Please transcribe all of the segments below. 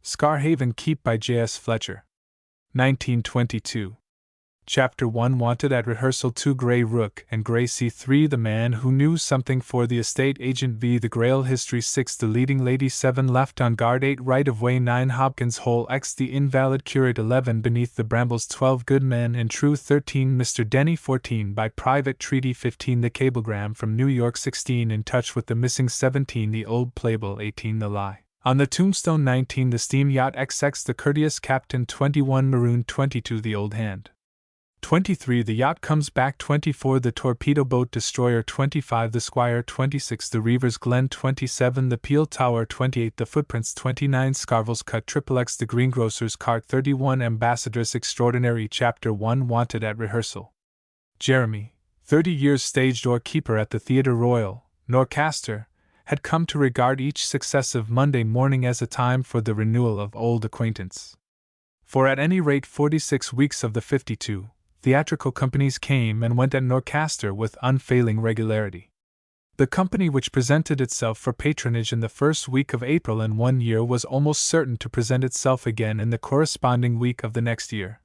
Scarhaven Keep by J S Fletcher. 1922. Chapter 1 Wanted at Rehearsal 2 Grey Rook and Gracie 3 The Man Who Knew Something for the Estate Agent v. The Grail History 6 The Leading Lady 7 Left on Guard 8 Right of Way 9 Hopkins Hole X The Invalid Curate 11 Beneath the Brambles 12 Good Men and True 13 Mr. Denny 14 By Private Treaty 15 The Cablegram from New York 16 In Touch with the Missing 17 The Old Playbill 18 The Lie on the Tombstone 19 The Steam Yacht XX The Courteous Captain 21 Maroon 22 The Old Hand 23 The Yacht Comes Back 24 The Torpedo Boat Destroyer 25 The Squire 26 The Reaver's Glen 27 The Peel Tower 28 The Footprints 29 Scarvel's Cut XXX The Greengrocer's Cart 31 Ambassadress Extraordinary Chapter 1 Wanted at Rehearsal. Jeremy, 30 years stage door keeper at the Theatre Royal, Norcaster, had come to regard each successive Monday morning as a time for the renewal of old acquaintance. For at any rate 46 weeks of the 52, theatrical companies came and went at Norcaster with unfailing regularity. The company which presented itself for patronage in the first week of April in one year was almost certain to present itself again in the corresponding week of the next year.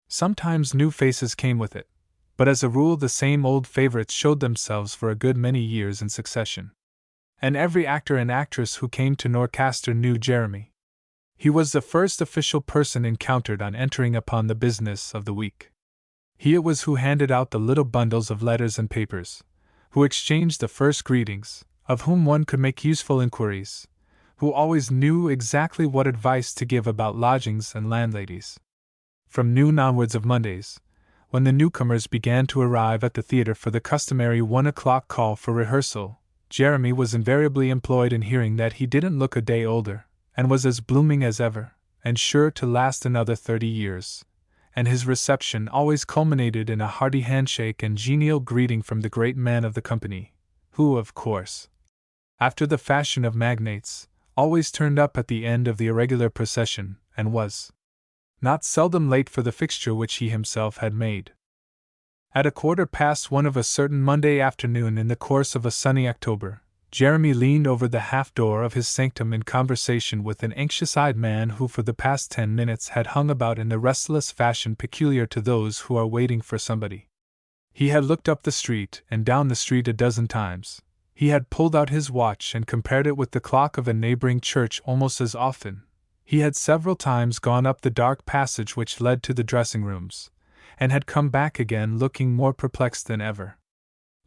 Sometimes new faces came with it, but as a rule the same old favorites showed themselves for a good many years in succession. And every actor and actress who came to Norcaster knew Jeremy. He was the first official person encountered on entering upon the business of the week. He it was who handed out the little bundles of letters and papers, who exchanged the first greetings, of whom one could make useful inquiries, who always knew exactly what advice to give about lodgings and landladies. From noon onwards of Mondays, when the newcomers began to arrive at the theatre for the customary 1 o'clock call for rehearsal, Jeremy was invariably employed in hearing that he didn't look a day older, and was as blooming as ever, and sure to last another 30 years. And his reception always culminated in a hearty handshake and genial greeting from the great man of the company, who, of course, after the fashion of magnates, always turned up at the end of the irregular procession, and was not seldom late for the fixture which he himself had made. At 1:15 of a certain Monday afternoon in the course of a sunny October, Jeremy leaned over the half-door of his sanctum in conversation with an anxious-eyed man who for the past 10 minutes had hung about in the restless fashion peculiar to those who are waiting for somebody. He had looked up the street and down the street a dozen times. He had pulled out his watch and compared it with the clock of a neighboring church almost as often. He had several times gone up the dark passage which led to the dressing-rooms, and had come back again looking more perplexed than ever.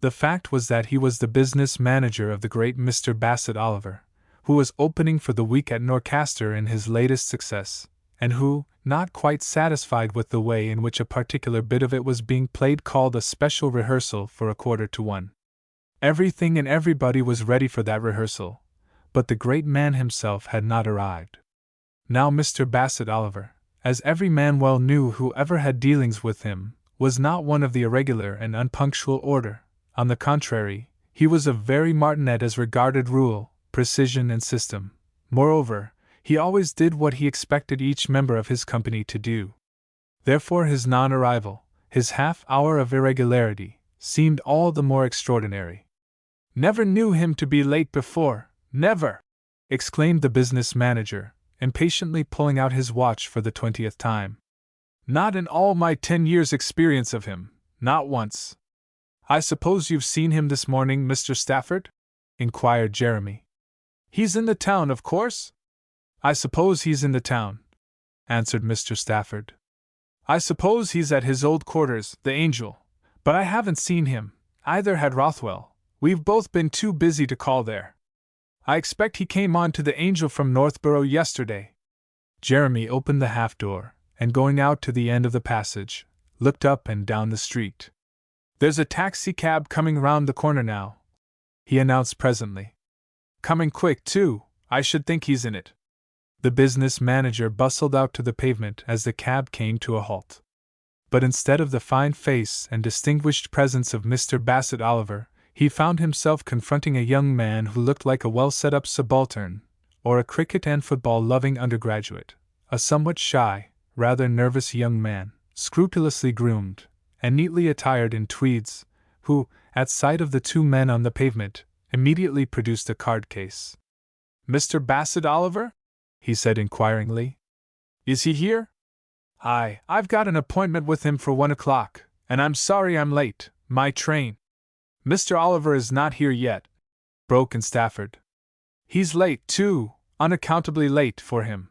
The fact was that he was the business manager of the great Mr. Bassett Oliver, who was opening for the week at Norcaster in his latest success, and who, not quite satisfied with the way in which a particular bit of it was being played, called a special rehearsal for 1:45. Everything and everybody was ready for that rehearsal, but the great man himself had not arrived. Now Mr. Bassett Oliver, as every man well knew who ever had dealings with him, was not one of the irregular and unpunctual order. On the contrary, he was a very martinet as regarded rule, precision, and system. Moreover, he always did what he expected each member of his company to do. Therefore his non-arrival, his half-hour of irregularity, seemed all the more extraordinary. "Never knew him to be late before, never!" exclaimed the business manager, impatiently pulling out his watch for the 20th time. "Not in all my 10 years' experience of him, not once." "I suppose you've seen him this morning, Mr. Stafford?" inquired Jeremy. "He's in the town, of course?" "I suppose he's in the town," answered Mr. Stafford. "I suppose he's at his old quarters, the Angel, but I haven't seen him, either had Rothwell. We've both been too busy to call there. I expect he came on to the Angel from Northborough yesterday." Jeremy opened the half-door, and going out to the end of the passage, looked up and down the street. "There's a taxi-cab coming round the corner now," he announced presently. "Coming quick, too, I should think he's in it." The business manager bustled out to the pavement as the cab came to a halt. But instead of the fine face and distinguished presence of Mr. Bassett Oliver, he found himself confronting a young man who looked like a well-set-up subaltern, or a cricket and football-loving undergraduate, a somewhat shy, rather nervous young man, scrupulously groomed, and neatly attired in tweeds, who, at sight of the two men on the pavement, immediately produced a card case. "Mr. Bassett Oliver?" he said inquiringly. Is he here? I've got an appointment with him for 1 o'clock, and I'm sorry I'm late, my train. Mr. Oliver is not here yet, broke in Stafford. He's late, too, unaccountably late for him.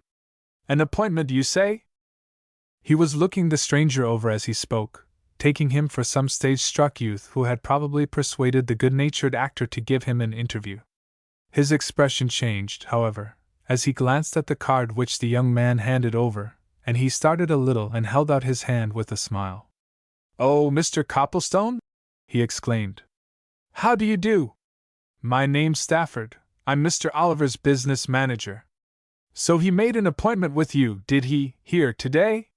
An appointment, you say? He was looking the stranger over as he spoke, taking him for some stage-struck youth who had probably persuaded the good-natured actor to give him an interview. His expression changed, however, as he glanced at the card which the young man handed over, and he started a little and held out his hand with a smile. "Oh, Mr. Copplestone?" he exclaimed. "How do you do? My name's Stafford. I'm Mr. Oliver's business manager. So he made an appointment with you, did he, here today?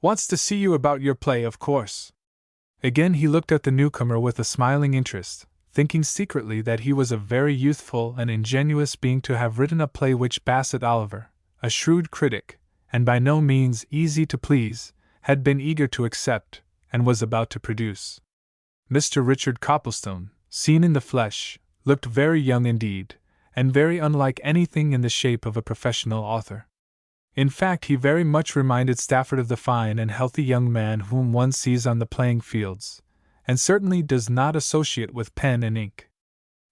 Wants to see you about your play, of course." Again he looked at the newcomer with a smiling interest, thinking secretly that he was a very youthful and ingenuous being to have written a play which Bassett Oliver, a shrewd critic, and by no means easy to please, had been eager to accept, and was about to produce. Mr. Richard Copplestone, seen in the flesh, looked very young indeed, and very unlike anything in the shape of a professional author. In fact, he very much reminded Stafford of the fine and healthy young man whom one sees on the playing fields, and certainly does not associate with pen and ink.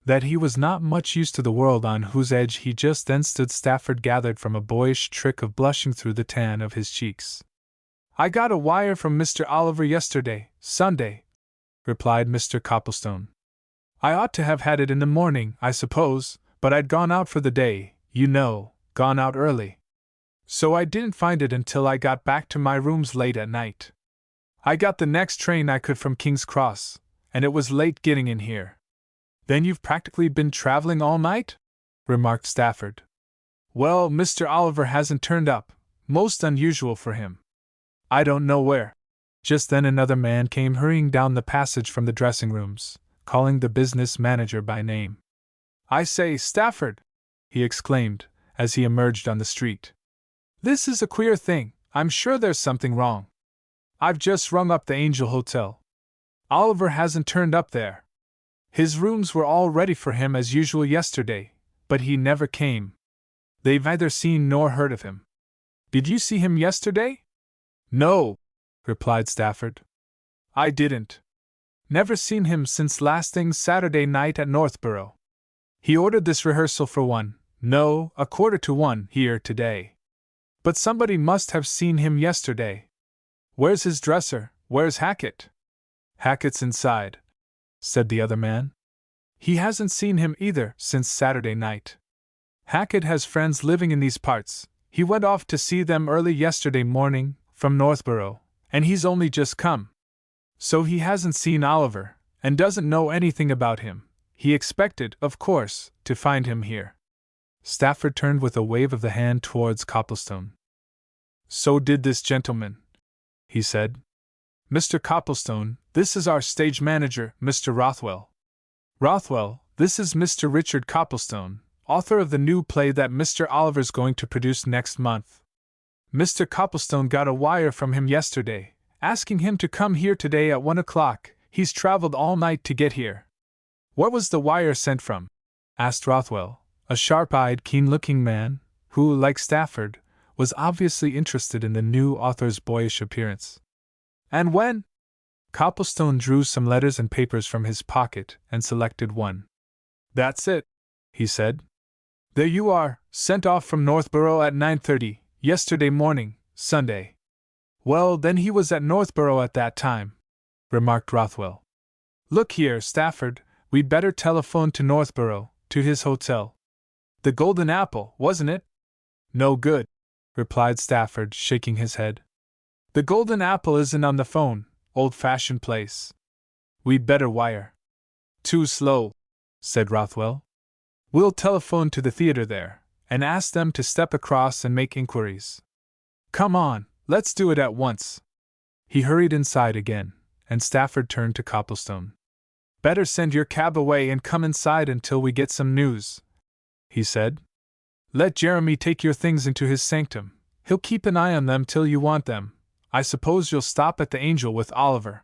That he was not much used to the world on whose edge he just then stood Stafford gathered from a boyish trick of blushing through the tan of his cheeks. "I got a wire from Mr. Oliver yesterday, Sunday," replied Mr. Copplestone. "I ought to have had it in the morning, I suppose, but I'd gone out for the day, you know, gone out early. So I didn't find it until I got back to my rooms late at night. I got the next train I could from King's Cross, and it was late getting in here." "Then you've practically been traveling all night?" remarked Stafford. "Well, Mr. Oliver hasn't turned up, most unusual for him. I don't know where." Just then another man came hurrying down the passage from the dressing rooms, calling the business manager by name. "I say, Stafford," he exclaimed, as he emerged on the street. "This is a queer thing. I'm sure there's something wrong. I've just rung up the Angel Hotel. Oliver hasn't turned up there. His rooms were all ready for him as usual yesterday, but he never came. They've neither seen nor heard of him. Did you see him yesterday?" "No," replied Stafford. "I didn't. Never seen him since last thing Saturday night at Northborough. He ordered this rehearsal for 1:15 here today. But somebody must have seen him yesterday. Where's his dresser? Where's Hackett?" "Hackett's inside," said the other man. "He hasn't seen him either since Saturday night. Hackett has friends living in these parts. He went off to see them early yesterday morning, from Northborough, and he's only just come. So he hasn't seen Oliver, and doesn't know anything about him. He expected, of course, to find him here." Stafford turned with a wave of the hand towards Copplestone. "So did this gentleman," he said. "Mr. Copplestone, this is our stage manager, Mr. Rothwell. Rothwell, this is Mr. Richard Copplestone, author of the new play that Mr. Oliver's going to produce next month. Mr. Copplestone got a wire from him yesterday, asking him to come here today at 1 o'clock. He's traveled all night to get here." "Where was the wire sent from?" asked Rothwell, a sharp-eyed, keen-looking man, who, like Stafford, was obviously interested in the new author's boyish appearance. "And when?" Copplestone drew some letters and papers from his pocket and selected one. "That's it," he said. "There you are, sent off from Northborough at 9:30, yesterday morning, Sunday." "Well, then he was at Northborough at that time," remarked Rothwell. "Look here, Stafford, we'd better telephone to Northborough, to his hotel. The Golden Apple, wasn't it?" "No good," replied Stafford, shaking his head. "The Golden Apple isn't on the phone, old-fashioned place. We'd better wire." "Too slow," said Rothwell. "We'll telephone to the theater there, and ask them to step across and make inquiries. Come on, let's do it at once." He hurried inside again, and Stafford turned to Copplestone. "Better send your cab away and come inside until we get some news," he said. "Let Jeremy take your things into his sanctum. He'll keep an eye on them till you want them. I suppose you'll stop at the Angel with Oliver.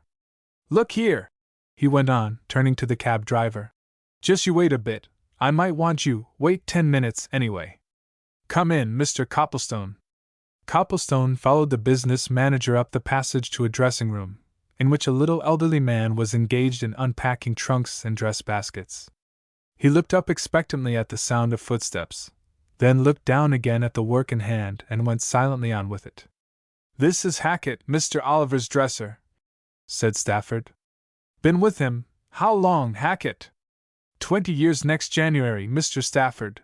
Look here," he went on, turning to the cab driver. "Just you wait a bit. I might want you. Wait 10 minutes, anyway." Come in, Mr. Copplestone. Copplestone followed the business manager up the passage to a dressing room, in which a little elderly man was engaged in unpacking trunks and dress baskets. He looked up expectantly at the sound of footsteps, then looked down again at the work in hand and went silently on with it. "This is Hackett, Mr. Oliver's dresser," said Stafford. "Been with him, how long, Hackett?" 20 years next January, Mr. Stafford,"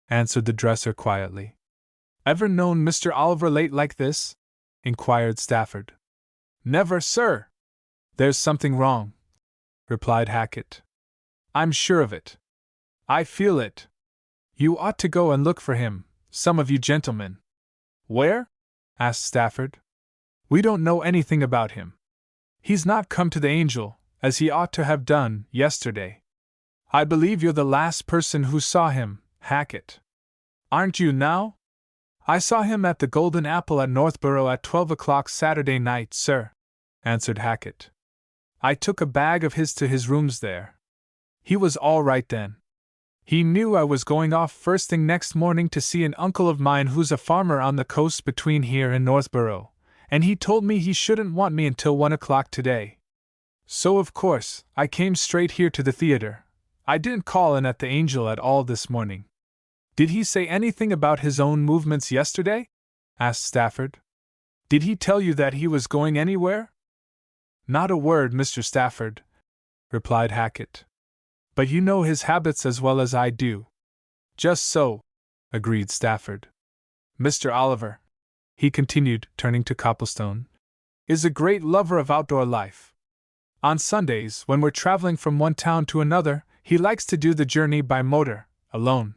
answered the dresser quietly. "Ever known Mr. Oliver late like this?" inquired Stafford. "Never, sir." "There's something wrong," replied Hackett. "I'm sure of it. I feel it. You ought to go and look for him, some of you gentlemen." "Where?" asked Stafford. "We don't know anything about him. He's not come to the Angel, as he ought to have done, yesterday. I believe you're the last person who saw him, Hackett. Aren't you now?" "I saw him at the Golden Apple at Northborough at 12 o'clock Saturday night, sir," answered Hackett. "I took a bag of his to his rooms there. He was all right then. He knew I was going off first thing next morning to see an uncle of mine who's a farmer on the coast between here and Northborough, and he told me he shouldn't want me until 1 o'clock today. So of course, I came straight here to the theater. I didn't call in at the Angel at all this morning." "Did he say anything about his own movements yesterday?" asked Stafford. "Did he tell you that he was going anywhere?" "Not a word, Mr. Stafford," replied Hackett. "But you know his habits as well as I do." "Just so," agreed Stafford. "Mr. Oliver," he continued, turning to Copplestone, "is a great lover of outdoor life. On Sundays, when we're traveling from one town to another, he likes to do the journey by motor, alone.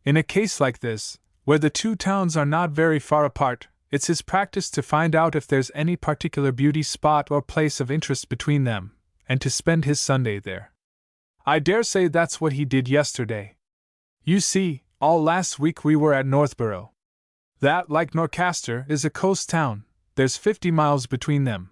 In a case like this, where the two towns are not very far apart, it's his practice to find out if there's any particular beauty spot or place of interest between them, and to spend his Sunday there. I dare say that's what he did yesterday. You see, all last week we were at Northborough. That, like Norcaster, is a coast town. There's 50 miles between them.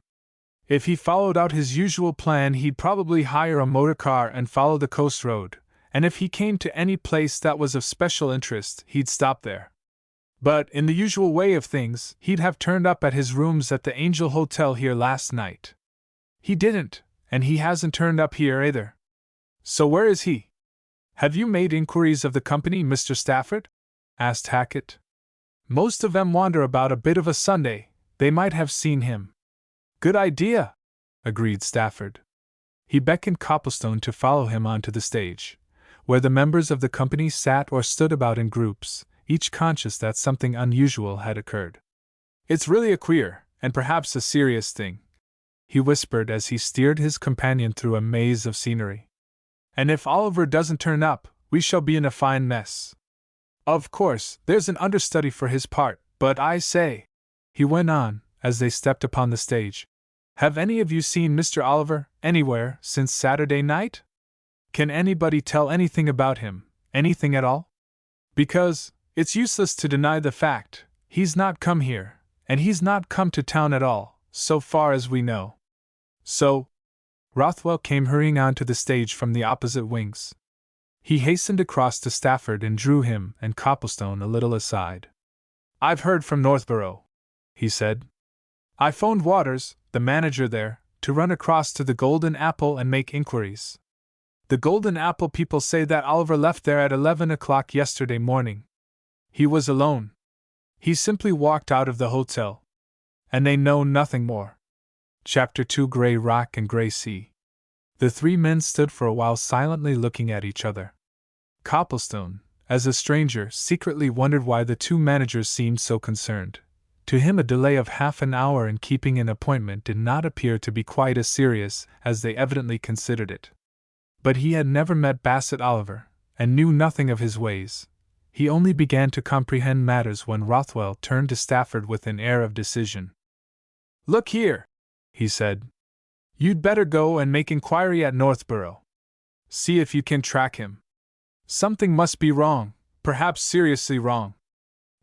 If he followed out his usual plan, he'd probably hire a motor car and follow the coast road, and if he came to any place that was of special interest, he'd stop there. But, in the usual way of things, he'd have turned up at his rooms at the Angel Hotel here last night. He didn't, and he hasn't turned up here either. So where is he?" "Have you made inquiries of the company, Mr. Stafford?" asked Hackett. "Most of them wander about a bit of a Sunday. They might have seen him." "Good idea," agreed Stafford. He beckoned Copplestone to follow him onto the stage, where the members of the company sat or stood about in groups, each conscious that something unusual had occurred. "It's really a queer, and perhaps a serious thing," he whispered as he steered his companion through a maze of scenery. "And if Oliver doesn't turn up, we shall be in a fine mess. Of course, there's an understudy for his part, but I say," he went on, as they stepped upon the stage, "have any of you seen Mr. Oliver, anywhere, since Saturday night? Can anybody tell anything about him, anything at all? Because, it's useless to deny the fact, he's not come here, and he's not come to town at all, so far as we know. So," Rothwell came hurrying onto the stage from the opposite wings. He hastened across to Stafford and drew him and Copplestone a little aside. "I've heard from Northborough," he said. "I phoned Waters, the manager there, to run across to the Golden Apple and make inquiries. The Golden Apple people say that Oliver left there at 11 o'clock yesterday morning. He was alone. He simply walked out of the hotel. And they know nothing more." Chapter 2: Grey Rock and Grey Sea. The three men stood for a while silently looking at each other. Copplestone, as a stranger, secretly wondered why the two managers seemed so concerned. To him a delay of half an hour in keeping an appointment did not appear to be quite as serious as they evidently considered it. But he had never met Bassett Oliver, and knew nothing of his ways. He only began to comprehend matters when Rothwell turned to Stafford with an air of decision. "Look here," he said. "You'd better go and make inquiry at Northborough. See if you can track him. Something must be wrong, perhaps seriously wrong.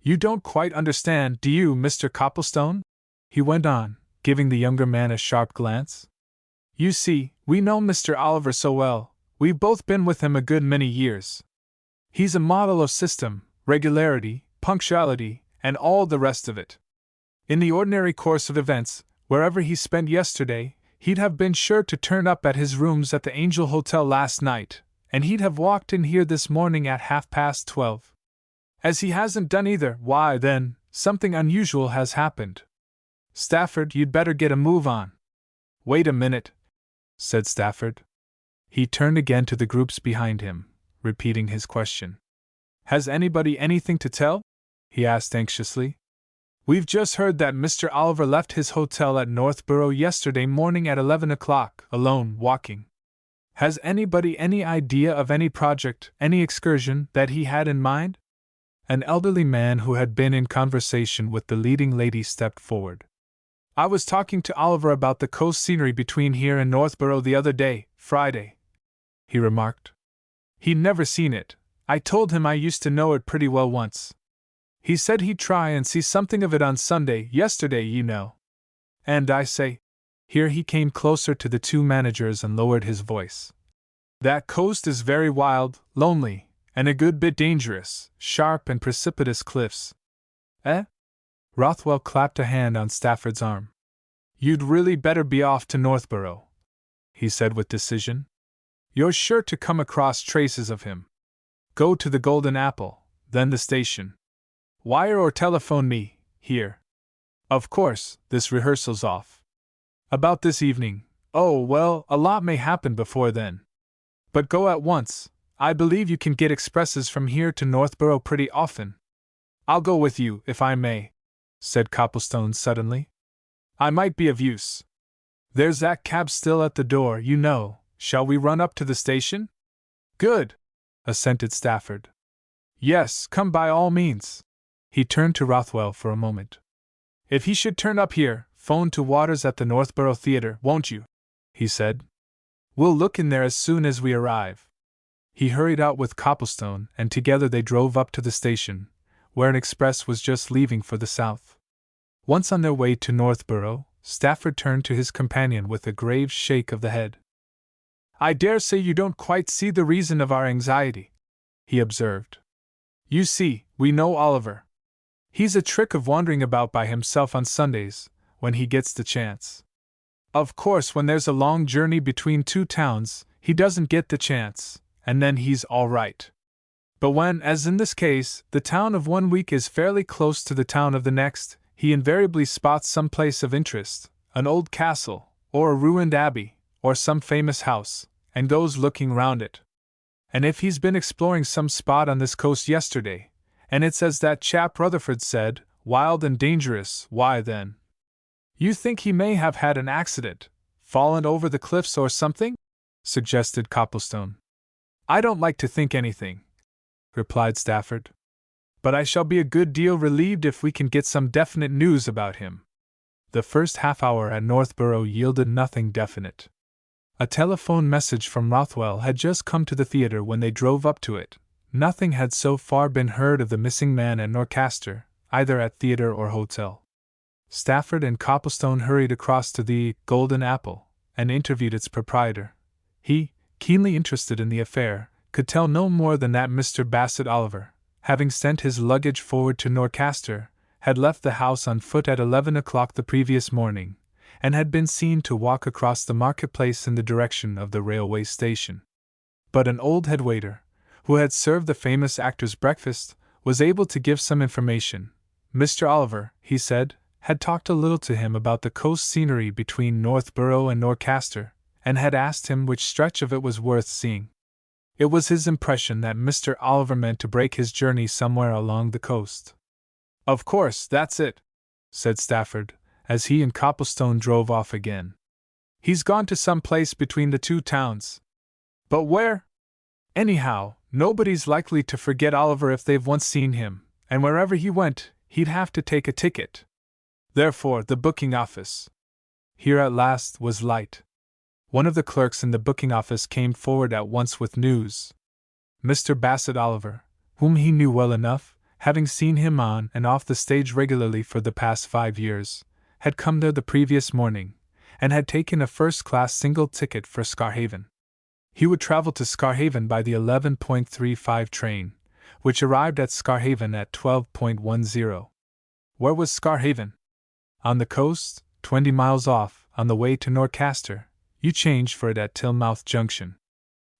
You don't quite understand, do you, Mr. Copplestone?" he went on, giving the younger man a sharp glance. "You see, we know Mr. Oliver so well, we've both been with him a good many years. He's a model of system, regularity, punctuality, and all the rest of it. In the ordinary course of events, wherever he spent yesterday, he'd have been sure to turn up at his rooms at the Angel Hotel last night, and he'd have walked in here this morning at 12:30. As he hasn't done either, why, then, something unusual has happened. Stafford, you'd better get a move on. Wait a minute, said Stafford. He turned again to the groups behind him, repeating his question. Has anybody anything to tell? He asked anxiously. We've just heard that Mr. Oliver left his hotel at Northborough yesterday morning at 11 o'clock, alone, walking. Has anybody any idea of any project, any excursion, that he had in mind? An elderly man who had been in conversation with the leading lady stepped forward. I was talking to Oliver about the coast scenery between here and Northborough the other day, Friday, he remarked. He'd never seen it. I told him I used to know it pretty well once. He said he'd try and see something of it on Sunday, yesterday, you know. And I say, here he came closer to the two managers and lowered his voice. That coast is very wild, lonely, and a good bit dangerous, sharp and precipitous cliffs. Eh? Rothwell clapped a hand on Stafford's arm. You'd really better be off to Northborough, he said with decision. You're sure to come across traces of him. Go to the Golden Apple, then the station. Wire or telephone me, here. Of course, this rehearsal's off. About this evening. Oh, well, a lot may happen before then. But go at once. I believe you can get expresses from here to Northborough pretty often. I'll go with you, if I may, said Copplestone suddenly. I might be of use. There's that cab still at the door, you know. Shall we run up to the station? Good, assented Stafford. Yes, come by all means. He turned to Rothwell for a moment. If he should turn up here, phone to Waters at the Northborough Theatre, won't you? He said. We'll look in there as soon as we arrive. He hurried out with Copplestone, and together they drove up to the station, where an express was just leaving for the south. Once on their way to Northborough, Stafford turned to his companion with a grave shake of the head. I dare say you don't quite see the reason of our anxiety, he observed. You see, we know Oliver. He's a trick of wandering about by himself on Sundays, when he gets the chance. Of course, when there's a long journey between two towns, he doesn't get the chance, and then he's all right. But when, as in this case, the town of one week is fairly close to the town of the next, he invariably spots some place of interest, an old castle, or a ruined abbey, or some famous house, and goes looking round it. And if he's been exploring some spot on this coast yesterday, and it's as that chap Rutherford said, wild and dangerous, why then? You think he may have had an accident, fallen over the cliffs or something? Suggested Copplestone. I don't like to think anything, replied Stafford. But I shall be a good deal relieved if we can get some definite news about him. The first half hour at Northborough yielded nothing definite. A telephone message from Rothwell had just come to the theatre when they drove up to it. Nothing had so far been heard of the missing man at Norcaster, either at theatre or hotel. Stafford and Copplestone hurried across to the Golden Apple and interviewed its proprietor. He, keenly interested in the affair, could tell no more than that Mr. Bassett Oliver, having sent his luggage forward to Norcaster, had left the house on foot at 11 o'clock the previous morning, and had been seen to walk across the marketplace in the direction of the railway station. But an old headwaiter, who had served the famous actor's breakfast, was able to give some information. Mr. Oliver, he said, had talked a little to him about the coast scenery between Northborough and Norcaster, and had asked him which stretch of it was worth seeing. It was his impression that Mr. Oliver meant to break his journey somewhere along the coast. Of course, that's it, said Stafford, as he and Copplestone drove off again. He's gone to some place between the two towns. But where? Anyhow, nobody's likely to forget Oliver if they've once seen him, and wherever he went, he'd have to take a ticket. Therefore, the booking office. Here at last was light. One of the clerks in the booking office came forward at once with news. Mr. Bassett Oliver, whom he knew well enough, having seen him on and off the stage regularly for the past 5 years, had come there the previous morning, and had taken a first-class single ticket for Scarhaven. He would travel to Scarhaven by the 11.35 train, which arrived at Scarhaven at 12:10. Where was Scarhaven? On the coast, 20 miles off, on the way to Norcaster. You changed for it at Tillmouth Junction.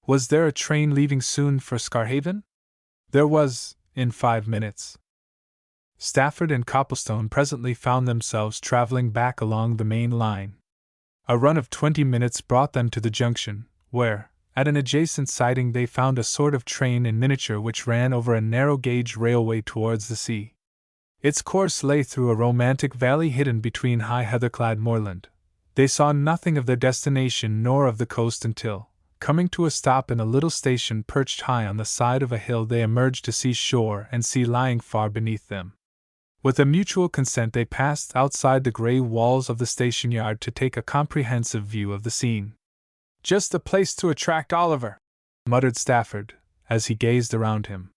Was there a train leaving soon for Scarhaven? There was, in 5 minutes. Stafford and Copplestone presently found themselves traveling back along the main line. A run of 20 minutes brought them to the junction, where, at an adjacent siding, they found a sort of train in miniature which ran over a narrow-gauge railway towards the sea. Its course lay through a romantic valley hidden between high heather-clad moorland. They saw nothing of their destination nor of the coast until, coming to a stop in a little station perched high on the side of a hill, they emerged to see shore and sea lying far beneath them. With a mutual consent they passed outside the grey walls of the station yard to take a comprehensive view of the scene. "Just the place to attract Oliver," muttered Stafford, as he gazed around him.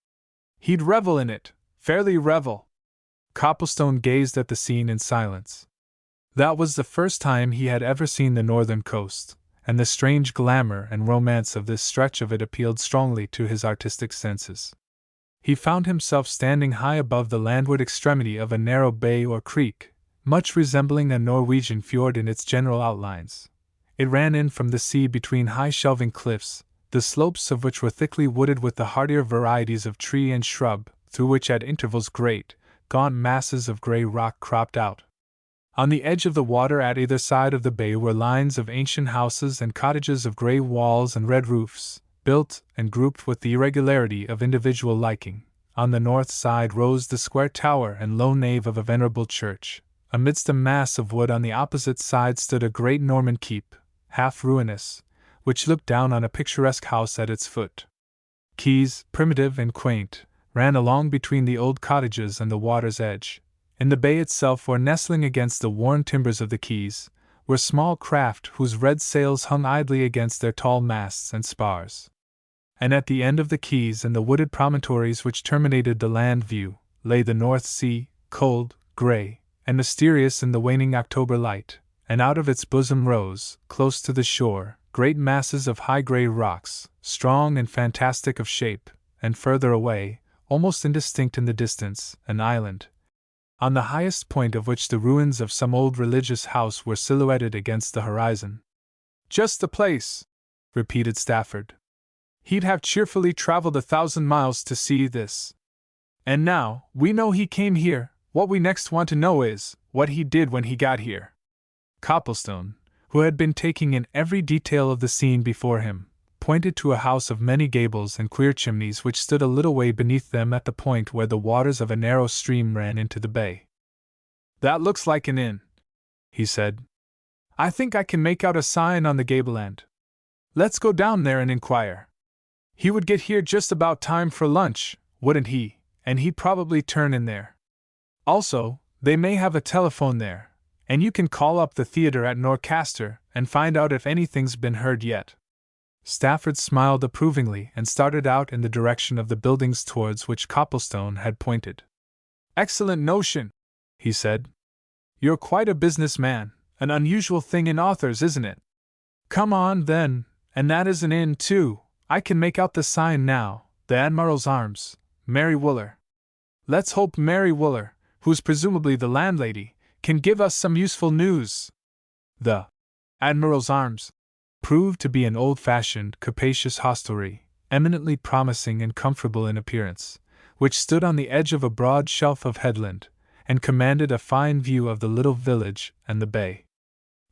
"He'd revel in it, fairly revel." Copplestone gazed at the scene in silence. That was the first time he had ever seen the northern coast, and the strange glamour and romance of this stretch of it appealed strongly to his artistic senses. He found himself standing high above the landward extremity of a narrow bay or creek, much resembling a Norwegian fjord in its general outlines. It ran in from the sea between high shelving cliffs, the slopes of which were thickly wooded with the hardier varieties of tree and shrub, through which at intervals great, gaunt masses of grey rock cropped out. On the edge of the water at either side of the bay were lines of ancient houses and cottages of grey walls and red roofs, built and grouped with the irregularity of individual liking. On the north side rose the square tower and low nave of a venerable church. Amidst a mass of wood on the opposite side stood a great Norman keep, half ruinous, which looked down on a picturesque house at its foot. Quays, primitive and quaint, ran along between the old cottages and the water's edge. In the bay itself, or nestling against the worn timbers of the quays, were small craft whose red sails hung idly against their tall masts and spars. And at the end of the quays and the wooded promontories which terminated the land view, lay the North Sea, cold, grey, and mysterious in the waning October light, and out of its bosom rose, close to the shore, great masses of high grey rocks, strong and fantastic of shape, and further away, almost indistinct in the distance, an island, on the highest point of which the ruins of some old religious house were silhouetted against the horizon. "Just the place," repeated Stafford. "He'd have cheerfully traveled 1,000 miles to see this. And now, we know he came here, what we next want to know is, what he did when he got here." Copplestone, who had been taking in every detail of the scene before him, pointed to a house of many gables and queer chimneys which stood a little way beneath them at the point where the waters of a narrow stream ran into the bay. "That looks like an inn," he said. "I think I can make out a sign on the gable end. Let's go down there and inquire. He would get here just about time for lunch, wouldn't he, and he'd probably turn in there. Also, they may have a telephone there, and you can call up the theater at Norcaster and find out if anything's been heard yet." Stafford smiled approvingly and started out in the direction of the buildings towards which Copplestone had pointed. "Excellent notion," he said. "You're quite a business man, an unusual thing in authors, isn't it? Come on, then, and that is an inn, too. I can make out the sign now, the Admiral's Arms, Mary Wooler. Let's hope Mary Wooler, who's presumably the landlady, can give us some useful news." The Admiral's Arms proved to be an old-fashioned, capacious hostelry, eminently promising and comfortable in appearance, which stood on the edge of a broad shelf of headland, and commanded a fine view of the little village and the bay.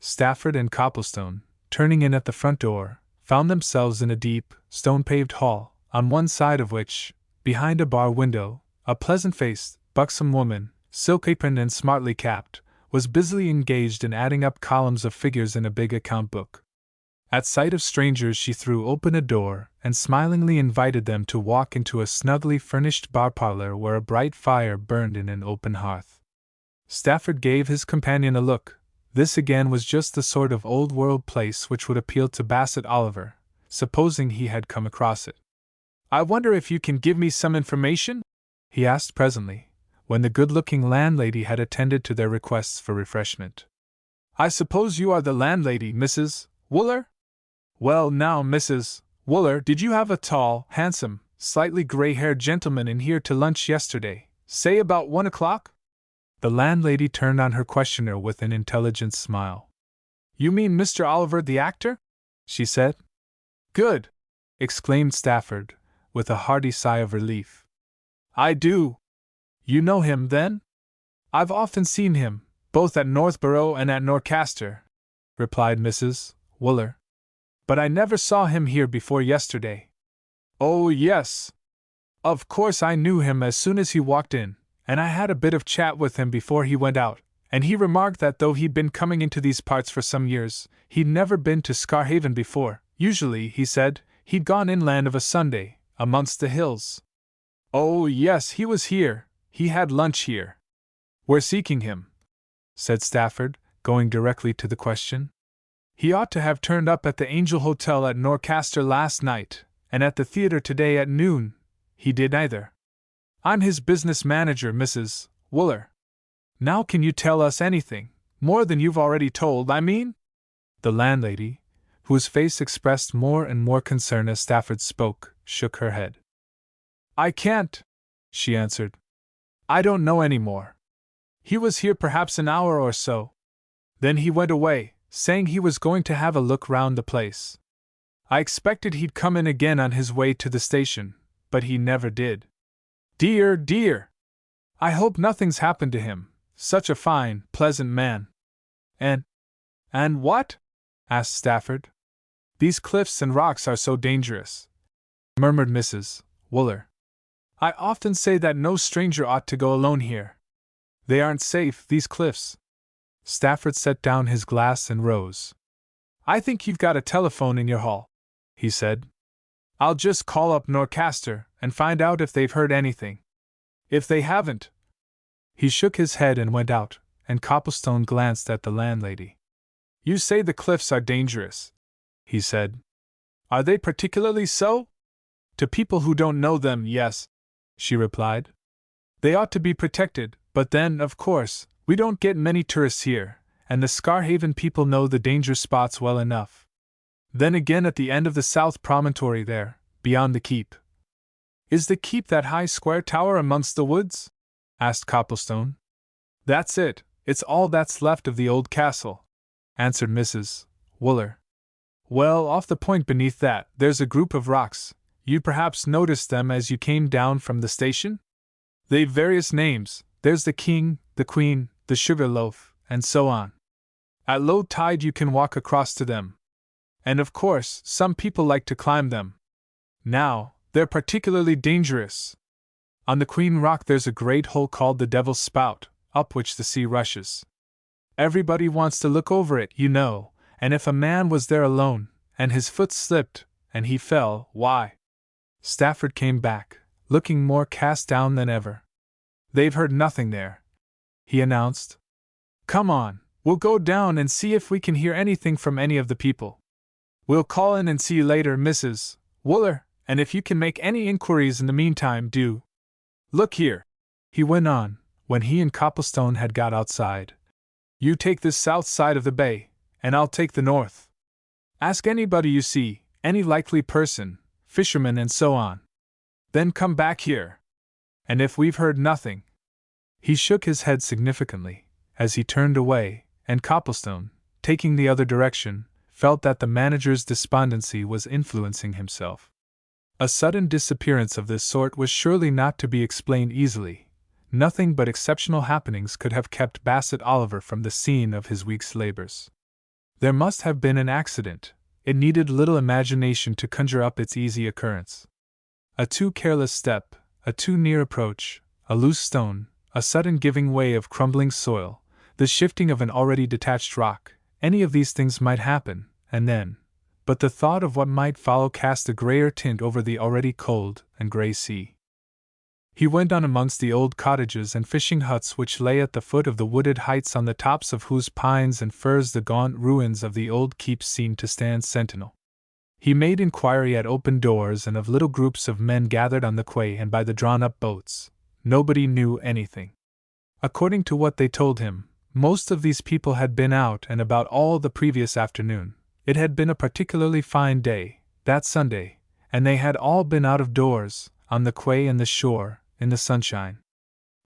Stafford and Copplestone, turning in at the front door, found themselves in a deep, stone-paved hall, on one side of which, behind a bar window, a pleasant-faced, buxom woman, silk-aproned and smartly capped, was busily engaged in adding up columns of figures in a big account book. At sight of strangers she threw open a door and smilingly invited them to walk into a snugly furnished bar parlor where a bright fire burned in an open hearth. Stafford gave his companion a look. This again was just the sort of old-world place which would appeal to Bassett Oliver, supposing he had come across it. "I wonder if you can give me some information?" he asked presently, when the good-looking landlady had attended to their requests for refreshment. "I suppose you are the landlady, Mrs. Wooler? Well, now, Mrs. Wooler, did you have a tall, handsome, Slightly gray-haired gentleman in here to lunch yesterday, say about 1 o'clock? The landlady turned on her questioner with an intelligent smile. You mean Mr. Oliver the actor? She said. Good! Exclaimed Stafford, with a hearty sigh of relief. I do. You know him, then? I've often seen him, both at Northborough and at Norcaster, replied Mrs. Wooler. But I never saw him here before yesterday. Oh, yes. Of course I knew him as soon as he walked in, and I had a bit of chat with him before he went out, and he remarked that though he'd been coming into these parts for some years, he'd never been to Scarhaven before. Usually, he said, he'd gone inland of a Sunday, amongst the hills. Oh, yes, he was here. He had lunch here. We're seeking him, said Stafford, going directly to the question. He ought to have turned up at the Angel Hotel at Norcaster last night, and at the theatre today at noon. He did neither. I'm his business manager, Mrs. Wooler. Now can you tell us anything, more than you've already told, I mean? The landlady, whose face expressed more and more concern as Stafford spoke, shook her head. I can't, she answered. I don't know any more. He was here perhaps an hour or so. Then he went away, saying he was going to have a look round the place. I expected he'd come in again on his way to the station, but he never did. Dear, dear! I hope nothing's happened to him, such a fine, pleasant man. And what? Asked Stafford. These cliffs and rocks are so dangerous, murmured Mrs. Wooler. I often say that no stranger ought to go alone here. They aren't safe, these cliffs. Stafford set down his glass and rose. I think you've got a telephone in your hall, he said. I'll just call up Norcaster and find out if they've heard anything. If they haven't. He shook his head and went out, and Copplestone glanced at the landlady. You say the cliffs are dangerous, he said. Are they particularly so? To people who don't know them, yes, she replied. They ought to be protected, but then, of course, we don't get many tourists here, and the Scarhaven people know the danger spots well enough. Then again at the end of the south promontory there, beyond the keep. Is the keep that high square tower amongst the woods? Asked Copplestone. That's it, it's all that's left of the old castle, answered Mrs. Wooler. Well, off the point beneath that, there's a group of rocks. You perhaps noticed them as you came down from the station? They've various names. There's the King, the Queen, the Sugar Loaf, and so on. At low tide you can walk across to them. And of course, some people like to climb them. Now, they're particularly dangerous. On the Queen Rock there's a great hole called the Devil's Spout, up which the sea rushes. Everybody wants to look over it, you know, and if a man was there alone, and his foot slipped, and he fell, why? Stafford came back, looking more cast down than ever. They've heard nothing there, he announced. Come on, we'll go down and see if we can hear anything from any of the people. We'll call in and see you later, Mrs. Wooler, and if you can make any inquiries in the meantime, do. Look here, he went on, when he and Copplestone had got outside. You take this south side of the bay, and I'll take the north. Ask anybody you see, any likely person, fishermen and so on. Then come back here. And if we've heard nothing. He shook his head significantly, as he turned away, and Copplestone, taking the other direction, felt that the manager's despondency was influencing himself. A sudden disappearance of this sort was surely not to be explained easily. Nothing but exceptional happenings could have kept Bassett Oliver from the scene of his week's labors. There must have been an accident. It needed little imagination to conjure up its easy occurrence. A too careless step, a too near approach, a loose stone, a sudden giving way of crumbling soil, the shifting of an already detached rock, any of these things might happen, and then, but the thought of what might follow cast a grayer tint over the already cold and grey sea. He went on amongst the old cottages and fishing huts which lay at the foot of the wooded heights on the tops of whose pines and firs the gaunt ruins of the old keep seemed to stand sentinel. He made inquiry at open doors and of little groups of men gathered on the quay and by the drawn-up boats. Nobody knew anything. According to what they told him, most of these people had been out and about all the previous afternoon. It had been a particularly fine day, that Sunday, and they had all been out of doors, on the quay and the shore, in the sunshine.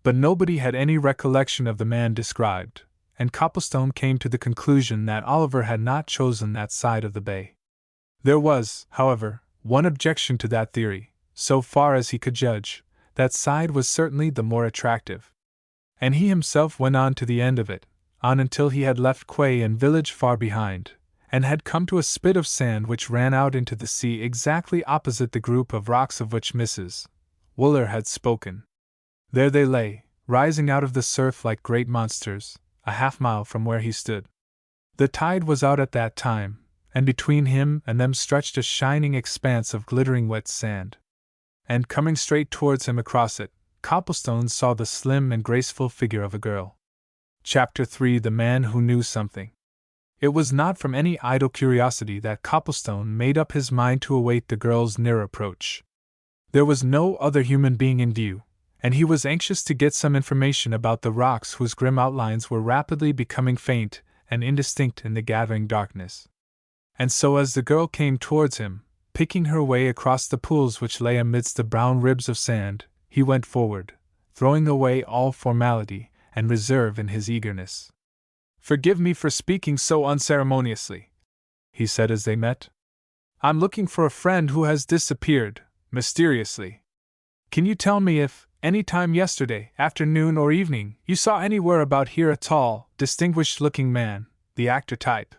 But nobody had any recollection of the man described, and Copplestone came to the conclusion that Oliver had not chosen that side of the bay. There was, however, one objection to that theory. So far as he could judge, that side was certainly the more attractive. And he himself went on to the end of it, on until he had left quay and village far behind, and had come to a spit of sand which ran out into the sea exactly opposite the group of rocks of which Mrs. Wooler had spoken. There they lay, rising out of the surf like great monsters, a half-mile from where he stood. The tide was out at that time, and between him and them stretched a shining expanse of glittering wet sand. And coming straight towards him across it, Copplestone saw the slim and graceful figure of a girl. Chapter 3: The Man Who Knew Something. It was not from any idle curiosity that Copplestone made up his mind to await the girl's near approach. There was no other human being in view, and he was anxious to get some information about the rocks whose grim outlines were rapidly becoming faint and indistinct in the gathering darkness. And so as the girl came towards him, picking her way across the pools which lay amidst the brown ribs of sand, he went forward, throwing away all formality and reserve in his eagerness. "Forgive me for speaking so unceremoniously," he said as they met. "I'm looking for a friend who has disappeared, mysteriously. Can you tell me if, any time yesterday, afternoon or evening, you saw anywhere about here a tall, distinguished-looking man, the actor type?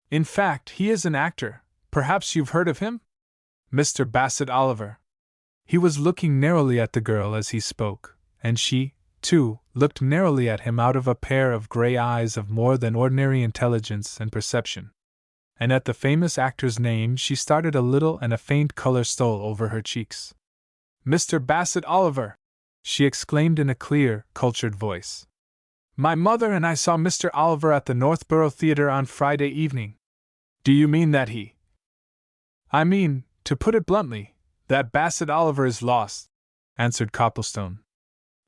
In fact, he is an actor. Perhaps you've heard of him? Mr. Bassett Oliver." He was looking narrowly at the girl as he spoke, and she, too, looked narrowly at him out of a pair of gray eyes of more than ordinary intelligence and perception. And at the famous actor's name she started a little and a faint color stole over her cheeks. "Mr. Bassett Oliver!" she exclaimed in a clear, cultured voice. "My mother and I saw Mr. Oliver at the Northborough Theatre on Friday evening." "Do you mean that he—" "I mean, to put it bluntly, that Bassett Oliver is lost," answered Copplestone.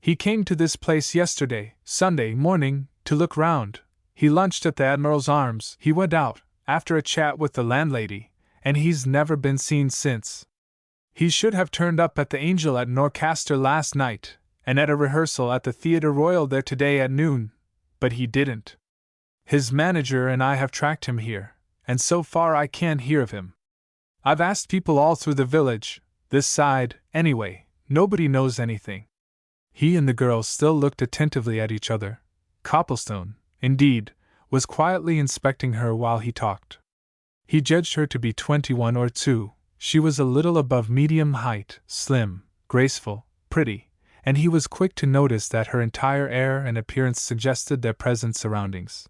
"He came to this place yesterday, Sunday morning, to look round. He lunched at the Admiral's Arms, he went out, after a chat with the landlady, and he's never been seen since. He should have turned up at the Angel at Norcaster last night, and at a rehearsal at the Theatre Royal there today at noon, but he didn't. His manager and I have tracked him here, and so far I can't hear of him. I've asked people all through the village, this side, anyway, nobody knows anything." He and the girl still looked attentively at each other. Copplestone, indeed, was quietly inspecting her while he talked. He judged her to be 21 or 22. She was a little above medium height, slim, graceful, pretty, and he was quick to notice that her entire air and appearance suggested their present surroundings.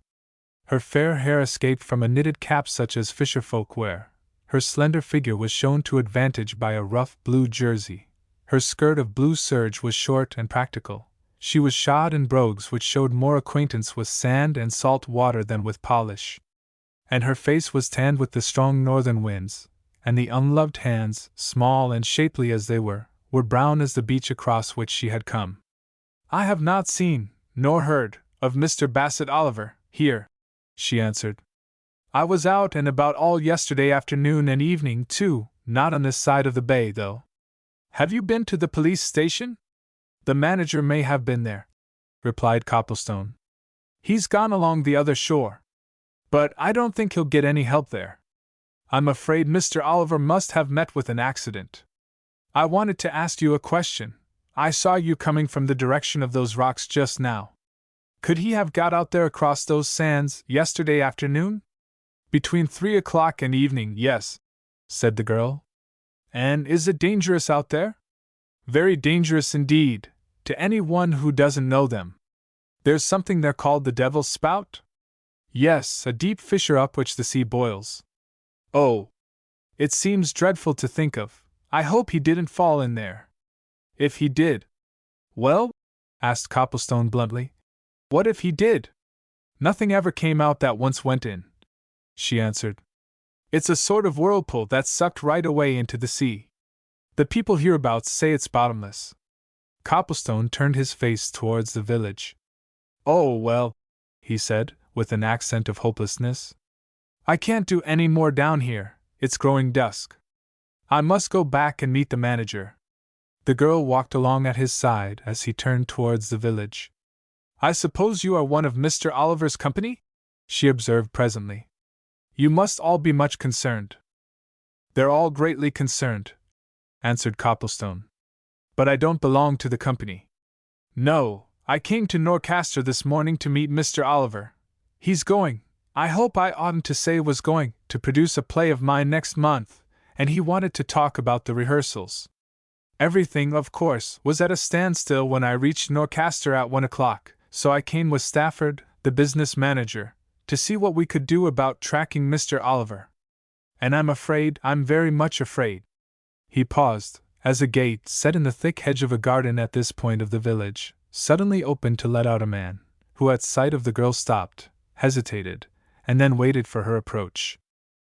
Her fair hair escaped from a knitted cap such as fisherfolk wear. Her slender figure was shown to advantage by a rough blue jersey. Her skirt of blue serge was short and practical. She was shod in brogues which showed more acquaintance with sand and salt water than with polish. And her face was tanned with the strong northern winds, and the unloved hands, small and shapely as they were brown as the beach across which she had come. "I have not seen, nor heard, of Mr. Bassett Oliver, here," she answered. "I was out and about all yesterday afternoon and evening, too, not on this side of the bay, though." "Have you been to the police station?" "The manager may have been there," replied Copplestone. "He's gone along the other shore. But I don't think he'll get any help there. I'm afraid Mr. Oliver must have met with an accident. I wanted to ask you a question. I saw you coming from the direction of those rocks just now. Could he have got out there across those sands yesterday afternoon?" "Between 3 o'clock and evening, yes," said the girl. "And is it dangerous out there?" "Very dangerous indeed, to any one who doesn't know them. There's something there called the Devil's Spout?" "Yes, a deep fissure up which the sea boils." "Oh! It seems dreadful to think of. I hope he didn't fall in there." "If he did—" "Well?" asked Copplestone bluntly. "What if he did?" "Nothing ever came out that once went in," she answered. "It's a sort of whirlpool that's sucked right away into the sea. The people hereabouts say it's bottomless." Copplestone turned his face towards the village. "Oh, well," he said, with an accent of hopelessness. "I can't do any more down here, it's growing dusk." I must go back and meet the manager. The girl walked along at his side as he turned towards the village. I suppose you are one of Mr. Oliver's company? She observed presently. You must all be much concerned. They're all greatly concerned, answered Copplestone. But I don't belong to the company. No, I came to Norcaster this morning to meet Mr. Oliver. He's going, I hope I oughtn't to say was going, to produce a play of mine next month, and he wanted to talk about the rehearsals. Everything, of course, was at a standstill when I reached Norcaster at 1 o'clock, so I came with Stafford, the business manager, to see what we could do about tracking Mr. Oliver. And I'm very much afraid. He paused, as a gate set in the thick hedge of a garden at this point of the village suddenly opened to let out a man, who at sight of the girl stopped, hesitated, and then waited for her approach.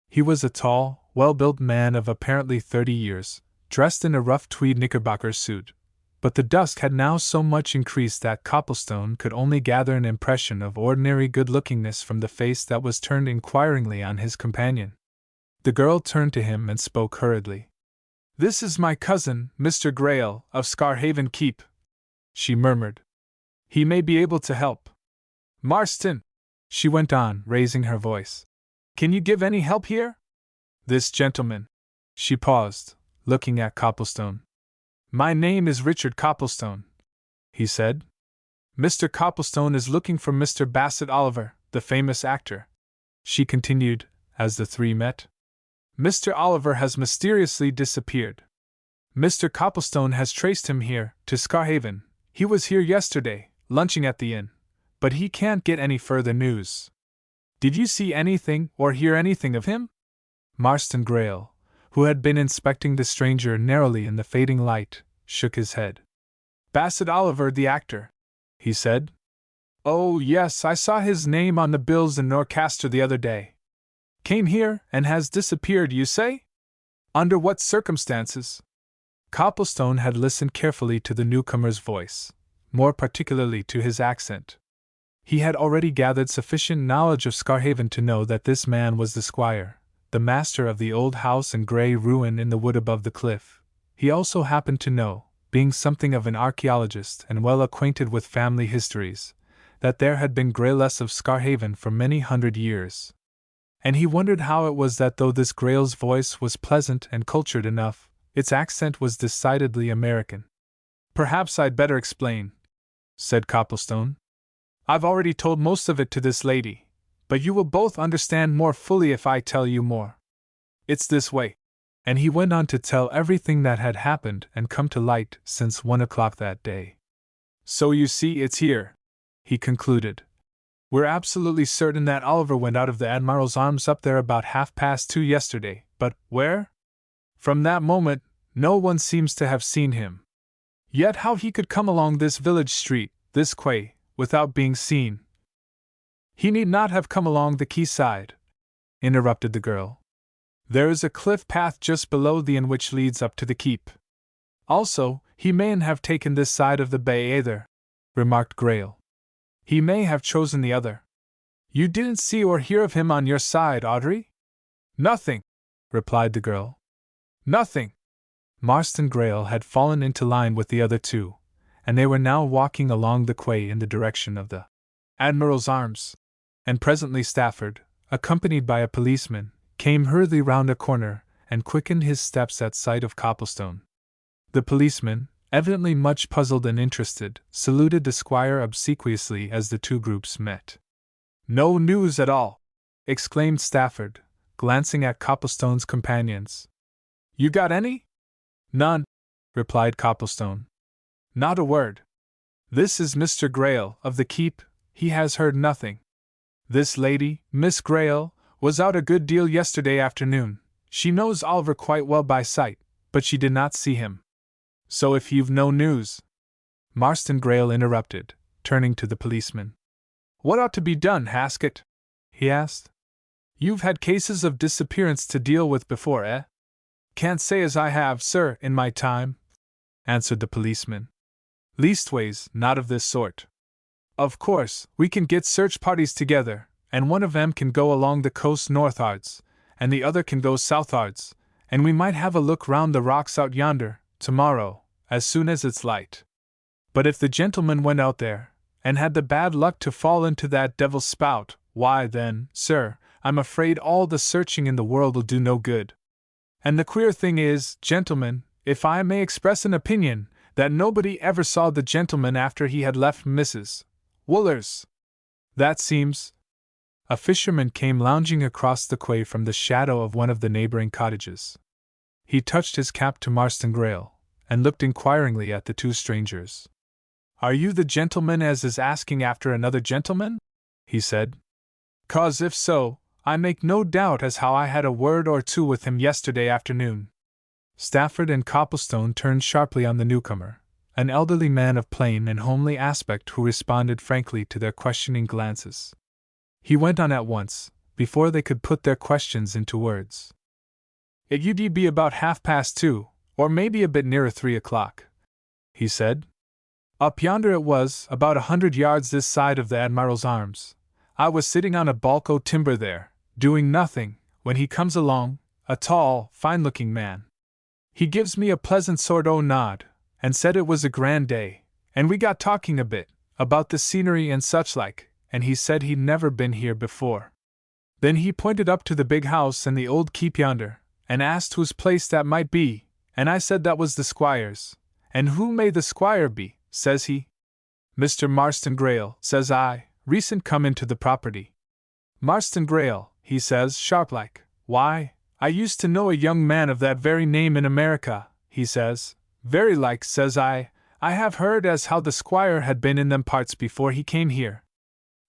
He was a tall, well-built man of apparently 30 years, dressed in a rough tweed knickerbocker suit, but the dusk had now so much increased that Copplestone could only gather an impression of ordinary good-lookingness from the face that was turned inquiringly on his companion. The girl turned to him and spoke hurriedly. "This is my cousin, Mr. Grail, of Scarhaven Keep," she murmured. "He may be able to help. Marston," she went on, raising her voice, "can you give any help here? This gentleman—" She paused, looking at Copplestone. "My name is Richard Copplestone," he said. "Mr. Copplestone is looking for Mr. Bassett Oliver, the famous actor," she continued, as the three met. "Mr. Oliver has mysteriously disappeared. Mr. Copplestone has traced him here, to Scarhaven. He was here yesterday, lunching at the inn, but he can't get any further news. Did you see anything or hear anything of him?" Marston Grail, who had been inspecting the stranger narrowly in the fading light, shook his head. "Bassett Oliver, the actor," he said. "Oh, yes, I saw his name on the bills in Norcaster the other day. Came here and has disappeared, you say? Under what circumstances?" Copplestone had listened carefully to the newcomer's voice, more particularly to his accent. He had already gathered sufficient knowledge of Scarhaven to know that this man was the squire, the master of the old house and grey ruin in the wood above the cliff. He also happened to know, being something of an archaeologist and well acquainted with family histories, that there had been Grayless of Scarhaven for many 100 years. And he wondered how it was that though this Grail's voice was pleasant and cultured enough, its accent was decidedly American. "Perhaps I'd better explain," said Copplestone. "I've already told most of it to this lady, but you will both understand more fully if I tell you more. It's this way." And he went on to tell everything that had happened and come to light since 1 o'clock that day. "So you see it's here," he concluded. "We're absolutely certain that Oliver went out of the Admiral's Arms up there about 2:30 yesterday, but where? From that moment, no one seems to have seen him. Yet how he could come along this village street, this quay, without being seen—" "He need not have come along the quayside," interrupted the girl. "There is a cliff path just below the inn which leads up to the keep. Also, he mayn't have taken this side of the bay either," remarked Grail. "He may have chosen the other. You didn't see or hear of him on your side, Audrey?" "Nothing," replied the girl. "Nothing." Marston Grail had fallen into line with the other two, and they were now walking along the quay in the direction of the Admiral's Arms. And presently Stafford, accompanied by a policeman, came hurriedly round a corner and quickened his steps at sight of Copplestone. The policeman, evidently much puzzled and interested, saluted the squire obsequiously as the two groups met. "No news at all!" exclaimed Stafford, glancing at Copplestone's companions. "You got any?" "None," replied Copplestone. "Not a word. This is Mr. Grail, of the keep. He has heard nothing. This lady, Miss Grail, was out a good deal yesterday afternoon. She knows Oliver quite well by sight, but she did not see him. So if you've no news—" Marston Grail interrupted, turning to the policeman. "What ought to be done, Haskett?" he asked. "You've had cases of disappearance to deal with before, eh?" "Can't say as I have, sir, in my time," answered the policeman. "Leastways, not of this sort. Of course, we can get search parties together, and one of 'em can go along the coast north'ards, and the other can go south'ards, and we might have a look round the rocks out yonder, tomorrow, as soon as it's light. But if the gentleman went out there, and had the bad luck to fall into that devil's spout, why then, sir, I'm afraid all the searching in the world will do no good. And the queer thing is, gentlemen, if I may express an opinion, that nobody ever saw the gentleman after he had left Mrs. Wooler's. That seems. A fisherman came lounging across the quay from the shadow of one of the neighboring cottages. He touched his cap to Marston Greyle, and looked inquiringly at the two strangers. "Are you the gentleman as is asking after another gentleman?" he said. "'Cause if so, I make no doubt as how I had a word or two with him yesterday afternoon." Stafford and Copplestone turned sharply on the newcomer, an elderly man of plain and homely aspect who responded frankly to their questioning glances. He went on at once, before they could put their questions into words. "It you'd be about 2:30, or maybe a bit nearer 3 o'clock, he said. "Up yonder it was, about 100 yards this side of the Admiral's Arms. I was sitting on a balk o' timber there, doing nothing, when he comes along, a tall, fine-looking man. He gives me a pleasant sort o' nod, and said it was a grand day, and we got talking a bit, about the scenery and such like, and he said he'd never been here before. Then he pointed up to the big house and the old keep yonder, and asked whose place that might be, and I said that was the squire's. And who may the squire be, says he. Mr. Marston Greyle, says I, recent come into the property. Marston Greyle, he says, sharp-like, why, I used to know a young man of that very name in America, he says. Very like, says I have heard as how the squire had been in them parts before he came here.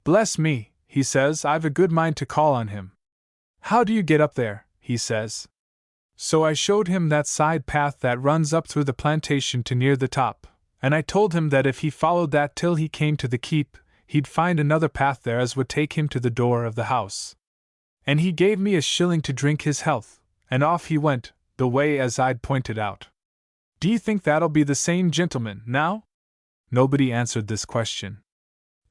Bless me, he says, I've a good mind to call on him. How do you get up there, he says. So I showed him that side path that runs up through the plantation to near the top, and I told him that if he followed that till he came to the keep, he'd find another path there as would take him to the door of the house. And he gave me a shilling to drink his health, and off he went, the way as I'd pointed out. Do you think that'll be the same gentleman, now? Nobody answered this question.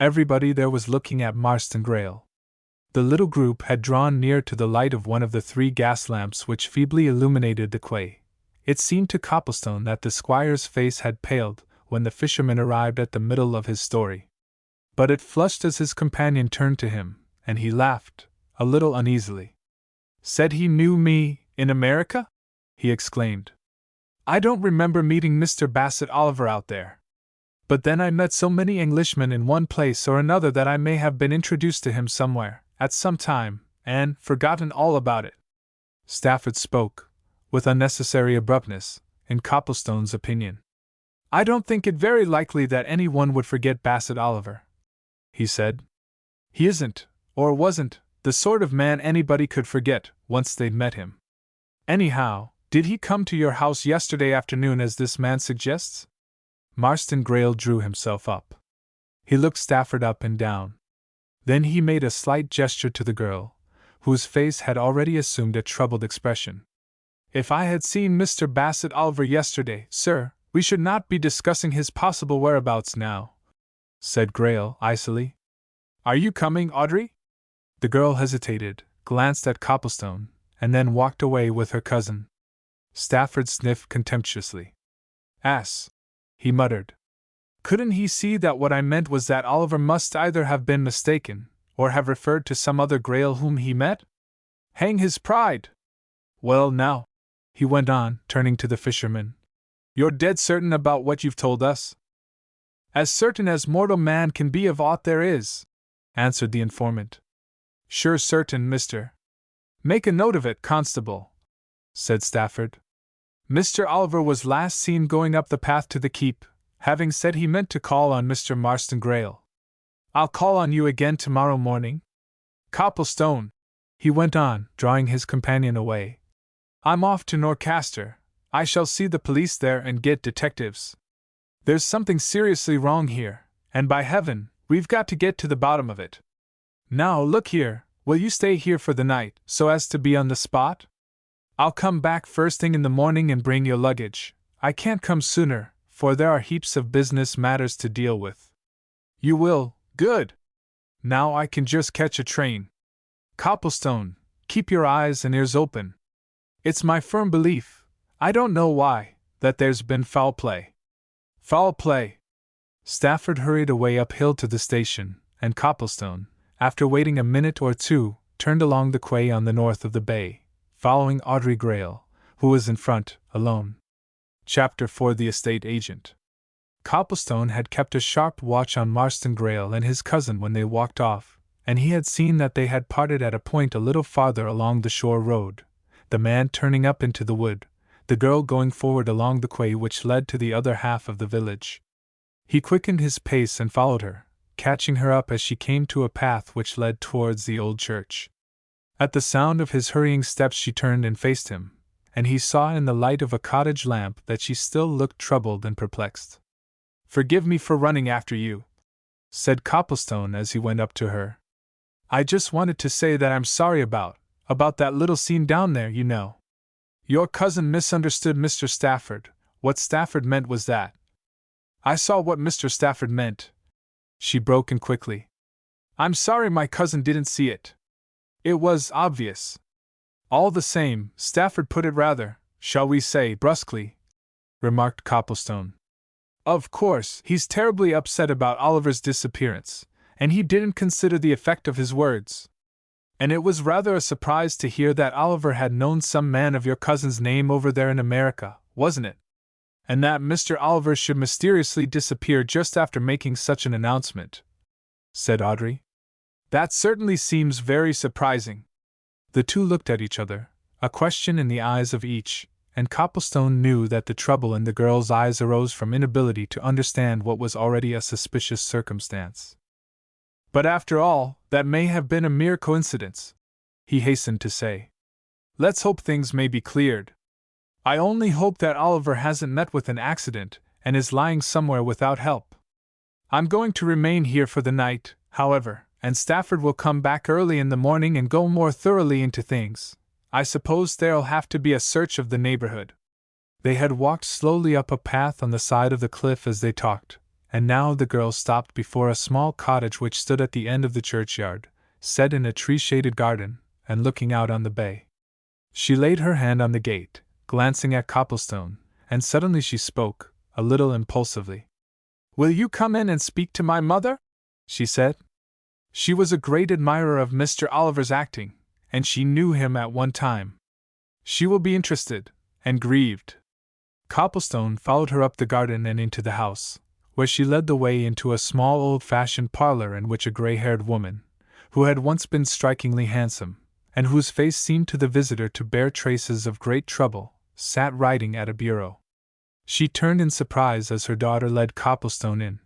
Everybody there was looking at Marston Greyle. The little group had drawn near to the light of one of the 3 gas lamps which feebly illuminated the quay. It seemed to Copplestone that the squire's face had paled when the fisherman arrived at the middle of his story. But it flushed as his companion turned to him, and he laughed, a little uneasily. Said he knew me, in America? He exclaimed. I don't remember meeting Mr. Bassett Oliver out there. But then I met so many Englishmen in one place or another that I may have been introduced to him somewhere, at some time, and forgotten all about it. Stafford spoke, with unnecessary abruptness, in Copplestone's opinion. I don't think it very likely that anyone would forget Bassett Oliver, he said. He isn't, or wasn't, the sort of man anybody could forget once they'd met him. Anyhow, did he come to your house yesterday afternoon as this man suggests? Marston Greyle drew himself up. He looked Stafford up and down. Then he made a slight gesture to the girl, whose face had already assumed a troubled expression. If I had seen Mr. Bassett Oliver yesterday, sir, we should not be discussing his possible whereabouts now, said Greyle icily. Are you coming, Audrey? The girl hesitated, glanced at Copplestone, and then walked away with her cousin. Stafford sniffed contemptuously. Ass, he muttered. Couldn't he see that what I meant was that Oliver must either have been mistaken, or have referred to some other Greyle whom he met? Hang his pride! Well now, he went on, turning to the fisherman, you're dead certain about what you've told us? As certain as mortal man can be of aught there is, answered the informant. Sure certain, mister. Make a note of it, constable, said Stafford. Mr. Oliver was last seen going up the path to the keep, having said he meant to call on Mr. Marston Greyle. I'll call on you again tomorrow morning. Copplestone, he went on, drawing his companion away. I'm off to Norcaster. I shall see the police there and get detectives. There's something seriously wrong here, and by heaven, we've got to get to the bottom of it. Now, look here, will you stay here for the night, so as to be on the spot? I'll come back first thing in the morning and bring your luggage. I can't come sooner, for there are heaps of business matters to deal with. You will, good. Now I can just catch a train. Copplestone, keep your eyes and ears open. It's my firm belief, I don't know why, that there's been foul play. Foul play! Stafford hurried away uphill to the station, and Copplestone, after waiting a minute or two, turned along the quay on the north of the bay, following Audrey Grayle, who was in front, alone. Chapter 4: The Estate Agent. Copplestone had kept a sharp watch on Marston Grayle and his cousin when they walked off, and he had seen that they had parted at a point a little farther along the shore road, the man turning up into the wood, the girl going forward along the quay which led to the other half of the village. He quickened his pace and followed her, catching her up as she came to a path which led towards the old church. At the sound of his hurrying steps she turned and faced him, and he saw in the light of a cottage lamp that she still looked troubled and perplexed. "Forgive me for running after you," said Copplestone as he went up to her. "I just wanted to say that I'm sorry about that little scene down there, you know. Your cousin misunderstood Mr. Stafford. What Stafford meant was that—" "I saw what Mr. Stafford meant," she broke in quickly. "I'm sorry my cousin didn't see it. It was obvious. All the same, Stafford put it rather, shall we say, brusquely," remarked Copplestone. "Of course, he's terribly upset about Oliver's disappearance, and he didn't consider the effect of his words. And it was rather a surprise to hear that Oliver had known some man of your cousin's name over there in America, wasn't it? And that Mr. Oliver should mysteriously disappear just after making such an announcement," said Audrey. "That certainly seems very surprising." The two looked at each other, a question in the eyes of each, and Copplestone knew that the trouble in the girl's eyes arose from inability to understand what was already a suspicious circumstance. "But after all, that may have been a mere coincidence," he hastened to say. "Let's hope things may be cleared. I only hope that Oliver hasn't met with an accident and is lying somewhere without help. I'm going to remain here for the night, however, and Stafford will come back early in the morning and go more thoroughly into things. I suppose there'll have to be a search of the neighborhood." They had walked slowly up a path on the side of the cliff as they talked, and now the girl stopped before a small cottage which stood at the end of the churchyard, set in a tree-shaded garden, and looking out on the bay. She laid her hand on the gate, glancing at Copplestone, and suddenly she spoke, a little impulsively. "Will you come in and speak to my mother?" she said. She was a great admirer of Mr. Oliver's acting, and she knew him at one time. She will be interested, and grieved. Copplestone followed her up the garden and into the house, where she led the way into a small old-fashioned parlor in which a gray-haired woman, who had once been strikingly handsome, and whose face seemed to the visitor to bear traces of great trouble, sat writing at a bureau. She turned in surprise as her daughter led Copplestone in,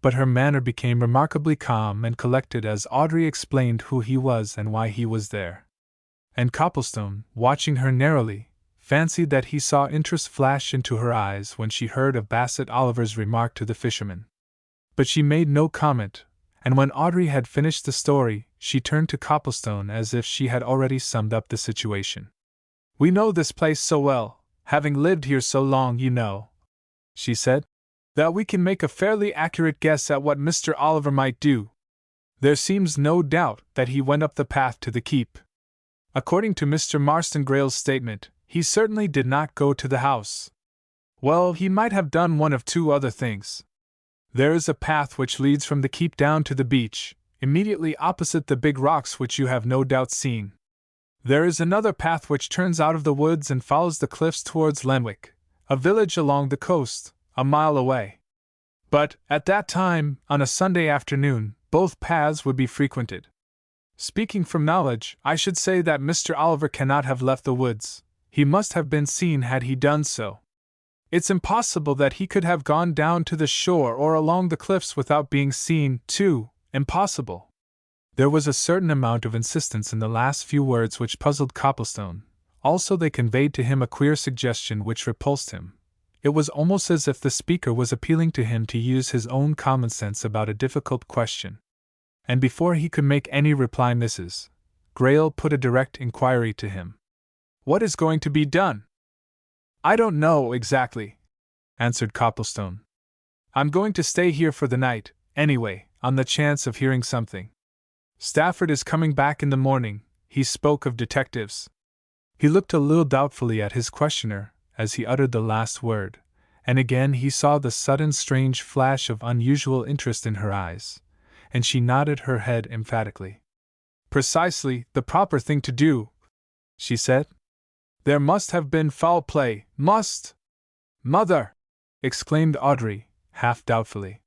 but her manner became remarkably calm and collected as Audrey explained who he was and why he was there. And Copplestone, watching her narrowly, fancied that he saw interest flash into her eyes when she heard of Bassett Oliver's remark to the fisherman. But she made no comment, and when Audrey had finished the story, she turned to Copplestone as if she had already summed up the situation. "We know this place so well, having lived here so long, you know," she said, "that we can make a fairly accurate guess at what Mr. Oliver might do. There seems no doubt that he went up the path to the keep. According to Mr. Marston Grayle's statement, he certainly did not go to the house. Well, he might have done one of two other things. There is a path which leads from the keep down to the beach, immediately opposite the big rocks which you have no doubt seen. There is another path which turns out of the woods and follows the cliffs towards Lenwick, a village along the coast, a mile away. But, at that time, on a Sunday afternoon, both paths would be frequented. Speaking from knowledge, I should say that Mr. Oliver cannot have left the woods. He must have been seen had he done so. It's impossible that he could have gone down to the shore or along the cliffs without being seen, too, impossible." There was a certain amount of insistence in the last few words which puzzled Copplestone. Also they conveyed to him a queer suggestion which repulsed him. It was almost as if the speaker was appealing to him to use his own common sense about a difficult question. And before he could make any reply, Mrs. Grayle put a direct inquiry to him. "What is going to be done?" "I don't know exactly," answered Copplestone. "I'm going to stay here for the night, anyway, on the chance of hearing something. Stafford is coming back in the morning. He spoke of detectives." He looked a little doubtfully at his questioner as he uttered the last word, and again he saw the sudden strange flash of unusual interest in her eyes, and she nodded her head emphatically. "Precisely the proper thing to do," she said. "There must have been foul play, must." "Mother!" exclaimed Audrey, half doubtfully.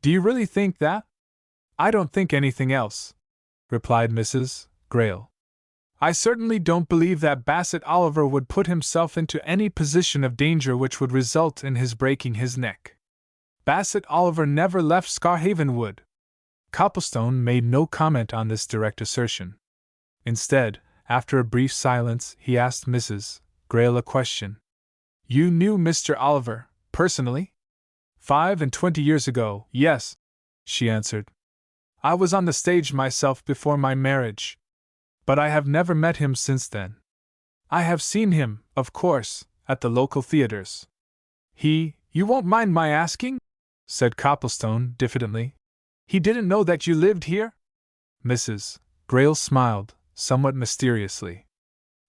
"Do you really think that?" "I don't think anything else," replied Mrs. Grayle. "I certainly don't believe that Bassett Oliver would put himself into any position of danger which would result in his breaking his neck. Bassett Oliver never left Scarhaven Wood." Copplestone made no comment on this direct assertion. Instead, after a brief silence, he asked Mrs. Grayle a question. "You knew Mr. Oliver, personally?" 25 years ago, yes," she answered. "I was on the stage myself before my marriage. But I have never met him since then. I have seen him, of course, at the local theaters." You won't mind my asking?" said Copplestone diffidently. "He didn't know that you lived here?" Mrs. Grayle smiled, somewhat mysteriously.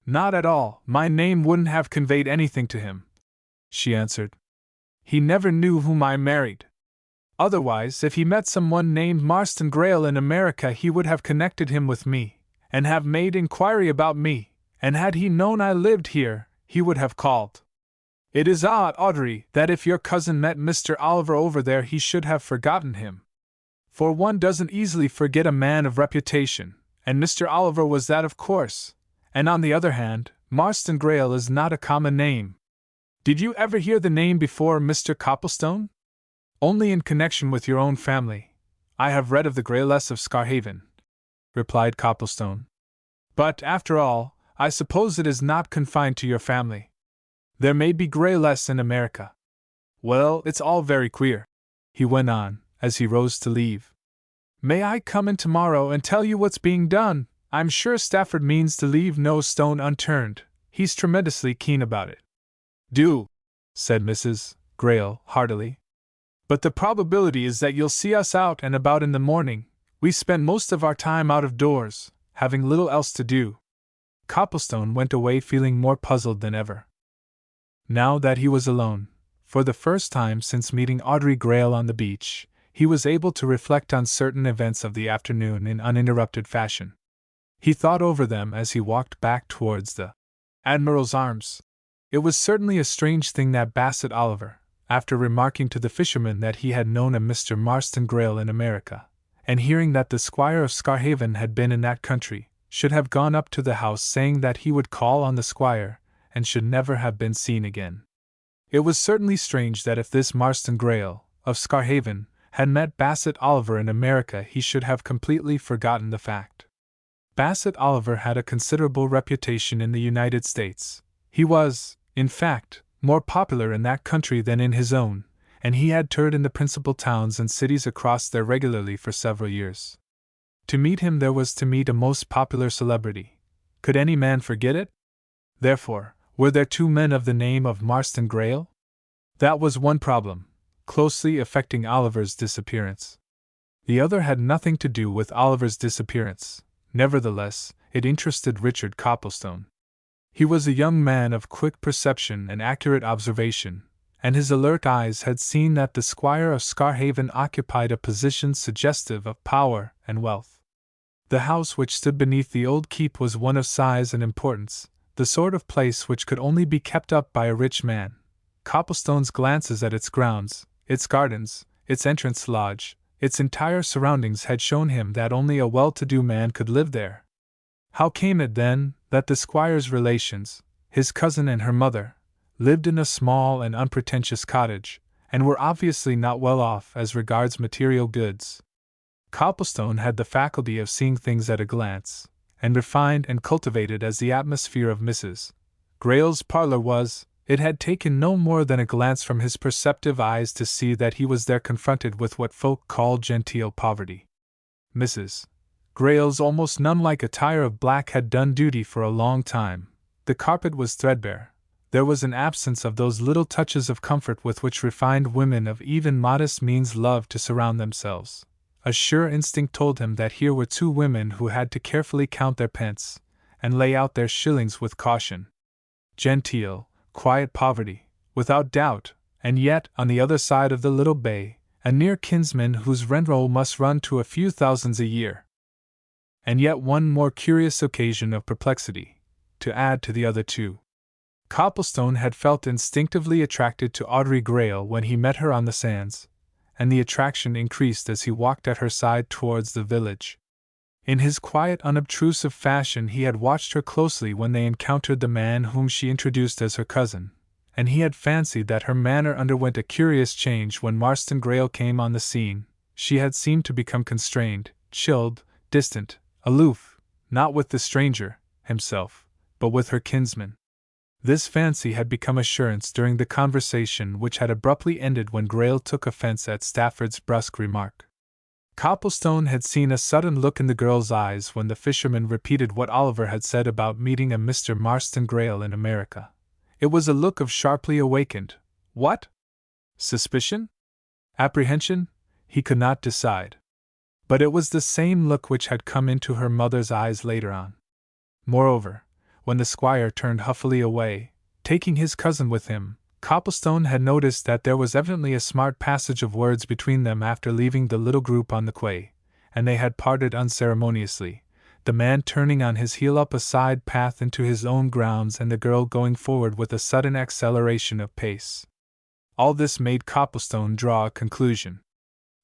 "Not at all, my name wouldn't have conveyed anything to him," she answered. "He never knew whom I married. Otherwise, if he met someone named Marston Grayle in America, he would have connected him with me, and have made inquiry about me, and had he known I lived here, he would have called. It is odd, Audrey, that if your cousin met Mr. Oliver over there he should have forgotten him. For one doesn't easily forget a man of reputation, and Mr. Oliver was that, of course, and on the other hand, Marston Grayle is not a common name. Did you ever hear the name before, Mr. Copplestone?" "Only in connection with your own family. I have read of the Grayles of Scarhaven," replied Copplestone. "But, after all, I suppose it is not confined to your family. There may be Grayles in America. Well, it's all very queer," he went on, as he rose to leave. "May I come in tomorrow and tell you what's being done? I'm sure Stafford means to leave no stone unturned. He's tremendously keen about it." "Do," said Mrs. Grayle heartily. "But the probability is that you'll see us out and about in the morning. We spend most of our time out of doors, having little else to do." Copplestone went away feeling more puzzled than ever. Now that he was alone, for the first time since meeting Audrey Grayle on the beach, he was able to reflect on certain events of the afternoon in uninterrupted fashion. He thought over them as he walked back towards the Admiral's Arms. It was certainly a strange thing that Bassett Oliver, after remarking to the fisherman that he had known a Mr. Marston Grayle in America, and hearing that the Squire of Scarhaven had been in that country, should have gone up to the house saying that he would call on the Squire, and should never have been seen again. It was certainly strange that if this Marston Grayle, of Scarhaven, had met Bassett Oliver in America, he should have completely forgotten the fact. Bassett Oliver had a considerable reputation in the United States. He was, in fact, more popular in that country than in his own, and he had toured in the principal towns and cities across there regularly for several years. To meet him there was to meet a most popular celebrity. Could any man forget it? Therefore, were there two men of the name of Marston Grayle? That was one problem, closely affecting Oliver's disappearance. The other had nothing to do with Oliver's disappearance. Nevertheless, it interested Richard Copplestone. He was a young man of quick perception and accurate observation, and his alert eyes had seen that the Squire of Scarhaven occupied a position suggestive of power and wealth. The house which stood beneath the old keep was one of size and importance, the sort of place which could only be kept up by a rich man. Copplestone's glances at its grounds, its gardens, its entrance lodge, its entire surroundings had shown him that only a well-to-do man could live there. How came it, then, that the Squire's relations, his cousin and her mother, lived in a small and unpretentious cottage, and were obviously not well off as regards material goods? Copplestone had the faculty of seeing things at a glance, and refined and cultivated as the atmosphere of Mrs. Grayle's parlor was, it had taken no more than a glance from his perceptive eyes to see that he was there confronted with what folk call genteel poverty. Mrs. Grayle's almost nun-like attire of black had done duty for a long time. The carpet was threadbare. There was an absence of those little touches of comfort with which refined women of even modest means love to surround themselves. A sure instinct told him that here were two women who had to carefully count their pence, and lay out their shillings with caution. Genteel, quiet poverty, without doubt, and yet, on the other side of the little bay, a near kinsman whose rent-roll must run to a few thousands a year. And yet one more curious occasion of perplexity, to add to the other two. Copplestone had felt instinctively attracted to Audrey Grayle when he met her on the sands, and the attraction increased as he walked at her side towards the village. In his quiet, unobtrusive fashion he had watched her closely when they encountered the man whom she introduced as her cousin, and he had fancied that her manner underwent a curious change when Marston Grayle came on the scene. She had seemed to become constrained, chilled, distant, aloof, not with the stranger, himself, but with her kinsman. This fancy had become assurance during the conversation which had abruptly ended when Grayle took offense at Stafford's brusque remark. Copplestone had seen a sudden look in the girl's eyes when the fisherman repeated what Oliver had said about meeting a Mr. Marston Grayle in America. It was a look of sharply awakened, what? Suspicion? Apprehension? He could not decide. But it was the same look which had come into her mother's eyes later on. Moreover, when the squire turned huffily away, taking his cousin with him, Copplestone had noticed that there was evidently a smart passage of words between them after leaving the little group on the quay, and they had parted unceremoniously, the man turning on his heel up a side path into his own grounds and the girl going forward with a sudden acceleration of pace. All this made Copplestone draw a conclusion.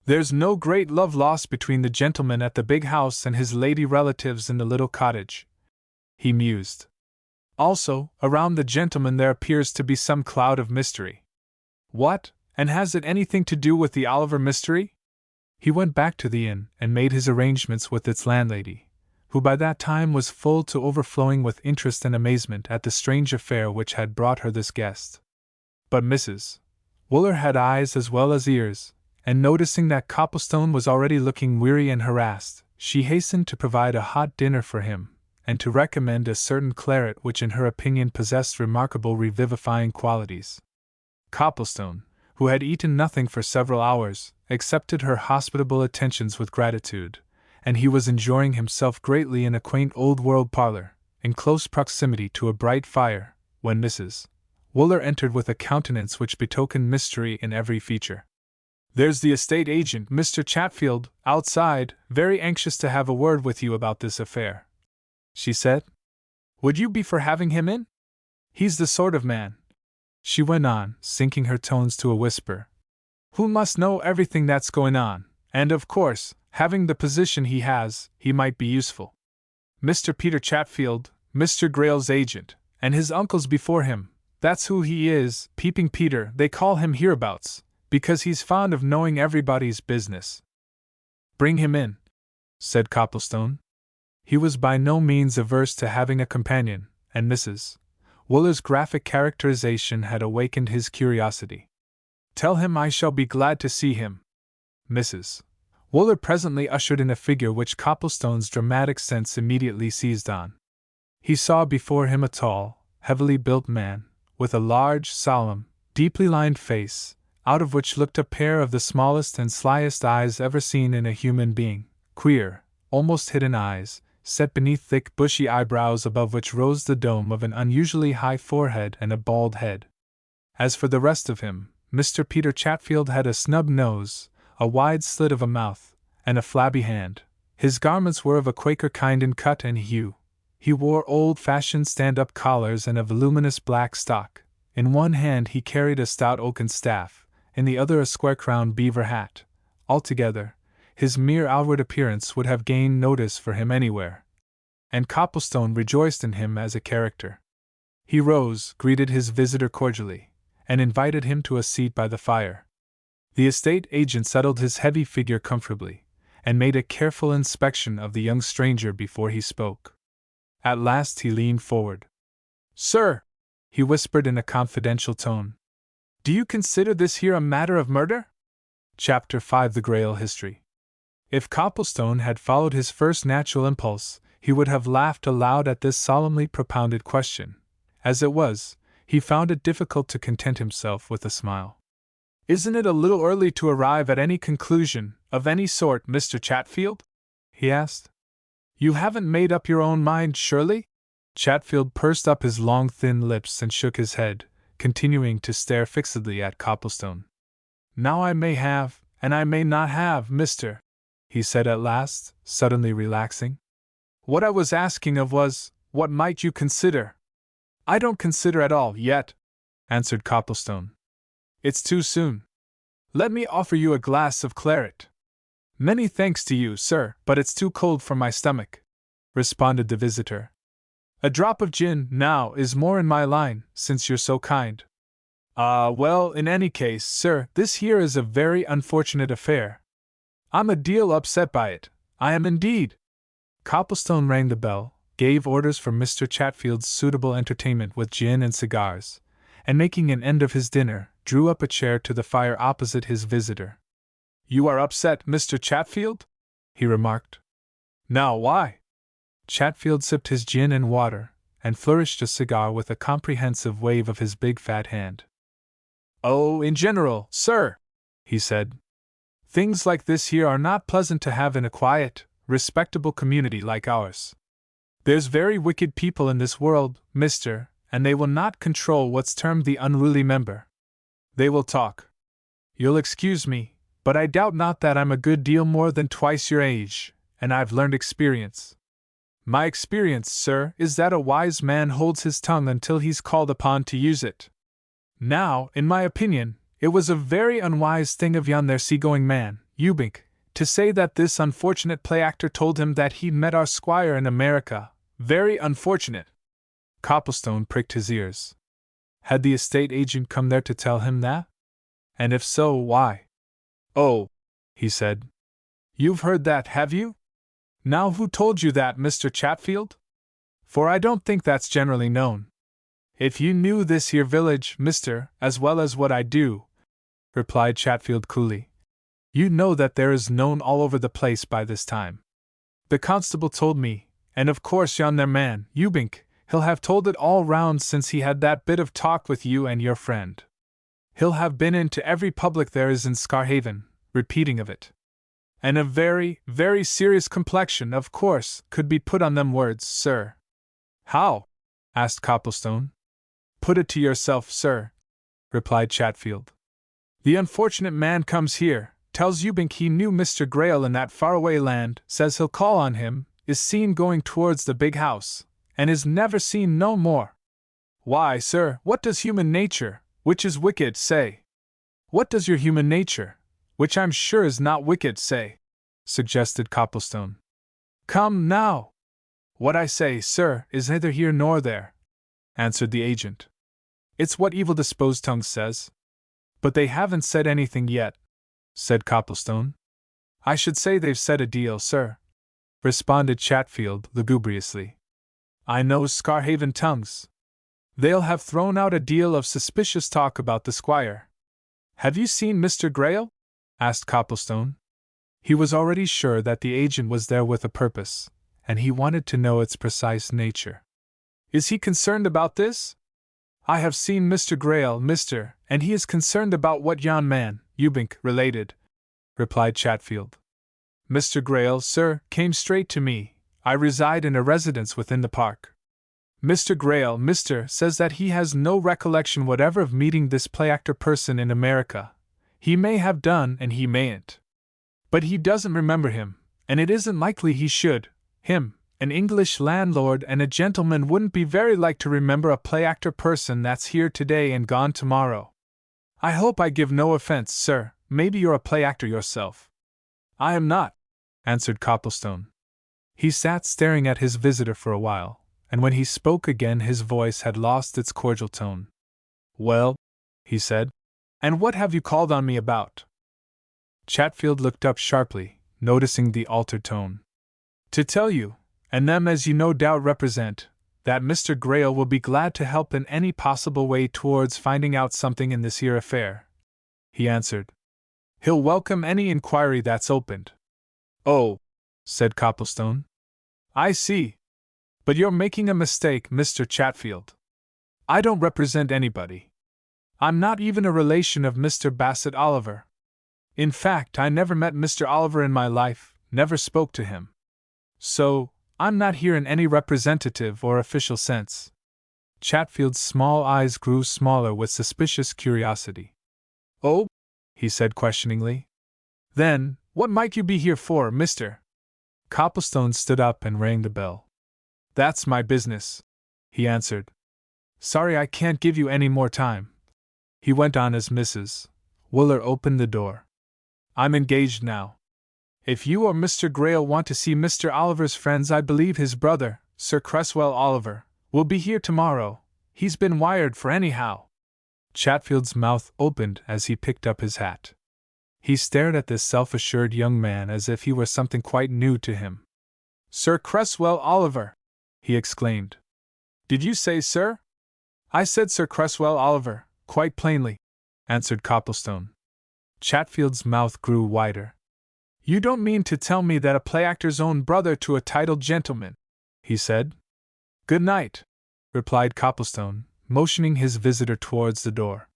"There's no great love lost between the gentleman at the big house and his lady relatives in the little cottage," he mused. "Also, around the gentleman there appears to be some cloud of mystery." "What, and has it anything to do with the Oliver mystery?" He went back to the inn and made his arrangements with its landlady, who by that time was full to overflowing with interest and amazement at the strange affair which had brought her this guest. But Mrs. Wooler had eyes as well as ears, and noticing that Copplestone was already looking weary and harassed, she hastened to provide a hot dinner for him, and to recommend a certain claret which in her opinion possessed remarkable revivifying qualities. Copplestone, who had eaten nothing for several hours, accepted her hospitable attentions with gratitude, and he was enjoying himself greatly in a quaint old-world parlor, in close proximity to a bright fire, when Mrs. Wooler entered with a countenance which betokened mystery in every feature. "There's the estate agent, Mr. Chatfield, outside, very anxious to have a word with you about this affair," she said. "Would you be for having him in? He's the sort of man," she went on, sinking her tones to a whisper, "who must know everything that's going on, and of course, having the position he has, he might be useful. Mr. Peter Chatfield, Mr. Grayle's agent, and his uncles before him, that's who he is, Peeping Peter, they call him hereabouts, because he's fond of knowing everybody's business." "Bring him in," said Copplestone. He was by no means averse to having a companion, and Mrs. Wooler's graphic characterization had awakened his curiosity. "Tell him I shall be glad to see him." Mrs. Wooler presently ushered in a figure which Copplestone's dramatic sense immediately seized on. He saw before him a tall, heavily built man, with a large, solemn, deeply lined face, out of which looked a pair of the smallest and slyest eyes ever seen in a human being, queer, almost hidden eyes, set beneath thick bushy eyebrows above which rose the dome of an unusually high forehead and a bald head. As for the rest of him, Mr. Peter Chatfield had a snub nose, a wide slit of a mouth, and a flabby hand. His garments were of a Quaker kind in cut and hue. He wore old-fashioned stand-up collars and a voluminous black stock. In one hand he carried a stout oaken staff, in the other a square-crowned beaver hat. Altogether, his mere outward appearance would have gained notice for him anywhere, and Copplestone rejoiced in him as a character. He rose, greeted his visitor cordially, and invited him to a seat by the fire. The estate agent settled his heavy figure comfortably, and made a careful inspection of the young stranger before he spoke. At last he leaned forward. "Sir," he whispered in a confidential tone, "do you consider this here a matter of murder?" Chapter 5 The Grayle History. If Copplestone had followed his first natural impulse, he would have laughed aloud at this solemnly propounded question. As it was, he found it difficult to content himself with a smile. "Isn't it a little early to arrive at any conclusion, of any sort, Mr. Chatfield?" he asked. "You haven't made up your own mind, surely?" Chatfield pursed up his long thin lips and shook his head, continuing to stare fixedly at Copplestone. Now I may have, and I may not have, Mr. he said at last, suddenly relaxing. What I was asking of was, what might you consider? I don't consider at all, yet, answered Copplestone. It's too soon. Let me offer you a glass of claret. Many thanks to you, sir, but it's too cold for my stomach, responded the visitor. A drop of gin, now, is more in my line, since you're so kind. Well, in any case, sir, this here is a very unfortunate affair. I'm a deal upset by it, I am indeed. Copplestone rang the bell, gave orders for Mr. Chatfield's suitable entertainment with gin and cigars, and making an end of his dinner, drew up a chair to the fire opposite his visitor. You are upset, Mr. Chatfield? He remarked. Now why? Chatfield sipped his gin and water, and flourished a cigar with a comprehensive wave of his big fat hand. Oh, in general, sir, he said, things like this here are not pleasant to have in a quiet, respectable community like ours. There's very wicked people in this world, mister, and they will not control what's termed the unruly member. They will talk. You'll excuse me, but I doubt not that I'm a good deal more than twice your age, and I've learned experience. My experience, sir, is that a wise man holds his tongue until he's called upon to use it. Now, in my opinion, it was a very unwise thing of yon there seagoing man, Ewbank, to say that this unfortunate play-actor told him that he'd met our squire in America. Very unfortunate. Copplestone pricked his ears. Had the estate agent come there to tell him that? And if so, why? Oh, he said. You've heard that, have you? Now who told you that, Mr. Chatfield? For I don't think that's generally known. If you knew this here village, mister, as well as what I do, replied Chatfield coolly, you'd know that there is known all over the place by this time. The constable told me, and of course yon there man, Ewbank, he'll have told it all round since he had that bit of talk with you and your friend. He'll have been into every public there is in Scarhaven, repeating of it. And a very, very serious complexion, of course, could be put on them words, sir. How? Asked Copplestone. Put it to yourself, sir, replied Chatfield. The unfortunate man comes here, tells Ewbank he knew Mr. Grail in that faraway land, says he'll call on him, is seen going towards the big house, and is never seen no more. Why, sir, what does human nature, which is wicked, say? What does your human nature, which I'm sure is not wicked, say? Suggested Copplestone. Come, now! What I say, sir, is neither here nor there, answered the agent. It's what evil-disposed tongue says. But they haven't said anything yet, said Copplestone. I should say they've said a deal, sir, responded Chatfield lugubriously. I know Scarhaven tongues. They'll have thrown out a deal of suspicious talk about the squire. Have you seen Mr. Grail? Asked Copplestone. He was already sure that the agent was there with a purpose, and he wanted to know its precise nature. Is he concerned about this? I have seen Mr. Grail, mister, and he is concerned about what yon man, Ewbank, related, replied Chatfield. Mr. Grail, sir, came straight to me. I reside in a residence within the park. Mr. Grail, mister, says that he has no recollection whatever of meeting this play-actor person in America. He may have done and he mayn't. But he doesn't remember him, and it isn't likely he should. Him, an English landlord and a gentleman, wouldn't be very like to remember a play-actor person that's here today and gone tomorrow. I hope I give no offense, sir, maybe you're a play-actor yourself. I am not, answered Copplestone. He sat staring at his visitor for a while, and when he spoke again his voice had lost its cordial tone. Well, he said, and what have you called on me about? Chatfield looked up sharply, noticing the altered tone. To tell you, and them as you no doubt represent, that Mr. Grail will be glad to help in any possible way towards finding out something in this here affair, he answered. He'll welcome any inquiry that's opened. Oh, said Copplestone. I see. But you're making a mistake, Mr. Chatfield. I don't represent anybody. I'm not even a relation of Mr. Bassett Oliver. In fact, I never met Mr. Oliver in my life, never spoke to him. So, I'm not here in any representative or official sense. Chatfield's small eyes grew smaller with suspicious curiosity. Oh? He said questioningly. Then, what might you be here for, mister? Copplestone stood up and rang the bell. That's my business, he answered. Sorry I can't give you any more time. He went on as Mrs. Wooler opened the door. I'm engaged now. If you or Mr. Grail want to see Mr. Oliver's friends, I believe his brother, Sir Cresswell Oliver, will be here tomorrow. He's been wired for anyhow. Chatfield's mouth opened as he picked up his hat. He stared at this self-assured young man as if he were something quite new to him. Sir Cresswell Oliver! He exclaimed. Did you say, sir? I said Sir Cresswell Oliver, quite plainly, answered Copplestone. Chatfield's mouth grew wider. You don't mean to tell me that a play-actor's own brother to a titled gentleman, he said. Good night, replied Copplestone, motioning his visitor towards the door.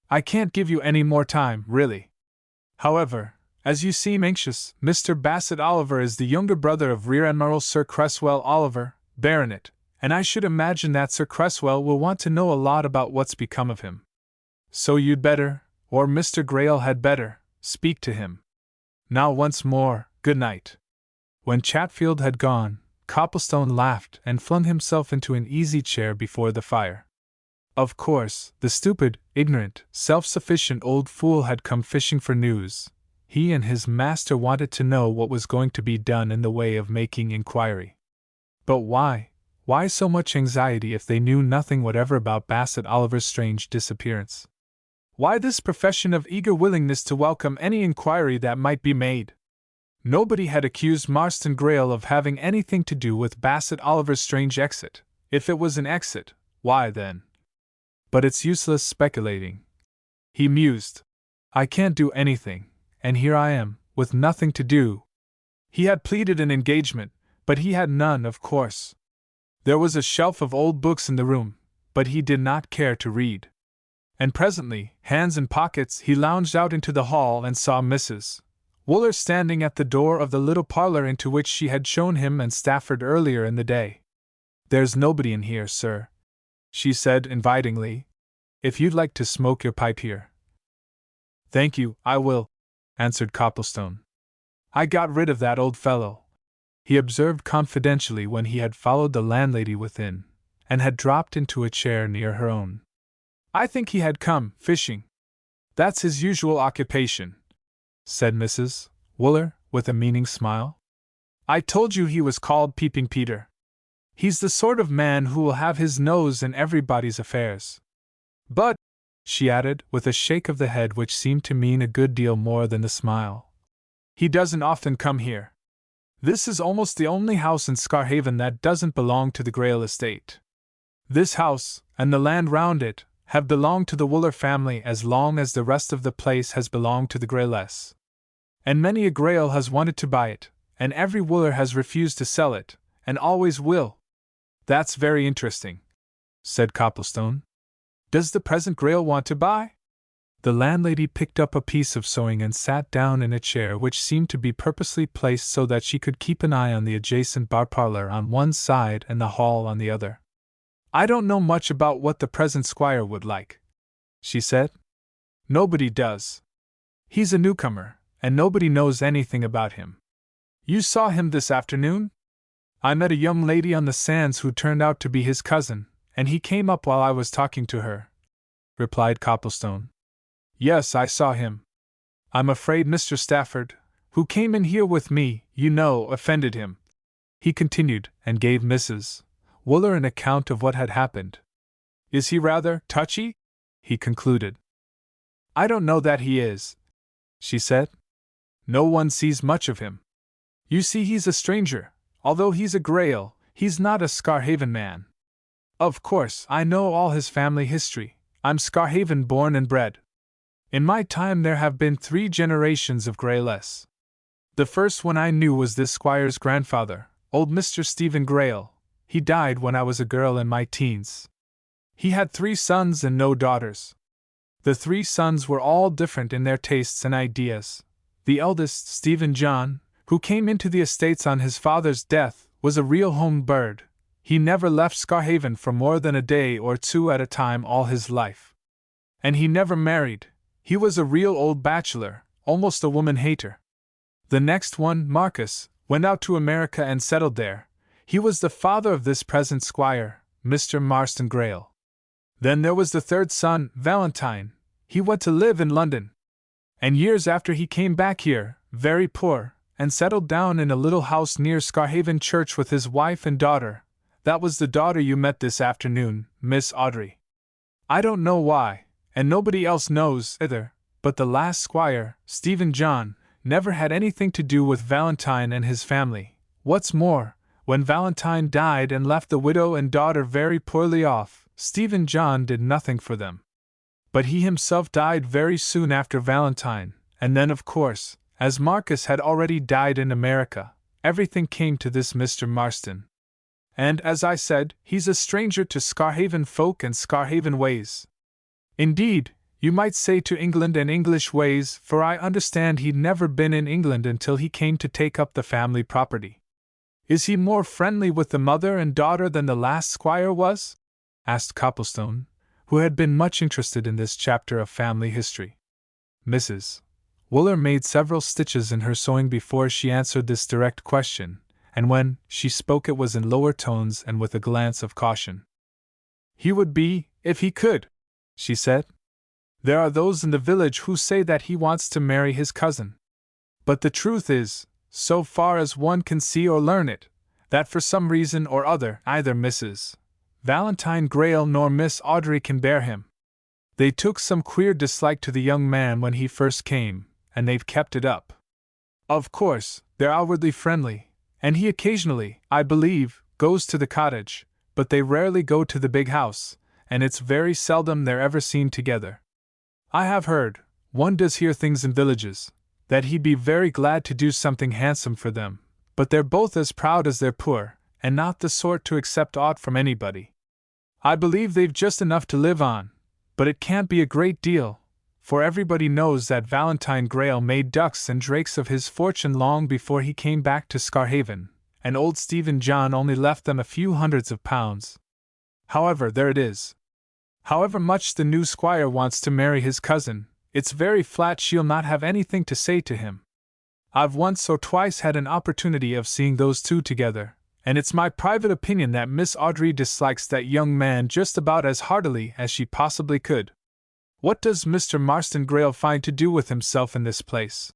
I can't give you any more time, really. However, as you seem anxious, Mr. Bassett Oliver is the younger brother of Rear Admiral Sir Cresswell Oliver, Baronet, and I should imagine that Sir Cresswell will want to know a lot about what's become of him. So you'd better, or Mr. Grail had better, speak to him. Now once more, good night. When Chatfield had gone, Copplestone laughed and flung himself into an easy chair before the fire. Of course, the stupid, ignorant, self-sufficient old fool had come fishing for news. He and his master wanted to know what was going to be done in the way of making inquiry. But why? Why so much anxiety if they knew nothing whatever about Bassett Oliver's strange disappearance? Why this profession of eager willingness to welcome any inquiry that might be made? Nobody had accused Marston Grail of having anything to do with Bassett Oliver's strange exit. If it was an exit, why then? But it's useless speculating. He mused. I can't do anything, and here I am, with nothing to do. He had pleaded an engagement, but he had none, of course. There was a shelf of old books in the room, but he did not care to read. And presently, hands in pockets, he lounged out into the hall and saw Mrs. Wooler standing at the door of the little parlor into which she had shown him and Stafford earlier in the day. There's nobody in here, sir, she said invitingly. If you'd like to smoke your pipe here. Thank you, I will, answered Copplestone. I got rid of that old fellow, he observed confidentially when he had followed the landlady within, and had dropped into a chair near her own. I think he had come fishing. That's his usual occupation, said Mrs. Wooler, with a meaning smile. I told you he was called Peeping Peter. He's the sort of man who will have his nose in everybody's affairs. But, she added, with a shake of the head which seemed to mean a good deal more than the smile, he doesn't often come here. This is almost the only house in Scarhaven that doesn't belong to the Grail estate. This house, and the land round it, have belonged to the Wooler family as long as the rest of the place has belonged to the Grailess. And many a Grail has wanted to buy it, and every Wooler has refused to sell it, and always will. That's very interesting, said Copplestone. Does the present Grail want to buy? The landlady picked up a piece of sewing and sat down in a chair which seemed to be purposely placed so that she could keep an eye on the adjacent bar parlor on one side and the hall on the other. I don't know much about what the present squire would like, she said. Nobody does. He's a newcomer, and nobody knows anything about him. You saw him this afternoon? I met a young lady on the sands who turned out to be his cousin, and he came up while I was talking to her, replied Copplestone. Yes, I saw him. I'm afraid Mr. Stafford, who came in here with me, you know, offended him, he continued, and gave Mrs. Wooler an account of what had happened. Is he rather touchy? He concluded. I don't know that he is, she said. No one sees much of him. You see, he's a stranger. Although he's a Grail, he's not a Scarhaven man. Of course, I know all his family history. I'm Scarhaven born and bred. In my time there have been 3 generations of Grayless. The first one I knew was this squire's grandfather, old Mr. Stephen Grail. He died when I was a girl in my teens. He had 3 sons and no daughters. The 3 sons were all different in their tastes and ideas. The eldest, Stephen John, who came into the estates on his father's death, was a real home bird. He never left Scarhaven for more than a day or two at a time all his life. And he never married. He was a real old bachelor, almost a woman-hater. The next one, Marcus, went out to America and settled there. He was the father of this present squire, Mr. Marston Greyle. Then there was the third son, Valentine. He went to live in London. And years after he came back here, very poor, and settled down in a little house near Scarhaven Church with his wife and daughter. That was the daughter you met this afternoon, Miss Audrey. I don't know why, and nobody else knows either, but the last squire, Stephen John, never had anything to do with Valentine and his family. What's more, when Valentine died and left the widow and daughter very poorly off, Stephen John did nothing for them. But he himself died very soon after Valentine, and then, of course, as Marcus had already died in America, everything came to this Mr. Marston. And, as I said, he's a stranger to Scarhaven folk and Scarhaven ways. Indeed, you might say to England and English ways, for I understand he'd never been in England until he came to take up the family property. Is he more friendly with the mother and daughter than the last squire was? Asked Copplestone, who had been much interested in this chapter of family history. Mrs. Wooler made several stitches in her sewing before she answered this direct question, and when she spoke it was in lower tones and with a glance of caution. He would be, if he could, she said. There are those in the village who say that he wants to marry his cousin. But the truth is, so far as one can see or learn it, that for some reason or other either Mrs. Valentine Greyle nor Miss Audrey can bear him. They took some queer dislike to the young man when he first came, and they've kept it up. Of course, they're outwardly friendly, and he occasionally, I believe, goes to the cottage, but they rarely go to the big house, and it's very seldom they're ever seen together. I have heard, one does hear things in villages, that he'd be very glad to do something handsome for them, but they're both as proud as they're poor, and not the sort to accept aught from anybody. I believe they've just enough to live on, but it can't be a great deal, for everybody knows that Valentine Greyle made ducks and drakes of his fortune long before he came back to Scarhaven, and old Stephen John only left them a few hundreds of pounds. However, there it is. However much the new squire wants to marry his cousin, it's very flat she'll not have anything to say to him. I've once or twice had an opportunity of seeing those two together, and it's my private opinion that Miss Audrey dislikes that young man just about as heartily as she possibly could. What does Mr. Marston Greyle find to do with himself in this place?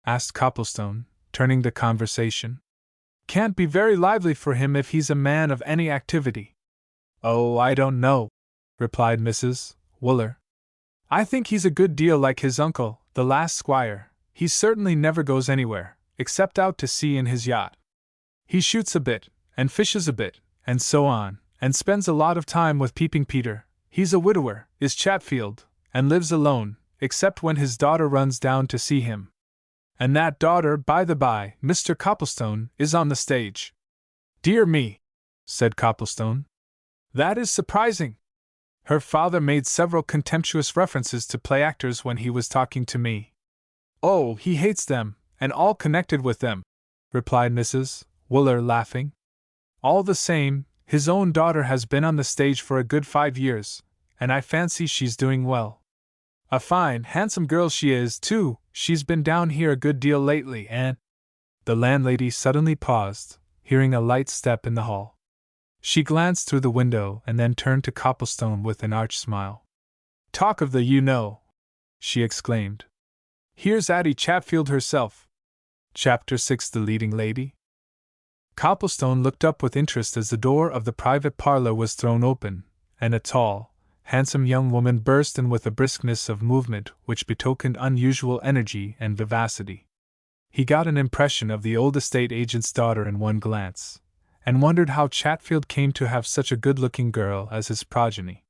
Asked Copplestone, turning the conversation. Can't be very lively for him if he's a man of any activity. Oh, I don't know, replied Mrs. Wooler. I think he's a good deal like his uncle, the last squire. He certainly never goes anywhere, except out to sea in his yacht. He shoots a bit, and fishes a bit, and so on, and spends a lot of time with Peeping Peter. He's a widower, is Chatfield, and lives alone, except when his daughter runs down to see him. And that daughter, by the by, Mr. Copplestone, is on the stage. Dear me, said Copplestone. That is surprising. Her father made several contemptuous references to play actors when he was talking to me. Oh, he hates them, and all connected with them, replied Mrs. Wooler, laughing. All the same, his own daughter has been on the stage for a good 5 years, and I fancy she's doing well. A fine, handsome girl she is, too. She's been down here a good deal lately, and… The landlady suddenly paused, hearing a light step in the hall. She glanced through the window and then turned to Copplestone with an arch smile. Talk of the you-know, she exclaimed. Here's Addie Chatfield herself. Chapter 6. The Leading Lady. Copplestone looked up with interest as the door of the private parlor was thrown open, and a tall, handsome young woman burst in with a briskness of movement which betokened unusual energy and vivacity. He got an impression of the old estate agent's daughter in one glance, and wondered how Chatfield came to have such a good-looking girl as his progeny.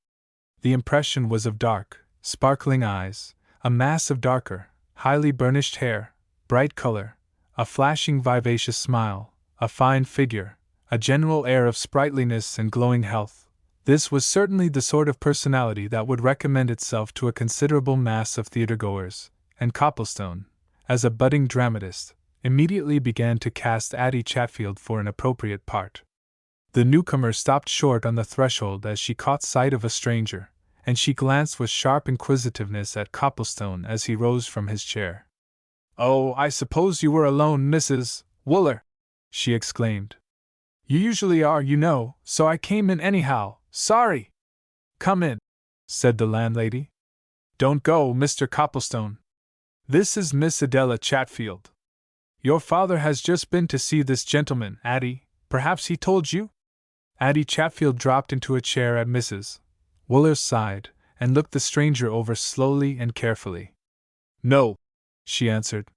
The impression was of dark, sparkling eyes, a mass of darker, highly burnished hair, bright color, a flashing vivacious smile, a fine figure, a general air of sprightliness and glowing health. This was certainly the sort of personality that would recommend itself to a considerable mass of theatre-goers, and Copplestone, as a budding dramatist, immediately began to cast Addie Chatfield for an appropriate part. The newcomer stopped short on the threshold as she caught sight of a stranger, and she glanced with sharp inquisitiveness at Copplestone as he rose from his chair. "Oh, I suppose you were alone, Mrs. Wooler," she exclaimed. "You usually are, you know, so I came in anyhow. Sorry." "Come in," said the landlady. "Don't go, Mr. Copplestone. This is Miss Adela Chatfield. Your father has just been to see this gentleman, Addie. Perhaps he told you?" Addie Chatfield dropped into a chair at Mrs. Wooler's side and looked the stranger over slowly and carefully. "No," she answered.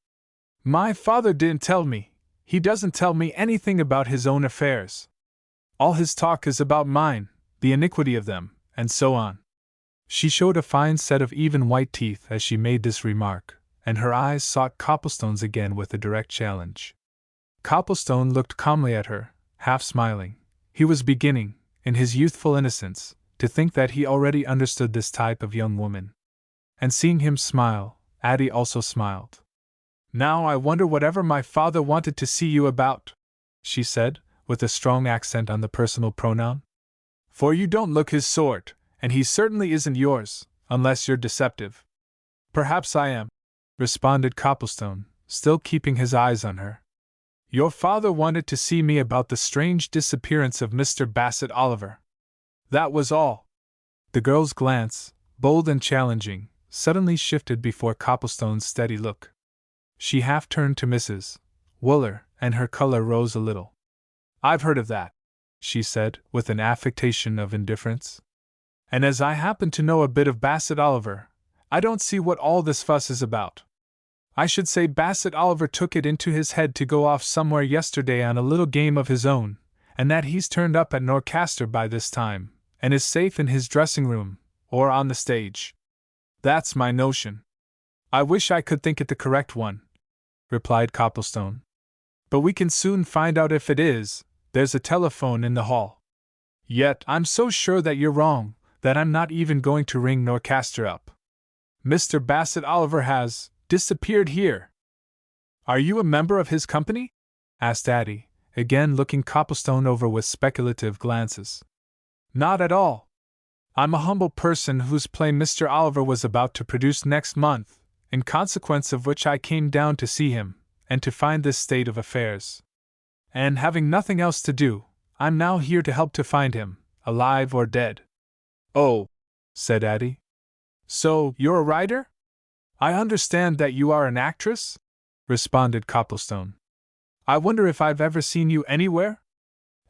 "My father didn't tell me. He doesn't tell me anything about his own affairs. All his talk is about mine, the iniquity of them, and so on." She showed a fine set of even white teeth as she made this remark, and her eyes sought Copplestone's again with a direct challenge. Copplestone looked calmly at her, half smiling. He was beginning, in his youthful innocence, to think that he already understood this type of young woman. And seeing him smile, Addie also smiled. "Now I wonder whatever my father wanted to see you about," she said, with a strong accent on the personal pronoun. "For you don't look his sort, and he certainly isn't yours, unless you're deceptive." "Perhaps I am," responded Copplestone, still keeping his eyes on her. "Your father wanted to see me about the strange disappearance of Mr. Bassett Oliver. That was all." The girl's glance, bold and challenging, suddenly shifted before Copplestone's steady look. She half turned to Mrs. Wooler, and her color rose a little. "I've heard of that," she said, with an affectation of indifference. "And as I happen to know a bit of Bassett Oliver, I don't see what all this fuss is about. I should say Bassett Oliver took it into his head to go off somewhere yesterday on a little game of his own, and that he's turned up at Norcaster by this time, and is safe in his dressing room, or on the stage. That's my notion. I wish I could think it the correct one," replied Copplestone. "But we can soon find out if it is. There's a telephone in the hall. Yet I'm so sure that you're wrong, that I'm not even going to ring Norcaster up. Mr. Bassett Oliver has disappeared here." "Are you a member of his company?" asked Addie, again looking Copplestone over with speculative glances. "Not at all. I'm a humble person whose play Mr. Oliver was about to produce next month, in consequence of which I came down to see him, and to find this state of affairs. And having nothing else to do, I'm now here to help to find him, alive or dead." "Oh," said Addie. "So, you're a writer? I understand that you are an actress?" responded Copplestone. "I wonder if I've ever seen you anywhere?"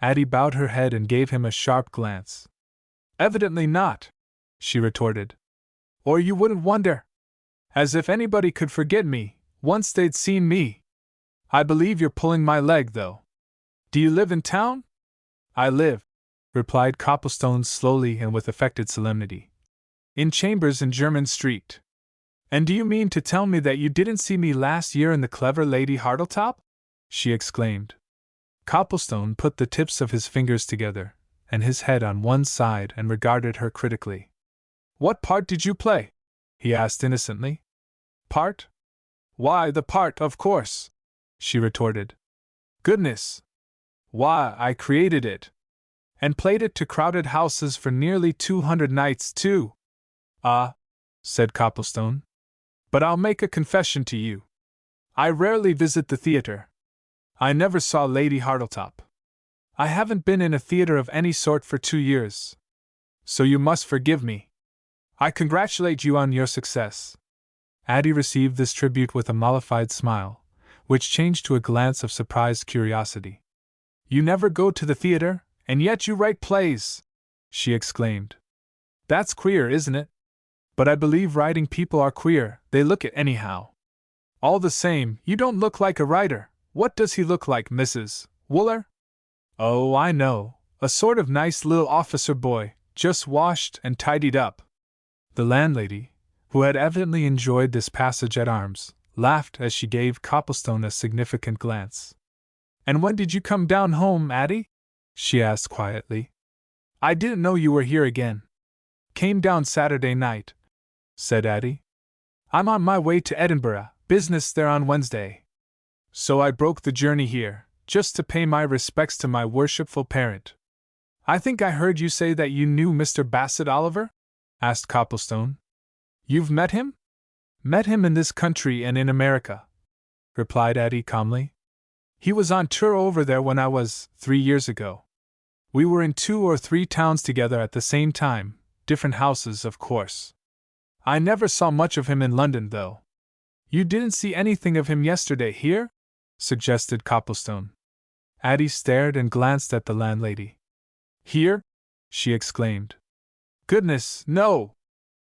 Addie bowed her head and gave him a sharp glance. "Evidently not," she retorted. "Or you wouldn't wonder. As if anybody could forget me, once they'd seen me. I believe you're pulling my leg, though. Do you live in town?" "I live," replied Copplestone slowly and with affected solemnity, "in chambers in Jermyn Street." "And do you mean to tell me that you didn't see me last year in the Clever Lady Hartletop?" she exclaimed. Copplestone put the tips of his fingers together, and his head on one side, and regarded her critically. "What part did you play?" he asked innocently. "Part? Why, the part, of course," she retorted. "Goodness! Why, I created it. And played it to crowded houses for nearly 200 nights, too." "Ah," said Copplestone. "But I'll make a confession to you. I rarely visit the theater. I never saw Lady Hartletop. I haven't been in a theater of any sort for 2 years. So you must forgive me. I congratulate you on your success." Addie received this tribute with a mollified smile, which changed to a glance of surprised curiosity. "You never go to the theater, and yet you write plays!" she exclaimed. "That's queer, isn't it? But I believe writing people are queer, they look it anyhow. All the same, you don't look like a writer. What does he look like, Mrs. Wooler?" "Oh, I know, a sort of nice little officer boy, just washed and tidied up." The landlady, who had evidently enjoyed this passage at arms, laughed as she gave Copplestone a significant glance. "And when did you come down home, Addie?" she asked quietly. "I didn't know you were here again." "Came down Saturday night," said Addie. "I'm on my way to Edinburgh, business there on Wednesday." So I broke the journey here, just to pay my respects to my worshipful parent. I think I heard you say that you knew Mr. Bassett Oliver? Asked Copplestone. You've met him? Met him in this country and in America, replied Addie calmly. He was on tour over there when I was, 3 years ago. We were in 2 or 3 towns together at the same time, different houses, of course. I never saw much of him in London, though. You didn't see anything of him yesterday here? Suggested Copplestone. Addie stared and glanced at the landlady. Here? She exclaimed. Goodness, no!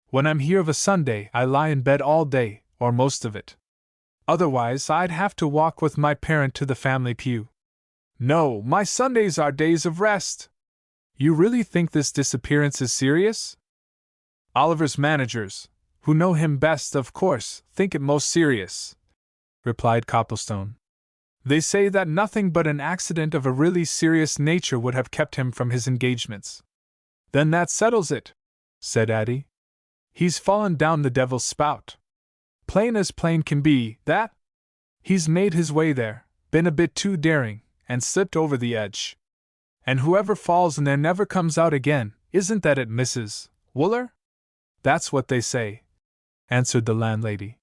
When I'm here of a Sunday, I lie in bed all day, or most of it. Otherwise, I'd have to walk with my parent to the family pew. No, my Sundays are days of rest. You really think this disappearance is serious? Oliver's managers, who know him best, of course, think it most serious, replied Copplestone. They say that nothing but an accident of a really serious nature would have kept him from his engagements. Then that settles it, said Addie. He's fallen down the devil's spout. Plain as plain can be, that. He's made his way there, been a bit too daring, and slipped over the edge. And whoever falls in there never comes out again, isn't that it, Mrs. Wooler? That's what they say, answered the landlady.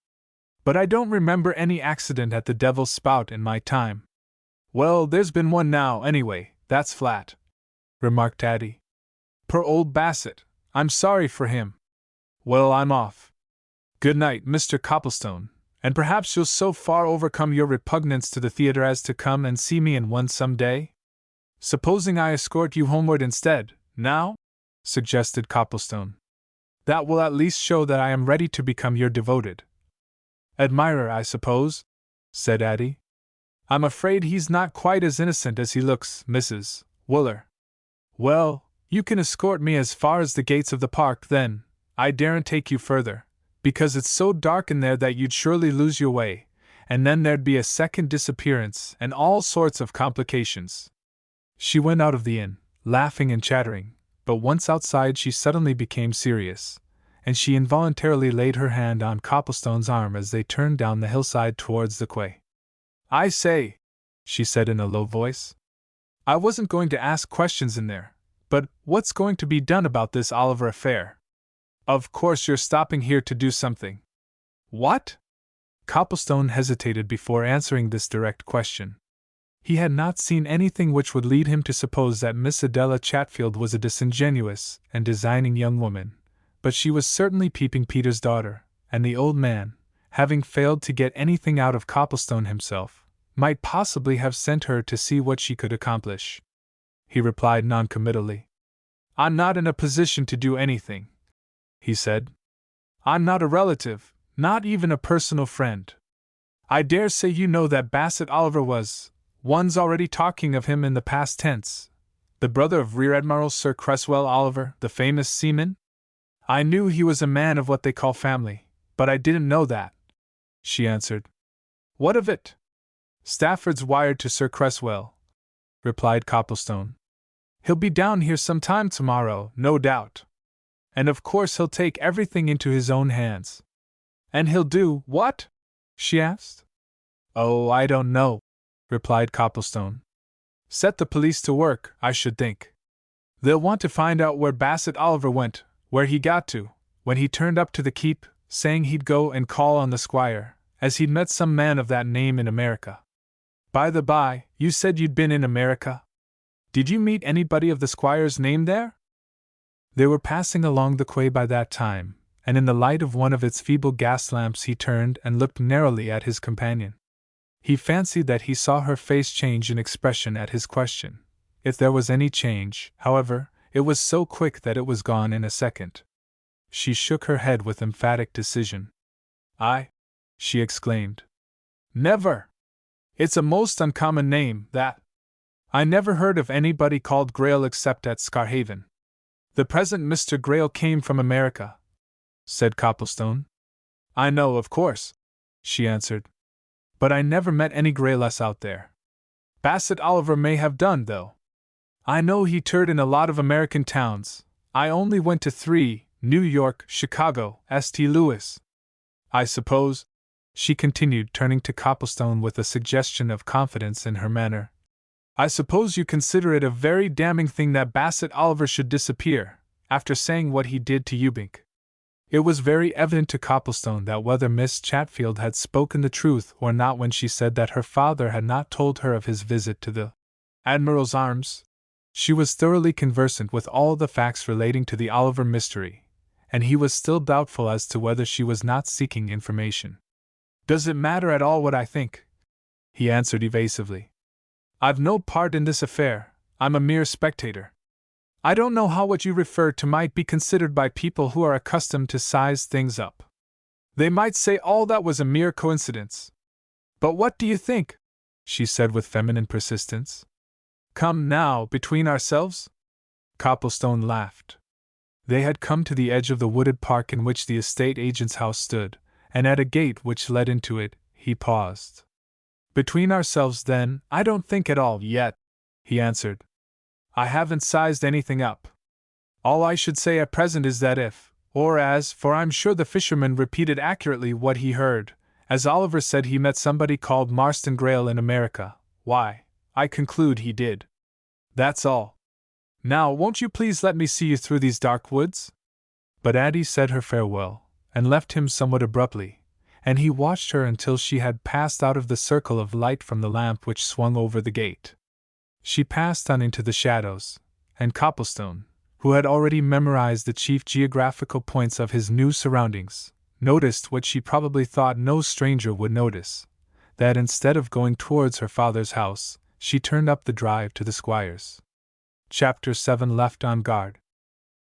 But I don't remember any accident at the Devil's Spout in my time. Well, there's been one now, anyway, that's flat, remarked Addie. Poor old Bassett, I'm sorry for him. Well, I'm off. Good night, Mr. Copplestone, and perhaps you'll so far overcome your repugnance to the theater as to come and see me in one some day? Supposing I escort you homeward instead, now? Suggested Copplestone. That will at least show that I am ready to become your devoted admirer, I suppose, said Addie. I'm afraid he's not quite as innocent as he looks, Mrs. Wooler. Well, you can escort me as far as the gates of the park, then. I daren't take you further, because it's so dark in there that you'd surely lose your way, and then there'd be a second disappearance and all sorts of complications. She went out of the inn, laughing and chattering, but once outside she suddenly became serious, and she involuntarily laid her hand on Copplestone's arm as they turned down the hillside towards the quay. I say, she said in a low voice, I wasn't going to ask questions in there, but what's going to be done about this Oliver affair? Of course you're stopping here to do something. What? Copplestone hesitated before answering this direct question. He had not seen anything which would lead him to suppose that Miss Adela Chatfield was a disingenuous and designing young woman, but she was certainly Peeping Peter's daughter, and the old man, having failed to get anything out of Copplestone himself, might possibly have sent her to see what she could accomplish. He replied noncommittally. I'm not in a position to do anything, he said. I'm not a relative, not even a personal friend. I dare say you know that Bassett Oliver was, one's already talking of him in the past tense, the brother of Rear Admiral Sir Cresswell Oliver, the famous seaman? I knew he was a man of what they call family, but I didn't know that, she answered. What of it? Stafford's wired to Sir Cresswell, replied Copplestone. He'll be down here some time tomorrow, no doubt. And of course he'll take everything into his own hands. And he'll do what? She asked. Oh, I don't know, replied Copplestone. Set the police to work, I should think. They'll want to find out where Bassett Oliver went, where he got to, when he turned up to the keep, saying he'd go and call on the squire, as he'd met some man of that name in America. By the by, you said you'd been in America? Did you meet anybody of the squire's name there? They were passing along the quay by that time, and in the light of one of its feeble gas lamps he turned and looked narrowly at his companion. He fancied that he saw her face change in expression at his question. If there was any change, however, it was so quick that it was gone in a second. She shook her head with emphatic decision. She exclaimed. Never! It's a most uncommon name, that. I never heard of anybody called Grail except at Scarhaven. The present Mr. Grail came from America, said Copplestone. I know, of course, she answered. But I never met any Grayless out there. Bassett Oliver may have done, though. I know he toured in a lot of American towns. I only went to 3, New York, Chicago, St. Louis. I suppose, she continued, turning to Copplestone with a suggestion of confidence in her manner. I suppose you consider it a very damning thing that Bassett Oliver should disappear, after saying what he did to Ewbank. It was very evident to Copplestone that whether Miss Chatfield had spoken the truth or not when she said that her father had not told her of his visit to the Admiral's Arms, she was thoroughly conversant with all the facts relating to the Oliver mystery, and he was still doubtful as to whether she was not seeking information. Does it matter at all what I think? He answered evasively. I've no part in this affair, I'm a mere spectator. I don't know how what you refer to might be considered by people who are accustomed to size things up. They might say all that was a mere coincidence. But what do you think? She said with feminine persistence. Come now, between ourselves? Copplestone laughed. They had come to the edge of the wooded park in which the estate agent's house stood, and at a gate which led into it, he paused. Between ourselves, then, I don't think at all, yet, he answered. I haven't sized anything up. All I should say at present is that if, or as, for I'm sure the fisherman repeated accurately what he heard, as Oliver said he met somebody called Marston Greyle in America, why, I conclude he did. That's all. Now won't you please let me see you through these dark woods? But Addie said her farewell, and left him somewhat abruptly, and he watched her until she had passed out of the circle of light from the lamp which swung over the gate. She passed on into the shadows, and Copplestone, who had already memorized the chief geographical points of his new surroundings, noticed what she probably thought no stranger would notice, that instead of going towards her father's house, she turned up the drive to the Squire's. Chapter 7 Left on Guard.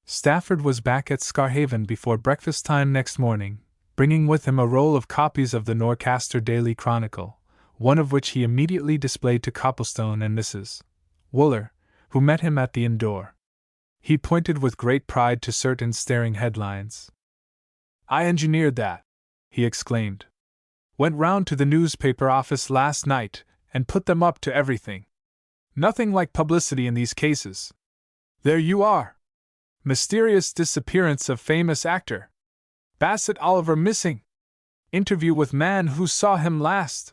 Stafford was back at Scarhaven before breakfast time next morning, bringing with him a roll of copies of the Norcaster Daily Chronicle, one of which he immediately displayed to Copplestone and Mrs. Wooler, who met him at the inn door. He pointed with great pride to certain staring headlines. I engineered that, he exclaimed. Went round to the newspaper office last night and put them up to everything. Nothing like publicity in these cases. There you are. Mysterious disappearance of famous actor. Bassett Oliver missing. Interview with man who saw him last.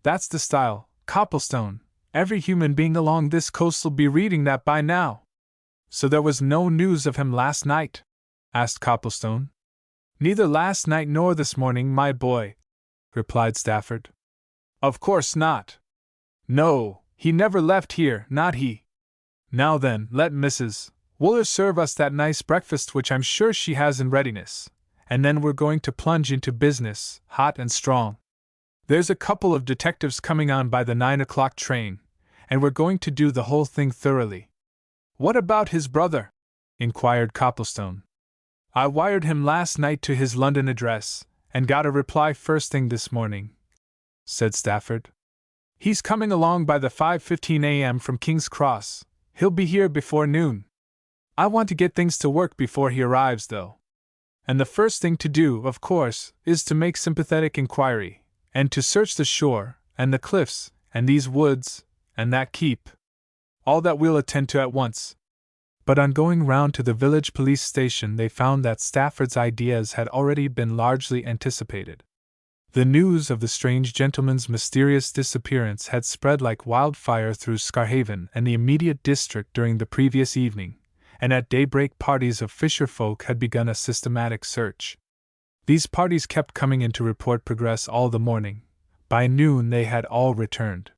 That's the style, Copplestone. Every human being along this coast'll be reading that by now. So there was no news of him last night? Asked Copplestone. Neither last night nor this morning, my boy, replied Stafford. Of course not. No, he never left here, not he. Now then, let Mrs. Wooler serve us that nice breakfast which I'm sure she has in readiness, and then we're going to plunge into business, hot and strong. There's a couple of detectives coming on by the 9 o'clock train, and we're going to do the whole thing thoroughly. What about his brother? Inquired Copplestone. I wired him last night to his London address, and got a reply first thing this morning, said Stafford. He's coming along by the 5:15 a.m. from King's Cross. He'll be here before noon. I want to get things to work before he arrives, though. And the first thing to do, of course, is to make sympathetic inquiry, and to search the shore, and the cliffs, and these woods, and that keep. All that we'll attend to at once. But on going round to the village police station, they found that Stafford's ideas had already been largely anticipated. The news of the strange gentleman's mysterious disappearance had spread like wildfire through Scarhaven and the immediate district during the previous evening, and at daybreak parties of fisher-folk had begun a systematic search. These parties kept coming in to report progress all the morning. By noon they had all returned.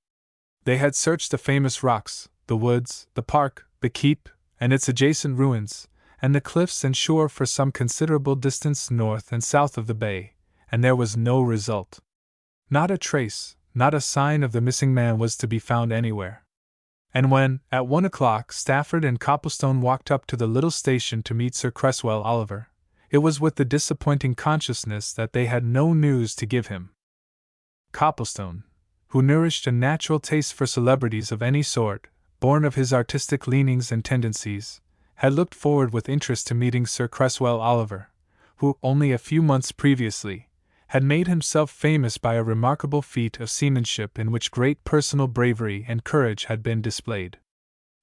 They had searched the famous rocks, the woods, the park, the keep, and its adjacent ruins, and the cliffs and shore for some considerable distance north and south of the bay, and there was no result. Not a trace, not a sign of the missing man was to be found anywhere. And when, at 1 o'clock, Stafford and Copplestone walked up to the little station to meet Sir Cresswell Oliver, it was with the disappointing consciousness that they had no news to give him. Copplestone, who nourished a natural taste for celebrities of any sort, born of his artistic leanings and tendencies, had looked forward with interest to meeting Sir Cresswell Oliver, who, only a few months previously, had made himself famous by a remarkable feat of seamanship in which great personal bravery and courage had been displayed.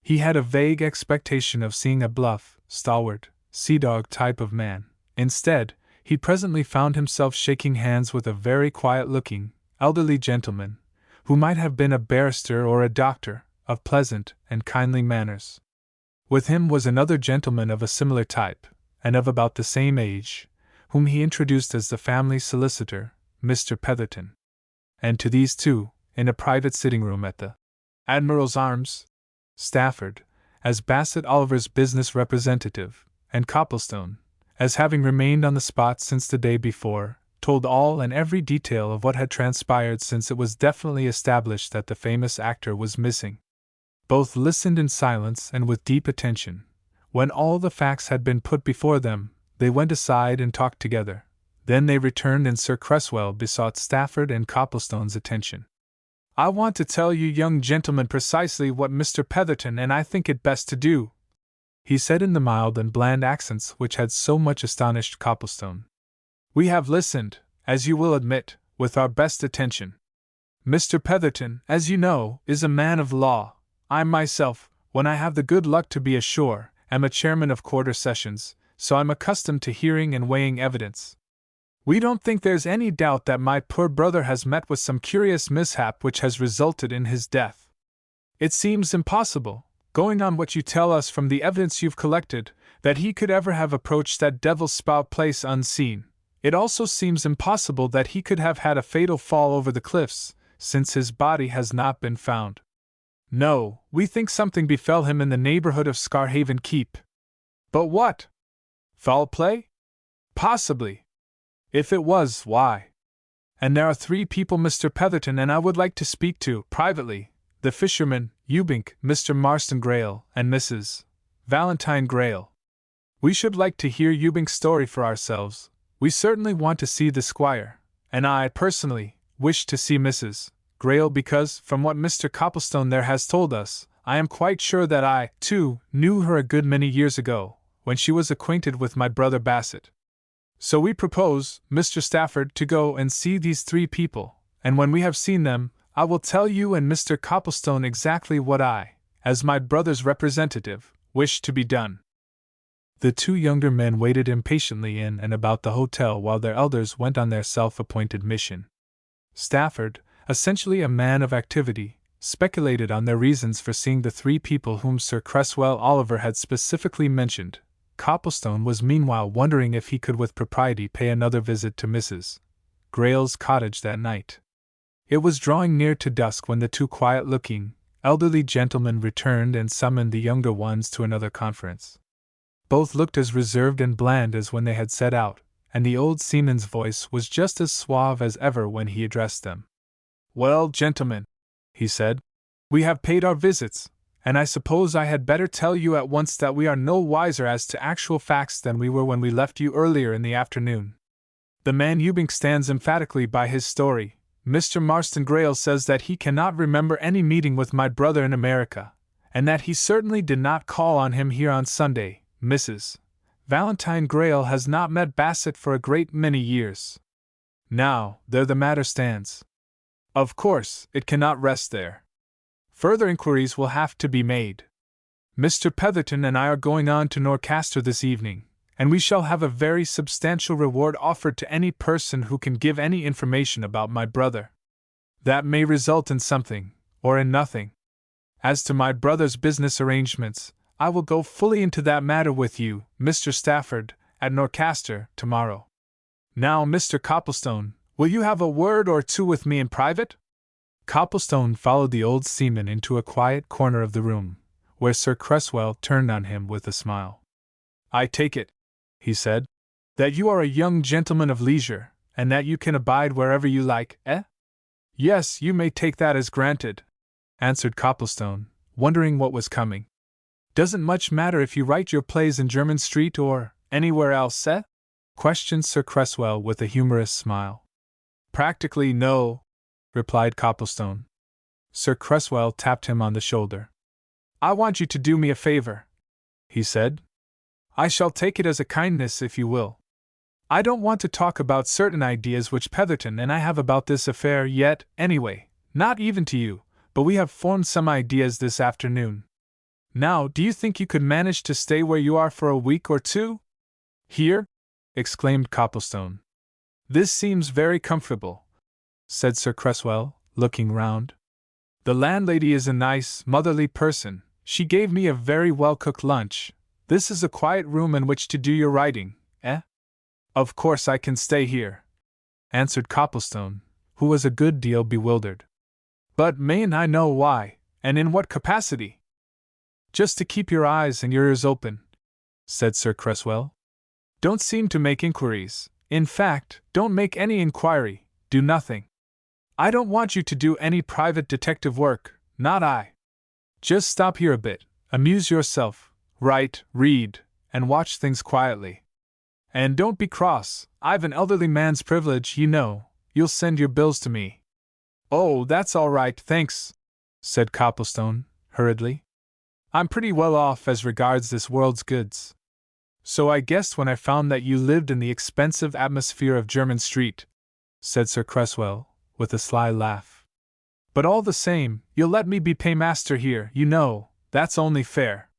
He had a vague expectation of seeing a bluff, stalwart, sea-dog type of man. Instead, he presently found himself shaking hands with a very quiet-looking, elderly gentleman, who might have been a barrister or a doctor, of pleasant and kindly manners. With him was another gentleman of a similar type, and of about the same age, whom he introduced as the family solicitor, Mr. Petherton. And to these two, in a private sitting-room at the Admiral's Arms, Stafford, as Bassett Oliver's business representative, and Copplestone, as having remained on the spot since the day before, told all and every detail of what had transpired since it was definitely established that the famous actor was missing. Both listened in silence and with deep attention. When all the facts had been put before them, they went aside and talked together. Then they returned and Sir Cresswell besought Stafford and Copplestone's attention. "I want to tell you young gentlemen precisely what Mr. Petherton and I think it best to do," he said in the mild and bland accents which had so much astonished Copplestone. "We have listened, as you will admit, with our best attention. Mr. Petherton, as you know, is a man of law. I myself, when I have the good luck to be ashore, am a chairman of quarter sessions, so I'm accustomed to hearing and weighing evidence. We don't think there's any doubt that my poor brother has met with some curious mishap which has resulted in his death. It seems impossible, going on what you tell us from the evidence you've collected, that he could ever have approached that Devil's Spout place unseen. It also seems impossible that he could have had a fatal fall over the cliffs, since his body has not been found. No, we think something befell him in the neighborhood of Scarhaven Keep. But what? Foul play? Possibly. If it was, why? And there are 3 people Mr. Petherton and I would like to speak to, privately, the fisherman, Ewbank, Mr. Marston Greyle, and Mrs. Valentine Greyle. We should like to hear Ewbank's story for ourselves. We certainly want to see the squire, and I, personally, wish to see Mrs. Greyle because, from what Mr. Copplestone there has told us, I am quite sure that I, too, knew her a good many years ago, when she was acquainted with my brother Bassett. So we propose, Mr. Stafford, to go and see these 3 people, and when we have seen them, I will tell you and Mr. Copplestone exactly what I, as my brother's representative, wish to be done." The 2 younger men waited impatiently in and about the hotel while their elders went on their self-appointed mission. Stafford, essentially a man of activity, speculated on their reasons for seeing the 3 people whom Sir Cresswell Oliver had specifically mentioned. Copplestone was meanwhile wondering if he could with propriety pay another visit to Mrs. Greyle's cottage that night. It was drawing near to dusk when the 2 quiet-looking, elderly gentlemen returned and summoned the younger ones to another conference. Both looked as reserved and bland as when they had set out, and the old seaman's voice was just as suave as ever when he addressed them. "Well, gentlemen," he said, "we have paid our visits, and I suppose I had better tell you at once that we are no wiser as to actual facts than we were when we left you earlier in the afternoon. The man Ewbank stands emphatically by his story. Mr. Marston Greyle says that he cannot remember any meeting with my brother in America, and that he certainly did not call on him here on Sunday. Mrs. Valentine Greyle has not met Bassett for a great many years. Now, there the matter stands. Of course, it cannot rest there. Further inquiries will have to be made. Mr. Petherton and I are going on to Norcaster this evening, and we shall have a very substantial reward offered to any person who can give any information about my brother. That may result in something, or in nothing. As to my brother's business arrangements, I will go fully into that matter with you, Mr. Stafford, at Norcaster, tomorrow. Now, Mr. Copplestone, will you have a word or 2 with me in private?" Copplestone followed the old seaman into a quiet corner of the room, where Sir Cresswell turned on him with a smile. "I take it," he said, "that you are a young gentleman of leisure, and that you can abide wherever you like, eh?" "Yes, you may take that as granted," answered Copplestone, wondering what was coming. "Doesn't much matter if you write your plays in Jermyn Street or anywhere else, eh?" questioned Sir Cresswell with a humorous smile. "Practically no," replied Copplestone. Sir Cresswell tapped him on the shoulder. "I want you to do me a favor," he said. "I shall take it as a kindness if you will. I don't want to talk about certain ideas which Petherton and I have about this affair yet, anyway, not even to you, but we have formed some ideas this afternoon. Now, do you think you could manage to stay where you are for a week or 2? Here? exclaimed Copplestone. "This seems very comfortable," said Sir Cresswell, looking round. "The landlady is a nice, motherly person. She gave me a very well-cooked lunch. This is a quiet room in which to do your writing, eh?" "Of course I can stay here," answered Copplestone, who was a good deal bewildered. "But mayn't I know why, and in what capacity?" "Just to keep your eyes and your ears open," said Sir Cresswell. "Don't seem to make inquiries. In fact, don't make any inquiry, do nothing. I don't want you to do any private detective work, not I. Just stop here a bit, amuse yourself, write, read, and watch things quietly. And don't be cross, I've an elderly man's privilege, you know, you'll send your bills to me." "Oh, that's all right, thanks," said Copplestone, hurriedly. "I'm pretty well off as regards this world's goods. So I guessed when I found that you lived in the expensive atmosphere of Jermyn Street," said Sir Cresswell, with a sly laugh. "But all the same, you'll let me be paymaster here, you know, that's only fair."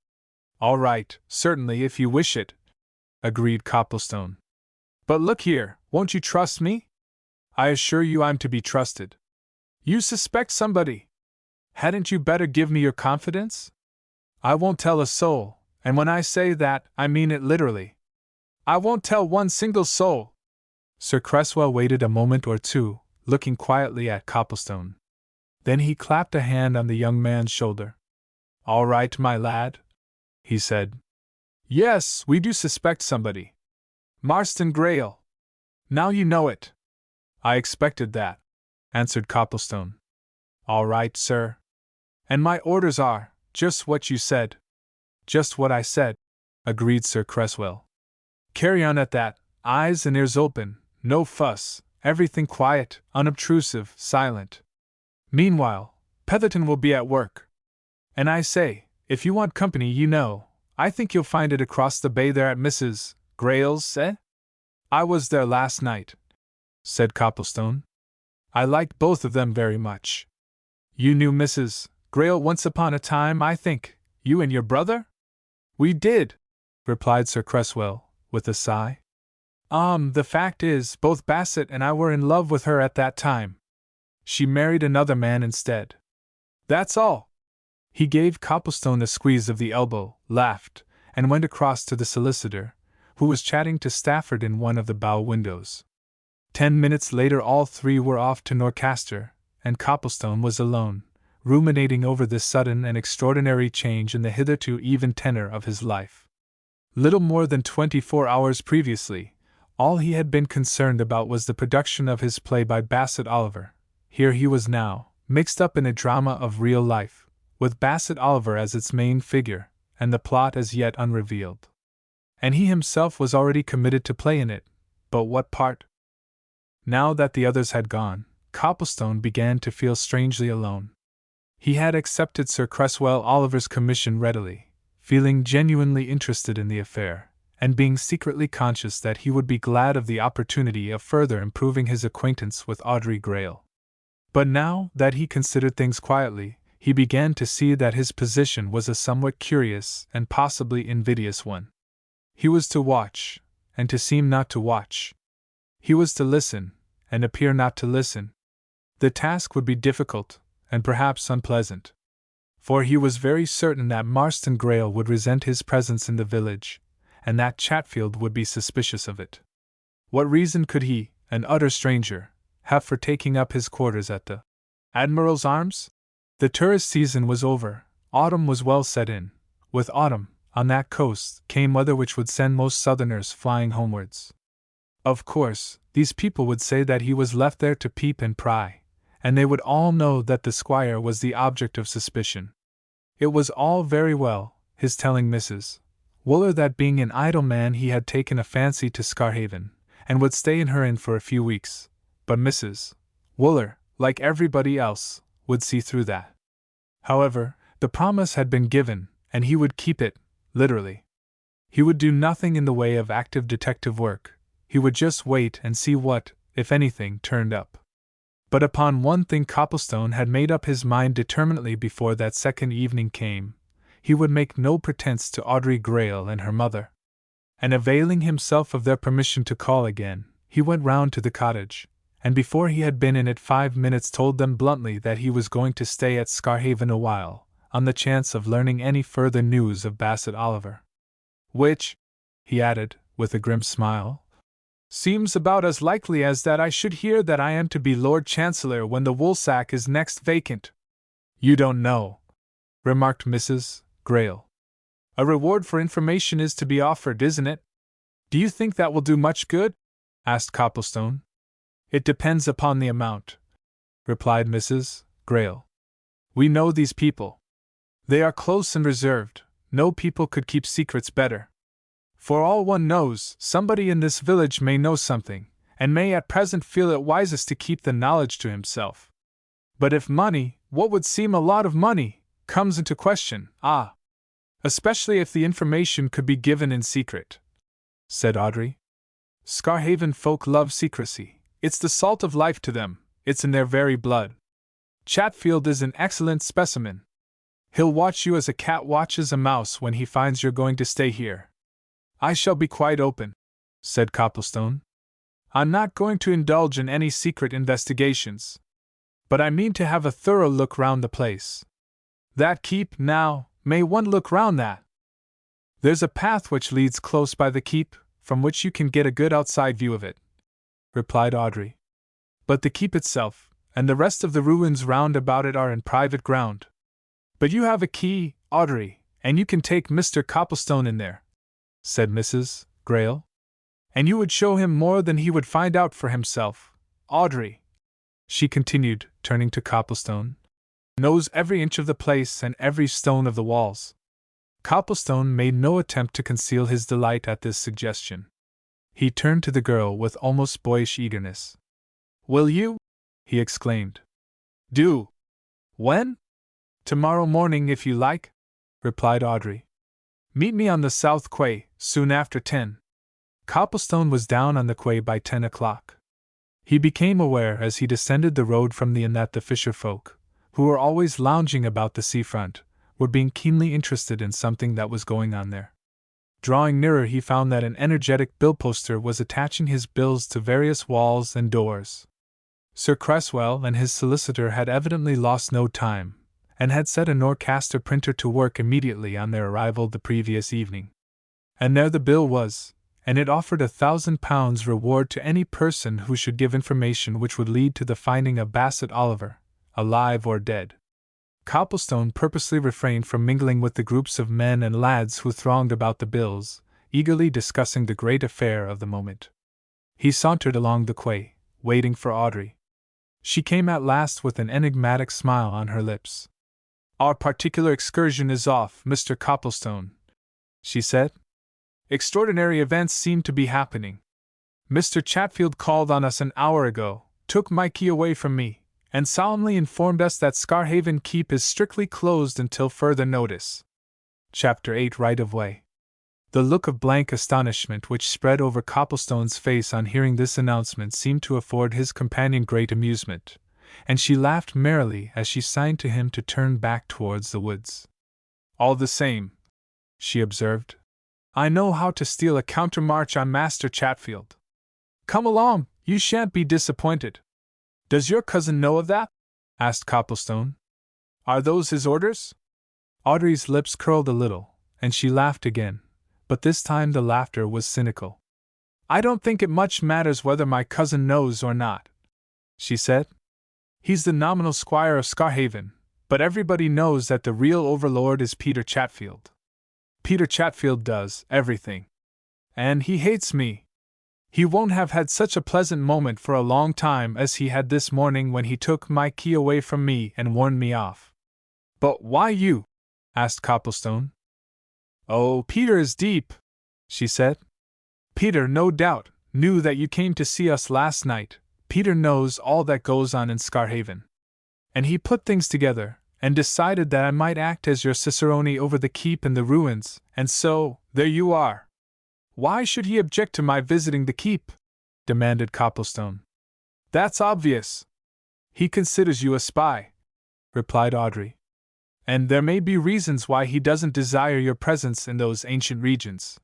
"All right, certainly if you wish it," agreed Copplestone. "But look here, won't you trust me?" "I assure you I'm to be trusted." "You suspect somebody? Hadn't you better give me your confidence?" "I won't tell a soul, and when I say that, I mean it literally. I won't tell one single soul." Sir Cresswell waited a moment or two, looking quietly at Copplestone. Then he clapped a hand on the young man's shoulder. "All right, my lad," he said. "Yes, we do suspect somebody. Marston Greyle. Now you know it." "I expected that," answered Copplestone. "All right, sir. And my orders are just what you said." "Just what I said," agreed Sir Cresswell. "Carry on at that, eyes and ears open, no fuss, everything quiet, unobtrusive, silent. Meanwhile, Petherton will be at work. And I say, if you want company, you know, I think you'll find it across the bay there at Mrs. Greyle's, eh?" "I was there last night," said Copplestone. "I liked both of them very much." "You knew Mrs. Greyle once upon a time, I think, you and your brother?" "We did," replied Sir Cresswell, with a sigh. The fact is, both Bassett and I were in love with her at that time. She married another man instead. That's all." He gave Copplestone a squeeze of the elbow, laughed, and went across to the solicitor, who was chatting to Stafford in one of the bow windows. 10 minutes later all three were off to Norcaster, and Copplestone was alone, ruminating over this sudden and extraordinary change in the hitherto even tenor of his life. Little more than 24 hours previously, all he had been concerned about was the production of his play by Bassett Oliver. Here he was now, mixed up in a drama of real life, with Bassett Oliver as its main figure, and the plot as yet unrevealed. And he himself was already committed to play in it, but what part? Now that the others had gone, Copplestone began to feel strangely alone. He had accepted Sir Cresswell Oliver's commission readily, feeling genuinely interested in the affair, and being secretly conscious that he would be glad of the opportunity of further improving his acquaintance with Audrey Greyle. But now that he considered things quietly, he began to see that his position was a somewhat curious and possibly invidious one. He was to watch, and to seem not to watch. He was to listen, and appear not to listen. The task would be difficult, and perhaps unpleasant. For he was very certain that Marston Greyle would resent his presence in the village, and that Chatfield would be suspicious of it. What reason could he, an utter stranger, have for taking up his quarters at the Admiral's Arms? The tourist season was over, autumn was well set in. With autumn, on that coast, came weather which would send most southerners flying homewards. Of course, these people would say that he was left there to peep and pry, and they would all know that the squire was the object of suspicion. It was all very well, his telling Mrs. Wooler that being an idle man he had taken a fancy to Scarhaven, and would stay in her inn for a few weeks, but Mrs. Wooler, like everybody else, would see through that. However, the promise had been given, and he would keep it, literally. He would do nothing in the way of active detective work, he would just wait and see what, if anything, turned up. But upon one thing Copplestone had made up his mind determinedly before that second evening came: he would make no pretense to Audrey Greyle and her mother. And availing himself of their permission to call again, he went round to the cottage, and before he had been in it 5 minutes told them bluntly that he was going to stay at Scarhaven a while, on the chance of learning any further news of Bassett Oliver. Which, he added, with a grim smile, seems about as likely as that I should hear that I am to be Lord Chancellor when the woolsack is next vacant. You don't know, remarked Mrs. Grayle. A reward for information is to be offered, isn't it? Do you think that will do much good? Asked Copplestone. It depends upon the amount, replied Mrs. Grayle. We know these people. They are close and reserved. No people could keep secrets better. For all one knows, somebody in this village may know something, and may at present feel it wisest to keep the knowledge to himself. But if money, what would seem a lot of money, comes into question, especially if the information could be given in secret, said Audrey. Scarhaven folk love secrecy. It's the salt of life to them, it's in their very blood. Chatfield is an excellent specimen. He'll watch you as a cat watches a mouse when he finds you're going to stay here. I shall be quite open, said Copplestone. I'm not going to indulge in any secret investigations. But I mean to have a thorough look round the place. That keep, now, may one look round that? There's a path which leads close by the keep, from which you can get a good outside view of it, replied Audrey. But the keep itself, and the rest of the ruins round about it are in private ground. But you have a key, Audrey, and you can take Mr. Copplestone in there, said Mrs. Grayle. And you would show him more than he would find out for himself. Audrey, she continued, turning to Copplestone, knows every inch of the place and every stone of the walls. Copplestone made no attempt to conceal his delight at this suggestion. He turned to the girl with almost boyish eagerness. Will you? He exclaimed. Do. When? Tomorrow morning, if you like, replied Audrey. Meet me on the South Quay, soon after 10. Copplestone was down on the quay by 10 o'clock. He became aware as he descended the road from the inn that the fisher folk, who were always lounging about the seafront, were being keenly interested in something that was going on there. Drawing nearer, he found that an energetic bill-poster was attaching his bills to various walls and doors. Sir Cresswell and his solicitor had evidently lost no time, and had set a Norcaster printer to work immediately on their arrival the previous evening. And there the bill was, and it offered £1,000 reward to any person who should give information which would lead to the finding of Bassett Oliver, alive or dead. Copplestone purposely refrained from mingling with the groups of men and lads who thronged about the bills, eagerly discussing the great affair of the moment. He sauntered along the quay, waiting for Audrey. She came at last with an enigmatic smile on her lips. Our particular excursion is off, Mr. Copplestone, she said. Extraordinary events seem to be happening. Mr. Chatfield called on us an hour ago, took my key away from me, and solemnly informed us that Scarhaven Keep is strictly closed until further notice. Chapter 8 Right of Way. The look of blank astonishment which spread over Copplestone's face on hearing this announcement seemed to afford his companion great amusement, and she laughed merrily as she signed to him to turn back towards the woods. All the same, she observed, I know how to steal a countermarch on Master Chatfield. Come along, you shan't be disappointed. Does your cousin know of that? Asked Copplestone. Are those his orders? Audrey's lips curled a little, and she laughed again, but this time the laughter was cynical. I don't think it much matters whether my cousin knows or not, she said. He's the nominal squire of Scarhaven, but everybody knows that the real overlord is Peter Chatfield. Peter Chatfield does everything. And he hates me. He won't have had such a pleasant moment for a long time as he had this morning when he took my key away from me and warned me off. But why you? Asked Copplestone. Oh, Peter is deep, she said. Peter, no doubt, knew that you came to see us last night. Peter knows all that goes on in Scarhaven. And he put things together, and decided that I might act as your cicerone over the keep and the ruins, and so, there you are. Why should he object to my visiting the keep? Demanded Copplestone. That's obvious. He considers you a spy, replied Audrey. And there may be reasons why he doesn't desire your presence in those ancient regions.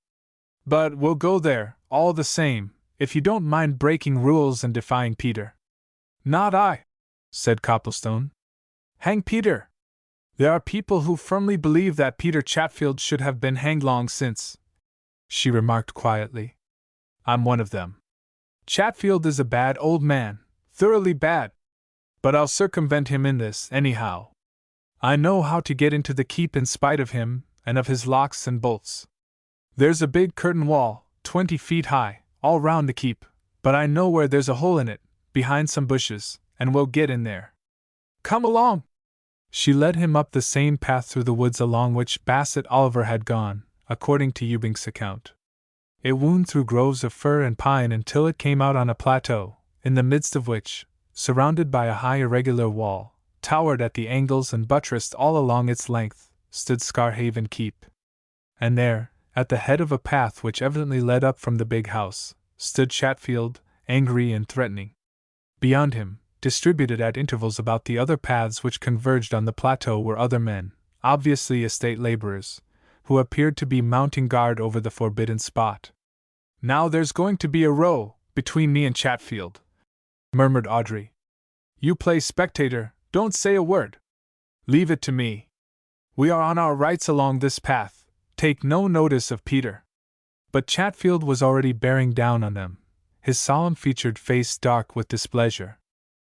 But we'll go there, all the same, if you don't mind breaking rules and defying Peter. Not I, said Copplestone. Hang Peter! There are people who firmly believe that Peter Chatfield should have been hanged long since, she remarked quietly. I'm one of them. Chatfield is a bad old man, thoroughly bad. But I'll circumvent him in this, anyhow. I know how to get into the keep in spite of him, and of his locks and bolts. There's a big curtain wall, 20 feet high, all round the keep, but I know where there's a hole in it, behind some bushes, and we'll get in there. Come along! She led him up the same path through the woods along which Bassett Oliver had gone, according to Ewbank's account. It wound through groves of fir and pine until it came out on a plateau, in the midst of which, surrounded by a high irregular wall, towered at the angles and buttressed all along its length, stood Scarhaven Keep. And there, at the head of a path which evidently led up from the big house, stood Chatfield, angry and threatening. Beyond him, distributed at intervals about the other paths which converged on the plateau, were other men, obviously estate laborers, who appeared to be mounting guard over the forbidden spot. Now there's going to be a row between me and Chatfield, murmured Audrey. You play spectator, don't say a word. Leave it to me. We are on our rights along this path, take no notice of Peter. But Chatfield was already bearing down on them, his solemn-featured face dark with displeasure.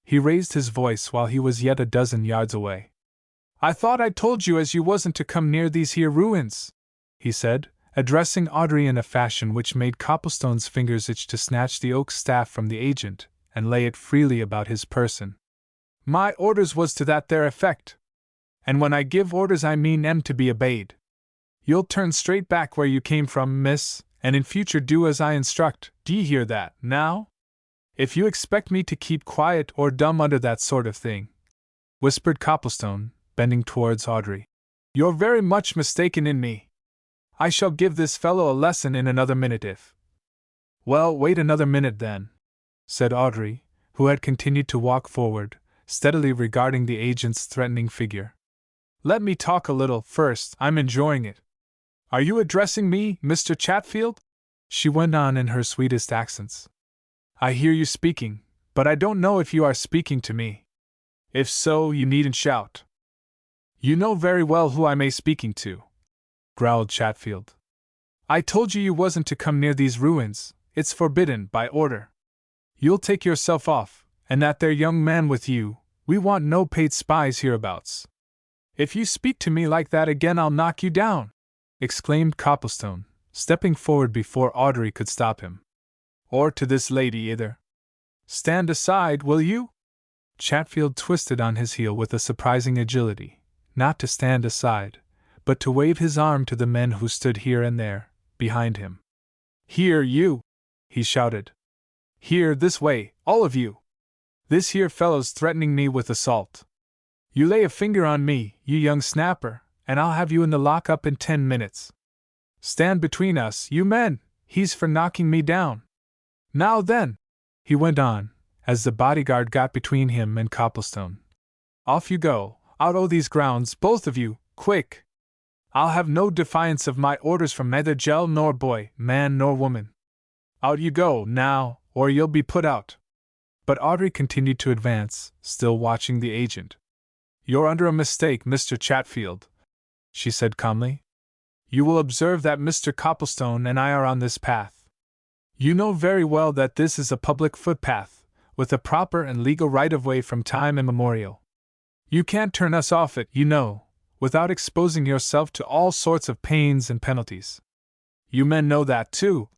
He raised his voice while he was yet a dozen yards away. I thought I told you as you wasn't to come near these here ruins, he said, addressing Audrey in a fashion which made Copplestone's fingers itch to snatch the oak staff from the agent and lay it freely about his person. My orders was to that there effect. And when I give orders I mean 'em to be obeyed. You'll turn straight back where you came from, miss, and in future do as I instruct, d'ye hear that, now? If you expect me to keep quiet or dumb under that sort of thing, whispered Copplestone, bending towards Audrey, you're very much mistaken in me. I shall give this fellow a lesson in another minute if— Well, wait another minute then, said Audrey, who had continued to walk forward, steadily regarding the agent's threatening figure. Let me talk a little first, I'm enjoying it. Are you addressing me, Mr. Chatfield? She went on in her sweetest accents. I hear you speaking, but I don't know if you are speaking to me. If so, you needn't shout. You know very well who I may speaking to, growled Chatfield. I told you wasn't to come near these ruins, it's forbidden by order. You'll take yourself off, and that there young man with you, we want no paid spies hereabouts. If you speak to me like that again I'll knock you down, exclaimed Copplestone, stepping forward before Audrey could stop him. Or to this lady either. Stand aside, will you? Chatfield twisted on his heel with a surprising agility, not to stand aside, but to wave his arm to the men who stood here and there, behind him. Here, you! He shouted. Here, this way, all of you! This here fellow's threatening me with assault. You lay a finger on me, you young snapper, and I'll have you in the lock-up in 10 minutes. Stand between us, you men, he's for knocking me down. Now then, he went on, as the bodyguard got between him and Copplestone. Off you go, out o' these grounds, both of you, quick! I'll have no defiance of my orders from neither gel nor boy, man nor woman. Out you go, now, or you'll be put out. But Audrey continued to advance, still watching the agent. You're under a mistake, Mr. Chatfield, she said calmly. You will observe that Mr. Copplestone and I are on this path. You know very well that this is a public footpath, with a proper and legal right-of-way from time immemorial. You can't turn us off it, you know, without exposing yourself to all sorts of pains and penalties. You men know that too,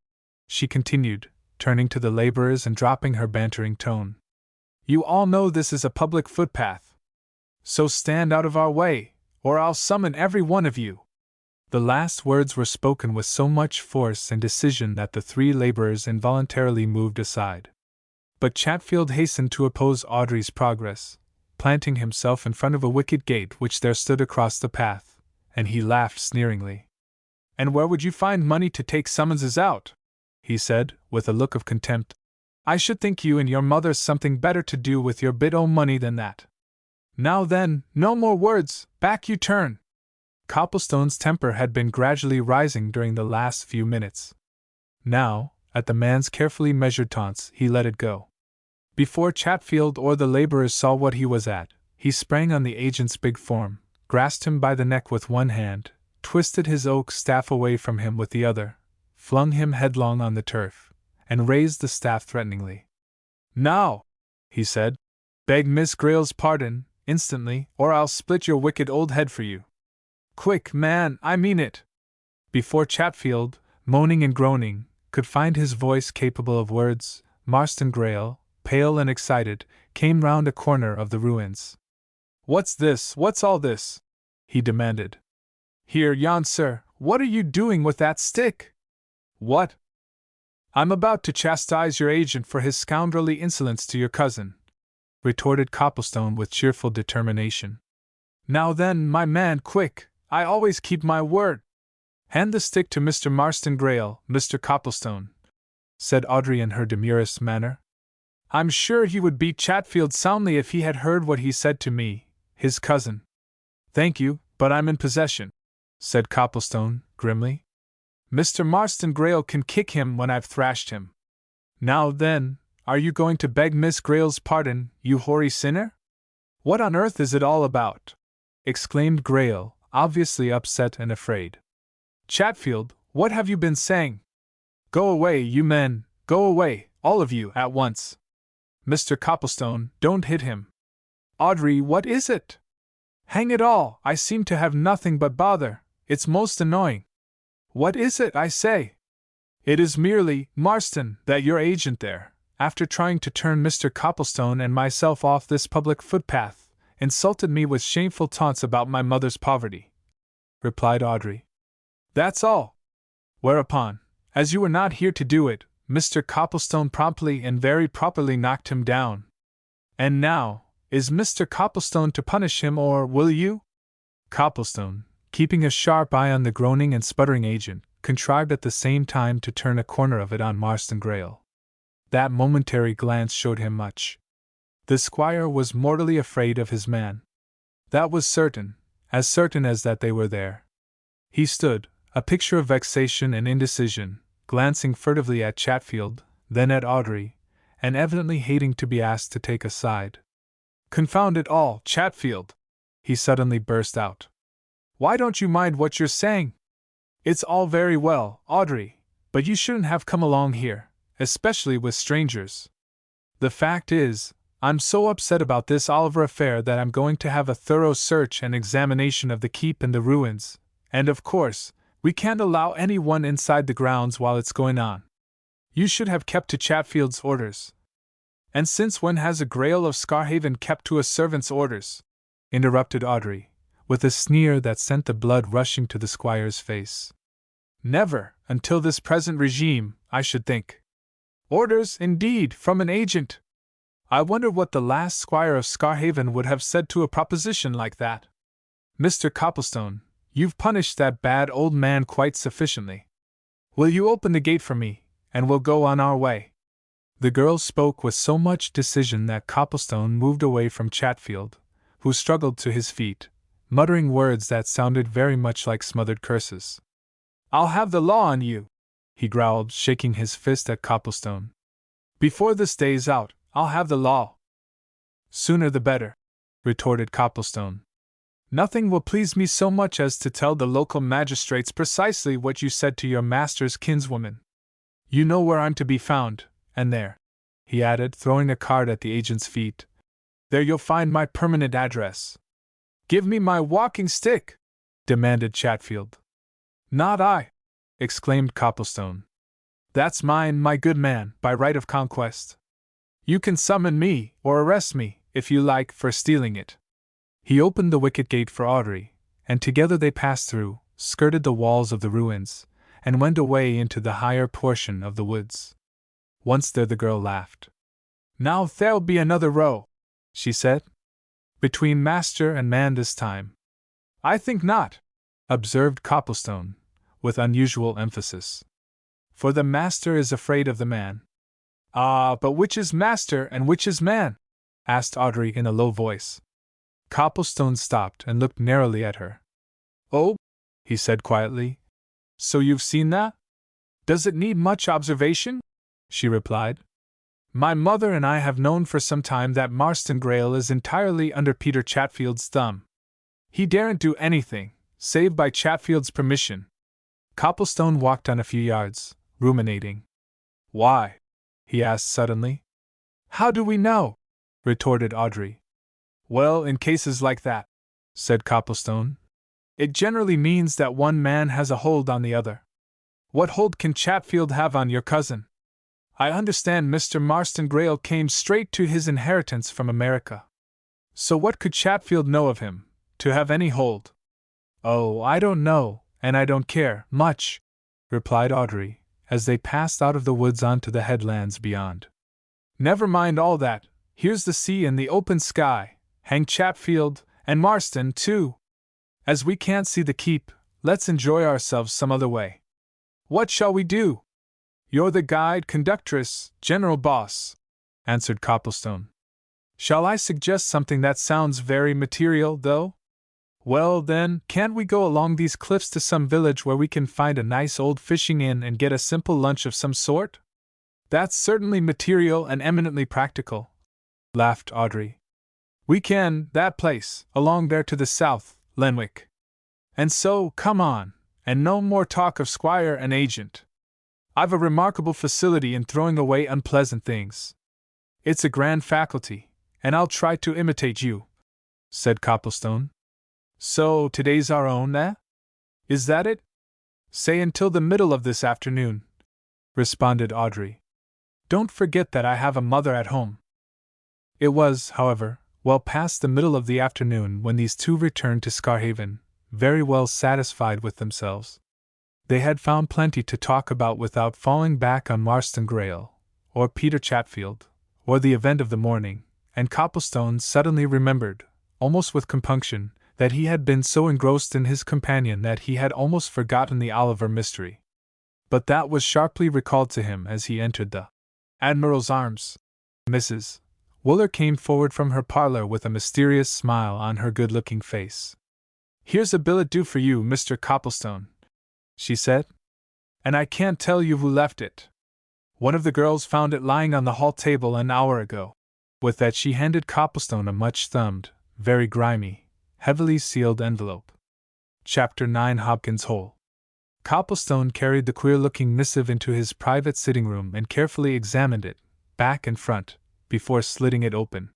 she continued, turning to the laborers and dropping her bantering tone. You all know this is a public footpath. So stand out of our way, or I'll summon every one of you. The last words were spoken with so much force and decision that the 3 laborers involuntarily moved aside. But Chatfield hastened to oppose Audrey's progress, planting himself in front of a wicket gate which there stood across the path, and he laughed sneeringly. And where would you find money to take summonses out? He said, with a look of contempt. I should think you and your mother's something better to do with your bit o' money than that. Now then, no more words, back you turn. Copplestone's temper had been gradually rising during the last few minutes. Now, at the man's carefully measured taunts, he let it go. Before Chatfield or the laborers saw what he was at, he sprang on the agent's big form, grasped him by the neck with one hand, twisted his oak staff away from him with the other, flung him headlong on the turf, and raised the staff threateningly. "Now," he said, "beg Miss Grayle's pardon, instantly, or I'll split your wicked old head for you. Quick, man, I mean it!" Before Chatfield, moaning and groaning, could find his voice capable of words, Marston Grayle, pale and excited, came round a corner of the ruins. "What's this? What's all this?" he demanded. "Here, yon sir, what are you doing with that stick?" "What?" "I'm about to chastise your agent for his scoundrelly insolence to your cousin," retorted Copplestone with cheerful determination. "Now then, my man, quick! I always keep my word." "Hand the stick to Mr. Marston Grayle, Mr. Copplestone," said Audrey in her demurest manner. "I'm sure he would beat Chatfield soundly if he had heard what he said to me, his cousin." "Thank you, but I'm in possession," said Copplestone, grimly. "Mr. Marston Grayle can kick him when I've thrashed him." "Now then, are you going to beg Miss Grayle's pardon, you hoary sinner?" "What on earth is it all about?" exclaimed Grayle, obviously upset and afraid. "Chatfield, what have you been saying?" "Go away, you men, go away, all of you, at once." "Mr. Copplestone, don't hit him." "Audrey, what is it?" "Hang it all, I seem to have nothing but bother, it's most annoying." "What is it, I say?" "It is merely, Marston, that your agent there, after trying to turn Mr. Copplestone and myself off this public footpath, insulted me with shameful taunts about my mother's poverty," replied Audrey. "That's all." Whereupon, as you were not here to do it, Mr. Copplestone promptly and very properly knocked him down. And now, is Mr. Copplestone to punish him, or will you? Copplestone, keeping a sharp eye on the groaning and sputtering agent, contrived at the same time to turn a corner of it on Marston Grayle. That momentary glance showed him much. The squire was mortally afraid of his man. That was certain as that they were there. He stood, a picture of vexation and indecision, glancing furtively at Chatfield, then at Audrey, and evidently hating to be asked to take a side. "Confound it all, Chatfield!" he suddenly burst out. "Why don't you mind what you're saying? It's all very well, Audrey, but you shouldn't have come along here, especially with strangers. The fact is, I'm so upset about this Oliver affair that I'm going to have a thorough search and examination of the keep and the ruins, and of course, we can't allow anyone inside the grounds while it's going on. You should have kept to Chatfield's orders." "And since when has a Grayle of Scarhaven kept to a servant's orders?" interrupted Audrey, with a sneer that sent the blood rushing to the squire's face. "Never, until this present regime, I should think." "Orders, indeed, from an agent! I wonder what the last squire of Scarhaven would have said to a proposition like that. Mr. Copplestone, you've punished that bad old man quite sufficiently. Will you open the gate for me, and we'll go on our way?" The girl spoke with so much decision that Copplestone moved away from Chatfield, who struggled to his feet, muttering words that sounded very much like smothered curses. "I'll have the law on you," he growled, shaking his fist at Copplestone. "Before this day's out, I'll have the law." "Sooner the better," retorted Copplestone. "Nothing will please me so much as to tell the local magistrates precisely what you said to your master's kinswoman. You know where I'm to be found, and there," he added, throwing a card at the agent's feet, "there you'll find my permanent address." "Give me my walking stick!" demanded Chatfield. "Not I!" exclaimed Copplestone. "That's mine, my good man, by right of conquest. You can summon me, or arrest me, if you like, for stealing it." He opened the wicket gate for Audrey, and together they passed through, skirted the walls of the ruins, and went away into the higher portion of the woods. Once there the girl laughed. "Now there'll be another row," she said. "Between master and man this time." "I think not," observed Copplestone, with unusual emphasis. "For the master is afraid of the man." "Ah, but which is master and which is man?" asked Audrey in a low voice. Copplestone stopped and looked narrowly at her. "Oh," he said quietly, "so you've seen that?" Does it need much observation? She replied. My mother and I have known for some time that Marston Greyle is entirely under Peter Chatfield's thumb. He daren't do anything, save by Chatfield's permission. Copplestone walked on a few yards, ruminating. Why? He asked suddenly. How do we know? Retorted Audrey. Well, in cases like that, said Copplestone, it generally means that one man has a hold on the other. What hold can Chatfield have on your cousin? I understand Mr. Marston Greyle came straight to his inheritance from America. So what could Chatfield know of him, to have any hold? Oh, I don't know, and I don't care, much, replied Audrey, as they passed out of the woods onto the headlands beyond. Never mind all that, here's the sea and the open sky, hang Chatfield, and Marston, too. As we can't see the keep, let's enjoy ourselves some other way. What shall we do? You're the guide, conductress, general boss, answered Copplestone. Shall I suggest something that sounds very material, though? Well, then, can't we go along these cliffs to some village where we can find a nice old fishing inn and get a simple lunch of some sort? That's certainly material and eminently practical, laughed Audrey. We can, that place, along there to the south, Lenwick. And so, come on, and no more talk of squire and agent. I've a remarkable facility in throwing away unpleasant things. It's a grand faculty, and I'll try to imitate you, said Copplestone. So, today's our own, eh? Is that it? Say until the middle of this afternoon, responded Audrey. Don't forget that I have a mother at home. It was, however, well past the middle of the afternoon when these two returned to Scarhaven, very well satisfied with themselves. They had found plenty to talk about without falling back on Marston Greyle, or Peter Chatfield, or the event of the morning, and Copplestone suddenly remembered, almost with compunction, that he had been so engrossed in his companion that he had almost forgotten the Oliver mystery. But that was sharply recalled to him as he entered the Admiral's arms. Mrs. Wooler came forward from her parlor with a mysterious smile on her good-looking face. Here's a billet due for you, Mr. Copplestone, she said. And I can't tell you who left it. One of the girls found it lying on the hall table an hour ago. With that she handed Copplestone a much-thumbed, very grimy, heavily sealed envelope. Chapter 9 Hobkin's Hole. Copplestone carried the queer-looking missive into his private sitting-room and carefully examined it, back and front, before slitting it open.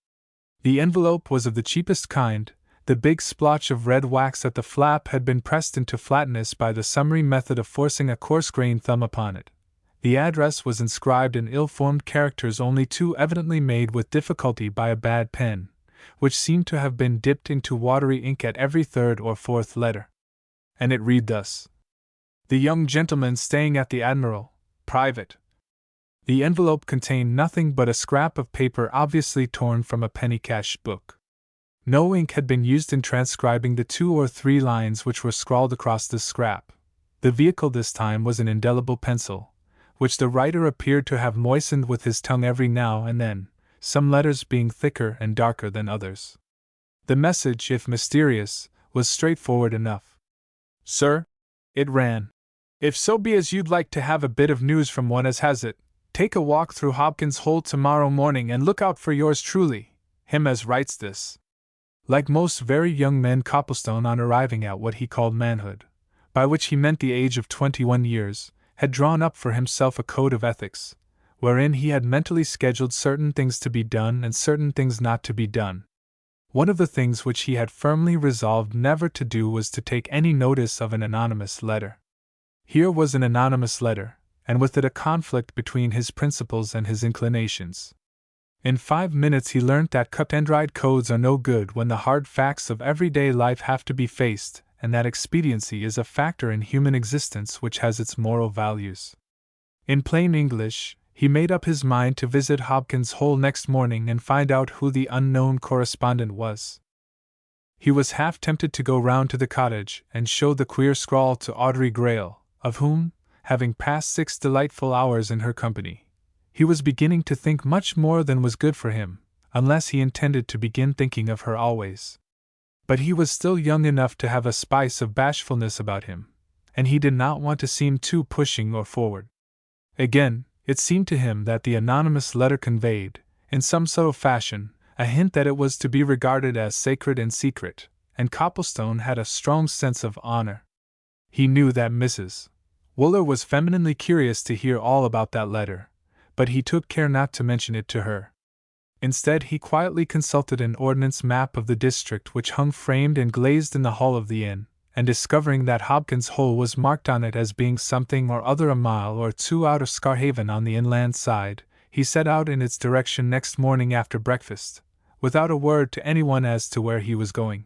The envelope was of the cheapest kind. The big splotch of red wax at the flap had been pressed into flatness by the summary method of forcing a coarse-grained thumb upon it. The address was inscribed in ill-formed characters only too evidently made with difficulty by a bad pen, which seemed to have been dipped into watery ink at every third or fourth letter. And it read thus: The young gentleman staying at the Admiral, private. The envelope contained nothing but a scrap of paper obviously torn from a penny cash book. No ink had been used in transcribing the 2 or 3 lines which were scrawled across this scrap. The vehicle this time was an indelible pencil, which the writer appeared to have moistened with his tongue every now and then, some letters being thicker and darker than others. The message, if mysterious, was straightforward enough. Sir, it ran, if so be as you'd like to have a bit of news from one as has it, take a walk through Hobkin's Hole tomorrow morning and look out for yours truly, him as writes this. Like most very young men, Copplestone, on arriving at what he called manhood, by which he meant the age of 21 years, had drawn up for himself a code of ethics, wherein he had mentally scheduled certain things to be done and certain things not to be done. One of the things which he had firmly resolved never to do was to take any notice of an anonymous letter. Here was an anonymous letter, and with it a conflict between his principles and his inclinations. In 5 minutes he learnt that cut-and-dried codes are no good when the hard facts of everyday life have to be faced, and that expediency is a factor in human existence which has its moral values. In plain English, he made up his mind to visit Hobkin's Hole next morning and find out who the unknown correspondent was. He was half tempted to go round to the cottage and show the queer scrawl to Audrey Greyle, of whom, having passed 6 delightful hours in her company, he was beginning to think much more than was good for him, unless he intended to begin thinking of her always. But he was still young enough to have a spice of bashfulness about him, and he did not want to seem too pushing or forward. Again, it seemed to him that the anonymous letter conveyed, in some subtle fashion, a hint that it was to be regarded as sacred and secret, and Copplestone had a strong sense of honor. He knew that Mrs. Wooler was femininely curious to hear all about that letter, but he took care not to mention it to her. Instead, he quietly consulted an ordnance map of the district which hung framed and glazed in the hall of the inn, and discovering that Hobkin's Hole was marked on it as being something or other a mile or two out of Scarhaven on the inland side, he set out in its direction next morning after breakfast, without a word to anyone as to where he was going.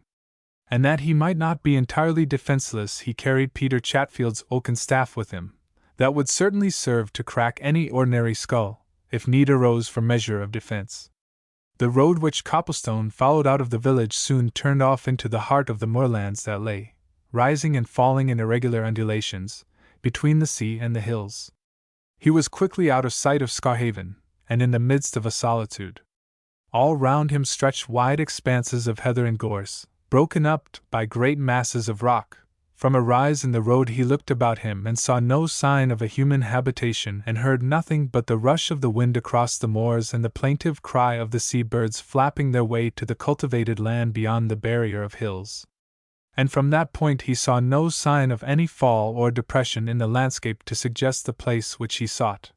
And that he might not be entirely defenseless, he carried Peter Chatfield's oaken staff with him, that would certainly serve to crack any ordinary skull, if need arose for measure of defense. The road which Copplestone followed out of the village soon turned off into the heart of the moorlands that lay, rising and falling in irregular undulations, between the sea and the hills. He was quickly out of sight of Scarhaven, and in the midst of a solitude. All round him stretched wide expanses of heather and gorse, broken up by great masses of rock. From a rise in the road he looked about him and saw no sign of a human habitation and heard nothing but the rush of the wind across the moors and the plaintive cry of the sea birds flapping their way to the cultivated land beyond the barrier of hills. And from that point he saw no sign of any fall or depression in the landscape to suggest the place which he sought.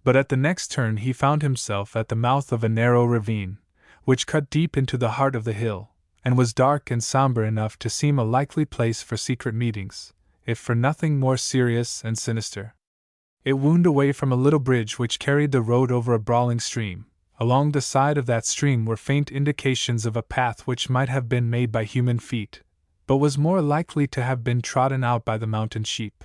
But at the next turn he found himself at the mouth of a narrow ravine, which cut deep into the heart of the hill, and was dark and somber enough to seem a likely place for secret meetings, if for nothing more serious and sinister. It wound away from a little bridge which carried the road over a brawling stream. Along the side of that stream were faint indications of a path which might have been made by human feet, but was more likely to have been trodden out by the mountain sheep.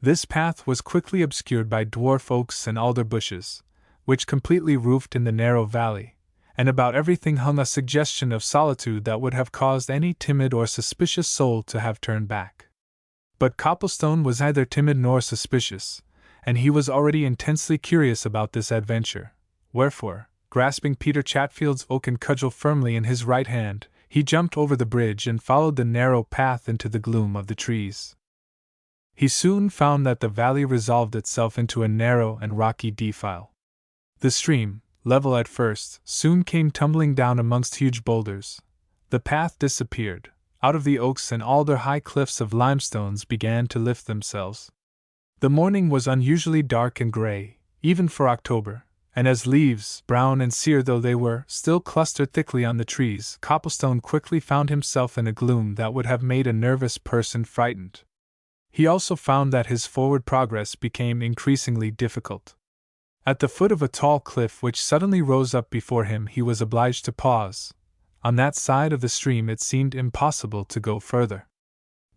This path was quickly obscured by dwarf oaks and alder bushes, which completely roofed in the narrow valley, and about everything hung a suggestion of solitude that would have caused any timid or suspicious soul to have turned back. But Copplestone was neither timid nor suspicious, and he was already intensely curious about this adventure, wherefore, grasping Peter Chatfield's oaken cudgel firmly in his right hand, he jumped over the bridge and followed the narrow path into the gloom of the trees. He soon found that the valley resolved itself into a narrow and rocky defile. The stream, level at first, soon came tumbling down amongst huge boulders. The path disappeared. Out of the oaks and alder high cliffs of limestones began to lift themselves. The morning was unusually dark and gray, even for October, and as leaves, brown and sere though they were, still clustered thickly on the trees, Copplestone quickly found himself in a gloom that would have made a nervous person frightened. He also found that his forward progress became increasingly difficult. At the foot of a tall cliff which suddenly rose up before him, he was obliged to pause. On that side of the stream it seemed impossible to go further.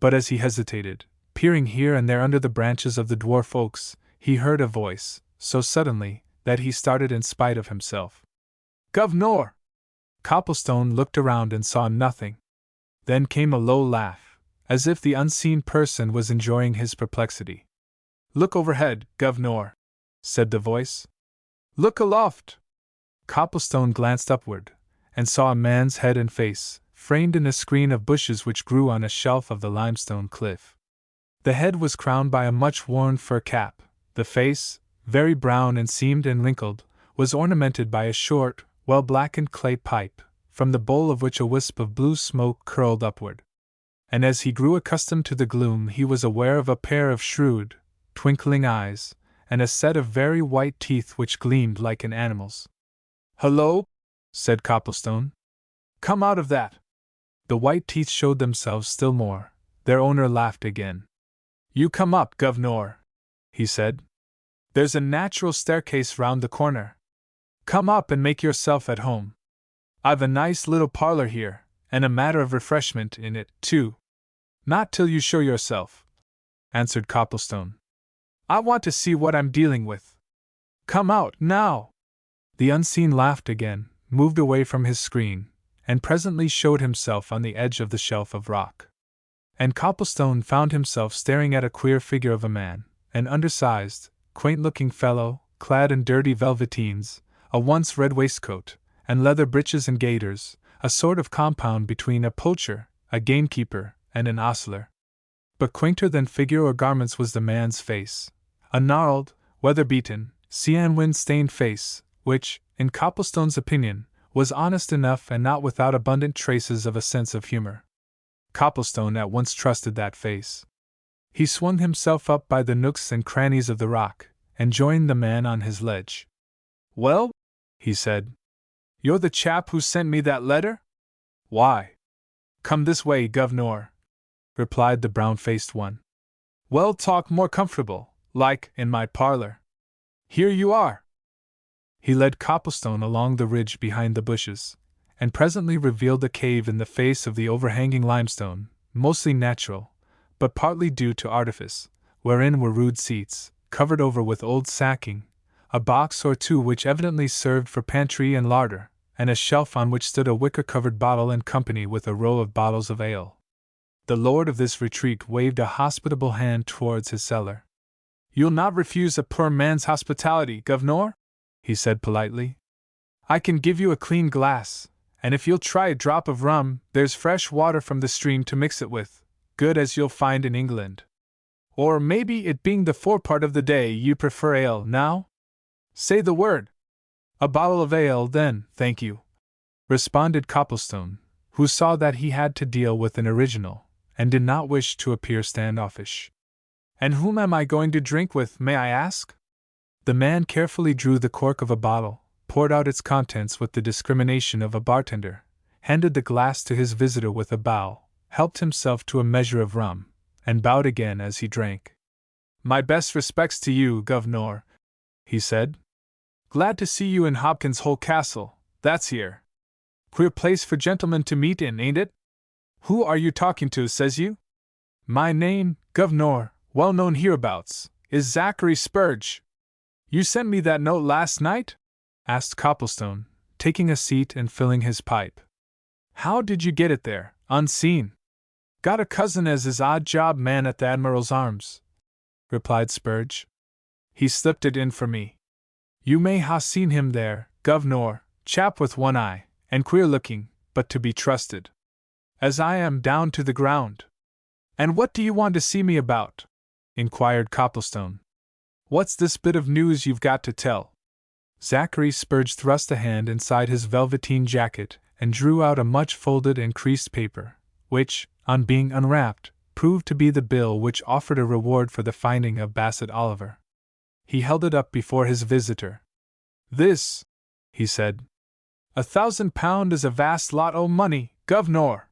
But as he hesitated, peering here and there under the branches of the dwarf oaks, he heard a voice, so suddenly, that he started in spite of himself. "Governor!" Copplestone looked around and saw nothing. Then came a low laugh, as if the unseen person was enjoying his perplexity. "Look overhead, Governor," said the voice. "Look aloft!" Copplestone glanced upward, and saw a man's head and face, framed in a screen of bushes which grew on a shelf of the limestone cliff. The head was crowned by a much-worn fur cap. The face, very brown and seamed and wrinkled, was ornamented by a short, well-blackened clay pipe, from the bowl of which a wisp of blue smoke curled upward. And as he grew accustomed to the gloom, he was aware of a pair of shrewd, twinkling eyes, and a set of very white teeth which gleamed like an animal's. "Hullo!" said Copplestone. "Come out of that!" The white teeth showed themselves still more. Their owner laughed again. "You come up, Governor," he said. "There's a natural staircase round the corner. Come up and make yourself at home. I've a nice little parlor here, and a matter of refreshment in it, too." "Not till you show yourself," answered Copplestone. "I want to see what I'm dealing with. Come out, now!" The unseen laughed again, moved away from his screen, and presently showed himself on the edge of the shelf of rock. And Copplestone found himself staring at a queer figure of a man, an undersized, quaint-looking fellow, clad in dirty velveteens, a once red waistcoat, and leather breeches and gaiters, a sort of compound between a poacher, a gamekeeper, and an ostler. But quainter than figure or garments was the man's face, a gnarled, weather-beaten, sea and wind-stained face, which, in Copplestone's opinion, was honest enough and not without abundant traces of a sense of humor. Copplestone at once trusted that face. He swung himself up by the nooks and crannies of the rock, and joined the man on his ledge. "Well," he said, "you're the chap who sent me that letter? Why, come this way, governor," replied the brown-faced one. "Well, talk more comfortable, like, in my parlor. Here you are." He led Copplestone along the ridge behind the bushes, and presently revealed a cave in the face of the overhanging limestone, mostly natural, but partly due to artifice, wherein were rude seats, covered over with old sacking, a box or two which evidently served for pantry and larder, and a shelf on which stood a wicker-covered bottle in company with a row of bottles of ale. The lord of this retreat waved a hospitable hand towards his cellar. "You'll not refuse a poor man's hospitality, governor?" he said politely. "I can give you a clean glass, and if you'll try a drop of rum, there's fresh water from the stream to mix it with, good as you'll find in England. Or maybe, it being the forepart of the day, you prefer ale, now? Say the word." "A bottle of ale, then, thank you," responded Copplestone, who saw that he had to deal with an original, and did not wish to appear standoffish. "And whom am I going to drink with, may I ask?" The man carefully drew the cork of a bottle, poured out its contents with the discrimination of a bartender, handed the glass to his visitor with a bow, helped himself to a measure of rum, and bowed again as he drank. "My best respects to you, governor," he said. "Glad to see you in Hopkins Hole Castle, that's here. Queer place for gentlemen to meet in, ain't it? Who are you talking to, says you?" "My name, governor, well known hereabouts, is Zachary Spurge. You sent me that note last night?" asked Copplestone, taking a seat and filling his pipe. "How did you get it there, unseen?" "Got a cousin as is odd job man at the Admiral's Arms," replied Spurge. "He slipped it in for me. You may ha' seen him there, governor, chap with one eye, and queer looking, but to be trusted. As I am down to the ground." "And what do you want to see me about?" inquired Copplestone. "What's this bit of news you've got to tell?" Zachary Spurge thrust a hand inside his velveteen jacket and drew out a much folded and creased paper, which, on being unwrapped, proved to be the bill which offered a reward for the finding of Bassett Oliver. He held it up before his visitor. "This," he said. £1,000 is a vast lot o' money, governor.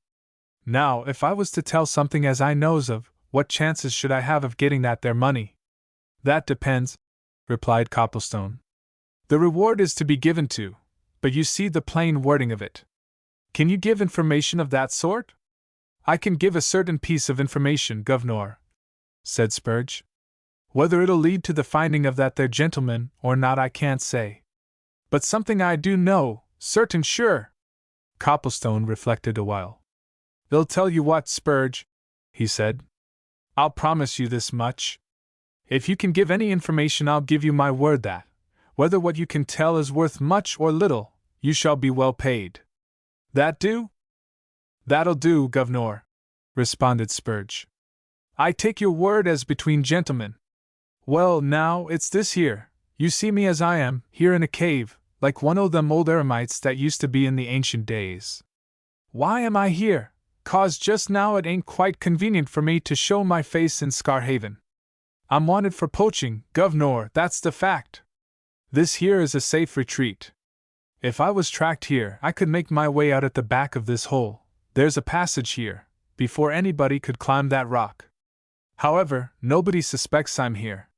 Now, if I was to tell something as I knows of, what chances should I have of getting that there money?" "That depends," replied Copplestone. "The reward is to be given to, but you see the plain wording of it. Can you give information of that sort?" "I can give a certain piece of information, governor," said Spurge. "Whether it'll lead to the finding of that there gentleman or not I can't say. But something I do know, certain sure." Copplestone reflected a while. "They'll tell you what, Spurge," he said. "I'll promise you this much. If you can give any information, I'll give you my word that, whether what you can tell is worth much or little, you shall be well paid. That do?" "That'll do, governor," responded Spurge. "I take your word as between gentlemen. Well, now, it's this here. You see me as I am, here in a cave, like one o' them old eremites that used to be in the ancient days. Why am I here? 'Cause just now it ain't quite convenient for me to show my face in Scarhaven. I'm wanted for poaching, governor, that's the fact. This here is a safe retreat. If I was tracked here, I could make my way out at the back of this hole. There's a passage here, before anybody could climb that rock. However, nobody suspects I'm here.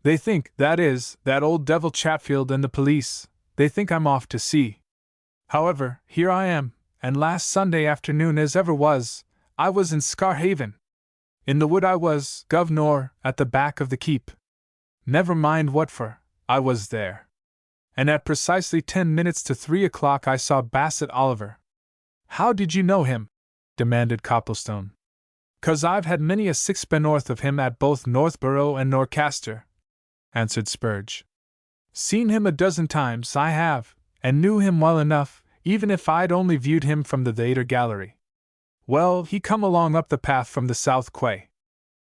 They think, that is, that old devil Chatfield and the police, they think I'm off to sea. However, here I am, and last Sunday afternoon as ever was, I was in Scarhaven. In the wood I was, governor, at the back of the keep. Never mind what for, I was there. And at precisely 10 minutes to 3 o'clock I saw Bassett Oliver." "How did you know him?" demanded Copplestone. "'Cause I've had many a sixpennorth of him at both Northborough and Norcaster," answered Spurge. "Seen him a dozen times, I have, and knew him well enough, even if I'd only viewed him from the Theatre Gallery. Well, he come along up the path from the south quay.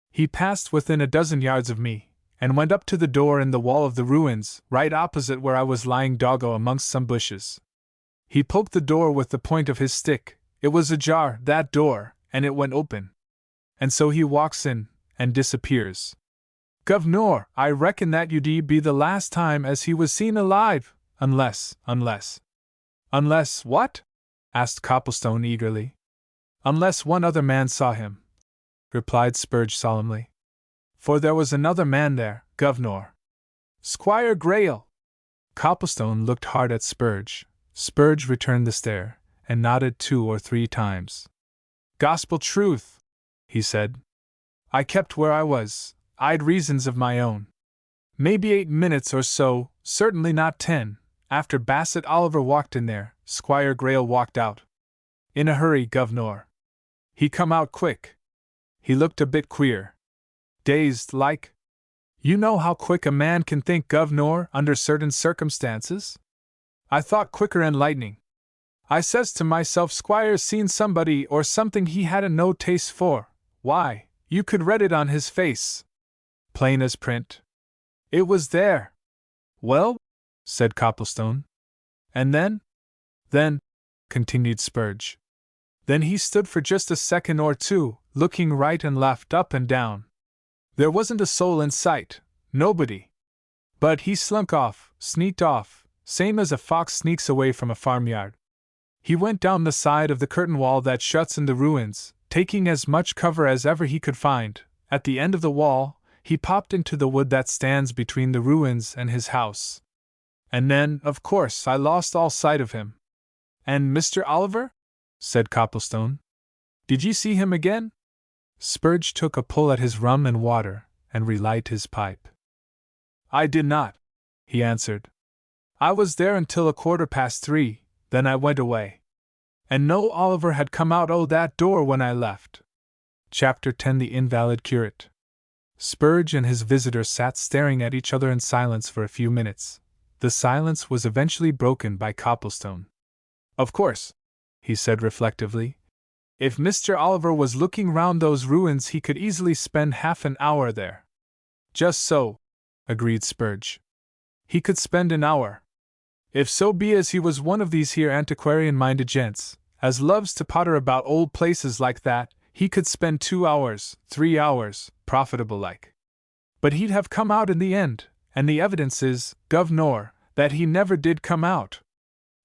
He passed within a dozen yards of me, and went up to the door in the wall of the ruins, right opposite where I was lying doggo amongst some bushes. He poked the door with the point of his stick. It was ajar, that door, and it went open. And so he walks in, and disappears. Governor, I reckon that you'd be the last time as he was seen alive, unless. Unless what? Asked Copplestone eagerly. Unless one other man saw him, replied Spurge solemnly. For there was another man there, Governor. Squire Grail. Copplestone looked hard at Spurge. Spurge returned the stare, and nodded 2 or 3 times. Gospel truth, he said. I kept where I was. I'd reasons of my own. Maybe 8 minutes or so, certainly not 10, after Bassett Oliver walked in there, Squire Grail walked out. In a hurry, Governor. He come out quick. He looked a bit queer. Dazed, like. You know how quick a man can think, Governor, under certain circumstances? I thought quicker'n lightning. I says to myself, Squire's seen somebody or something he hadn't no taste for. Why, you could read it on his face. Plain as print. It was there. Well, said Copplestone. And then? Then, continued Spurge. Then he stood for just a second or two, looking right and left, up and down. There wasn't a soul in sight, nobody. But he slunk off, sneaked off, same as a fox sneaks away from a farmyard. He went down the side of the curtain wall that shuts in the ruins, taking as much cover as ever he could find. At the end of the wall, he popped into the wood that stands between the ruins and his house. And then, of course, I lost all sight of him. And Mr. Oliver? Said Copplestone. Did you see him again? Spurge took a pull at his rum and water, and relight his pipe. I did not, he answered. I was there until 3:15, then I went away. And no Oliver had come out o' that door when I left. Chapter 10. The Invalid Curate. Spurge and his visitor sat staring at each other in silence for a few minutes. The silence was eventually broken by Copplestone. Of course, he said reflectively, if Mr. Oliver was looking round those ruins he could easily spend half an hour there. Just so, agreed Spurge. He could spend an hour. If so be as he was one of these here antiquarian-minded gents, as loves to potter about old places like that, he could spend 2 hours, 3 hours, profitable like. But he'd have come out in the end, and the evidence is, Governor, that he never did come out.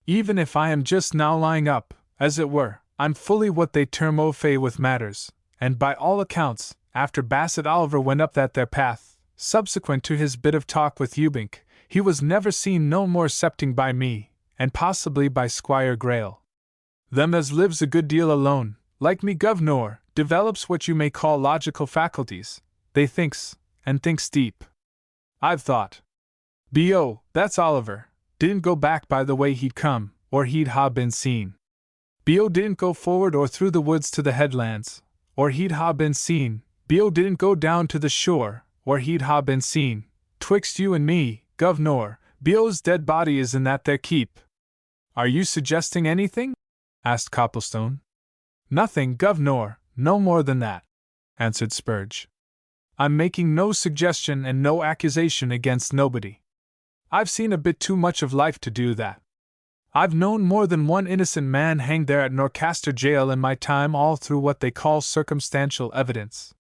Even if I am just now lying up, as it were, I'm fully what they term au fait with matters, and by all accounts, after Bassett Oliver went up that there path, subsequent to his bit of talk with Ewbank, he was never seen no more excepting by me, and possibly by Squire Grail. Them as lives a good deal alone, like me, Governor, develops what you may call logical faculties. They thinks, and thinks deep. I've thought. B.O., that's Oliver, didn't go back by the way he'd come, or he'd ha' been seen. B.O. didn't go forward or through the woods to the headlands, or he'd ha' been seen. B.O. didn't go down to the shore, or he'd ha' been seen. Twixt you and me, Governor, B.O.'s dead body is in that there keep. Are you suggesting anything? Asked Copplestone. Nothing, Governor, no more than that, answered Spurge. I'm making no suggestion and no accusation against nobody. I've seen a bit too much of life to do that. I've known more than one innocent man hanged there at Norcaster jail in my time, all through what they call circumstantial evidence.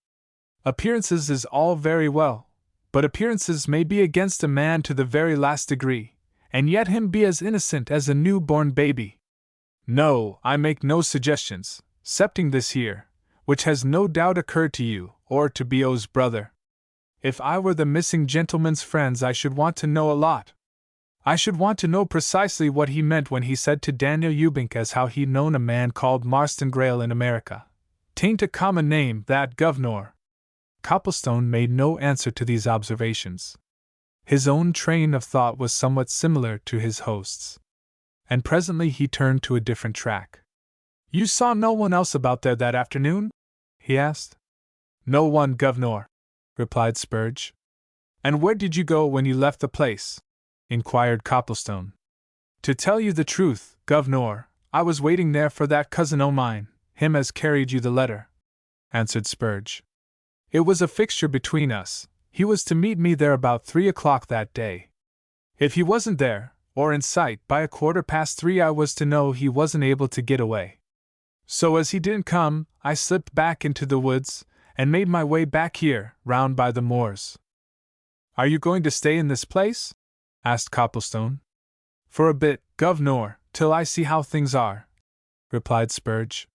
Appearances is all very well, but appearances may be against a man to the very last degree, and yet him be as innocent as a new-born baby. No, I make no suggestions, excepting this here, which has no doubt occurred to you, or to B.O.'s brother. If I were the missing gentleman's friends I should want to know a lot. I should want to know precisely what he meant when he said to Daniel Ewbank as how he'd known a man called Marston Grail in America. 'Tain't a common name, that, Governor. Copplestone made no answer to these observations. His own train of thought was somewhat similar to his host's. And presently he turned to a different track. You saw no one else about there that afternoon? He asked. No one, Governor, replied Spurge. And where did you go when you left the place? Inquired Copplestone. To tell you the truth, Governor, I was waiting there for that cousin o' mine, him as carried you the letter, answered Spurge. It was a fixture between us. He was to meet me there about 3 o'clock that day. If he wasn't there, or in sight, by 3:15, I was to know he wasn't able to get away. So as he didn't come, I slipped back into the woods, and made my way back here, round by the moors. Are you going to stay in this place? Asked Copplestone. For a bit, governor, till I see how things are, replied Spurge.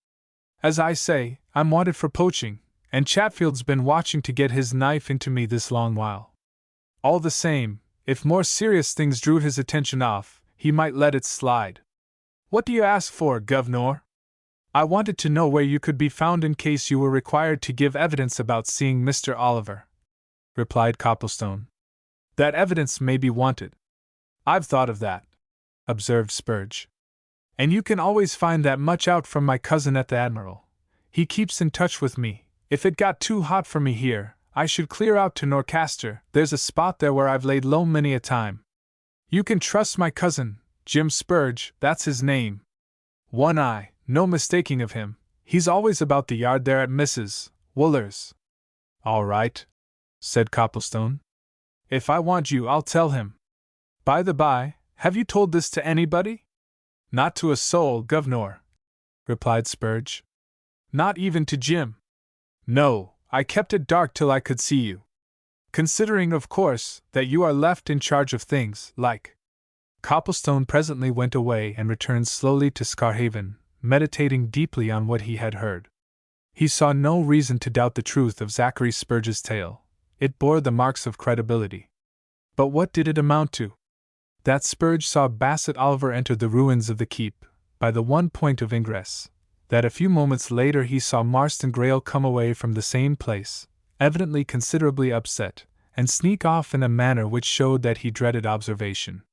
As I say, I'm wanted for poaching, and Chatfield's been watching to get his knife into me this long while. All the same, if more serious things drew his attention off, he might let it slide. What do you ask for, governor? I wanted to know where you could be found in case you were required to give evidence about seeing Mr. Oliver, replied Copplestone. That evidence may be wanted. I've thought of that, observed Spurge. And you can always find that much out from my cousin at the Admiral. He keeps in touch with me. If it got too hot for me here, I should clear out to Norcaster. There's a spot there where I've laid low many a time. You can trust my cousin, Jim Spurge, that's his name. One eye, no mistaking of him. He's always about the yard there at Mrs. Wooler's. All right, said Copplestone. If I want you, I'll tell him. By the by, have you told this to anybody? Not to a soul, governor, replied Spurge. Not even to Jim. No, I kept it dark till I could see you. Considering, of course, that you are left in charge of things, like. Copplestone presently went away and returned slowly to Scarhaven, meditating deeply on what he had heard. He saw no reason to doubt the truth of Zachary Spurge's tale. It bore the marks of credibility. But what did it amount to? That Spurge saw Bassett Oliver enter the ruins of the keep, by the one point of ingress. That a few moments later he saw Marston Greyle come away from the same place, evidently considerably upset, and sneak off in a manner which showed that he dreaded observation.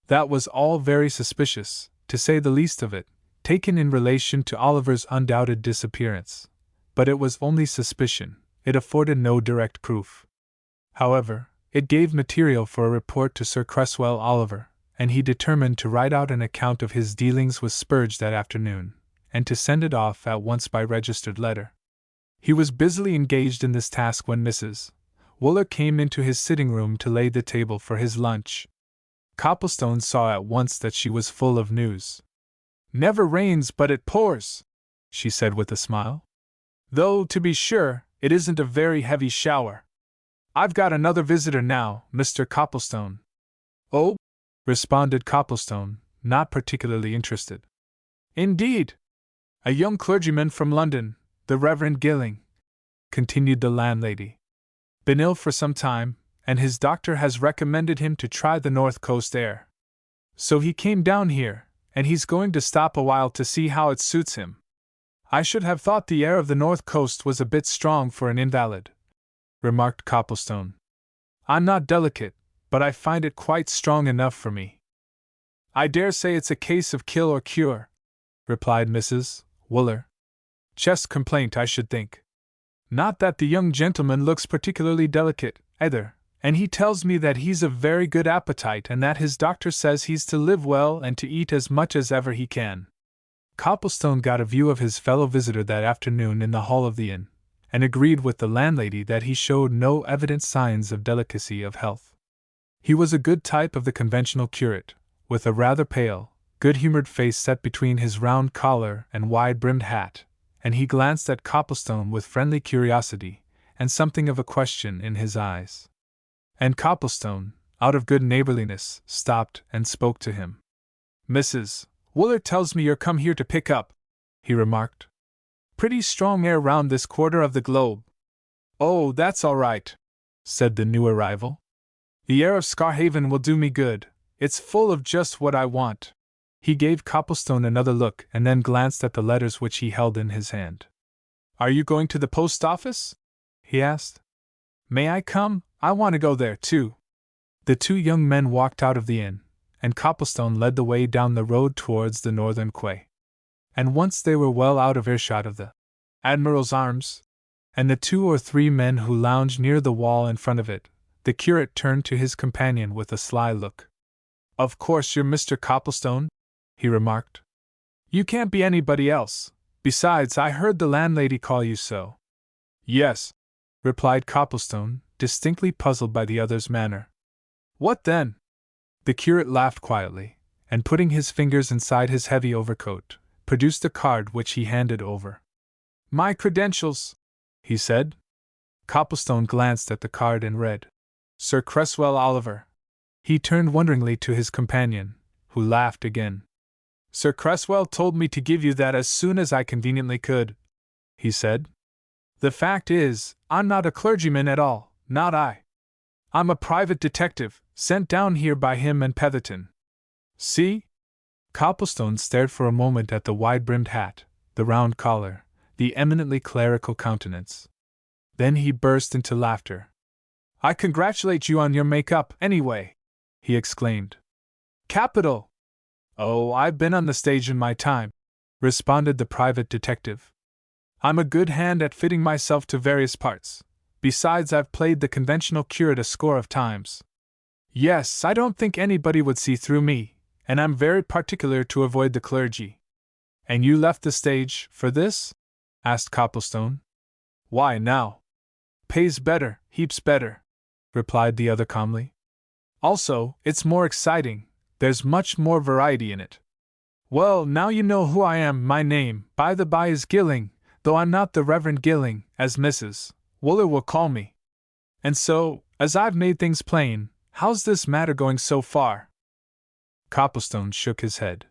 That was all very suspicious, to say the least of it, taken in relation to Oliver's undoubted disappearance. But it was only suspicion, it afforded no direct proof. However, it gave material for a report to Sir Cresswell Oliver, and he determined to write out an account of his dealings with Spurge that afternoon, and to send it off at once by registered letter. He was busily engaged in this task when Mrs. Wooler came into his sitting room to lay the table for his lunch. Copplestone saw at once that she was full of news. Never rains but it pours, she said with a smile. Though, to be sure, it isn't a very heavy shower. I've got another visitor now, Mr. Copplestone. Oh? Responded Copplestone, not particularly interested. Indeed? A young clergyman from London, the Reverend Gilling, continued the landlady. Been ill for some time, and his doctor has recommended him to try the North Coast air. So he came down here, and he's going to stop a while to see how it suits him. I should have thought the air of the North Coast was a bit strong for an invalid, remarked Copplestone. I'm not delicate, but I find it quite strong enough for me. I dare say it's a case of kill or cure, replied Mrs. Wooler. Chest complaint, I should think. Not that the young gentleman looks particularly delicate, either, and he tells me that he's of very good appetite and that his doctor says he's to live well and to eat as much as ever he can. Copplestone got a view of his fellow visitor that afternoon in the hall of the inn, and agreed with the landlady that he showed no evident signs of delicacy of health. He was a good type of the conventional curate, with a rather pale, good-humored face set between his round collar and wide-brimmed hat, and he glanced at Copplestone with friendly curiosity, and something of a question in his eyes. And Copplestone, out of good neighborliness, stopped and spoke to him. Mrs. Wooler tells me you're come here to pick up, he remarked. Pretty strong air round this quarter of the globe. Oh, that's all right, said the new arrival. The air of Scarhaven will do me good, it's full of just what I want. He gave Copplestone another look and then glanced at the letters which he held in his hand. Are you going to the post office? He asked. May I come? I want to go there, too. The two young men walked out of the inn, and Copplestone led the way down the road towards the northern quay. And once they were well out of earshot of the Admiral's Arms, and the 2 or 3 men who lounged near the wall in front of it, the curate turned to his companion with a sly look. Of course you're Mr. Copplestone, he remarked. You can't be anybody else. Besides, I heard the landlady call you so. Yes, replied Copplestone, distinctly puzzled by the other's manner. What then? The curate laughed quietly, and putting his fingers inside his heavy overcoat, produced a card which he handed over. My credentials, he said. Copplestone glanced at the card and read, Sir Cresswell Oliver. He turned wonderingly to his companion, who laughed again. Sir Cresswell told me to give you that as soon as I conveniently could, he said. The fact is, I'm not a clergyman at all, not I. I'm a private detective, sent down here by him and Petherton. See? Copplestone stared for a moment at the wide-brimmed hat, the round collar, the eminently clerical countenance. Then he burst into laughter. I congratulate you on your make-up, anyway, he exclaimed. Capital! Oh, I've been on the stage in my time, responded the private detective. I'm a good hand at fitting myself to various parts. Besides, I've played the conventional curate a score of times. Yes, I don't think anybody would see through me, and I'm very particular to avoid the clergy. And you left the stage for this? Asked Copplestone. Why now? Pays better, heaps better, replied the other calmly. Also, it's more exciting, there's much more variety in it. Well, now you know who I am. My name, by the by, is Gilling, though I'm not the Reverend Gilling, as Mrs. Wooler will call me. And so, as I've made things plain, how's this matter going so far? Copplestone shook his head.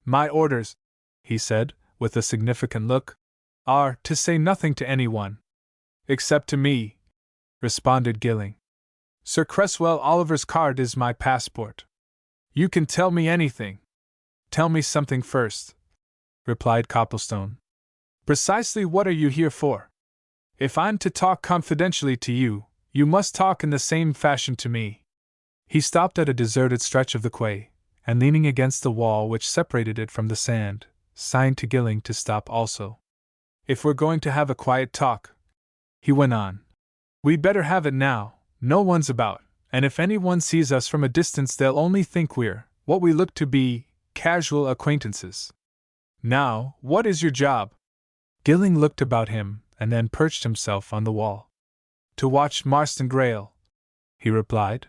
My orders, he said, with a significant look, are to say nothing to anyone. Except to me, responded Gilling. Sir Cresswell Oliver's card is my passport. You can tell me anything. Tell me something first, replied Copplestone. Precisely what are you here for? If I'm to talk confidentially to you, you must talk in the same fashion to me. He stopped at a deserted stretch of the quay, and leaning against the wall which separated it from the sand, signed to Gilling to stop also. If we're going to have a quiet talk, he went on, we'd better have it now. No one's about, and if anyone sees us from a distance they'll only think we're, what we look to be, casual acquaintances. Now, what is your job? Gilling looked about him, and then perched himself on the wall. To watch Marston Greyle, he replied.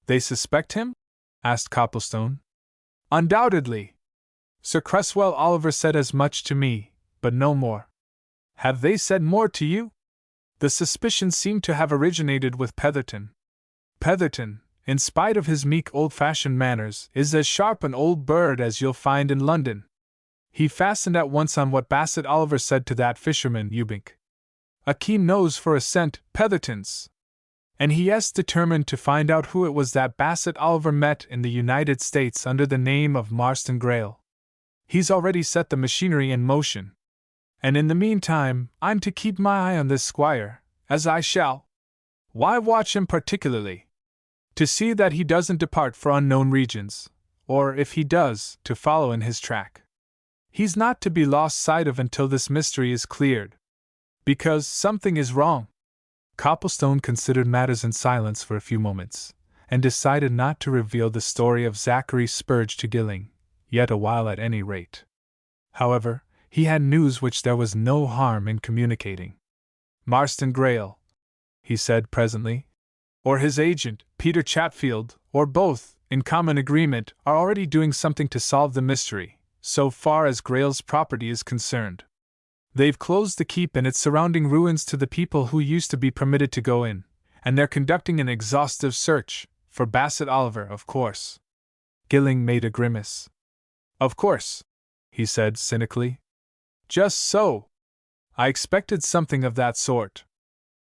They suspect him? Asked Copplestone. Undoubtedly. Sir Cresswell Oliver said as much to me, but no more. Have they said more to you? The suspicion seemed to have originated with Petherton. Petherton, in spite of his meek old-fashioned manners, is as sharp an old bird as you'll find in London. He fastened at once on what Bassett Oliver said to that fisherman Ewbank. A keen nose for a scent, Petherton's. And he is determined to find out who it was that Bassett Oliver met in the United States under the name of Marston Greyle. He's already set the machinery in motion. And in the meantime, I'm to keep my eye on this squire, as I shall. Why watch him particularly? To see that he doesn't depart for unknown regions, or if he does, to follow in his track. He's not to be lost sight of until this mystery is cleared. Because something is wrong. Copplestone considered matters in silence for a few moments, and decided not to reveal the story of Zachary Spurge to Gilling, yet a while at any rate. However, he had news which there was no harm in communicating. Marston Greyle, he said presently, or his agent, Peter Chatfield, or both, in common agreement, are already doing something to solve the mystery, so far as Greyle's property is concerned. They've closed the keep and its surrounding ruins to the people who used to be permitted to go in, and they're conducting an exhaustive search, for Bassett Oliver, of course. Gilling made a grimace. Of course, he said cynically. Just so. I expected something of that sort.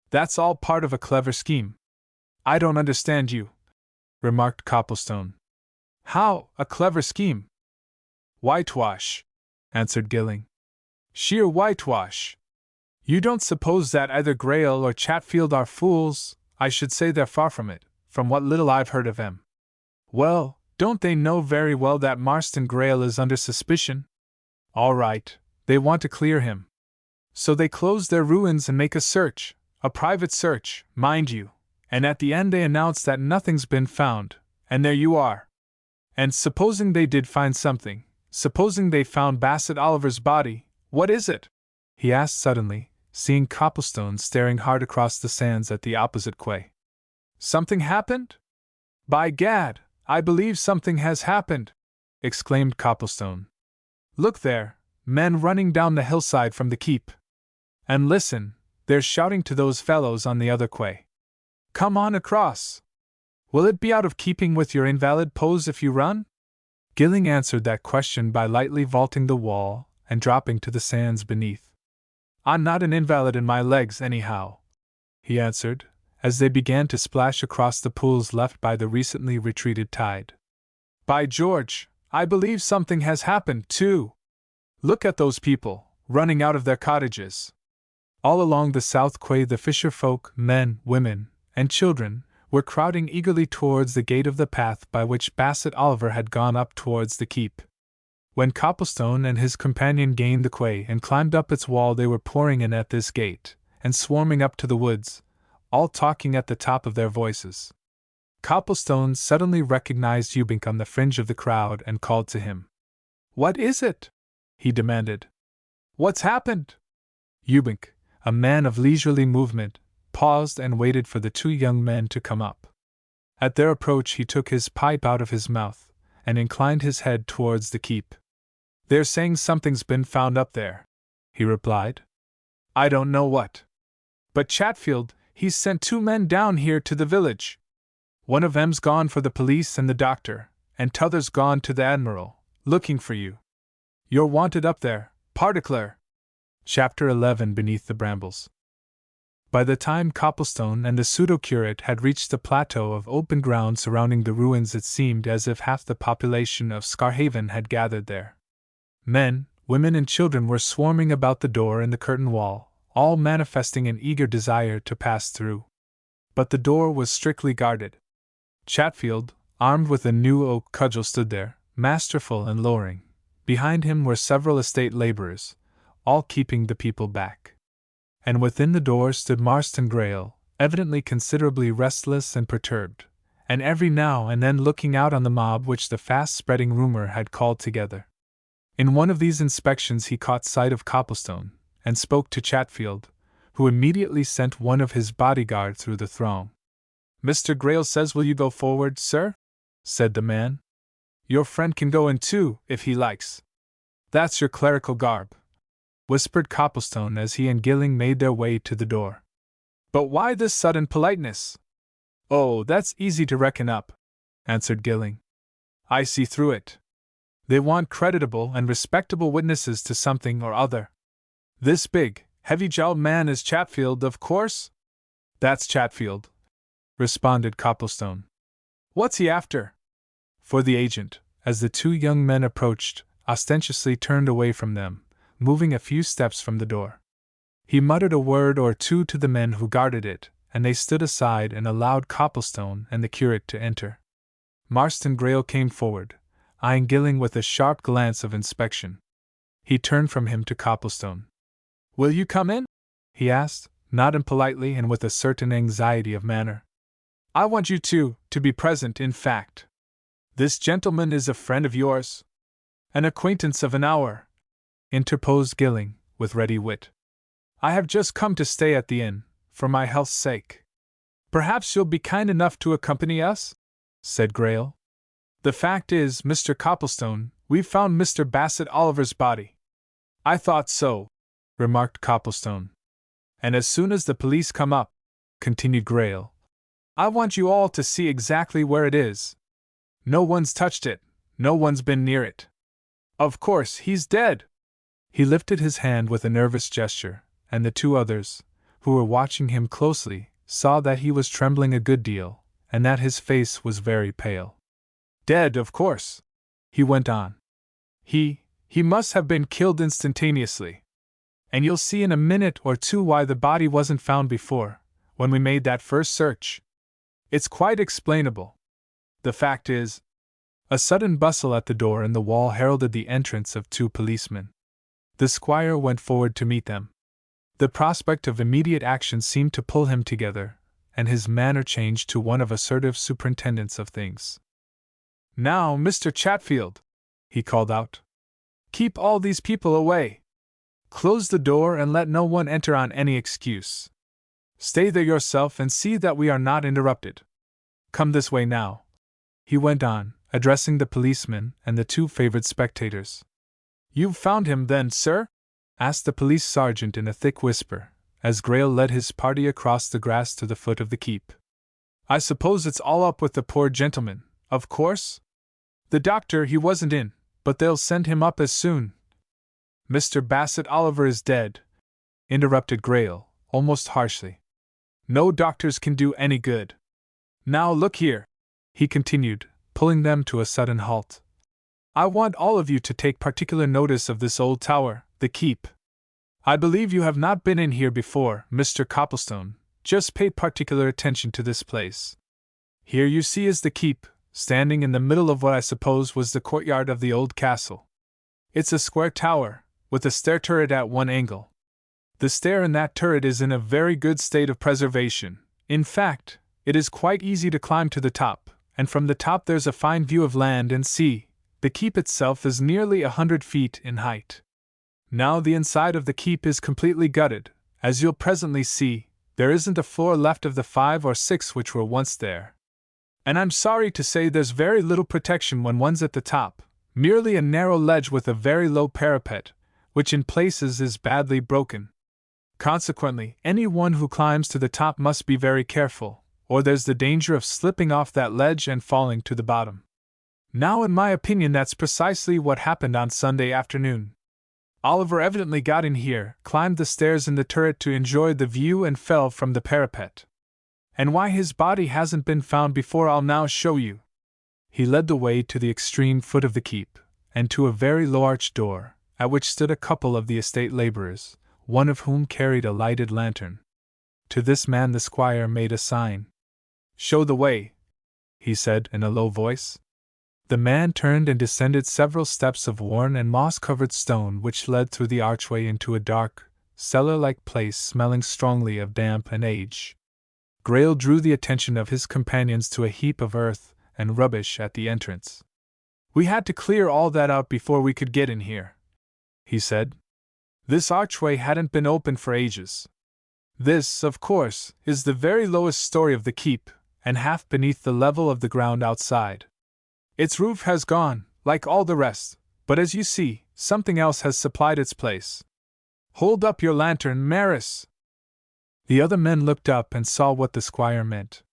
That's all part of a clever scheme. I don't understand you, remarked Copplestone. How, a clever scheme? Whitewash, answered Gilling. Sheer whitewash. You don't suppose that either Greyle or Chatfield are fools? I should say they're far from it, from what little I've heard of them. Well, don't they know very well that Marston Greyle is under suspicion? All right, they want to clear him. So they close their ruins and make a search, a private search, mind you, and at the end they announce that nothing's been found, and there you are. And supposing they did find something, supposing they found Bassett Oliver's body, what is it? He asked suddenly, seeing Copplestone staring hard across the sands at the opposite quay. "Something happened? By gad, I believe something has happened!" exclaimed Copplestone. "Look there, men running down the hillside from the keep. And listen, they're shouting to those fellows on the other quay. Come on across! Will it be out of keeping with your invalid pose if you run?" Gilling answered that question by lightly vaulting the wall and dropping to the sands beneath. "I'm not an invalid in my legs, anyhow," he answered, as they began to splash across the pools left by the recently retreated tide. "By George, I believe something has happened, too! Look at those people, running out of their cottages!" All along the south quay the fisher folk, men, women, and children, were crowding eagerly towards the gate of the path by which Bassett Oliver had gone up towards the keep. When Copplestone and his companion gained the quay and climbed up its wall, they were pouring in at this gate, and swarming up to the woods, all talking at the top of their voices. Copplestone suddenly recognized Ewbank on the fringe of the crowd and called to him. "What is it?" he demanded. "What's happened?" Ewbank, a man of leisurely movement, paused and waited for the two young men to come up. At their approach he took his pipe out of his mouth and inclined his head towards the keep. "They're saying something's been found up there," he replied. "I don't know what. But Chatfield, he's sent 2 men down here to the village. One of 'em's gone for the police and the doctor, and t'other's gone to the Admiral, looking for you. You're wanted up there, particler." Chapter 11 Beneath the Brambles. By the time Copplestone and the pseudo-curate had reached the plateau of open ground surrounding the ruins, it seemed as if half the population of Scarhaven had gathered there. Men, women, and children were swarming about the door in the curtain wall, all manifesting an eager desire to pass through. But the door was strictly guarded. Chatfield, armed with a new oak cudgel, stood there, masterful and lowering. Behind him were several estate labourers, all keeping the people back. And within the door stood Marston Greyle, evidently considerably restless and perturbed, and every now and then looking out on the mob which the fast-spreading rumour had called together. In one of these inspections he caught sight of Copplestone, and spoke to Chatfield, who immediately sent one of his bodyguard through the throng. "Mr. Greyle says will you go forward, sir?" said the man. "Your friend can go in too, if he likes." "That's your clerical garb," whispered Copplestone as he and Gilling made their way to the door. "But why this sudden politeness?" "Oh, that's easy to reckon up," answered Gilling. "I see through it. They want creditable and respectable witnesses to something or other. This big, heavy-jowled man is Chatfield, of course?" "That's Chatfield," responded Copplestone. "What's he after?" For the agent, as the 2 young men approached, ostentatiously turned away from them, moving a few steps from the door. He muttered a word or two to the men who guarded it, and they stood aside and allowed Copplestone and the curate to enter. Marston Greyle came forward, eyeing Gilling with a sharp glance of inspection. He turned from him to Copplestone. "Will you come in?" he asked, not impolitely and with a certain anxiety of manner. "I want you to be present, in fact. This gentleman is a friend of yours?" "An acquaintance of an hour," interposed Gilling, with ready wit. "I have just come to stay at the inn, for my health's sake." "Perhaps you'll be kind enough to accompany us?" said Greyle. "The fact is, Mr. Copplestone, we've found Mr. Bassett Oliver's body." "I thought so," remarked Copplestone. "And as soon as the police come up," continued Greyle, "I want you all to see exactly where it is. No one's touched it, no one's been near it. Of course, he's dead." He lifted his hand with a nervous gesture, and the 2 others, who were watching him closely, saw that he was trembling a good deal, and that his face was very pale. "Dead, of course," he went on. He must have been killed instantaneously. And you'll see in a minute or 2 why the body wasn't found before, when we made that first search. It's quite explainable. The fact is—" A sudden bustle at the door in the wall heralded the entrance of 2 policemen. The squire went forward to meet them. The prospect of immediate action seemed to pull him together, and his manner changed to one of assertive superintendence of things. "Now, Mr. Chatfield," he called out, "keep all these people away. Close the door and let no one enter on any excuse. Stay there yourself and see that we are not interrupted. Come this way now," he went on, addressing the policeman and the two favored spectators. "You've found him, then, sir?" asked the police sergeant in a thick whisper, as Grail led his party across the grass to the foot of the keep. "I suppose it's all up with the poor gentleman, of course? The doctor, he wasn't in, but they'll send him up as soon." "Mr. Bassett Oliver is dead," interrupted Grail, almost harshly. "No doctors can do any good. Now look here," he continued, pulling them to a sudden halt. "I want all of you to take particular notice of this old tower, the keep. I believe you have not been in here before, Mr. Copplestone. Just pay particular attention to this place. Here you see is the keep, standing in the middle of what I suppose was the courtyard of the old castle. It's a square tower, with a stair turret at one angle. The stair in that turret is in a very good state of preservation. In fact, it is quite easy to climb to the top, and from the top there's a fine view of land and sea. The keep itself is nearly 100 feet in height. Now the inside of the keep is completely gutted. As you'll presently see, there isn't a floor left of the 5 or 6 which were once there. And I'm sorry to say there's very little protection when one's at the top, merely a narrow ledge with a very low parapet, which in places is badly broken. Consequently, anyone who climbs to the top must be very careful, or there's the danger of slipping off that ledge and falling to the bottom. Now, in my opinion, that's precisely what happened on Sunday afternoon. Oliver evidently got in here, climbed the stairs in the turret to enjoy the view, and fell from the parapet. And why his body hasn't been found before I'll now show you." He led the way to the extreme foot of the keep, and to a very low arched door, at which stood a couple of the estate laborers, one of whom carried a lighted lantern. To this man the squire made a sign. "Show the way," he said in a low voice. The man turned and descended several steps of worn and moss-covered stone which led through the archway into a dark, cellar-like place smelling strongly of damp and age. Grail drew the attention of his companions to a heap of earth and rubbish at the entrance. "We had to clear all that out before we could get in here," he said. "This archway hadn't been opened for ages. This, of course, is the very lowest story of the keep, and half beneath the level of the ground outside. Its roof has gone, like all the rest, but as you see, something else has supplied its place. Hold up your lantern, Maris." The other men looked up and saw what the squire meant.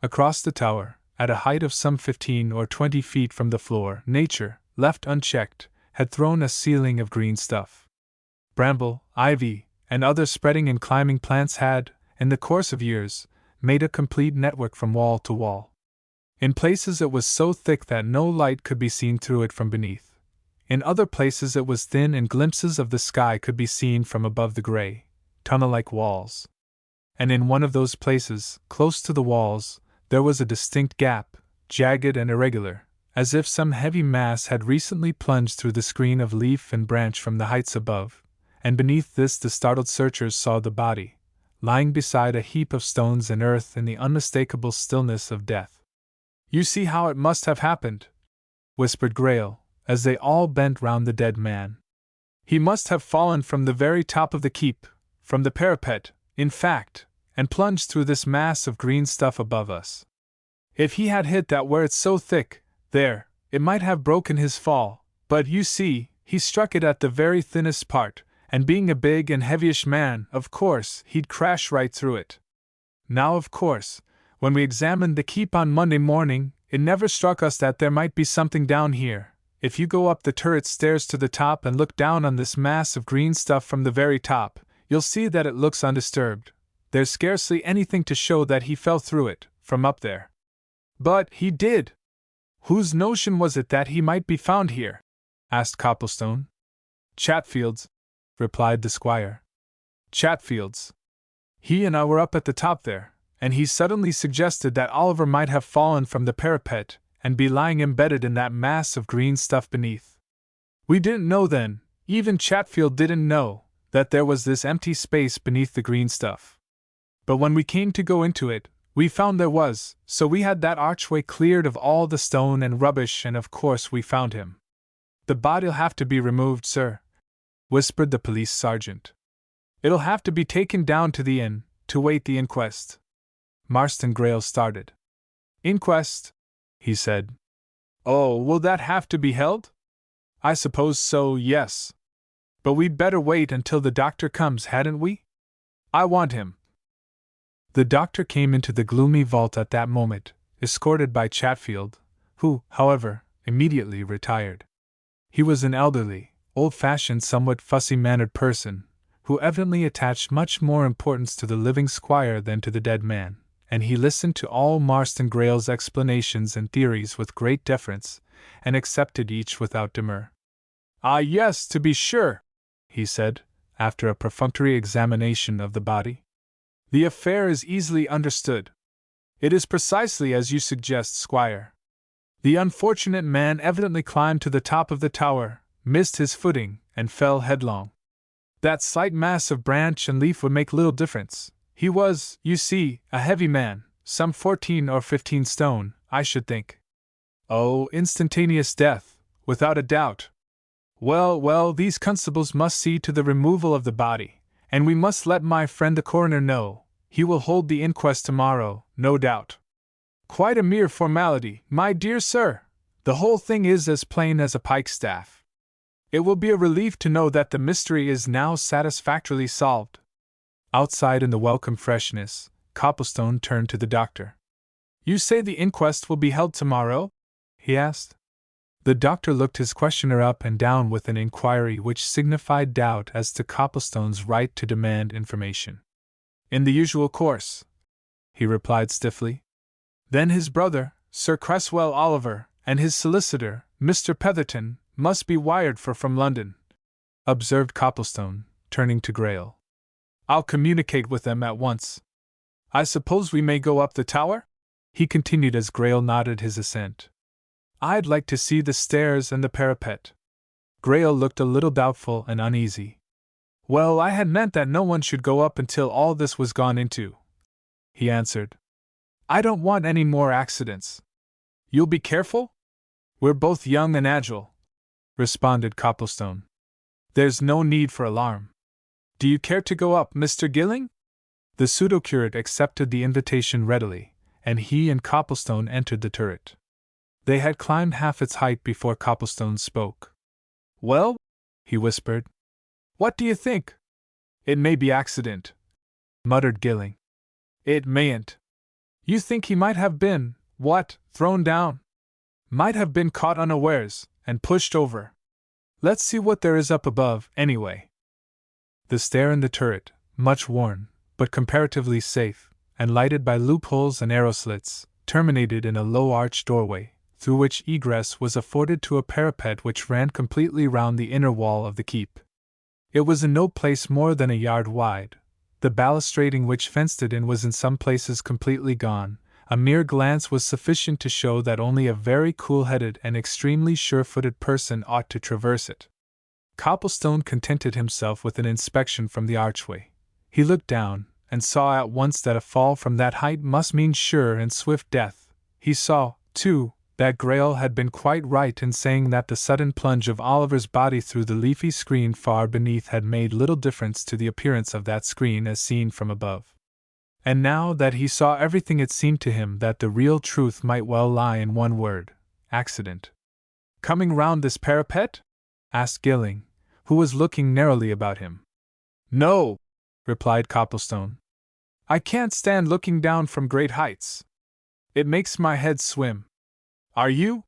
Across the tower, at a height of some 15 or 20 feet from the floor, nature, left unchecked, had thrown a ceiling of green stuff. Bramble, ivy, and other spreading and climbing plants had, in the course of years, made a complete network from wall to wall. In places it was so thick that no light could be seen through it from beneath. In other places it was thin and glimpses of the sky could be seen from above the gray, tunnel-like walls. And in one of those places, close to the walls, there was a distinct gap, jagged and irregular, as if some heavy mass had recently plunged through the screen of leaf and branch from the heights above, and beneath this the startled searchers saw the body, lying beside a heap of stones and earth in the unmistakable stillness of death. "You see how it must have happened," whispered Grail, as they all bent round the dead man. "He must have fallen from the very top of the keep, from the parapet, in fact, and plunged through this mass of green stuff above us. If he had hit that where it's so thick, there, it might have broken his fall, but you see, he struck it at the very thinnest part, and being a big and heavyish man, of course, he'd crash right through it. Now, of course, when we examined the keep on Monday morning, it never struck us that there might be something down here. If you go up the turret stairs to the top and look down on this mass of green stuff from the very top, you'll see that it looks undisturbed. There's scarcely anything to show that he fell through it, from up there. But he did. Whose notion was it that he might be found here?" asked Copplestone. "Chatfield's," replied the squire. "Chatfield's. He and I were up at the top there, and he suddenly suggested that Oliver might have fallen from the parapet and be lying embedded in that mass of green stuff beneath. We didn't know then, even Chatfield didn't know, that there was this empty space beneath the green stuff. But when we came to go into it, we found there was, so we had that archway cleared of all the stone and rubbish, and of course we found him. The body'll have to be removed, sir," whispered the police sergeant. It'll have to be taken down to the inn, to wait the inquest. Marston Greyle started. Inquest? He said. Oh, will that have to be held? I suppose so, yes. But we'd better wait until the doctor comes, hadn't we? I want him. The doctor came into the gloomy vault at that moment, escorted by Chatfield, who, however, immediately retired. He was an elderly, old-fashioned, somewhat fussy-mannered person, who evidently attached much more importance to the living squire than to the dead man, and he listened to all Marston Greyle's explanations and theories with great deference, and accepted each without demur. Ah, yes, to be sure, he said, after a perfunctory examination of the body. The affair is easily understood. It is precisely as you suggest, squire. The unfortunate man evidently climbed to the top of the tower, missed his footing, and fell headlong. That slight mass of branch and leaf would make little difference. He was, you see, a heavy man, some 14 or 15 stone, I should think. Oh, instantaneous death, without a doubt. Well, well, these constables must see to the removal of the body, and we must let my friend the coroner know. He will hold the inquest tomorrow, no doubt. Quite a mere formality, my dear sir. The whole thing is as plain as a pikestaff. It will be a relief to know that the mystery is now satisfactorily solved. Outside in the welcome freshness, Copplestone turned to the doctor. You say the inquest will be held tomorrow? He asked. The doctor looked his questioner up and down with an inquiry which signified doubt as to Copplestone's right to demand information. In the usual course, he replied stiffly. Then his brother, Sir Cresswell Oliver, and his solicitor, Mr. Petherton, must be wired for from London, observed Copplestone, turning to Greyle. I'll communicate with them at once. I suppose we may go up the tower? He continued as Greyle nodded his assent. I'd like to see the stairs and the parapet. Greyle looked a little doubtful and uneasy. Well, I had meant that no one should go up until all this was gone into, he answered. I don't want any more accidents. You'll be careful? We're both young and agile, responded Copplestone. There's no need for alarm. Do you care to go up, Mr. Gilling? The pseudo-curate accepted the invitation readily, and he and Copplestone entered the turret. They had climbed half its height before Copplestone spoke. Well, he whispered. What do you think? It may be accident, muttered Gilling. It mayn't. You think he might have been, what, thrown down? Might have been caught unawares, and pushed over. Let's see what there is up above, anyway. The stair in the turret, much worn, but comparatively safe, and lighted by loopholes and arrow slits, terminated in a low arched doorway, through which egress was afforded to a parapet which ran completely round the inner wall of the keep. It was in no place more than a yard wide. The balustrading which fenced it in was in some places completely gone. A mere glance was sufficient to show that only a very cool-headed and extremely sure-footed person ought to traverse it. Copplestone contented himself with an inspection from the archway. He looked down, and saw at once that a fall from that height must mean sure and swift death. He saw, too, that Greyle had been quite right in saying that the sudden plunge of Oliver's body through the leafy screen far beneath had made little difference to the appearance of that screen as seen from above. And now that he saw everything, it seemed to him that the real truth might well lie in one word: accident. Coming round this parapet? Asked Gilling, who was looking narrowly about him. No, replied Copplestone. I can't stand looking down from great heights. It makes my head swim. Are you?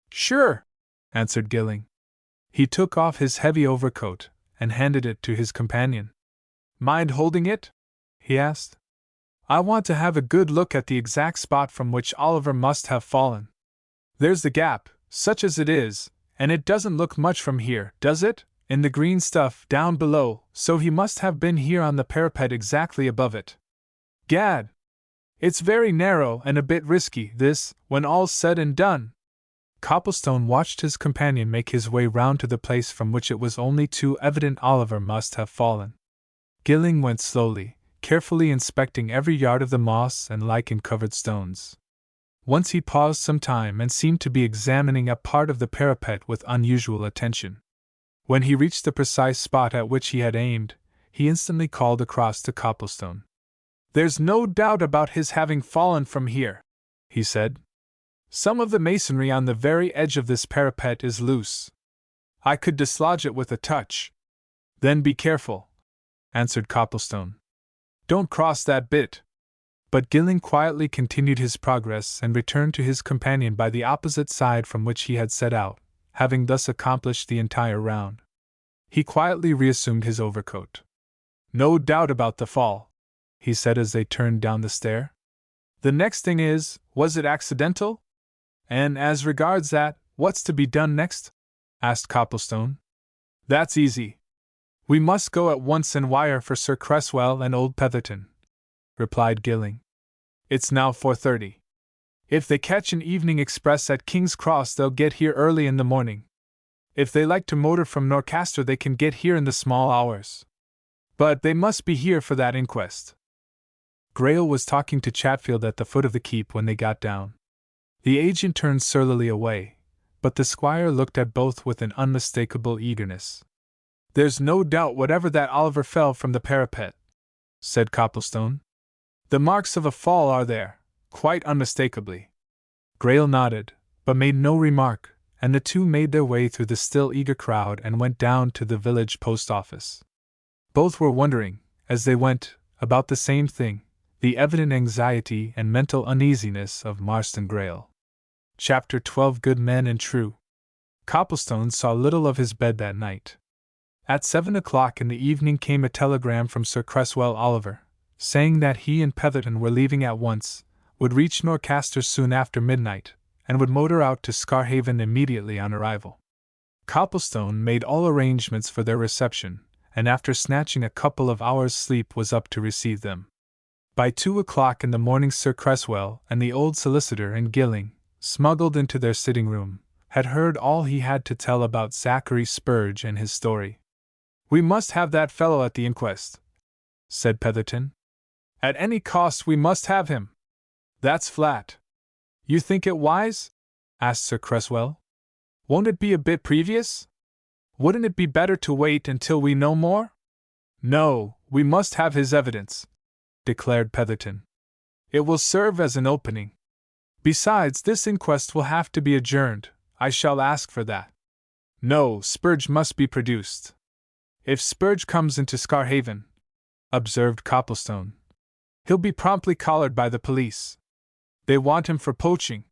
Sure, answered Gilling. He took off his heavy overcoat and handed it to his companion. Mind holding it? He asked. I want to have a good look at the exact spot from which Oliver must have fallen. There's the gap, such as it is, and it doesn't look much from here, does it? In the green stuff down below, so he must have been here on the parapet exactly above it. Gad! It's very narrow and a bit risky, this, when all's said and done. Copplestone watched his companion make his way round to the place from which it was only too evident Oliver must have fallen. Gilling went slowly, carefully inspecting every yard of the moss and lichen-covered stones. Once he paused some time and seemed to be examining a part of the parapet with unusual attention. When he reached the precise spot at which he had aimed, he instantly called across to Copplestone. "There's no doubt about his having fallen from here," he said. "Some of the masonry on the very edge of this parapet is loose. I could dislodge it with a touch." "Then be careful," answered Copplestone. "Don't cross that bit." But Gilling quietly continued his progress and returned to his companion by the opposite side from which he had set out, having thus accomplished the entire round. He quietly reassumed his overcoat. "No doubt about the fall," he said as they turned down the stair. "The next thing is, was it accidental? And as regards that, what's to be done next?" asked Copplestone. "That's easy. We must go at once and wire for Sir Cresswell and old Petherton," replied Gilling. "It's now 4:30. If they catch an evening express at King's Cross, they'll get here early in the morning. If they like to motor from Norcaster, they can get here in the small hours. But they must be here for that inquest." Grail was talking to Chatfield at the foot of the keep when they got down. The agent turned surlily away, but the squire looked at both with an unmistakable eagerness. "There's no doubt whatever that Oliver fell from the parapet," said Copplestone. "The marks of a fall are there, quite unmistakably." Grail nodded, but made no remark, and the two made their way through the still eager crowd and went down to the village post office. Both were wondering, as they went, about the same thing, the evident anxiety and mental uneasiness of Marston Grail. Chapter 12. Good Men and True. Copplestone saw little of his bed that night. At 7 o'clock in the evening came a telegram from Sir Cresswell Oliver, saying that he and Petherton were leaving at once, would reach Norcaster soon after midnight, and would motor out to Scarhaven immediately on arrival. Copplestone made all arrangements for their reception, and after snatching a couple of hours' sleep was up to receive them. By 2 o'clock in the morning Sir Cresswell and the old solicitor and Gilling, smuggled into their sitting room, had heard all he had to tell about Zachary Spurge and his story. "We must have that fellow at the inquest," said Petherton. "At any cost we must have him. That's flat." "You think it wise?" asked Sir Cresswell. "Won't it be a bit previous? Wouldn't it be better to wait until we know more?" "No, we must have his evidence," declared Petherton. "It will serve as an opening. Besides, this inquest will have to be adjourned. I shall ask for that." "No, Spurge must be produced." "If Spurge comes into Scarhaven," observed Copplestone, "he'll be promptly collared by the police. They want him for poaching."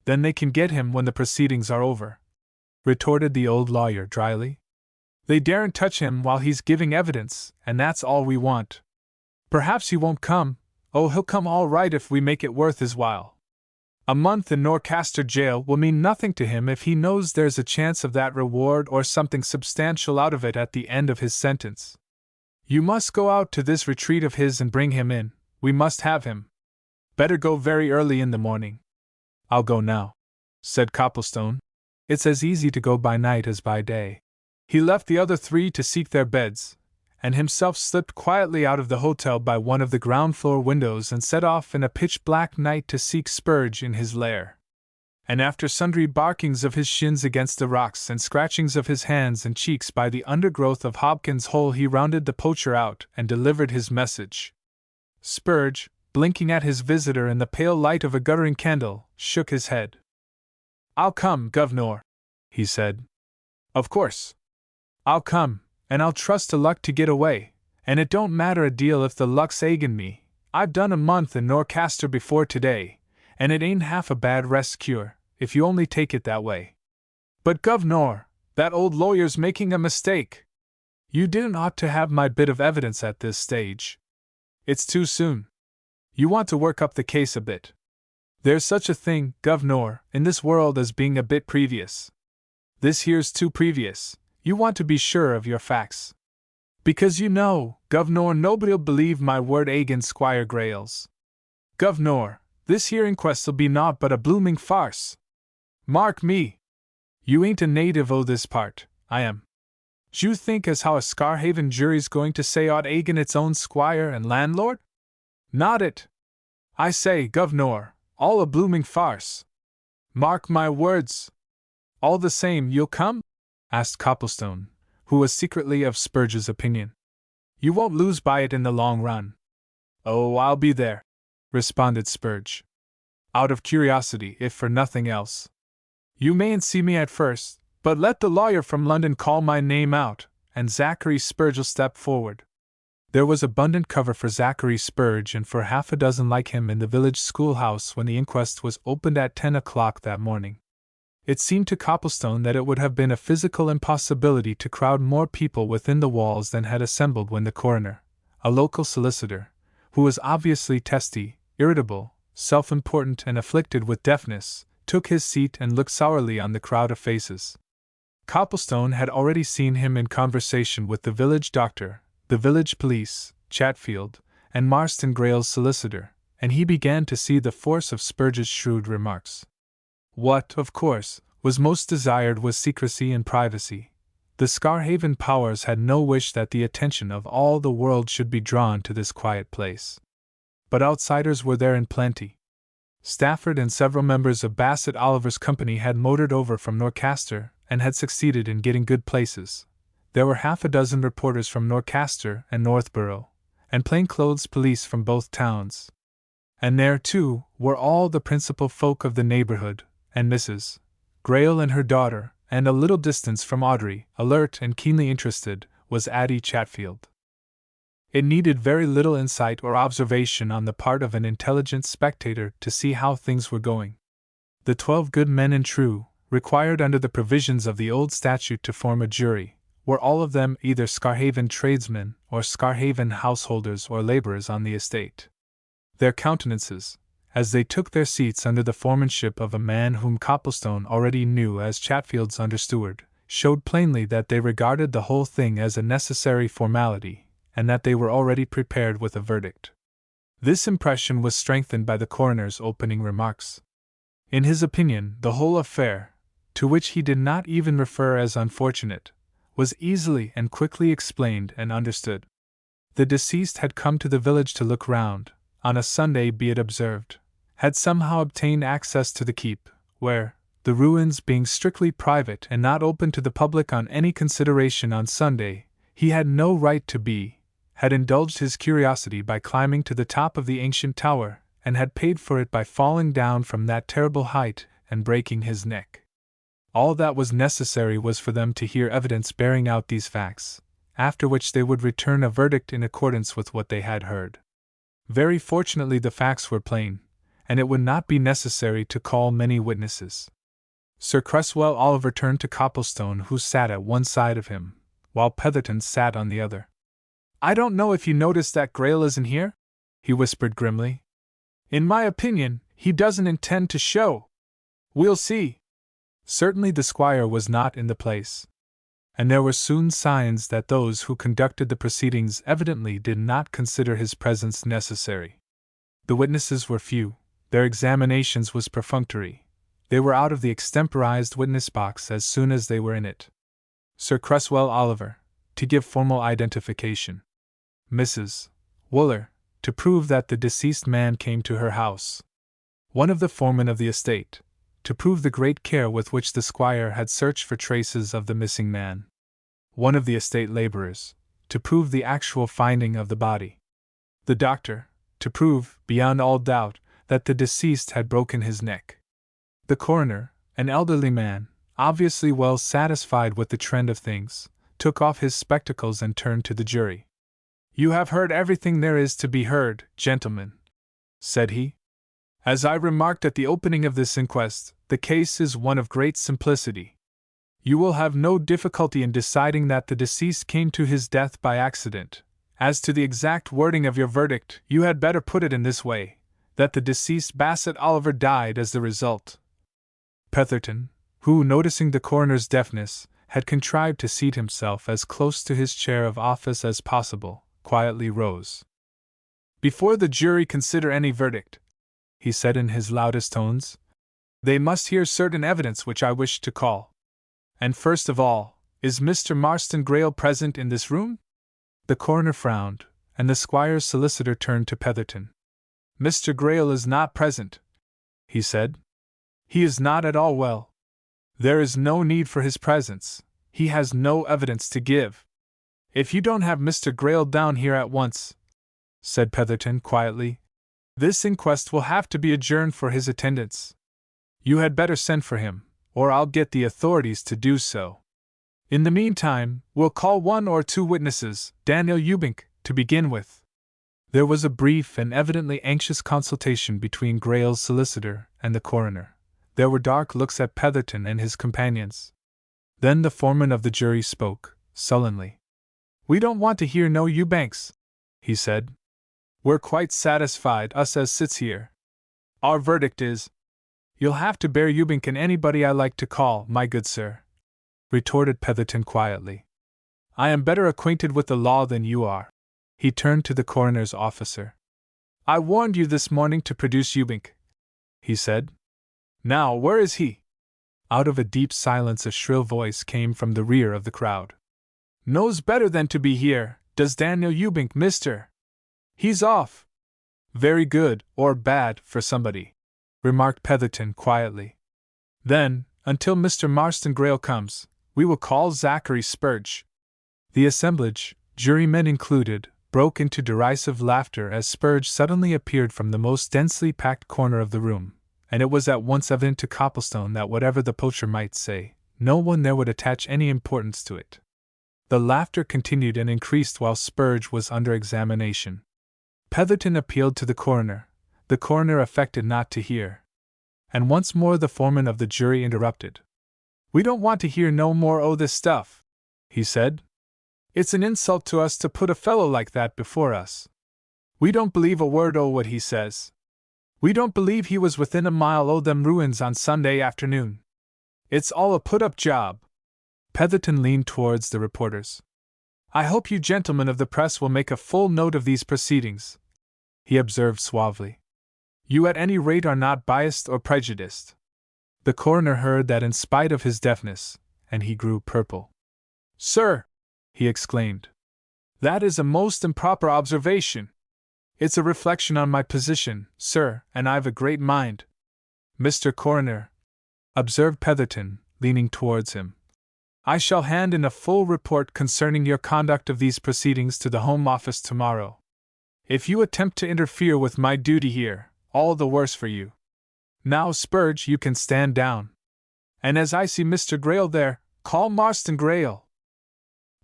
"Then they can get him when the proceedings are over," retorted the old lawyer dryly. "They daren't touch him while he's giving evidence, and that's all we want. Perhaps he won't come. Oh, he'll come all right if we make it worth his while. A month in Norcaster jail will mean nothing to him if he knows there's a chance of that reward or something substantial out of it at the end of his sentence. You must go out to this retreat of his and bring him in. We must have him. Better go very early in the morning." "I'll go now," said Copplestone. "It's as easy to go by night as by day." He left the other three to seek their beds, and himself slipped quietly out of the hotel by one of the ground-floor windows and set off in a pitch-black night to seek Spurge in his lair. And after sundry barkings of his shins against the rocks and scratchings of his hands and cheeks by the undergrowth of Hobkin's Hole, he rounded the poacher out and delivered his message. Spurge, blinking at his visitor in the pale light of a guttering candle, shook his head. "I'll come, Governor," he said. "Of course. I'll come, and I'll trust to luck to get away, and it don't matter a deal if the luck's agen me. I've done a month in Norcaster before today, and it ain't half a bad rest cure, if you only take it that way. But Governor, that old lawyer's making a mistake. You didn't ought to have my bit of evidence at this stage. It's too soon. You want to work up the case a bit. There's such a thing, Governor, in this world as being a bit previous. This here's too previous. You want to be sure of your facts. Because you know, Governor, nobody'll believe my word agen Squire Grail's. Governor, this here inquest'll be naught but a blooming farce. Mark me. You ain't a native o' this part, I am. D'you think as how a Scarhaven jury's going to say aught agen its own squire and landlord? Not it. I say, Governor, all a blooming farce. Mark my words. All the same, you'll come?" asked Copplestone, who was secretly of Spurge's opinion. "You won't lose by it in the long run." "Oh, I'll be there," responded Spurge. "Out of curiosity, if for nothing else. You mayn't see me at first, but let the lawyer from London call my name out, and Zachary Spurge'll step forward." There was abundant cover for Zachary Spurge and for half a dozen like him in the village schoolhouse when the inquest was opened at 10 o'clock that morning. It seemed to Copplestone that it would have been a physical impossibility to crowd more people within the walls than had assembled when the coroner, a local solicitor, who was obviously testy, irritable, self-important and afflicted with deafness, took his seat and looked sourly on the crowd of faces. Copplestone had already seen him in conversation with the village doctor, the village police, Chatfield, and Marston Grayle's solicitor, and he began to see the force of Spurge's shrewd remarks. What, of course, was most desired was secrecy and privacy. The Scarhaven powers had no wish that the attention of all the world should be drawn to this quiet place. But outsiders were there in plenty. Stafford and several members of Bassett Oliver's company had motored over from Norcaster and had succeeded in getting good places. There were half a dozen reporters from Norcaster and Northborough, and plainclothes police from both towns. And there, too, were all the principal folk of the neighborhood, and Mrs. Grayle and her daughter, and a little distance from Audrey, alert and keenly interested, was Addie Chatfield. It needed very little insight or observation on the part of an intelligent spectator to see how things were going. The 12 good men and true, required under the provisions of the old statute to form a jury, were all of them either Scarhaven tradesmen or Scarhaven householders or laborers on the estate. Their countenances, as they took their seats under the foremanship of a man whom Copplestone already knew as Chatfield's understeward, showed plainly that they regarded the whole thing as a necessary formality, and that they were already prepared with a verdict. This impression was strengthened by the coroner's opening remarks. In his opinion, the whole affair, to which he did not even refer as unfortunate, was easily and quickly explained and understood. The deceased had come to the village to look round, on a Sunday be it observed, had somehow obtained access to the keep, where, the ruins being strictly private and not open to the public on any consideration on Sunday, he had no right to be, had indulged his curiosity by climbing to the top of the ancient tower, and had paid for it by falling down from that terrible height and breaking his neck. All that was necessary was for them to hear evidence bearing out these facts, after which they would return a verdict in accordance with what they had heard. Very fortunately the facts were plain, and it would not be necessary to call many witnesses. Sir Cresswell Oliver turned to Copplestone, who sat at one side of him, while Petherton sat on the other. "I don't know if you noticed that Grayle isn't here?" he whispered grimly. "In my opinion, he doesn't intend to show. We'll see." Certainly the squire was not in the place, and there were soon signs that those who conducted the proceedings evidently did not consider his presence necessary. The witnesses were few, their examinations was perfunctory, they were out of the extemporized witness box as soon as they were in it. Sir Cresswell Oliver, to give formal identification. Mrs. Wooler, to prove that the deceased man came to her house. One of the foremen of the estate, to prove the great care with which the squire had searched for traces of the missing man. One of the estate laborers, to prove the actual finding of the body. The doctor, to prove, beyond all doubt, that the deceased had broken his neck. The coroner, an elderly man, obviously well satisfied with the trend of things, took off his spectacles and turned to the jury. "You have heard everything there is to be heard, gentlemen," said he. "As I remarked at the opening of this inquest, the case is one of great simplicity. You will have no difficulty in deciding that the deceased came to his death by accident. As to the exact wording of your verdict, you had better put it in this way, that the deceased Bassett Oliver died as the result." Petherton, who, noticing the coroner's deafness, had contrived to seat himself as close to his chair of office as possible, quietly rose. "Before the jury consider any verdict," he said in his loudest tones, "they must hear certain evidence which I wish to call. And first of all, is Mr. Marston Grayle present in this room?" The coroner frowned, and the squire's solicitor turned to Petherton. "Mr. Grayle is not present," he said. "He is not at all well. There is no need for his presence. He has no evidence to give. If you don't have Mr. Grail down here at once, said Petherton quietly, this inquest will have to be adjourned for his attendance. You had better send for him, or I'll get the authorities to do so. In the meantime, we'll call 1 or 2 witnesses, Daniel Ewbank, to begin with. There was a brief and evidently anxious consultation between Grail's solicitor and the coroner. There were dark looks at Petherton and his companions. Then the foreman of the jury spoke, sullenly. We don't want to hear no Ewbanks, he said. We're quite satisfied, us as sits here. Our verdict is, you'll have to bear Ewbank and anybody I like to call, my good sir, retorted Petherton quietly. I am better acquainted with the law than you are. He turned to the coroner's officer. I warned you this morning to produce Ewbank, he said. Now, where is he? Out of a deep silence a shrill voice came from the rear of the crowd. Knows better than to be here, does Daniel Ewbank, mister? He's off. Very good, or bad, for somebody, remarked Petherton quietly. Then, until Mr. Marston Grail comes, we will call Zachary Spurge. The assemblage, jurymen included, broke into derisive laughter as Spurge suddenly appeared from the most densely packed corner of the room, and it was at once evident to Copplestone that whatever the poacher might say, no one there would attach any importance to it. The laughter continued and increased while Spurge was under examination. Petherton appealed to the coroner. The coroner affected not to hear. And once more the foreman of the jury interrupted. We don't want to hear no more o' this stuff, he said. It's an insult to us to put a fellow like that before us. We don't believe a word o' what he says. We don't believe he was within a mile o' them ruins on Sunday afternoon. It's all a put-up job. Petherton leaned towards the reporters. I hope you gentlemen of the press will make a full note of these proceedings, he observed suavely. You at any rate are not biased or prejudiced. The coroner heard that in spite of his deafness, and he grew purple. Sir, he exclaimed, that is a most improper observation. It's a reflection on my position, sir, and I've a great mind. Mr. Coroner, observed Petherton, leaning towards him, I shall hand in a full report concerning your conduct of these proceedings to the Home Office tomorrow. If you attempt to interfere with my duty here, all the worse for you. Now, Spurge, you can stand down. And as I see Mr. Grail there, call Marston Grail.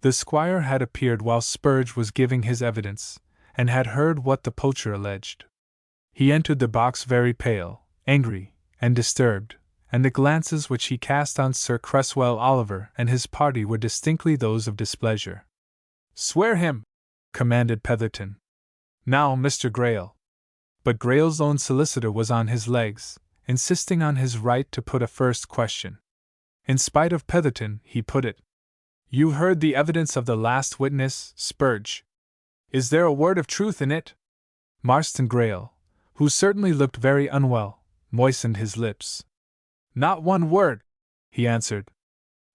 The squire had appeared while Spurge was giving his evidence, and had heard what the poacher alleged. He entered the box very pale, angry, and disturbed, and the glances which he cast on Sir Cresswell Oliver and his party were distinctly those of displeasure. Swear him, commanded Petherton. Now, Mr. Grail. But Grail's own solicitor was on his legs, insisting on his right to put a first question. In spite of Petherton, he put it. You heard the evidence of the last witness, Spurge. Is there a word of truth in it? Marston Grail, who certainly looked very unwell, moistened his lips. Not one word, he answered.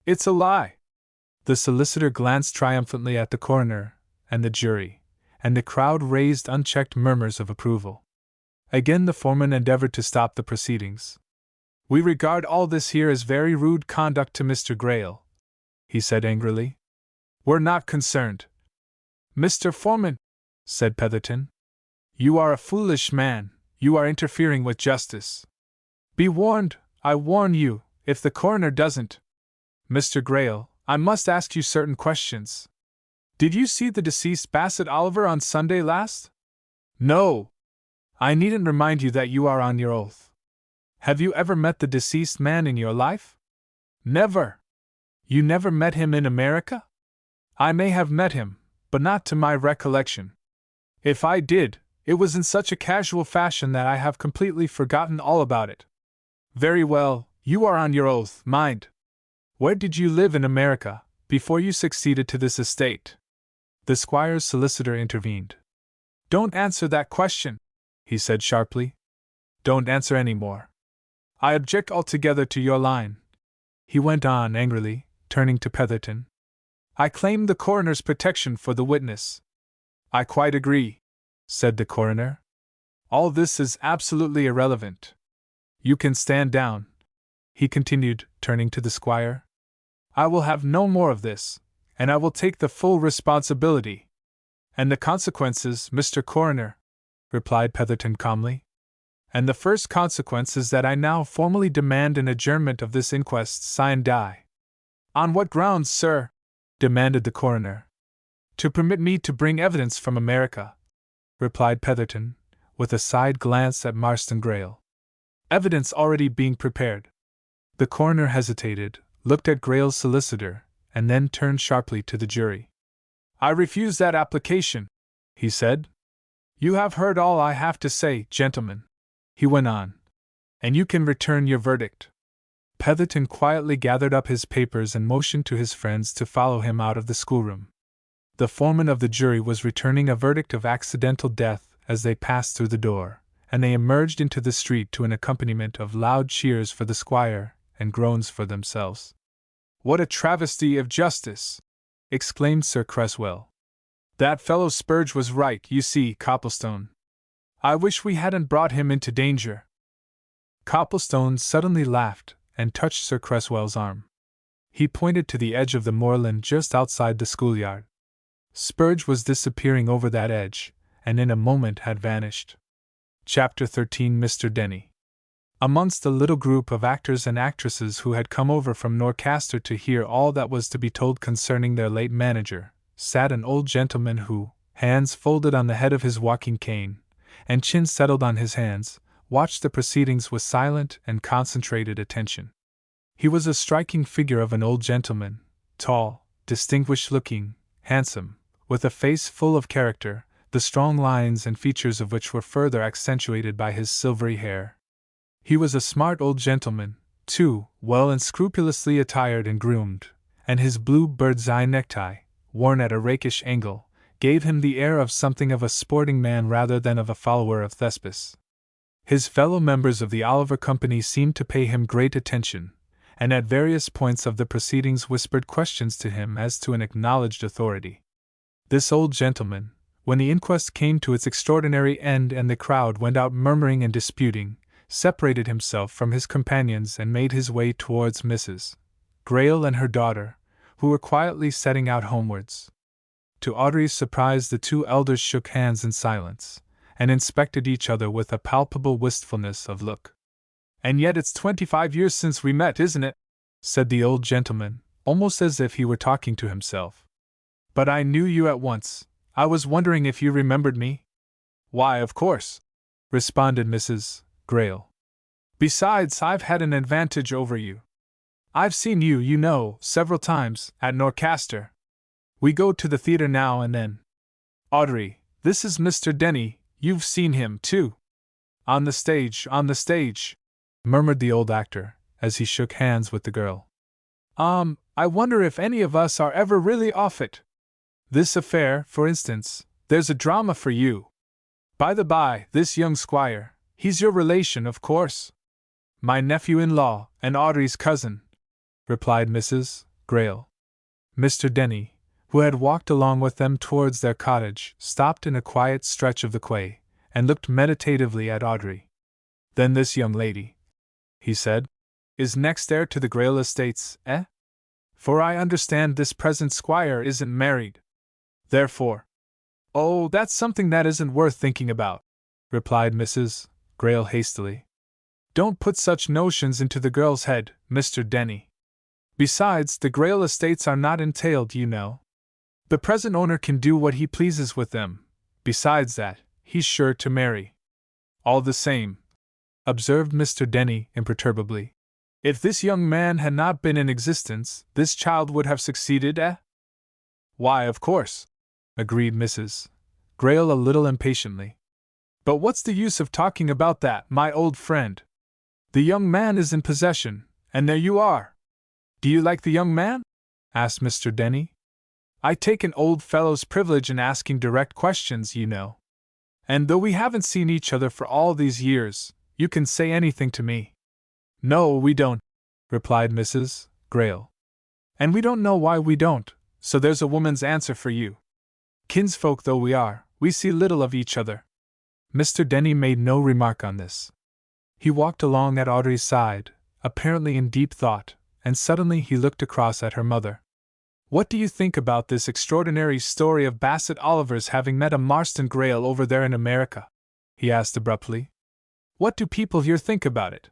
It's a lie. The solicitor glanced triumphantly at the coroner and the jury, and the crowd raised unchecked murmurs of approval. Again the foreman endeavored to stop the proceedings. We regard all this here as very rude conduct to Mr. Grail, he said angrily. We're not concerned. Mr. Foreman, said Petherton, you are a foolish man, you are interfering with justice. Be warned, I warn you, if the coroner doesn't. Mr. Grail, I must ask you certain questions. Did you see the deceased Bassett Oliver on Sunday last? No. I needn't remind you that you are on your oath. Have you ever met the deceased man in your life? Never. You never met him in America? I may have met him, but not to my recollection. If I did, it was in such a casual fashion that I have completely forgotten all about it. Very well, you are on your oath, mind. Where did you live in America, before you succeeded to this estate? The squire's solicitor intervened. Don't answer that question, he said sharply. Don't answer any more. I object altogether to your line, he went on angrily, turning to Petherton. I claim the coroner's protection for the witness. I quite agree, said the coroner. All this is absolutely irrelevant. You can stand down, he continued, turning to the squire. I will have no more of this, and I will take the full responsibility. And the consequences, Mr. Coroner, replied Petherton calmly. And the first consequence is that I now formally demand an adjournment of this inquest, sine die. On what grounds, sir? Demanded the coroner. To permit me to bring evidence from America, replied Petherton, with a side glance at Marston Greyle. Evidence already being prepared. The coroner hesitated, looked at Greyle's solicitor, and then turned sharply to the jury. I refuse that application, he said. You have heard all I have to say, gentlemen, he went on, and you can return your verdict. Petherton quietly gathered up his papers and motioned to his friends to follow him out of the schoolroom. The foreman of the jury was returning a verdict of accidental death as they passed through the door, and they emerged into the street to an accompaniment of loud cheers for the squire and groans for themselves. What a travesty of justice! Exclaimed Sir Cresswell. That fellow Spurge was right, you see, Copplestone. I wish we hadn't brought him into danger. Copplestone suddenly laughed and touched Sir Cresswell's arm. He pointed to the edge of the moorland just outside the schoolyard. Spurge was disappearing over that edge, and in a moment had vanished. Chapter 13. Mr. Denny. Amongst a little group of actors and actresses who had come over from Norcaster to hear all that was to be told concerning their late manager, sat an old gentleman who, hands folded on the head of his walking cane, and chin settled on his hands, watched the proceedings with silent and concentrated attention. He was a striking figure of an old gentleman, tall, distinguished-looking, handsome, with a face full of character, the strong lines and features of which were further accentuated by his silvery hair. He was a smart old gentleman, too, well and scrupulously attired and groomed, and his blue bird's-eye necktie, worn at a rakish angle, gave him the air of something of a sporting man rather than of a follower of Thespis. His fellow members of the Oliver Company seemed to pay him great attention, and at various points of the proceedings whispered questions to him as to an acknowledged authority. This old gentleman, when the inquest came to its extraordinary end and the crowd went out murmuring and disputing, separated himself from his companions and made his way towards Mrs. Greyle and her daughter, who were quietly setting out homewards. To Audrey's surprise, the two elders shook hands in silence, and inspected each other with a palpable wistfulness of look. And yet it's 25 years since we met, isn't it? Said the old gentleman, almost as if he were talking to himself. But I knew you at once. I was wondering if you remembered me. Why, of course, responded Mrs. Greyle. Besides, I've had an advantage over you. I've seen you, you know, several times, at Norcaster. We go to the theater now and then. Audrey, this is Mr. Denny, you've seen him, too. On the stage, murmured the old actor, as he shook hands with the girl. I wonder if any of us are ever really off it. This affair, for instance, there's a drama for you. By the by, this young squire, he's your relation, of course. My nephew-in-law, and Audrey's cousin, replied Mrs. Greyle. Mr. Denny, who had walked along with them towards their cottage, stopped in a quiet stretch of the quay, and looked meditatively at Audrey. Then this young lady, he said, is next heir to the Greyle estates, eh? For I understand this present squire isn't married. Therefore— Oh, that's something that isn't worth thinking about, replied Mrs. Greyle hastily. Don't put such notions into the girl's head, Mr. Denny. Besides, the Greyle estates are not entailed, you know. The present owner can do what he pleases with them. Besides that, he's sure to marry. All the same, observed Mr. Denny imperturbably, if this young man had not been in existence, this child would have succeeded, eh? Why, of course, agreed Mrs. Greyle a little impatiently. But what's the use of talking about that, my old friend? The young man is in possession, and there you are. Do you like the young man? Asked Mr. Denny. I take an old fellow's privilege in asking direct questions, you know. And though we haven't seen each other for all these years, you can say anything to me. No, we don't, replied Mrs. Greyle. And we don't know why we don't, so there's a woman's answer for you. Kinsfolk though we are, we see little of each other. Mr. Denny made no remark on this. He walked along at Audrey's side, apparently in deep thought, and suddenly he looked across at her mother. "What do you think about this extraordinary story of Bassett Oliver's having met a Marston Greyle over there in America?" he asked abruptly. "What do people here think about it?"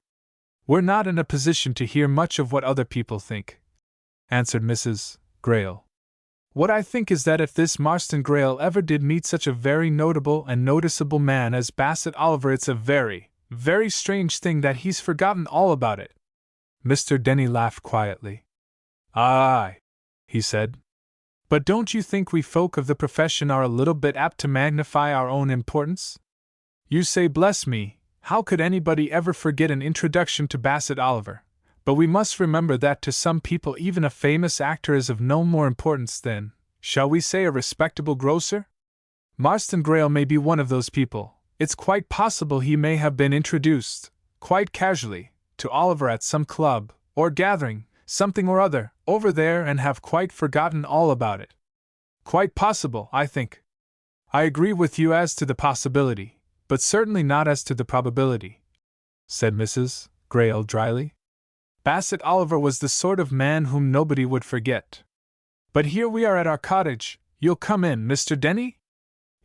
"We're not in a position to hear much of what other people think," answered Mrs. Greyle. "What I think is that if this Marston Greyle ever did meet such a very notable and noticeable man as Bassett Oliver, it's a very, very strange thing that he's forgotten all about it." Mr. Denny laughed quietly. "Aye," he said. "But don't you think we folk of the profession are a little bit apt to magnify our own importance? You say, bless me, how could anybody ever forget an introduction to Bassett Oliver? But we must remember that to some people even a famous actor is of no more importance than, shall we say, a respectable grocer? Marston Greyle may be one of those people. It's quite possible he may have been introduced, quite casually, to Oliver at some club, or gathering, something or other, over there and have quite forgotten all about it. Quite possible, I think. I agree with you as to the possibility, but certainly not as to the probability," said Mrs. Greyle dryly. "Bassett Oliver was the sort of man whom nobody would forget. But here we are at our cottage. You'll come in, Mr. Denny?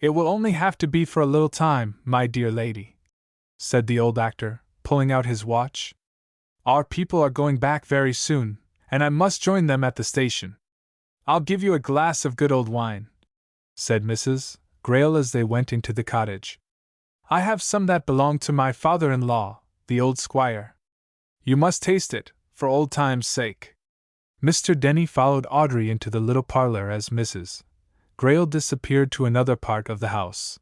It will only have to be for a little time, my dear lady," said the old actor, pulling out his watch. "Our people are going back very soon, and I must join them at the station. I'll give you a glass of good old wine," said Mrs. Greyle as they went into the cottage. "I have some that belonged to my father-in-law, the old squire. You must taste it, for old time's sake." Mr. Denny followed Audrey into the little parlor as Mrs. Greyle disappeared to another part of the house.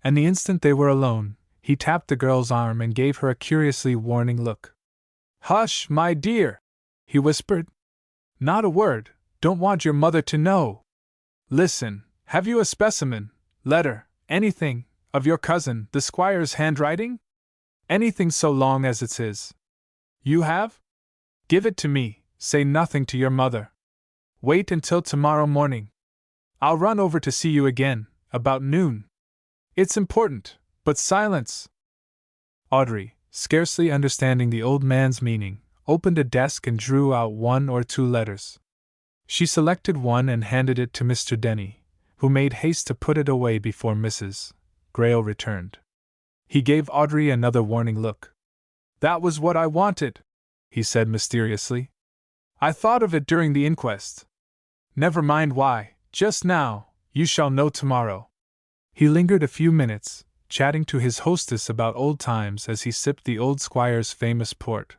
And the instant they were alone, he tapped the girl's arm and gave her a curiously warning look. "Hush, my dear," he whispered. "Not a word, don't want your mother to know. Listen, have you a specimen, letter, anything, of your cousin, the squire's handwriting? Anything so long as it's his. You have? Give it to me, say nothing to your mother. Wait until tomorrow morning. I'll run over to see you again, about noon. It's important, but silence." Audrey, scarcely understanding the old man's meaning, opened a desk and drew out 1 or 2 letters. She selected one and handed it to Mr. Denny, who made haste to put it away before Mrs. Greyle returned. He gave Audrey another warning look. "That was what I wanted," he said mysteriously. "I thought of it during the inquest. Never mind why, just now, you shall know tomorrow." He lingered a few minutes, chatting to his hostess about old times as he sipped the old squire's famous port.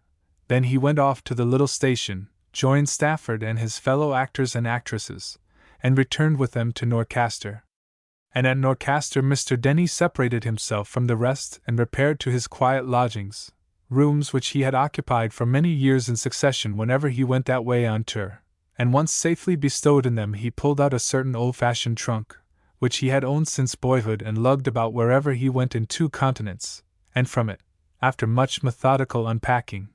Then he went off to the little station, joined Stafford and his fellow actors and actresses, and returned with them to Norcaster. And at Norcaster Mr. Denny separated himself from the rest and repaired to his quiet lodgings, rooms which he had occupied for many years in succession whenever he went that way on tour, and once safely bestowed in them he pulled out a certain old-fashioned trunk, which he had owned since boyhood and lugged about wherever he went in 2 continents, and from it, after much methodical unpacking,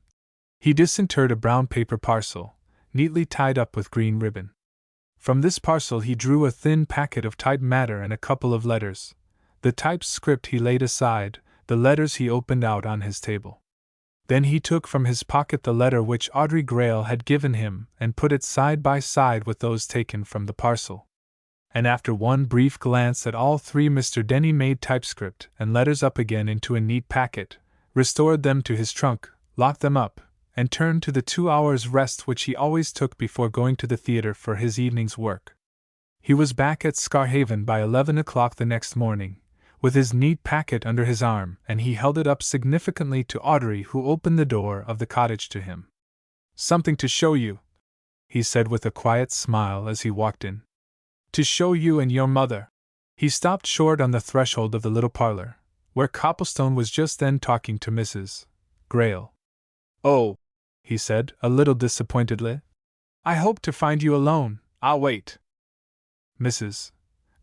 he disinterred a brown paper parcel, neatly tied up with green ribbon. From this parcel he drew a thin packet of typed matter and a couple of letters. The typed script he laid aside, the letters he opened out on his table. Then he took from his pocket the letter which Audrey Greyle had given him and put it side by side with those taken from the parcel. And after one brief glance at all 3 Mr. Denny made typescript and letters up again into a neat packet, restored them to his trunk, locked them up, and turned to the 2 hours' rest which he always took before going to the theatre for his evening's work. He was back at Scarhaven by 11 o'clock the next morning, with his neat packet under his arm, and he held it up significantly to Audrey, who opened the door of the cottage to him. "Something to show you," he said with a quiet smile as he walked in. "To show you and your mother." He stopped short on the threshold of the little parlor, where Copplestone was just then talking to Mrs. Greyle. "Oh," he said, a little disappointedly. "I hoped to find you alone. I'll wait." Mrs.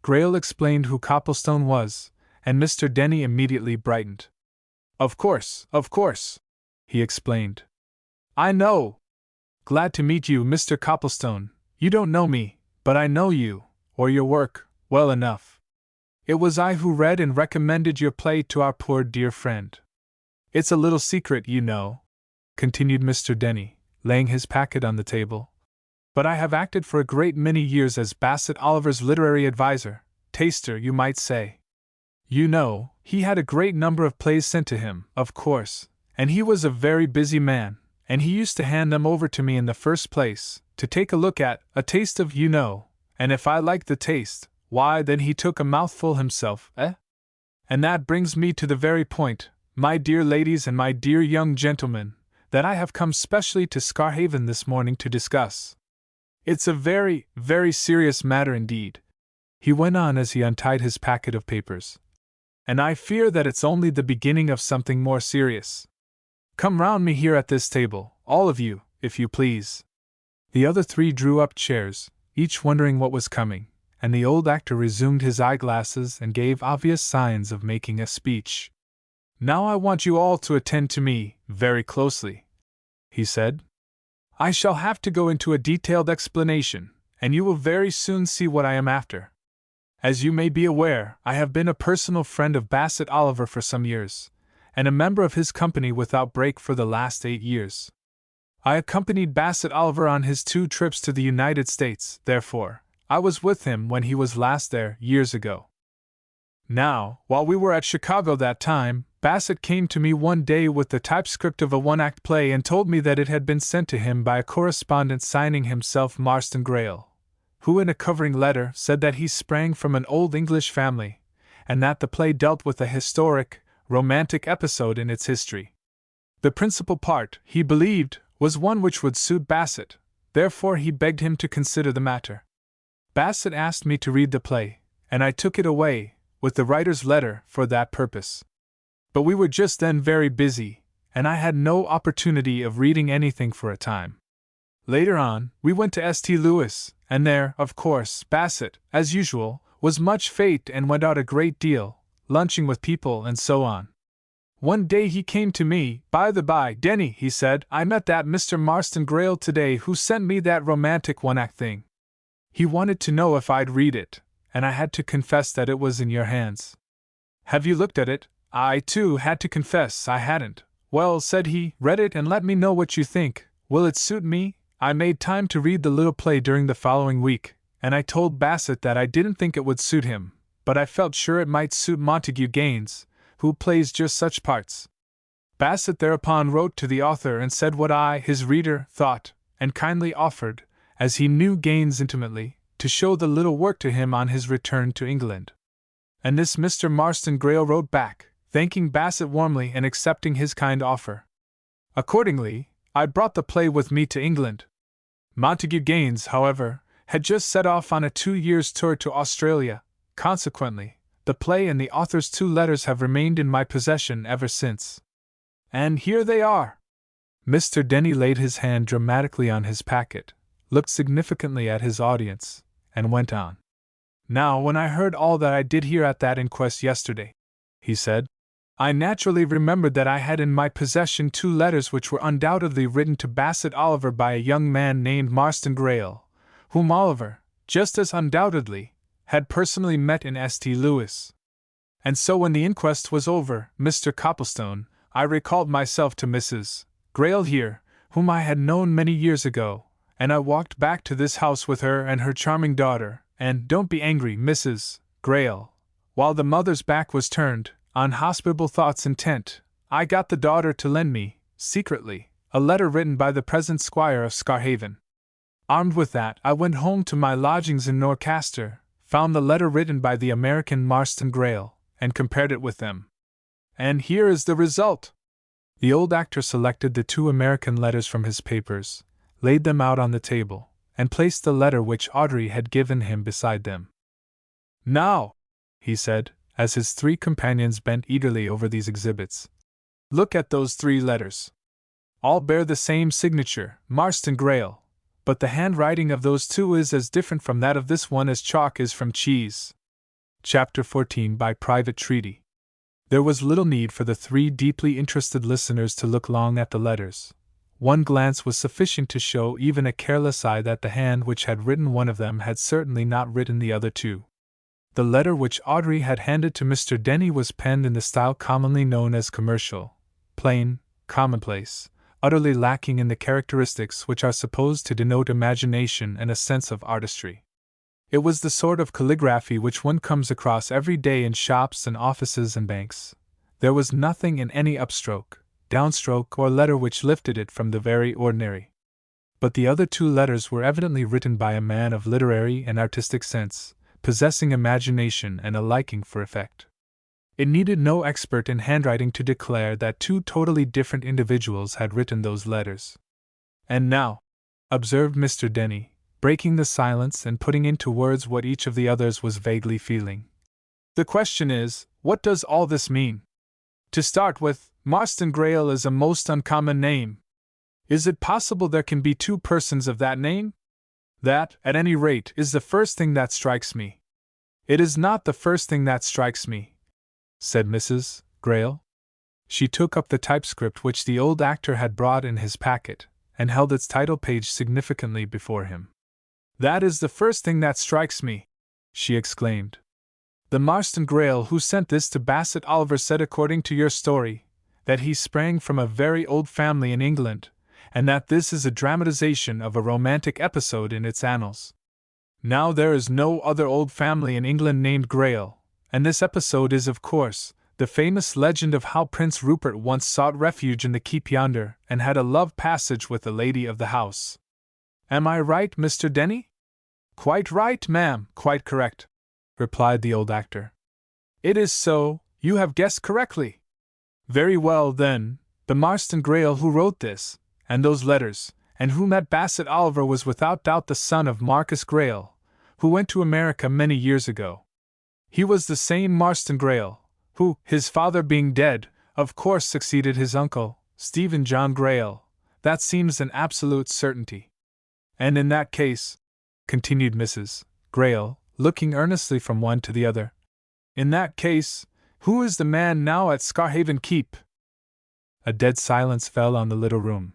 Greyle explained who Copplestone was, and Mr. Denny immediately brightened. Of course," he explained. "I know. Glad to meet you, Mr. Copplestone. You don't know me, but I know you, or your work, well enough. It was I who read and recommended your play to our poor dear friend. It's a little secret, you know," continued Mr. Denny, laying his packet on the table. "But I have acted for a great many years as Bassett Oliver's literary advisor, taster, you might say. You know, he had a great number of plays sent to him, of course, and he was a very busy man, and he used to hand them over to me in the first place, to take a look at, a taste of, you know, and if I liked the taste, why, then he took a mouthful himself, And that brings me to the very point, my dear ladies and my dear young gentlemen, that I have come specially to Scarhaven this morning to discuss. It's a very, very serious matter indeed," he went on as he untied his packet of papers. "And I fear that it's only the beginning of something more serious. Come round me here at this table, all of you, if you please." The other three drew up chairs, each wondering what was coming, and the old actor resumed his eyeglasses and gave obvious signs of making a speech. "Now I want you all to attend to me, very closely," he said. "I shall have to go into a detailed explanation, and you will very soon see what I am after. As you may be aware, I have been a personal friend of Bassett Oliver for some years, and a member of his company without break for the last 8 years. I accompanied Bassett Oliver on his 2 trips to the United States, therefore, I was with him when he was last there, years ago. Now, while we were at Chicago that time, Bassett came to me one day with the typescript of a one-act play and told me that it had been sent to him by a correspondent signing himself Marston Greyle, who in a covering letter said that he sprang from an old English family, and that the play dealt with a historic, romantic episode in its history. The principal part, he believed, was one which would suit Bassett, therefore he begged him to consider the matter. Bassett asked me to read the play, and I took it away, with the writer's letter, for that purpose. But we were just then very busy, and I had no opportunity of reading anything for a time. Later on, we went to St. Louis, and there, of course, Bassett, as usual, was much fête and went out a great deal, lunching with people and so on. One day he came to me. "By the by, Denny," he said, "I met that Mr. Marston Greyle today who sent me that romantic one-act thing. He wanted to know if I'd read it, and I had to confess that it was in your hands. Have you looked at it?" I, too, had to confess I hadn't. "Well," said he, "read it and let me know what you think. Will it suit me?" I made time to read the little play during the following week, and I told Bassett that I didn't think it would suit him, but I felt sure it might suit Montague Gaines, who plays just such parts. Bassett thereupon wrote to the author and said what I, his reader, thought, and kindly offered, as he knew Gaines intimately, to show the little work to him on his return to England. And this Mr. Marston Greyle wrote back, thanking Bassett warmly and accepting his kind offer. Accordingly, I brought the play with me to England. Montague Gaines, however, had just set off on a 2-years tour to Australia. Consequently, the play and the author's 2 letters have remained in my possession ever since. And here they are. Mr. Denny laid his hand dramatically on his packet, looked significantly at his audience, and went on. "Now, when I heard all that I did hear at that inquest yesterday," he said, "I naturally remembered that I had in my possession 2 letters which were undoubtedly written to Bassett Oliver by a young man named Marston Greyle, whom Oliver, just as undoubtedly, had personally met in St. Louis. And so when the inquest was over, Mr. Copplestone, I recalled myself to Mrs. Greyle here, whom I had known many years ago, and I walked back to this house with her and her charming daughter, and, don't be angry, Mrs. Greyle, while the mother's back was turned, on hospitable thoughts intent, I got the daughter to lend me, secretly, a letter written by the present squire of Scarhaven. Armed with that, I went home to my lodgings in Norcaster, found the letter written by the American Marston Greyle, and compared it with them. And here is the result." The old actor selected the 2 American letters from his papers, laid them out on the table, and placed the letter which Audrey had given him beside them. "Now," he said, as his 3 companions bent eagerly over these exhibits, "look at those 3 letters. All bear the same signature, Marston Greyle, but the handwriting of those 2 is as different from that of this one as chalk is from cheese." Chapter 14 By Private Treaty. There was little need for the 3 deeply interested listeners to look long at the letters. One glance was sufficient to show even a careless eye that the hand which had written one of them had certainly not written the other 2. The letter which Audrey had handed to Mr. Denny was penned in the style commonly known as commercial, plain, commonplace, utterly lacking in the characteristics which are supposed to denote imagination and a sense of artistry. It was the sort of calligraphy which one comes across every day in shops and offices and banks. There was nothing in any upstroke, downstroke, or letter which lifted it from the very ordinary. But the other two letters were evidently written by a man of literary and artistic sense, possessing imagination and a liking for effect. It needed no expert in handwriting to declare that two totally different individuals had written those letters. "And now," observed Mr. Denny, breaking the silence and putting into words what each of the others was vaguely feeling, "the question is, what does all this mean? To start with, Marston Greyle is a most uncommon name. Is it possible there can be two persons of that name? That, at any rate, is the first thing that strikes me." "It is not the first thing that strikes me," said Mrs. Greyle. She took up the typescript which the old actor had brought in his packet, and held its title page significantly before him. "That is the first thing that strikes me," she exclaimed. "The Marston Greyle who sent this to Bassett Oliver said, according to your story, that he sprang from a very old family in England, and that this is a dramatization of a romantic episode in its annals. Now there is no other old family in England named Greyle, and this episode is, of course, the famous legend of how Prince Rupert once sought refuge in the keep yonder and had a love passage with the lady of the house. Am I right, Mr. Denny?" "Quite right, ma'am, quite correct," replied the old actor. "It is so, you have guessed correctly. Very well, then, the Marston Greyle who wrote this, and those letters, and who met Bassett Oliver was without doubt the son of Marcus Greyle, who went to America many years ago. He was the same Marston Greyle, who, his father being dead, of course succeeded his uncle, Stephen John Greyle. That seems an absolute certainty. And in that case," continued Mrs. Greyle, looking earnestly from one to the other, "in that case, who is the man now at Scarhaven Keep?" A dead silence fell on the little room.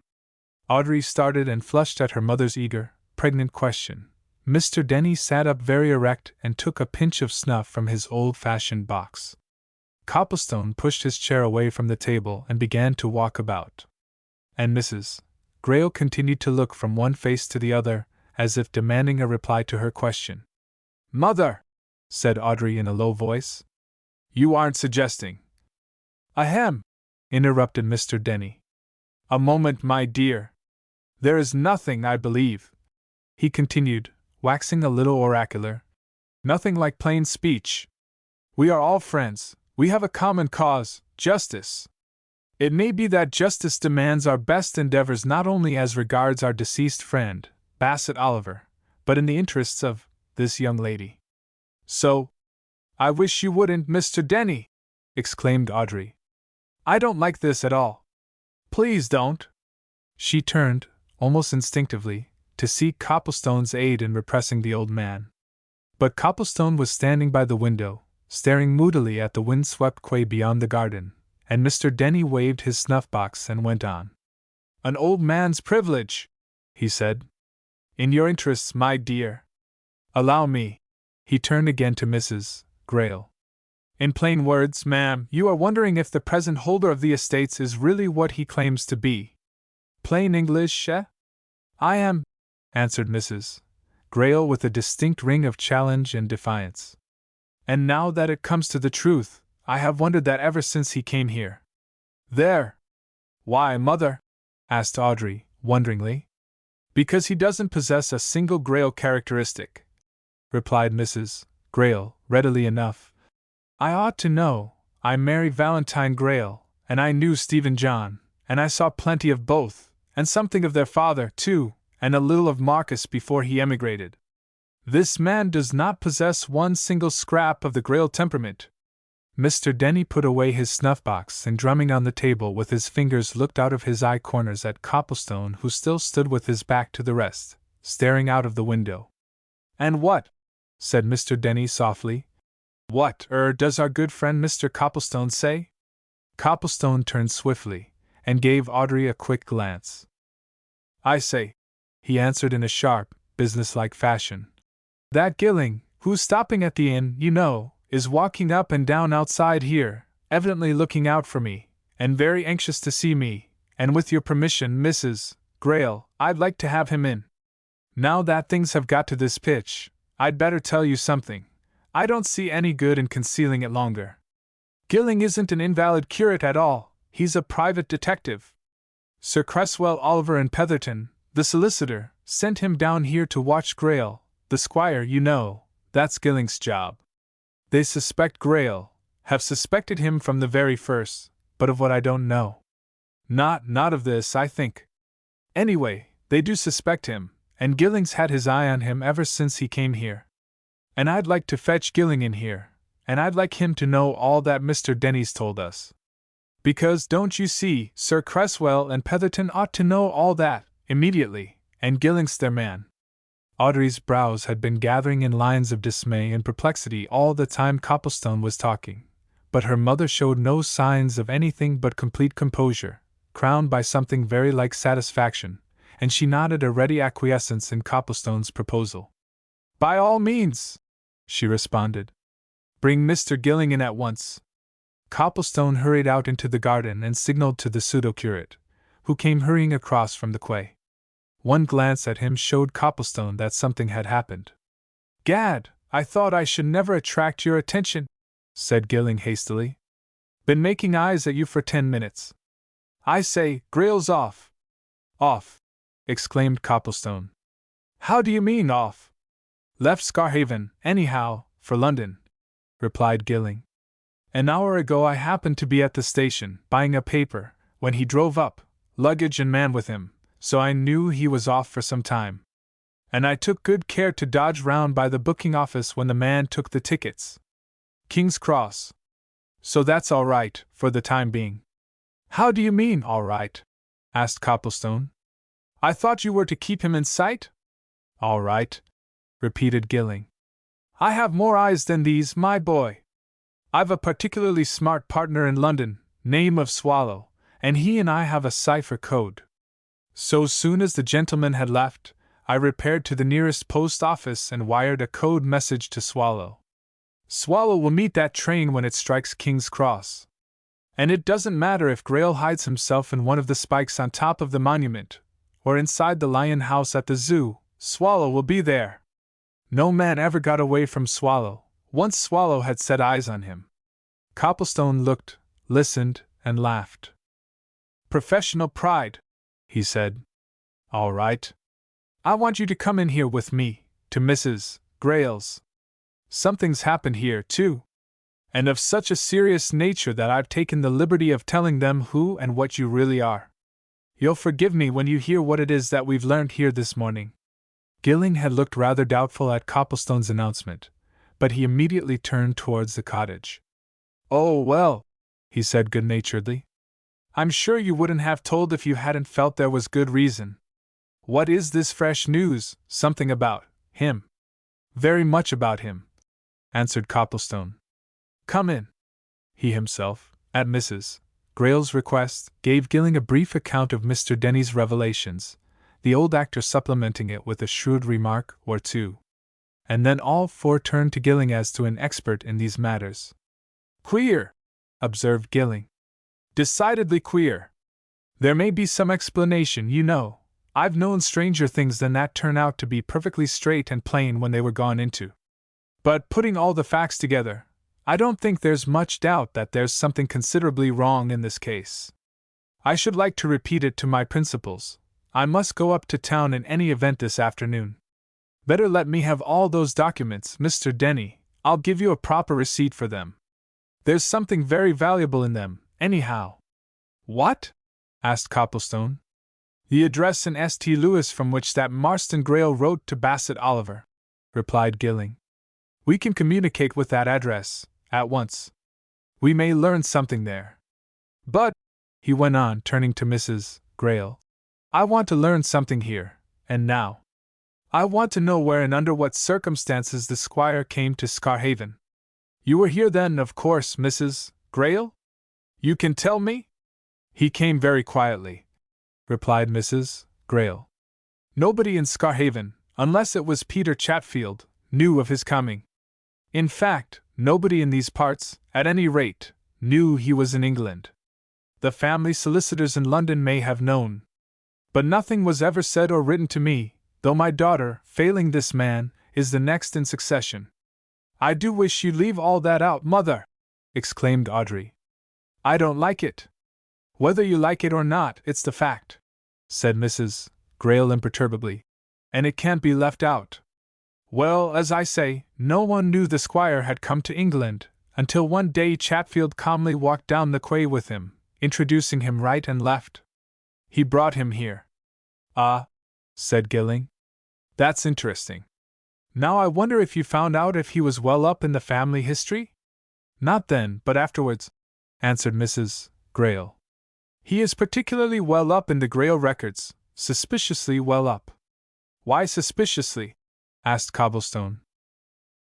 Audrey started and flushed at her mother's eager, pregnant question. Mr. Denny sat up very erect and took a pinch of snuff from his old-fashioned box. Copplestone pushed his chair away from the table and began to walk about. And Mrs. Greyle continued to look from one face to the other, as if demanding a reply to her question. "Mother," said Audrey in a low voice, "you aren't suggesting—" "Ahem," interrupted Mr. Denny. "A moment, my dear. There is nothing, I believe," he continued, waxing a little oracular, "nothing like plain speech. We are all friends, we have a common cause, justice. It may be that justice demands our best endeavors not only as regards our deceased friend, Bassett Oliver, but in the interests of this young lady. So, I wish you wouldn't, Mr. Denny!" exclaimed Audrey. "I don't like this at all. Please don't." She turned, almost instinctively, to seek Copplestone's aid in repressing the old man. But Copplestone was standing by the window, staring moodily at the wind-swept quay beyond the garden, and Mr. Denny waved his snuff-box and went on. "An old man's privilege," he said. "In your interests, my dear. Allow me." He turned again to Mrs. Greyle. "In plain words, ma'am, you are wondering if the present holder of the estates is really what he claims to be. Plain English, eh?" "I am," answered Mrs. Greyle with a distinct ring of challenge and defiance. "And now that it comes to the truth, I have wondered that ever since he came here." "There!" "Why, Mother?" asked Audrey, wonderingly. "Because he doesn't possess a single Greyle characteristic," replied Mrs. Greyle, readily enough. "I ought to know. I married Valentine Greyle, and I knew Stephen John, and I saw plenty of both, and something of their father, too, and a little of Marcus before he emigrated. This man does not possess one single scrap of the Greyle temperament." Mr. Denny put away his snuff-box and, drumming on the table with his fingers, looked out of his eye corners at Copplestone, who still stood with his back to the rest, staring out of the window. "And what," said Mr. Denny softly, "what, does our good friend Mr. Copplestone say?" Copplestone turned swiftly, and gave Audrey a quick glance. "I say," he answered in a sharp, businesslike fashion, "that Gilling, who's stopping at the inn, you know, is walking up and down outside here, evidently looking out for me, and very anxious to see me, and with your permission, Mrs. Grayle, I'd like to have him in. Now that things have got to this pitch, I'd better tell you something. I don't see any good in concealing it longer. Gilling isn't an invalid curate at all, he's a private detective. Sir Cresswell Oliver and Petherton, the solicitor, sent him down here to watch Grayle, the squire, you know. That's Gilling's job. They suspect Grayle, have suspected him from the very first, but of what I don't know. Not of this, I think. Anyway, they do suspect him, and Gilling's had his eye on him ever since he came here. And I'd like to fetch Gilling in here, and I'd like him to know all that Mr. Denny's told us. Because, don't you see, Sir Cresswell and Petherton ought to know all that, immediately, and Gilling's their man. Audrey's brows had been gathering in lines of dismay and perplexity all the time Copplestone was talking, but her mother showed no signs of anything but complete composure, crowned by something very like satisfaction, and she nodded a ready acquiescence in Copplestone's proposal. "By all means," she responded. "Bring Mr. Gilling in at once." Copplestone hurried out into the garden and signaled to the pseudo-curate, who came hurrying across from the quay. One glance at him showed Copplestone that something had happened. "Gad, I thought I should never attract your attention," said Gilling hastily. "Been making eyes at you for 10 minutes. I say, Grayle's off." "Off!" exclaimed Copplestone. "How do you mean, off?" "Left Scarhaven, anyhow, for London," replied Gilling. "An hour ago I happened to be at the station, buying a paper, when he drove up, luggage and man with him, so I knew he was off for some time. And I took good care to dodge round by the booking office when the man took the tickets. King's Cross. So that's all right, for the time being." "How do you mean, all right?" asked Copplestone. "I thought you were to keep him in sight?" "All right," repeated Gilling. "I have more eyes than these, my boy. I've a particularly smart partner in London, name of Swallow, and he and I have a cipher code. So soon as the gentleman had left, I repaired to the nearest post office and wired a code message to Swallow. Swallow will meet that train when it strikes King's Cross. And it doesn't matter if Grayle hides himself in one of the spikes on top of the monument, or inside the lion house at the zoo, Swallow will be there. No man ever got away from Swallow, once Swallow had set eyes on him." Copplestone looked, listened, and laughed. "Professional pride," he said. "All right. I want you to come in here with me, to Mrs. Grayle's. Something's happened here, too. And of such a serious nature that I've taken the liberty of telling them who and what you really are. You'll forgive me when you hear what it is that we've learned here this morning." Gilling had looked rather doubtful at Copplestone's announcement, but he immediately turned towards the cottage. "Oh, well," he said good-naturedly. "I'm sure you wouldn't have told if you hadn't felt there was good reason. What is this fresh news? Something about him?" "Very much about him," answered Copplestone. "Come in." He himself, at Mrs. Grayle's request, gave Gilling a brief account of Mr. Denny's revelations, the old actor supplementing it with a shrewd remark or two. And then all four turned to Gilling as to an expert in these matters. "Queer," observed Gilling. "Decidedly queer. There may be some explanation, you know. I've known stranger things than that turn out to be perfectly straight and plain when they were gone into. But putting all the facts together, I don't think there's much doubt that there's something considerably wrong in this case. I should like to repeat it to my principals. I must go up to town in any event this afternoon. Better let me have all those documents, Mr. Denny. I'll give you a proper receipt for them. There's something very valuable in them, anyhow." "What?" asked Copplestone. "The address in St. Louis from which that Marston Grayle wrote to Bassett Oliver," replied Gilling. "We can communicate with that address, at once. We may learn something there. But," he went on, turning to Mrs. Grayle, "I want to learn something here, and now. I want to know where and under what circumstances the squire came to Scarhaven. You were here then, of course, Mrs. Grayle? You can tell me?" "He came very quietly," replied Mrs. Grayle. "Nobody in Scarhaven, unless it was Peter Chatfield, knew of his coming. In fact, nobody in these parts, at any rate, knew he was in England. The family solicitors in London may have known. But nothing was ever said or written to me, though my daughter, failing this man, is the next in succession. I do wish you'd leave all that out, Mother! Exclaimed Audrey. I don't like it. Whether you like it or not, it's the fact, said Mrs. Grayle imperturbably. And it can't be left out. Well, as I say, no one knew the squire had come to England, until one day Chatfield calmly walked down the quay with him, introducing him right and left. He brought him here. Ah, said Gilling. That's interesting. Now I wonder if you found out if he was well up in the family history? Not then, but afterwards, answered Mrs. Grayle. He is particularly well up in the Grayle records, suspiciously well up. Why suspiciously? Asked Cobblestone.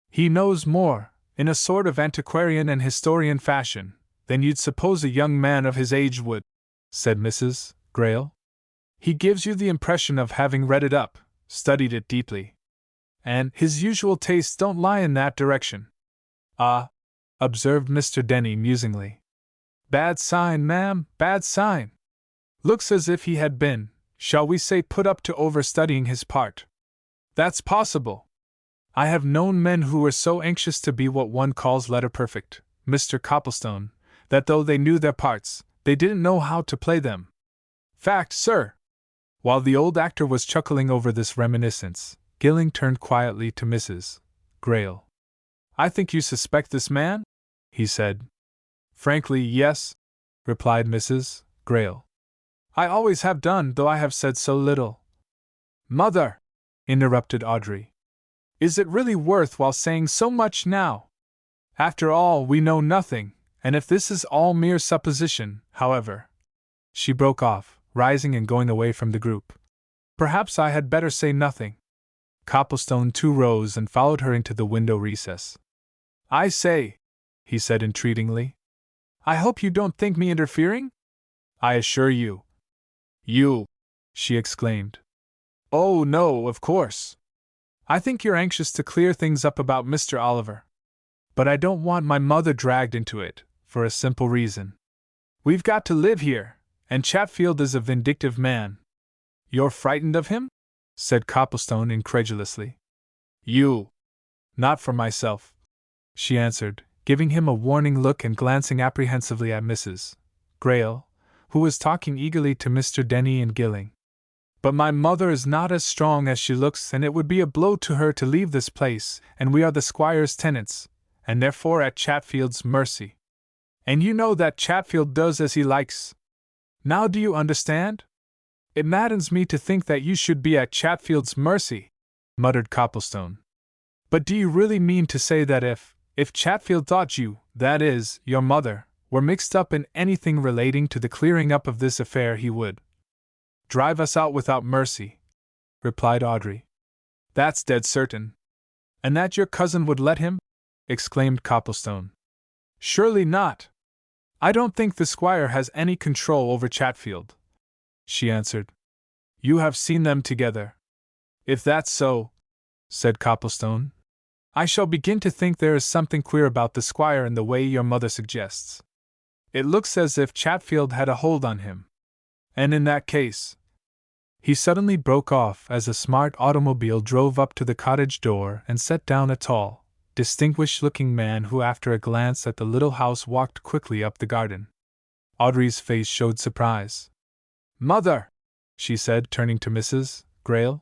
He knows more, in a sort of antiquarian and historian fashion, than you'd suppose a young man of his age would, said Mrs. Grayle. He gives you the impression of having read it up, studied it deeply. And his usual tastes don't lie in that direction. Ah, observed Mr. Denny musingly. Bad sign, ma'am, bad sign. Looks as if he had been, shall we say, put up to overstudying his part. That's possible. I have known men who were so anxious to be what one calls letter perfect, Mr. Copplestone, that though they knew their parts, they didn't know how to play them. Fact, sir. While the old actor was chuckling over this reminiscence, Gilling turned quietly to Mrs. Grayle. I think you suspect this man? He said. Frankly, yes, replied Mrs. Grayle. I always have done, though I have said so little. Mother, interrupted Audrey. Is it really worth while saying so much now? After all, we know nothing, and if this is all mere supposition, however. She broke off, rising and going away from the group. Perhaps I had better say nothing. Copplestone too rose and followed her into the window recess. I say, he said entreatingly, I hope you don't think me interfering? I assure you. You! She exclaimed. Oh, no, of course. I think you're anxious to clear things up about Mr. Oliver. But I don't want my mother dragged into it, for a simple reason. We've got to live here, and Chatfield is a vindictive man. You're frightened of him? Said Copplestone incredulously. You! Not for myself, she answered, giving him a warning look and glancing apprehensively at Mrs. Grayle, who was talking eagerly to Mr. Denny and Gilling. But my mother is not as strong as she looks, and it would be a blow to her to leave this place, and we are the squire's tenants, and therefore at Chatfield's mercy. And you know that Chatfield does as he likes. Now do you understand? It maddens me to think that you should be at Chatfield's mercy, muttered Copplestone. But do you really mean to say that if Chatfield thought you, that is, your mother, were mixed up in anything relating to the clearing up of this affair, he would drive us out without mercy, replied Audrey. That's dead certain. And that your cousin would let him? Exclaimed Copplestone. Surely not. I don't think the squire has any control over Chatfield, she answered. You have seen them together. If that's so, said Copplestone, I shall begin to think there is something queer about the squire in the way your mother suggests. It looks as if Chatfield had a hold on him. And in that case... He suddenly broke off as a smart automobile drove up to the cottage door and set down a tall, distinguished-looking man who, after a glance at the little house, walked quickly up the garden. Audrey's face showed surprise. Mother, she said, turning to Mrs. Grayle,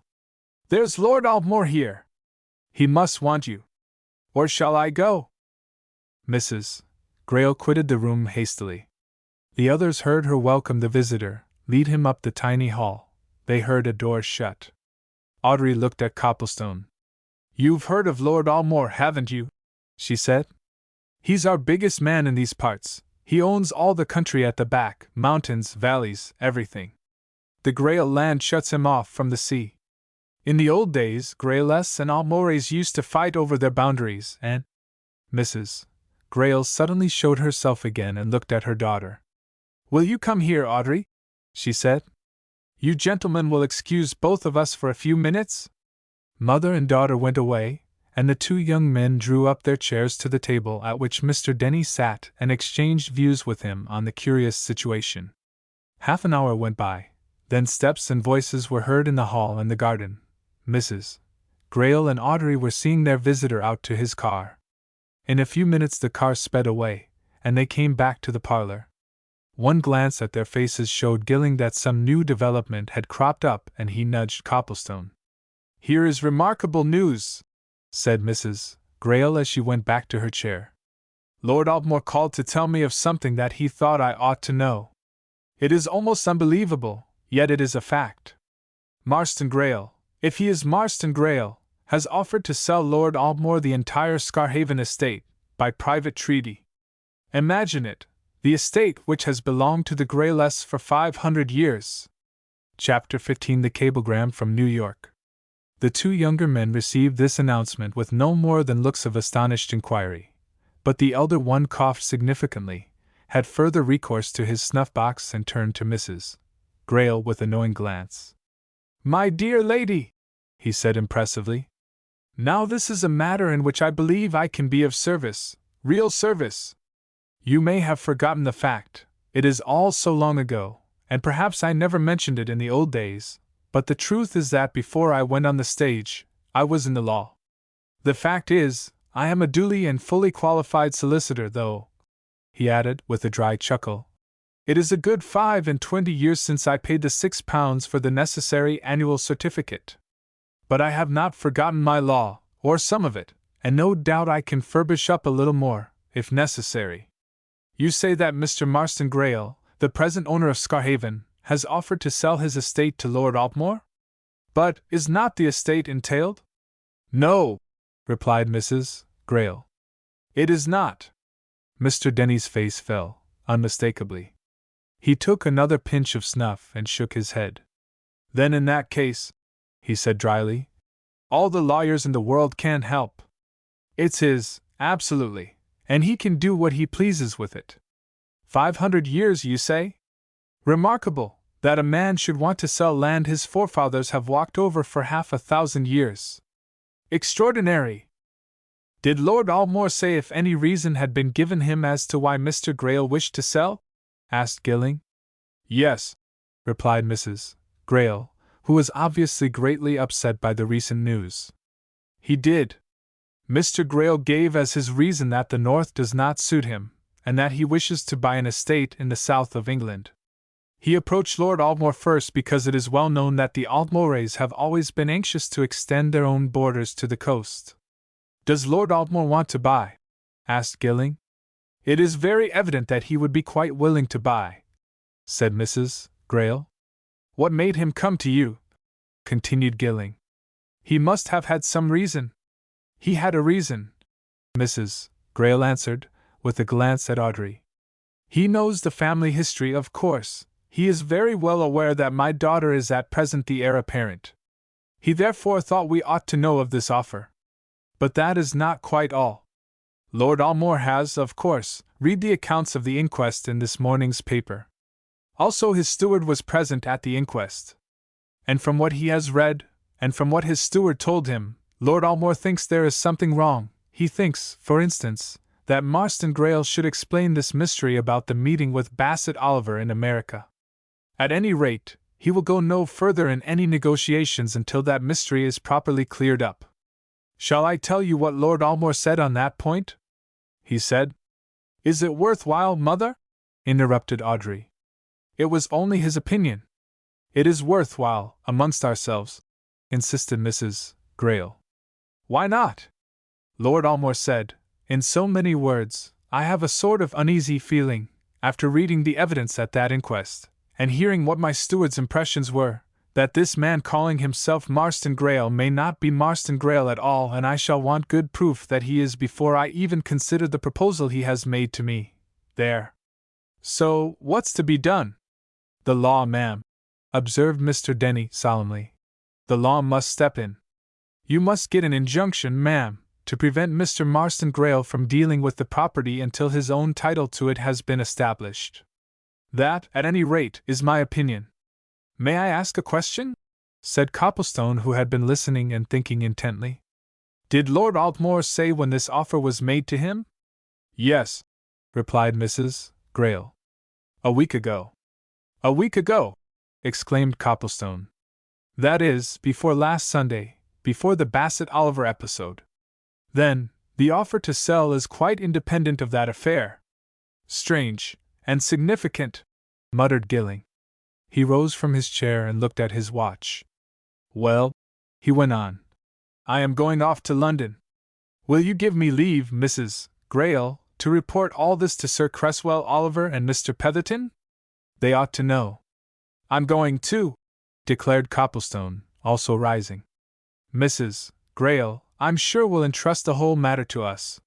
there's Lord Almore here. He must want you. Or shall I go? Mrs. Grayle quitted the room hastily. The others heard her welcome the visitor, lead him up the tiny hall. They heard a door shut. Audrey looked at Copplestone. You've heard of Lord Almore, haven't you? She said. He's our biggest man in these parts. He owns all the country at the back, mountains, valleys, everything. The Grayle land shuts him off from the sea. In the old days, Grayles and Almores used to fight over their boundaries, and... Mrs. Grayle suddenly showed herself again and looked at her daughter. Will you come here, Audrey? She said. You gentlemen will excuse both of us for a few minutes? Mother and daughter went away, and the two young men drew up their chairs to the table at which Mr. Denny sat and exchanged views with him on the curious situation. Half an hour went by, then steps and voices were heard in the hall and the garden. Mrs. Grayle and Audrey were seeing their visitor out to his car. In a few minutes the car sped away, and they came back to the parlor. One glance at their faces showed Gilling that some new development had cropped up, and he nudged Copplestone. "Here is remarkable news," said Mrs. Grayle as she went back to her chair. "Lord Altmore called to tell me of something that he thought I ought to know. It is almost unbelievable, yet it is a fact. Marston Grayle, if he is Marston Grayle, has offered to sell Lord Altmore the entire Scarhaven estate, by private treaty. Imagine it, the estate which has belonged to the Grayless for 500 years. Chapter 15. The Cablegram from New York. The two younger men received this announcement with no more than looks of astonished inquiry, but the elder one coughed significantly, had further recourse to his snuff-box and turned to Mrs. Grayle with a knowing glance. "My dear lady," he said impressively, "now this is a matter in which I believe I can be of service, real service. You may have forgotten the fact, it is all so long ago, and perhaps I never mentioned it in the old days, but the truth is that before I went on the stage, I was in the law. The fact is, I am a duly and fully qualified solicitor, though," he added, with a dry chuckle, "it is a good 25 years since I paid the £6 for the necessary annual certificate. But I have not forgotten my law, or some of it, and no doubt I can furbish up a little more, if necessary. You say that Mr. Marston Grayle, the present owner of Scarhaven, has offered to sell his estate to Lord Altmore? But is not the estate entailed?" "No," replied Mrs. Grayle. "It is not." Mr. Denny's face fell, unmistakably. He took another pinch of snuff and shook his head. "Then in that case," he said dryly, "all the lawyers in the world can help. It's his, absolutely, and he can do what he pleases with it. 500 years, you say? Remarkable, that a man should want to sell land his forefathers have walked over for 500 years. Extraordinary! Did Lord Altmore say if any reason had been given him as to why Mr. Grayle wished to sell?" asked Gilling. "Yes," replied Mrs. Grayle, who was obviously greatly upset by the recent news. "He did. Mr. Grayle gave as his reason that the north does not suit him, and that he wishes to buy an estate in the south of England. He approached Lord Altmore first because it is well known that the Altmores have always been anxious to extend their own borders to the coast." "Does Lord Altmore want to buy?" asked Gilling. "It is very evident that he would be quite willing to buy," said Mrs. Grayle. "What made him come to you?" continued Gilling. "He must have had some reason." "He had a reason," Mrs. Grayle answered, with a glance at Audrey. "He knows the family history, of course. He is very well aware that my daughter is at present the heir apparent. He therefore thought we ought to know of this offer. But that is not quite all. Lord Altmore has, of course, read the accounts of the inquest in this morning's paper. Also his steward was present at the inquest. And from what he has read, and from what his steward told him, Lord Altmore thinks there is something wrong. He thinks, for instance, that Marston Grayle should explain this mystery about the meeting with Bassett Oliver in America. At any rate, he will go no further in any negotiations until that mystery is properly cleared up. Shall I tell you what Lord Altmore said on that point?" he said. "Is it worthwhile, mother?" interrupted Audrey. "It was only his opinion." "It is worthwhile, amongst ourselves," insisted Mrs. Grayle. "Why not?" Lord Altmore said, in so many words, "I have a sort of uneasy feeling, after reading the evidence at that inquest, and hearing what my steward's impressions were, that this man calling himself Marston Grayle may not be Marston Grayle at all, and I shall want good proof that he is before I even consider the proposal he has made to me. There. So, what's to be done?" "The law, ma'am," observed Mr. Denny solemnly. "The law must step in. You must get an injunction, ma'am, to prevent Mr. Marston Grayle from dealing with the property until his own title to it has been established. That, at any rate, is my opinion." "May I ask a question?" said Copplestone, who had been listening and thinking intently. Did Lord Altmore say when this offer was made to him? Yes, replied Mrs. Grayle. A week ago. A week ago! Exclaimed Copplestone. That is, before last Sunday, before the Bassett Oliver episode. Then, the offer to sell is quite independent of that affair. Strange, and significant, muttered Gilling. He rose from his chair and looked at his watch. Well, he went on, I am going off to London. Will you give me leave, Mrs. Grayle, to report all this to Sir Cresswell Oliver and Mr. Petherton? They ought to know. I'm going too, declared Copplestone, also rising. Mrs. Grayle, I'm sure will entrust the whole matter to us.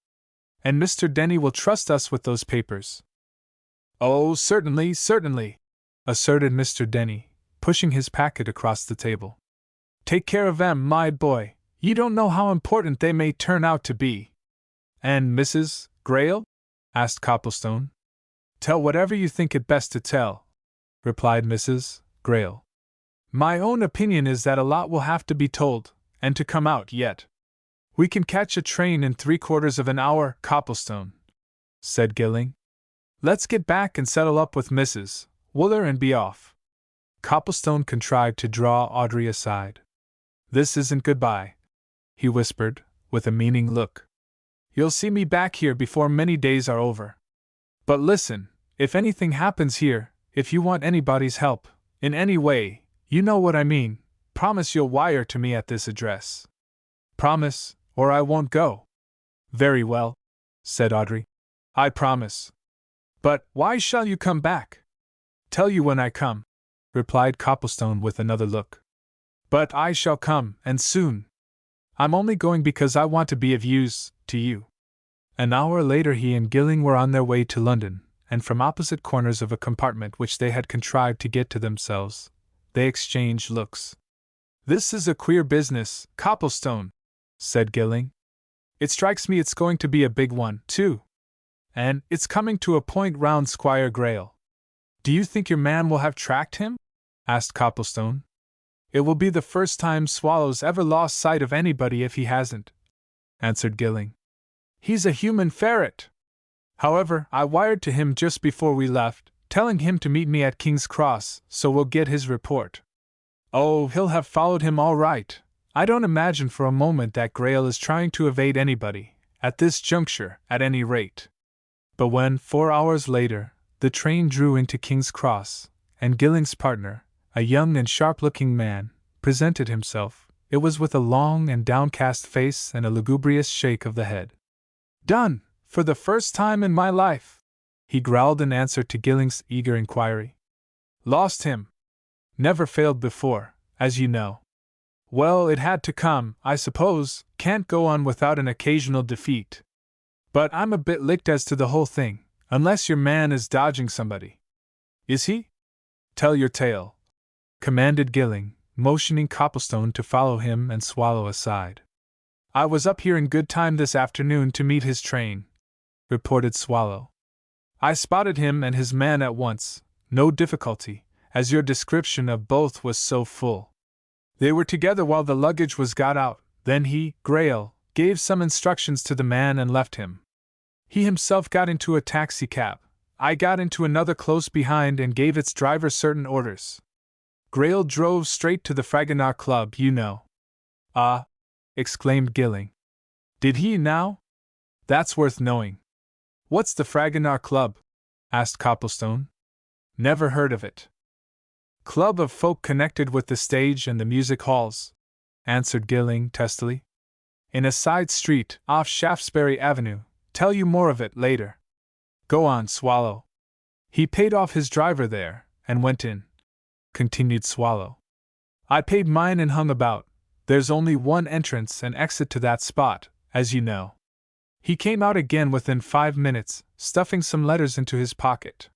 And Mr. Denny will trust us with those papers. Oh, certainly, certainly, asserted Mr. Denny, pushing his packet across the table. Take care of them, my boy. You don't know how important they may turn out to be. And Mrs. Grayle? Asked Copplestone. Tell whatever you think it best to tell, replied Mrs. Grayle. My own opinion is that a lot will have to be told, and to come out yet. We can catch a train in 3/4 of an hour, Copplestone, said Gilling. Let's get back and settle up with Mrs. Wooler and be off. Copplestone contrived to draw Audrey aside. This isn't goodbye, he whispered, with a meaning look. You'll see me back here before many days are over. But listen, if anything happens here, if you want anybody's help, in any way, you know what I mean, promise you'll wire to me at this address. Promise, or I won't go. Very well, said Audrey. I promise. But why shall you come back? Tell you when I come, replied Copplestone with another look. But I shall come, and soon. I'm only going because I want to be of use to you. An hour later he and Gilling were on their way to London, and from opposite corners of a compartment which they had contrived to get to themselves, they exchanged looks. This is a queer business, Copplestone, said Gilling. It strikes me it's going to be a big one, too. And it's coming to a point round Squire Grayle. Do you think your man will have tracked him? Asked Copplestone. It will be the first time Swallow's ever lost sight of anybody if he hasn't, answered Gilling. He's a human ferret. However, I wired to him just before we left, telling him to meet me at King's Cross, so we'll get his report. Oh, he'll have followed him all right. I don't imagine for a moment that Grayle is trying to evade anybody, at this juncture, at any rate. But when, 4 hours later, the train drew into King's Cross, and Gilling's partner, a young and sharp-looking man, presented himself, it was with a long and downcast face and a lugubrious shake of the head. Done, for the first time in my life, he growled in answer to Gilling's eager inquiry. Lost him. Never failed before, as you know. Well, it had to come, I suppose, can't go on without an occasional defeat. But I'm a bit licked as to the whole thing, unless your man is dodging somebody. Is he? Tell your tale, commanded Gilling, motioning Copplestone to follow him and Swallow aside. I was up here in good time this afternoon to meet his train, reported Swallow. I spotted him and his man at once, no difficulty, as your description of both was so full. They were together while the luggage was got out, then he, Grayle, gave some instructions to the man and left him. He himself got into a taxicab. I got into another close behind and gave its driver certain orders. Grayle drove straight to the Fragonard Club, you know. Ah! Exclaimed Gilling. Did he now? That's worth knowing. What's the Fragonard Club? Asked Copplestone. Never heard of it. Club of folk connected with the stage and the music halls, answered Gilling testily. In a side street, off Shaftesbury Avenue. Tell you more of it later. Go on, Swallow. He paid off his driver there, and went in, continued Swallow. I paid mine and hung about. There's only one entrance and exit to that spot, as you know. He came out again within 5 minutes, stuffing some letters into his pocket.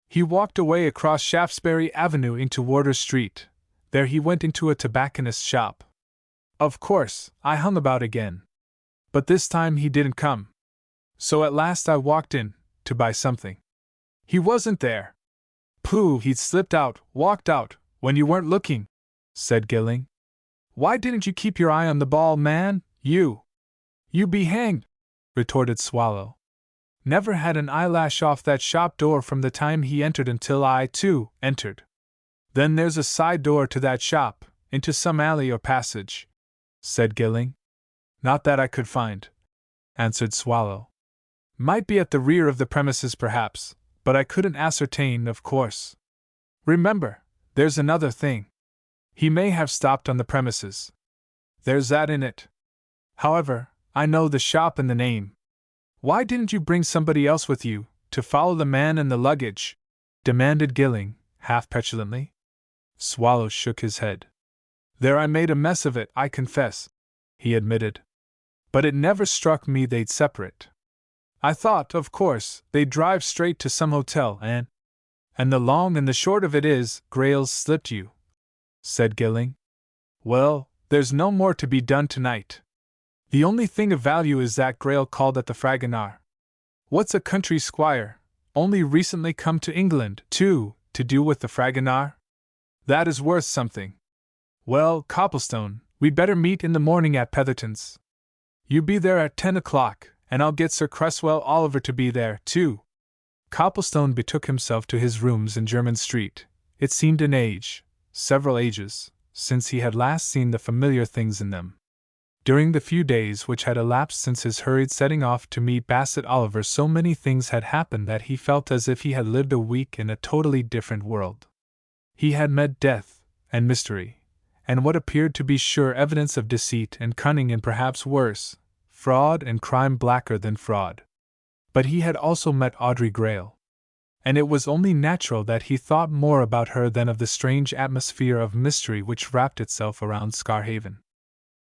He walked away across Shaftesbury Avenue into Wardour Street. There he went into a tobacconist's shop. Of course, I hung about again. But this time he didn't come. So at last I walked in, to buy something. He wasn't there. Pooh, he'd slipped out, walked out, when you weren't looking, said Gilling. Why didn't you keep your eye on the ball, man, you? You be hanged, retorted Swallow. Never had an eyelash off that shop door from the time he entered until I, too, entered. Then there's a side door to that shop, into some alley or passage, said Gilling. Not that I could find, answered Swallow. Might be at the rear of the premises perhaps, but I couldn't ascertain, of course. Remember, there's another thing. He may have stopped on the premises. There's that in it. However, I know the shop and the name. Why didn't you bring somebody else with you, to follow the man and the luggage? Demanded Gilling, half petulantly. Swallow shook his head. There I made a mess of it, I confess, he admitted. But it never struck me they'd separate. I thought, of course, they'd drive straight to some hotel and the long and the short of it is, Grayles slipped you, said Gilling. Well, there's no more to be done tonight. The only thing of value is that Grail called at the Fragonard. What's a country squire, only recently come to England, too, to do with the Fragonard? That is worth something. Well, Copplestone, we'd better meet in the morning at Petherton's. You be there at 10 o'clock, and I'll get Sir Cresswell Oliver to be there, too. Copplestone betook himself to his rooms in Jermyn Street. It seemed an age, several ages, since he had last seen the familiar things in them. During the few days which had elapsed since his hurried setting off to meet Bassett Oliver, so many things had happened that he felt as if he had lived a week in a totally different world. He had met death, and mystery, and what appeared to be sure evidence of deceit and cunning, and perhaps worse, fraud and crime blacker than fraud. But he had also met Audrey Grail, and it was only natural that he thought more about her than of the strange atmosphere of mystery which wrapped itself around Scarhaven.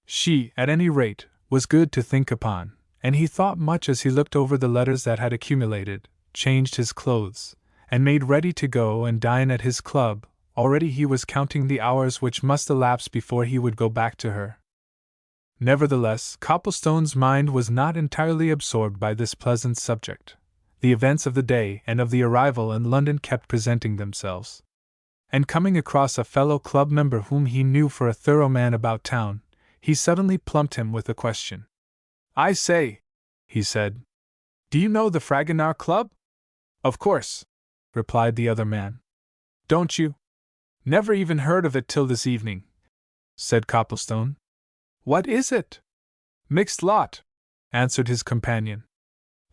She, at any rate, was good to think upon, and he thought much as he looked over the letters that had accumulated, changed his clothes, and made ready to go and dine at his club. Already he was counting the hours which must elapse before he would go back to her. Nevertheless, Copplestone's mind was not entirely absorbed by this pleasant subject. The events of the day and of the arrival in London kept presenting themselves. And coming across a fellow club member whom he knew for a thorough man about town, he suddenly plumped him with a question. I say, he said, do you know the Fragonard Club? Of course, replied the other man. Don't you? Never even heard of it till this evening, said Copplestone. What is it? Mixed lot, answered his companion.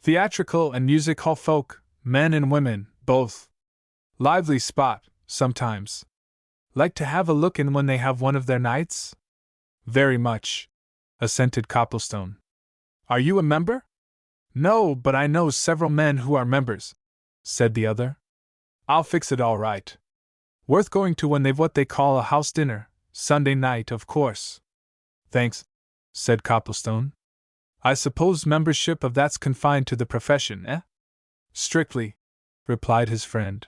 Theatrical and music hall folk, men and women, both. Lively spot, sometimes. Like to have a look in when they have one of their nights? Very much, assented Copplestone. Are you a member? No, but I know several men who are members, said the other. I'll fix it all right. Worth going to when they've what they call a house dinner, Sunday night, of course. Thanks, said Copplestone. I suppose membership of that's confined to the profession, eh? Strictly, replied his friend.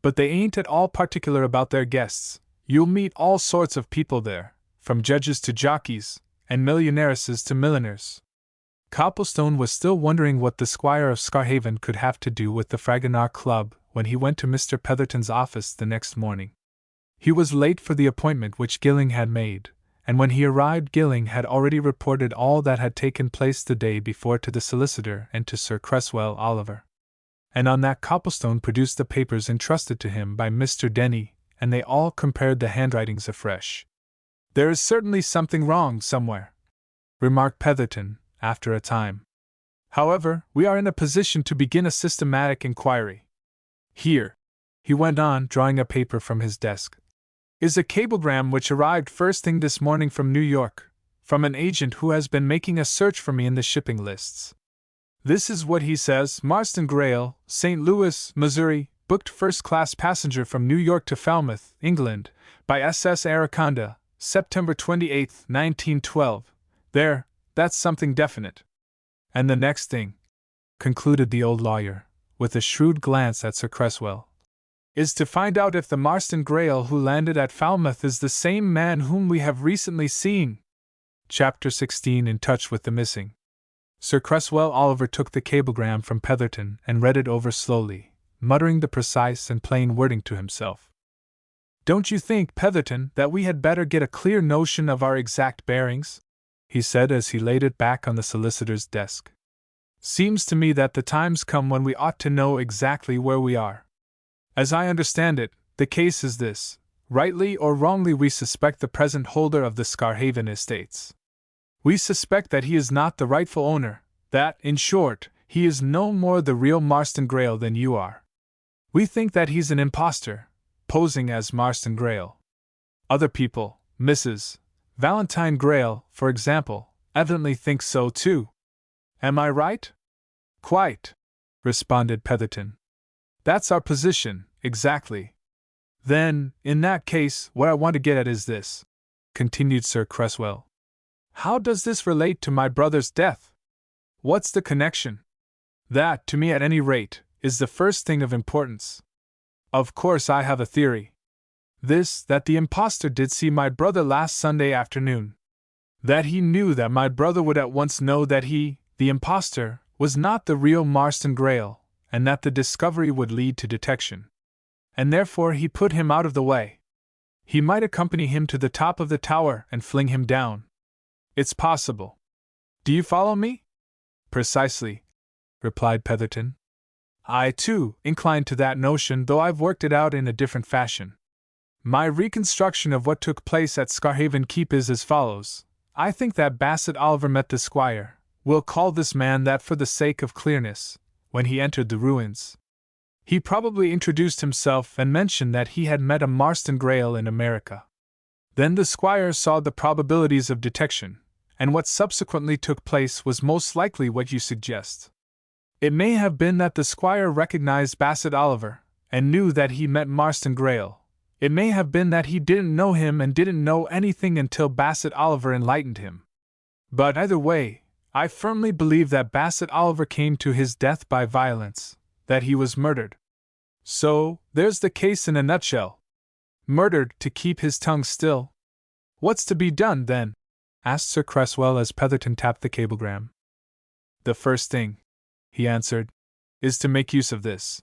But they ain't at all particular about their guests. You'll meet all sorts of people there, from judges to jockeys, and millionairesses to milliners. Copplestone was still wondering what the Squire of Scarhaven could have to do with the Fragonard Club when he went to Mr. Petherton's office the next morning. He was late for the appointment which Gilling had made, and when he arrived Gilling had already reported all that had taken place the day before to the solicitor and to Sir Cresswell Oliver. And on that Copplestone produced the papers entrusted to him by Mr. Denny, and they all compared the handwritings afresh. There is certainly something wrong somewhere, remarked Petherton, after a time. However, we are in a position to begin a systematic inquiry. Here, he went on, drawing a paper from his desk, is a cablegram which arrived first thing this morning from New York, from an agent who has been making a search for me in the shipping lists. This is what he says: Marston Grail, St. Louis, Missouri, booked first-class passenger from New York to Falmouth, England, by SS Araconda, September 28, 1912. There, that's something definite. And the next thing, concluded the old lawyer, with a shrewd glance at Sir Cresswell, is to find out if the Marston Grail who landed at Falmouth is the same man whom we have recently seen. Chapter 16. In touch with the missing. Sir Cresswell Oliver took the cablegram from Petherton and read it over slowly, muttering the precise and plain wording to himself. Don't you think, Petherton, that we had better get a clear notion of our exact bearings? he said as he laid it back on the solicitor's desk. Seems to me that the time's come when we ought to know exactly where we are. As I understand it, the case is this: rightly or wrongly, we suspect the present holder of the Scarhaven estates. We suspect that he is not the rightful owner, that, in short, he is no more the real Marston Greyle than you are. We think that he's an impostor, posing as Marston Greyle. Other people, Mrs. Valentine Greyle, for example, evidently think so too. Am I right? Quite, responded Petherton. That's our position, exactly. Then, in that case, what I want to get at is this, continued Sir Cresswell. How does this relate to my brother's death? What's the connection? That, to me at any rate, is the first thing of importance. Of course I have a theory. This, that the impostor did see my brother last Sunday afternoon. That he knew that my brother would at once know that he, the impostor, was not the real Marston Greyle, and that the discovery would lead to detection. And therefore he put him out of the way. He might accompany him to the top of the tower and fling him down. It's possible. Do you follow me? Precisely, replied Petherton. I, too, incline to that notion, though I've worked it out in a different fashion. My reconstruction of what took place at Scarhaven Keep is as follows. I think that Bassett Oliver met the squire, we'll call this man that for the sake of clearness, when he entered the ruins. He probably introduced himself and mentioned that he had met a Marston Greyle in America. Then the squire saw the probabilities of detection, and what subsequently took place was most likely what you suggest. It may have been that the squire recognized Bassett Oliver, and knew that he met Marston Greyle. It may have been that he didn't know him and didn't know anything until Bassett Oliver enlightened him. But either way, I firmly believe that Bassett Oliver came to his death by violence, that he was murdered. So, there's the case in a nutshell. Murdered to keep his tongue still. What's to be done, then? Asked Sir Cresswell as Petherton tapped the cablegram. The first thing, he answered, is to make use of this.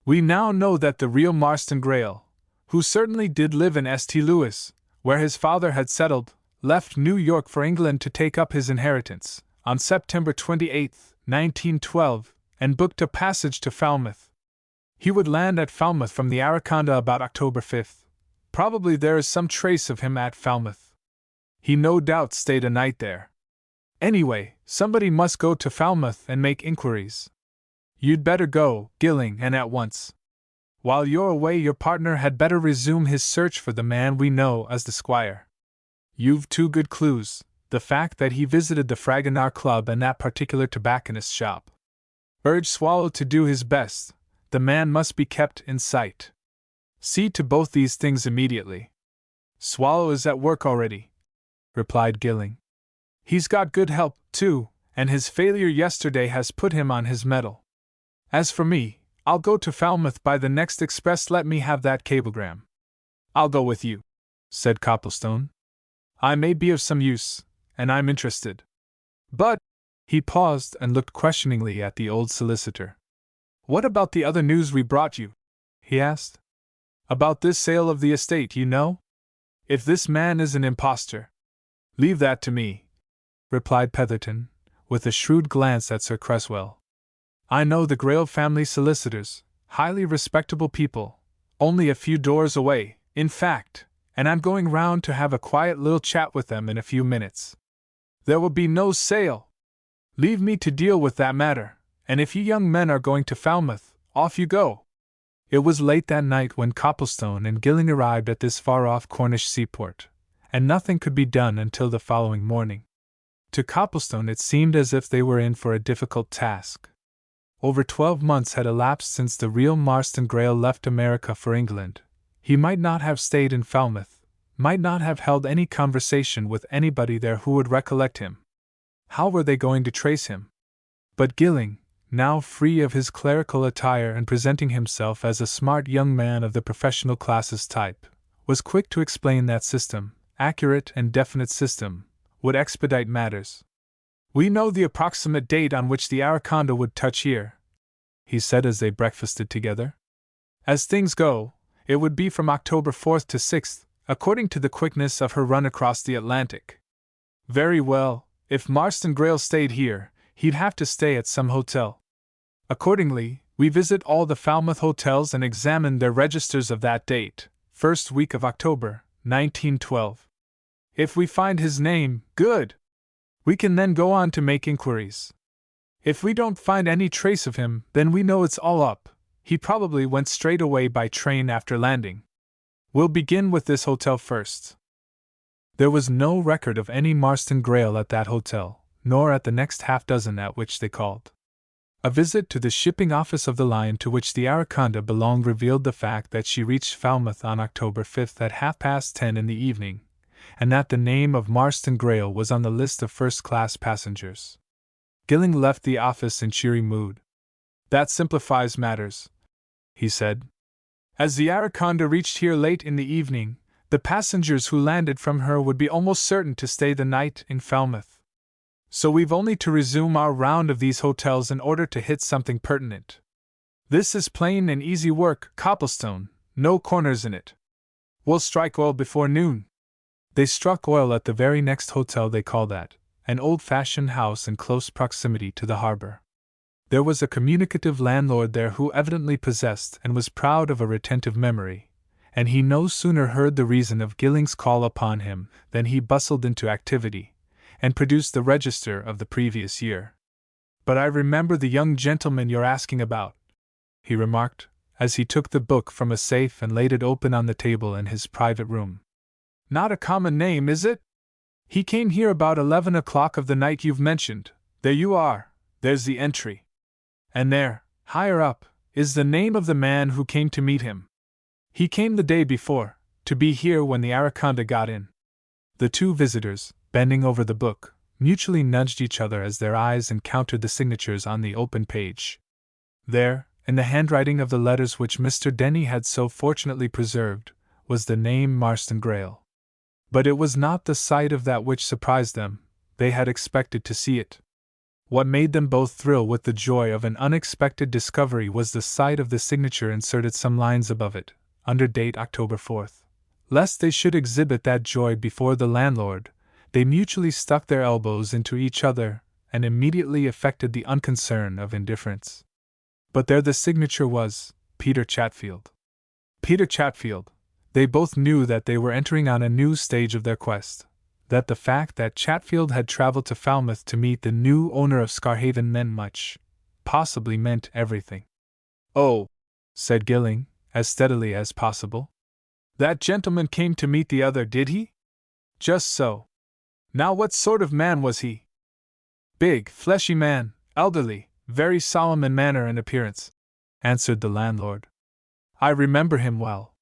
We now know that the real Marston Greyle, who certainly did live in St. Louis, where his father had settled, left New York for England to take up his inheritance, on September 28, 1912, and booked a passage to Falmouth. He would land at Falmouth from the Araconda about October 5th. Probably there is some trace of him at Falmouth. He no doubt stayed a night there. Anyway, somebody must go to Falmouth and make inquiries. You'd better go, Gilling, and at once. While you're away, your partner had better resume his search for the man we know as the squire. You've two good clues, the fact that he visited the Fragonard Club and that particular tobacconist's shop. Urge Swallow to do his best. The man must be kept in sight. See to both these things immediately. Swallow is at work already, replied Gilling. He's got good help, too, and his failure yesterday has put him on his mettle. As for me, I'll go to Falmouth by the next express. Let me have that cablegram. I'll go with you, said Copplestone. I may be of some use, and I'm interested. But, he paused and looked questioningly at the old solicitor. What about the other news we brought you? He asked. About this sale of the estate, you know? If this man is an impostor. Leave that to me, replied Petherton, with a shrewd glance at Sir Cresswell. I know the Greyle family solicitors, highly respectable people, only a few doors away, in fact, and I'm going round to have a quiet little chat with them in a few minutes. There will be no sale. Leave me to deal with that matter, and if you young men are going to Falmouth, off you go. It was late that night when Copplestone and Gilling arrived at this far-off Cornish seaport, and nothing could be done until the following morning. To Copplestone it seemed as if they were in for a difficult task. Over 12 months had elapsed since the real Marston Greyle left America for England. He might not have stayed in Falmouth, might not have held any conversation with anybody there who would recollect him. How were they going to trace him? But Gilling, now free of his clerical attire and presenting himself as a smart young man of the professional classes type, was quick to explain that system, accurate and definite system, would expedite matters. We know the approximate date on which the Araconda would touch here, he said as they breakfasted together. As things go, it would be from October 4th to 6th, according to the quickness of her run across the Atlantic. Very well, if Marston Greyle stayed here, he'd have to stay at some hotel. Accordingly, we visit all the Falmouth hotels and examine their registers of that date, first week of October, 1912. If we find his name, good! We can then go on to make inquiries. If we don't find any trace of him, then we know it's all up. He probably went straight away by train after landing. We'll begin with this hotel first. There was no record of any Marston Greyle at that hotel, nor at the next half-dozen at which they called. A visit to the shipping office of the line to which the Araconda belonged revealed the fact that she reached Falmouth on October 5th at 10:30 in the evening, and that the name of Marston Greyle was on the list of first-class passengers. Gilling left the office in cheery mood. That simplifies matters, he said. As the Araconda reached here late in the evening, the passengers who landed from her would be almost certain to stay the night in Falmouth. So we've only to resume our round of these hotels in order to hit something pertinent. This is plain and easy work, cobblestone, no corners in it. We'll strike oil before noon. They struck oil at the very next hotel they called at, an old-fashioned house in close proximity to the harbor. There was a communicative landlord there who evidently possessed and was proud of a retentive memory, and he no sooner heard the reason of Gilling's call upon him than he bustled into activity, and produced the register of the previous year. "But I remember the young gentleman you're asking about," he remarked, as he took the book from a safe and laid it open on the table in his private room. "Not a common name, is it? He came here about 11 o'clock of the night you've mentioned. There you are, there's the entry. And there, higher up, is the name of the man who came to meet him. He came the day before, to be here when the Araconda got in." The two visitors, bending over the book, mutually nudged each other as their eyes encountered the signatures on the open page. There, in the handwriting of the letters which Mr. Denny had so fortunately preserved, was the name Marston Greyle. But it was not the sight of that which surprised them. They had expected to see it. What made them both thrill with the joy of an unexpected discovery was the sight of the signature inserted some lines above it, under date October 4th. Lest they should exhibit that joy before the landlord, they mutually stuck their elbows into each other, and immediately affected the unconcern of indifference. But there the signature was, Peter Chatfield. Peter Chatfield. They both knew that they were entering on a new stage of their quest, that the fact that Chatfield had traveled to Falmouth to meet the new owner of Scarhaven meant much, possibly meant everything. "Oh," said Gilling, as steadily as possible. "That gentleman came to meet the other, did he?" "Just so. Now what sort of man was he?" "Big, fleshy man, elderly, very solemn in manner and appearance," answered the landlord. "I remember him well.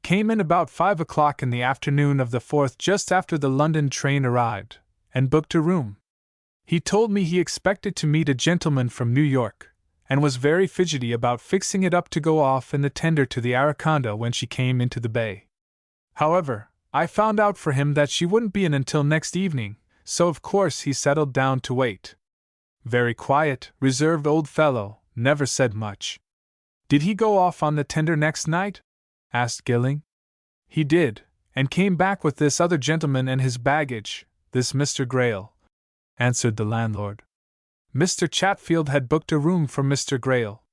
Came in about 5 o'clock in the afternoon of the 4th just after the London train arrived, and booked a room. He told me he expected to meet a gentleman from New York, and was very fidgety about fixing it up to go off in the tender to the Araconda when she came into the bay. However, I found out for him that she wouldn't be in until next evening, so of course he settled down to wait. Very quiet, reserved old fellow, never said much." "Did he go off on the tender next night?" asked Gilling. "He did, and came back with this other gentleman and his baggage, this Mr. Greyle," answered the landlord. Mr. Chatfield had booked a room for Mr. Greyle.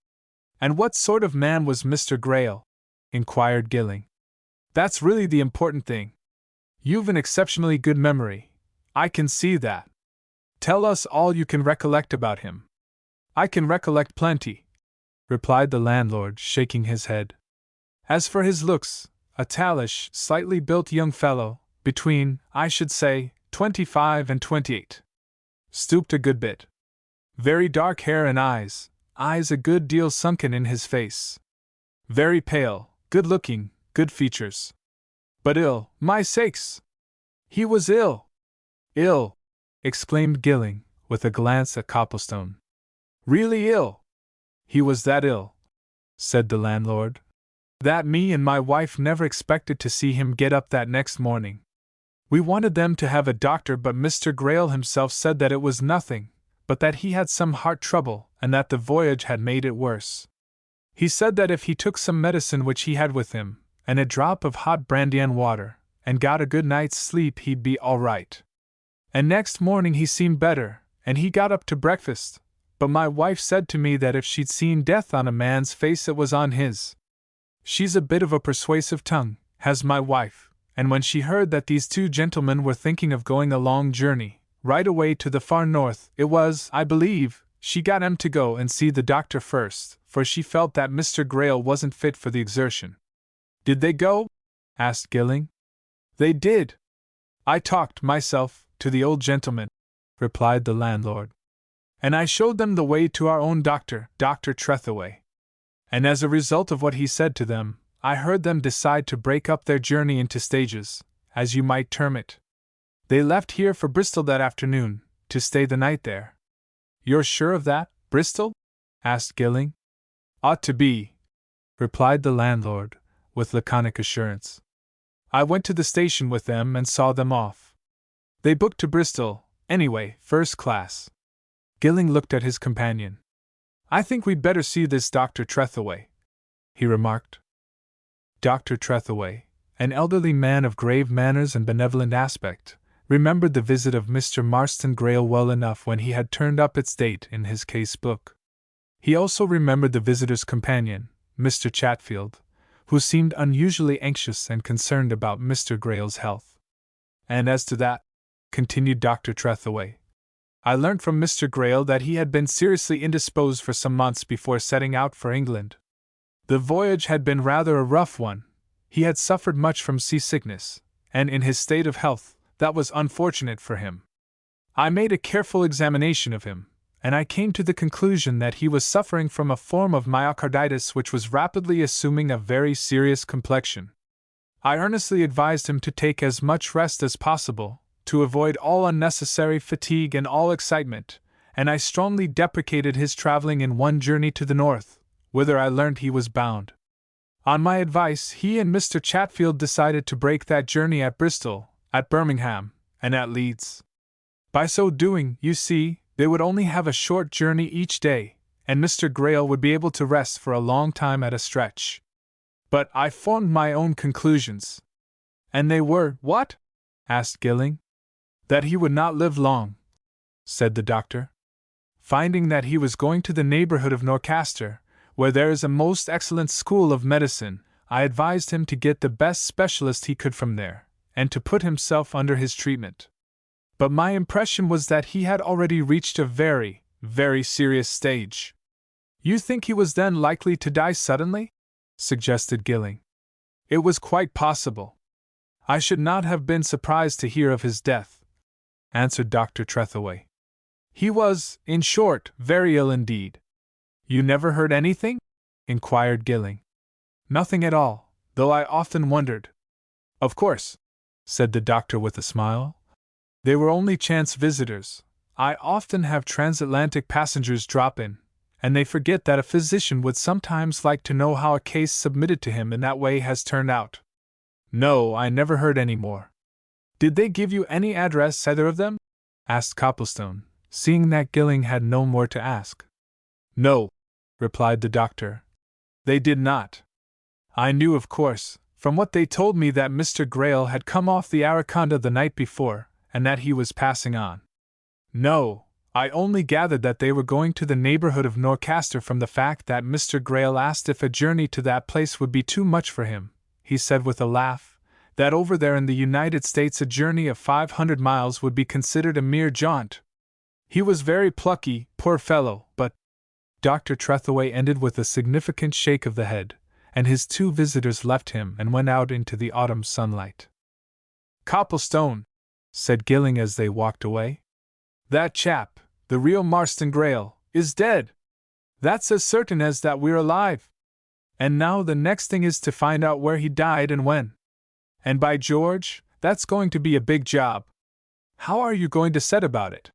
"And what sort of man was Mr. Greyle?" inquired Gilling. "That's really the important thing. You've an exceptionally good memory, I can see that. Tell us all you can recollect about him." "I can recollect plenty," replied the landlord, shaking his head. "As for his looks, a tallish, slightly built young fellow, between, I should say, 25 and 28. Stooped a good bit. Very dark hair and eyes a good deal sunken in his face. Very pale, good-looking, good features. But ill, my sakes! He was ill!" "Ill!" exclaimed Gilling, with a glance at Copplestone. "Really ill!" "He was that ill," said the landlord, "that me and my wife never expected to see him get up that next morning. We wanted them to have a doctor, but Mr. Greyle himself said that it was nothing, but that he had some heart trouble and that the voyage had made it worse. He said that if he took some medicine which he had with him, and a drop of hot brandy and water, and got a good night's sleep, he'd be all right. And next morning he seemed better, and he got up to breakfast. But my wife said to me that if she'd seen death on a man's face, it was on his. She's a bit of a persuasive tongue, has my wife, and when she heard that these two gentlemen were thinking of going a long journey, right away to the far north, it was, I believe, she got 'em to go and see the doctor first, for she felt that Mr. Grail wasn't fit for the exertion. Did they go? Asked Gilling. They did. I talked, myself, to the old gentleman, replied the landlord. And I showed them the way to our own doctor, Dr. Trethaway. And as a result of what he said to them, I heard them decide to break up their journey into stages, as you might term it. They left here for Bristol that afternoon, to stay the night there. You're sure of that, Bristol? Asked Gilling. Ought to be, replied the landlord, with laconic assurance. I went to the station with them and saw them off. They booked to Bristol, anyway, first class. Gilling looked at his companion. I think we'd better see this Dr. Trethaway, he remarked. Dr. Trethaway, an elderly man of grave manners and benevolent aspect, remembered the visit of Mr. Marston Grail well enough when he had turned up its date in his case book. He also remembered the visitor's companion, Mr. Chatfield, who seemed unusually anxious and concerned about Mr. Grail's health. And as to that, continued Dr. Trethaway, I learnt from Mr. Grail that he had been seriously indisposed for some months before setting out for England. The voyage had been rather a rough one. He had suffered much from seasickness, and in his state of health, that was unfortunate for him. I made a careful examination of him, and I came to the conclusion that he was suffering from a form of myocarditis which was rapidly assuming a very serious complexion. I earnestly advised him to take as much rest as possible, to avoid all unnecessary fatigue and all excitement, and I strongly deprecated his traveling in one journey to the north, whither I learned he was bound. On my advice, he and Mr. Chatfield decided to break that journey at Bristol, at Birmingham, and at Leeds. By so doing, you see, they would only have a short journey each day, and Mr. Grail would be able to rest for a long time at a stretch. But I formed my own conclusions. And they were, what? Asked Gilling. That he would not live long, said the doctor. Finding that he was going to the neighborhood of Norcaster, where there is a most excellent school of medicine, I advised him to get the best specialist he could from there, and to put himself under his treatment. But my impression was that he had already reached a very, very serious stage. You think he was then likely to die suddenly? Suggested Gilling. It was quite possible. I should not have been surprised to hear of his death, answered Dr. Trethaway. He was, in short, very ill indeed. You never heard anything? Inquired Gilling. Nothing at all, though I often wondered. Of course, said the doctor with a smile. They were only chance visitors. I often have transatlantic passengers drop in, and they forget that a physician would sometimes like to know how a case submitted to him in that way has turned out. No, I never heard any more. Did they give you any address, either of them? Asked Copplestone, seeing that Gilling had no more to ask. No, replied the doctor. They did not. I knew, of course, from what they told me, that Mr. Grail had come off the Araconda the night before, and that he was passing on. No, I only gathered that they were going to the neighborhood of Norcaster from the fact that Mr. Grail asked if a journey to that place would be too much for him. He said with a laugh, that over there in the United States a journey of 500 miles would be considered a mere jaunt. He was very plucky, poor fellow, but... Dr. Trethaway ended with a significant shake of the head, and his two visitors left him and went out into the autumn sunlight. Copplestone, said Gilling as they walked away. That chap, the real Marston Grail, is dead. That's as certain as that we're alive. And now the next thing is to find out where he died and when. And by George, that's going to be a big job. How are you going to set about it?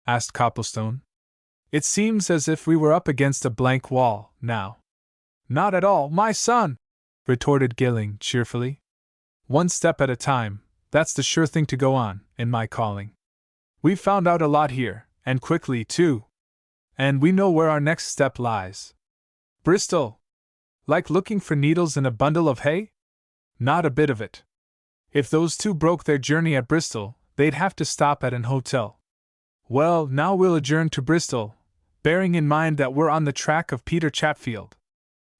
Asked Copplestone. It seems as if we were up against a blank wall, now. Not at all, my son, retorted Gilling cheerfully. One step at a time, that's the sure thing to go on, in my calling. We've found out a lot here, and quickly, too. And we know where our next step lies. Bristol. Like looking for needles in a bundle of hay? Not a bit of it. If those two broke their journey at Bristol, they'd have to stop at an hotel. Well, now we'll adjourn to Bristol, bearing in mind that we're on the track of Peter Chatfield.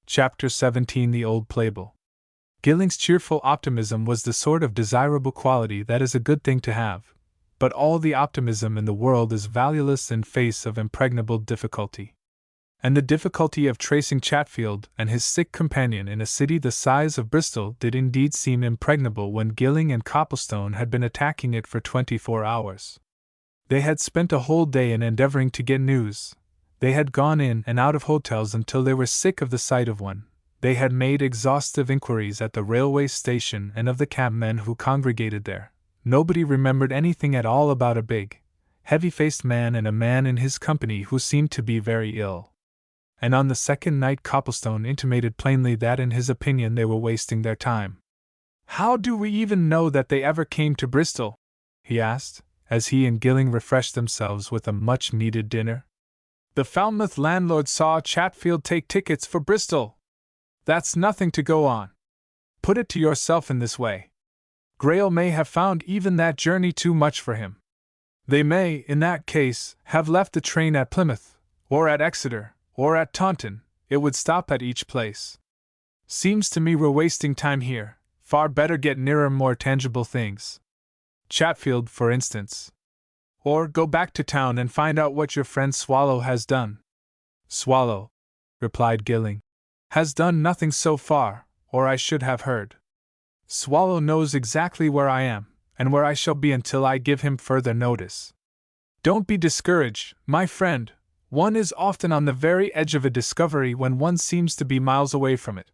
Chapter 17 The Old Playbill. Gilling's cheerful optimism was the sort of desirable quality that is a good thing to have, but all the optimism in the world is valueless in face of impregnable difficulty. And the difficulty of tracing Chatfield and his sick companion in a city the size of Bristol did indeed seem impregnable when Gilling and Copplestone had been attacking it for 24 hours. They had spent a whole day in endeavoring to get news. They had gone in and out of hotels until they were sick of the sight of one. They had made exhaustive inquiries at the railway station and of the cabmen who congregated there. Nobody remembered anything at all about a big, heavy-faced man and a man in his company who seemed to be very ill. And on the second night Copplestone intimated plainly that in his opinion they were wasting their time. "How do we even know that they ever came to Bristol?" he asked, as he and Gilling refreshed themselves with a much-needed dinner. "The Falmouth landlord saw Chatfield take tickets for Bristol. That's nothing to go on. Put it to yourself in this way. Grail may have found even that journey too much for him. They may, in that case, have left the train at Plymouth, or at Exeter, or at Taunton. It would stop at each place. Seems to me we're wasting time here. Far better get nearer more tangible things. Chatfield, for instance. Or go back to town and find out what your friend Swallow has done." "Swallow," replied Gilling, "has done nothing so far, or I should have heard. Swallow knows exactly where I am, and where I shall be until I give him further notice. Don't be discouraged, my friend. One is often on the very edge of a discovery when one seems to be miles away from it.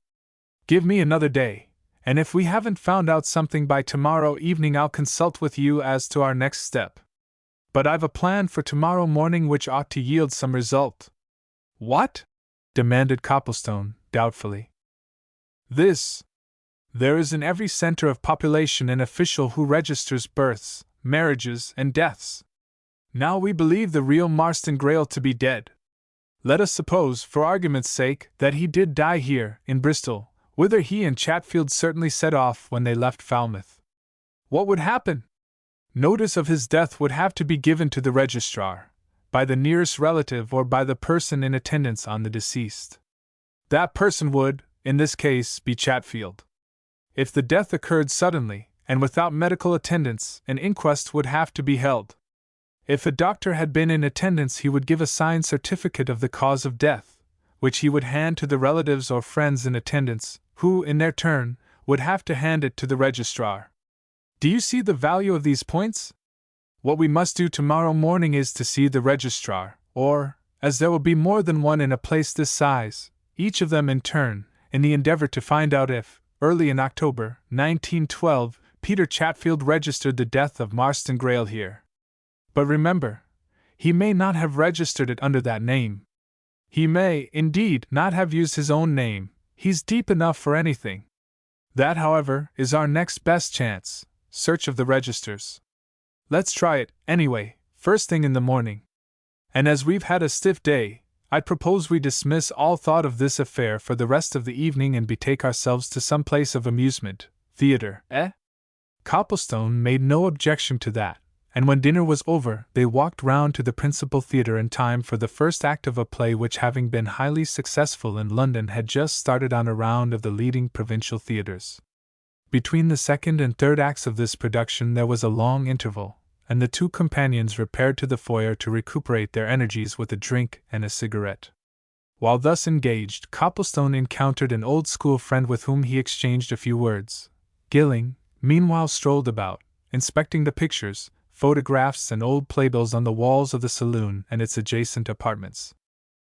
Give me another day, and if we haven't found out something by tomorrow evening I'll consult with you as to our next step. But I've a plan for tomorrow morning which ought to yield some result." "What?" demanded Copplestone, doubtfully. "This. There is in every center of population an official who registers births, marriages, and deaths. Now we believe the real Marston Grail to be dead. Let us suppose, for argument's sake, that he did die here, in Bristol, whither he and Chatfield certainly set off when they left Falmouth. What would happen? Notice of his death would have to be given to the registrar, by the nearest relative or by the person in attendance on the deceased. That person would, in this case, be Chatfield. If the death occurred suddenly, and without medical attendance, an inquest would have to be held. If a doctor had been in attendance he would give a signed certificate of the cause of death, which he would hand to the relatives or friends in attendance, who, in their turn, would have to hand it to the registrar. Do you see the value of these points? What we must do tomorrow morning is to see the registrar, or, as there will be more than one in a place this size, each of them in turn, in the endeavor to find out if, early in October, 1912, Peter Chatfield registered the death of Marston Grail here. But remember, he may not have registered it under that name. He may, indeed, not have used his own name. He's deep enough for anything. That, however, is our next best chance. Search of the registers. Let's try it, anyway, first thing in the morning. And as we've had a stiff day, I'd propose we dismiss all thought of this affair for the rest of the evening and betake ourselves to some place of amusement. Theatre, eh?" Copplestone made no objection to that, and when dinner was over, they walked round to the principal theatre in time for the first act of a play which, having been highly successful in London, had just started on a round of the leading provincial theatres. Between the second and third acts of this production there was a long interval, and the two companions repaired to the foyer to recuperate their energies with a drink and a cigarette. While thus engaged, Copplestone encountered an old school friend with whom he exchanged a few words. Gilling, meanwhile, strolled about, inspecting the pictures, photographs, and old playbills on the walls of the saloon and its adjacent apartments.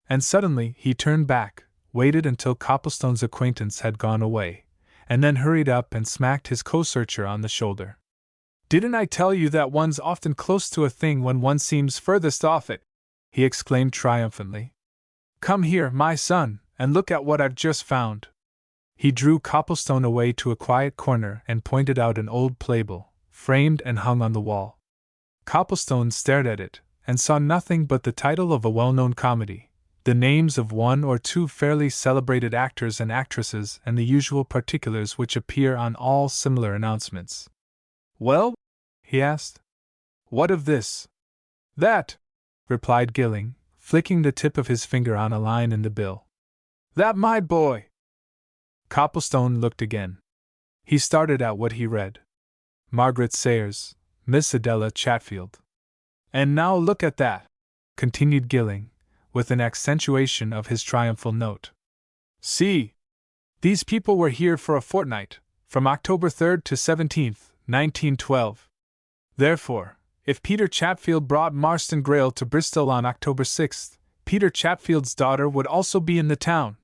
And suddenly he turned back, waited until Copplestone's acquaintance had gone away, and then hurried up and smacked his co-searcher on the shoulder. "Didn't I tell you that one's often close to a thing when one seems furthest off it?" he exclaimed triumphantly. "Come here, my son, and look at what I've just found." He drew Copplestone away to a quiet corner and pointed out an old playbill, framed and hung on the wall. Copplestone stared at it, and saw nothing but the title of a well-known comedy, the names of one or two fairly celebrated actors and actresses, and the usual particulars which appear on all similar announcements. "Well?" he asked. What of this? That, replied Gilling, flicking the tip of his finger on a line in the bill. That, my boy! Copplestone looked again. He started at what he read. Margaret Sayers, Miss Adela Chatfield. And now look at that, continued Gilling, with an accentuation of his triumphal note. See! These people were here for a fortnight, from October 3rd to 17th, 1912. Therefore, if Peter Chatfield brought Marston Greyle to Bristol on October 6th, Peter Chatfield's daughter would also be in the town.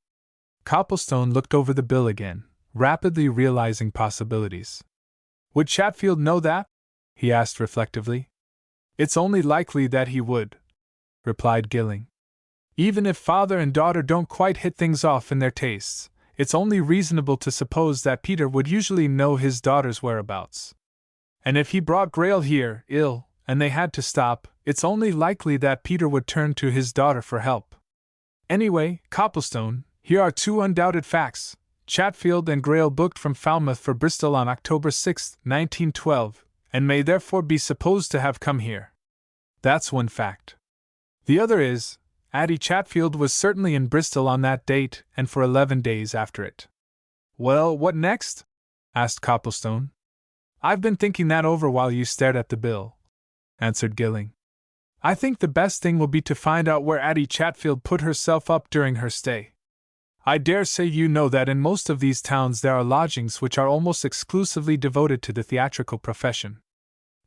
Copplestone looked over the bill again, rapidly realizing possibilities. Would Chatfield know that? He asked reflectively. It's only likely that he would, replied Gilling. Even if father and daughter don't quite hit things off in their tastes, it's only reasonable to suppose that Peter would usually know his daughter's whereabouts. And if he brought Greyle here, ill, and they had to stop, it's only likely that Peter would turn to his daughter for help. Anyway, Copplestone, here are two undoubted facts. Chatfield and Greyle booked from Falmouth for Bristol on October 6, 1912, and may therefore be supposed to have come here. That's one fact. The other is, Addie Chatfield was certainly in Bristol on that date and for 11 days after it. Well, what next? Asked Copplestone. I've been thinking that over while you stared at the bill, answered Gilling. I think the best thing will be to find out where Addie Chatfield put herself up during her stay. I dare say you know that in most of these towns there are lodgings which are almost exclusively devoted to the theatrical profession.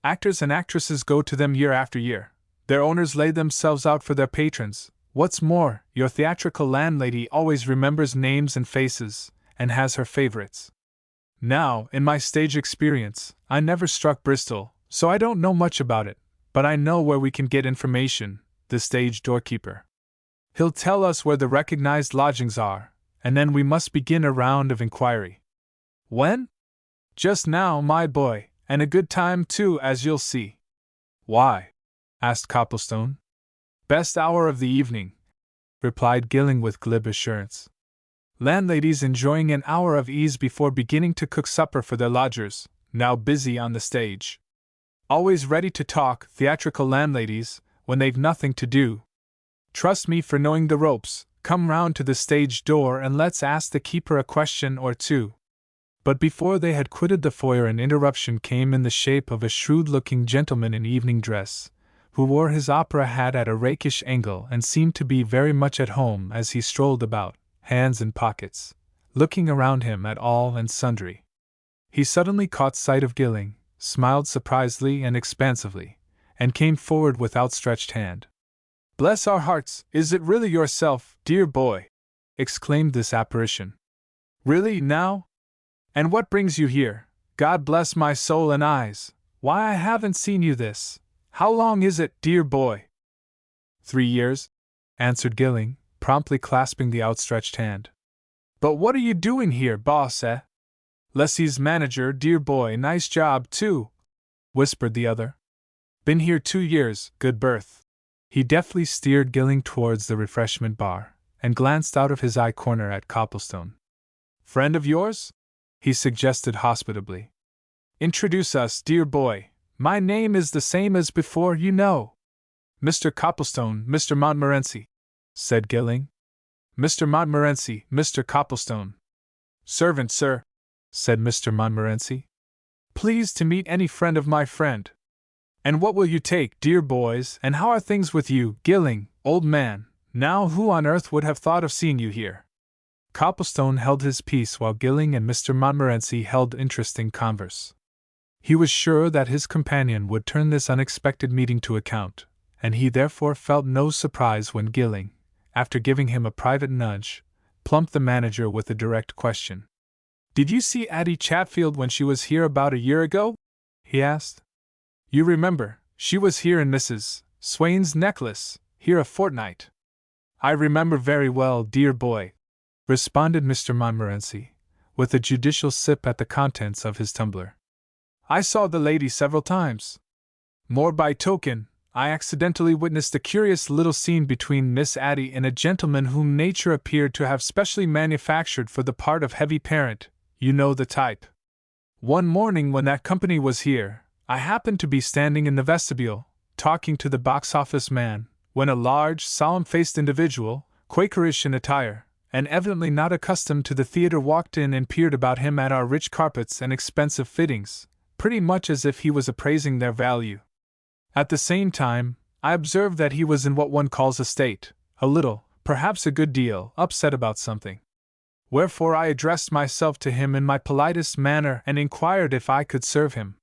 Actors and actresses go to them year after year. Their owners lay themselves out for their patrons. What's more, your theatrical landlady always remembers names and faces, and has her favorites. Now, in my stage experience, I never struck Bristol, so I don't know much about it, but I know where we can get information, the stage doorkeeper. He'll tell us where the recognized lodgings are, and then we must begin a round of inquiry. When? Just now, my boy, and a good time too, as you'll see. Why? Asked Copplestone. Best hour of the evening, replied Gilling with glib assurance. Landladies enjoying an hour of ease before beginning to cook supper for their lodgers, now busy on the stage. Always ready to talk, theatrical landladies, when they've nothing to do. Trust me for knowing the ropes. Come round to the stage door and let's ask the keeper a question or two. But before they had quitted the foyer, an interruption came in the shape of a shrewd-looking gentleman in evening dress, who wore his opera hat at a rakish angle and seemed to be very much at home as he strolled about, hands in pockets, looking around him at all and sundry. He suddenly caught sight of Gilling, smiled surprisedly and expansively, and came forward with outstretched hand. Bless our hearts, is it really yourself, dear boy? Exclaimed this apparition. Really, now? And what brings you here? God bless my soul and eyes! Why, I haven't seen you this. How long is it, dear boy? 3 years, answered Gilling, promptly clasping the outstretched hand. But what are you doing here, boss, eh? Lessie's manager, dear boy, nice job, too, whispered the other. Been here 2 years, good berth. He deftly steered Gilling towards the refreshment bar, and glanced out of his eye corner at Copplestone. Friend of yours? He suggested hospitably. Introduce us, dear boy. My name is the same as before, you know. Mr. Copplestone, Mr. Montmorency, said Gilling. Mr. Montmorency, Mr. Copplestone. Servant, sir, said Mr. Montmorency. Pleased to meet any friend of my friend. And what will you take, dear boys, and how are things with you, Gilling, old man? Now who on earth would have thought of seeing you here? Copplestone held his peace while Gilling and Mr. Montmorency held interesting converse. He was sure that his companion would turn this unexpected meeting to account, and he therefore felt no surprise when Gilling, after giving him a private nudge, plumped the manager with a direct question. Did you see Addie Chatfield when she was here about a year ago? He asked. You remember, she was here in Mrs. Swain's necklace, here a fortnight. I remember very well, dear boy, responded Mr. Montmorency, with a judicial sip at the contents of his tumbler. I saw the lady several times. More by token, I accidentally witnessed a curious little scene between Miss Addie and a gentleman whom nature appeared to have specially manufactured for the part of heavy parent, you know the type. One morning when that company was here, I happened to be standing in the vestibule, talking to the box office man, when a large, solemn-faced individual, Quakerish in attire, and evidently not accustomed to the theater, walked in and peered about him at our rich carpets and expensive fittings, pretty much as if he was appraising their value. At the same time, I observed that he was in what one calls a state, a little, perhaps a good deal, upset about something. Wherefore I addressed myself to him in my politest manner and inquired if I could serve him.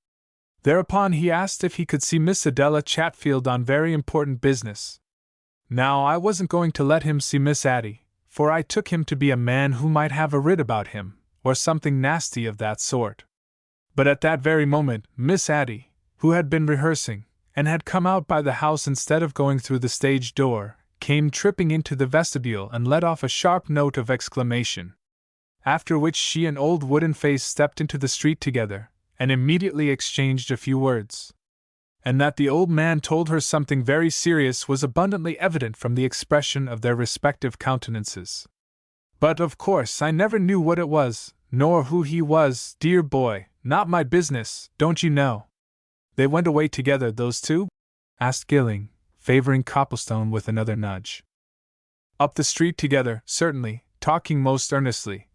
Thereupon he asked if he could see Miss Adela Chatfield on very important business. Now I wasn't going to let him see Miss Addie, for I took him to be a man who might have a writ about him, or something nasty of that sort. But at that very moment, Miss Addie, who had been rehearsing, and had come out by the house instead of going through the stage door, came tripping into the vestibule and let off a sharp note of exclamation. After which she and old Wooden-Face stepped into the street together, and immediately exchanged a few words. And that the old man told her something very serious was abundantly evident from the expression of their respective countenances. But of course I never knew what it was, nor who he was, dear boy, not my business, don't you know. They went away together, those two? Asked Gilling, favoring Copplestone with another nudge. Up the street together, certainly, talking most earnestly,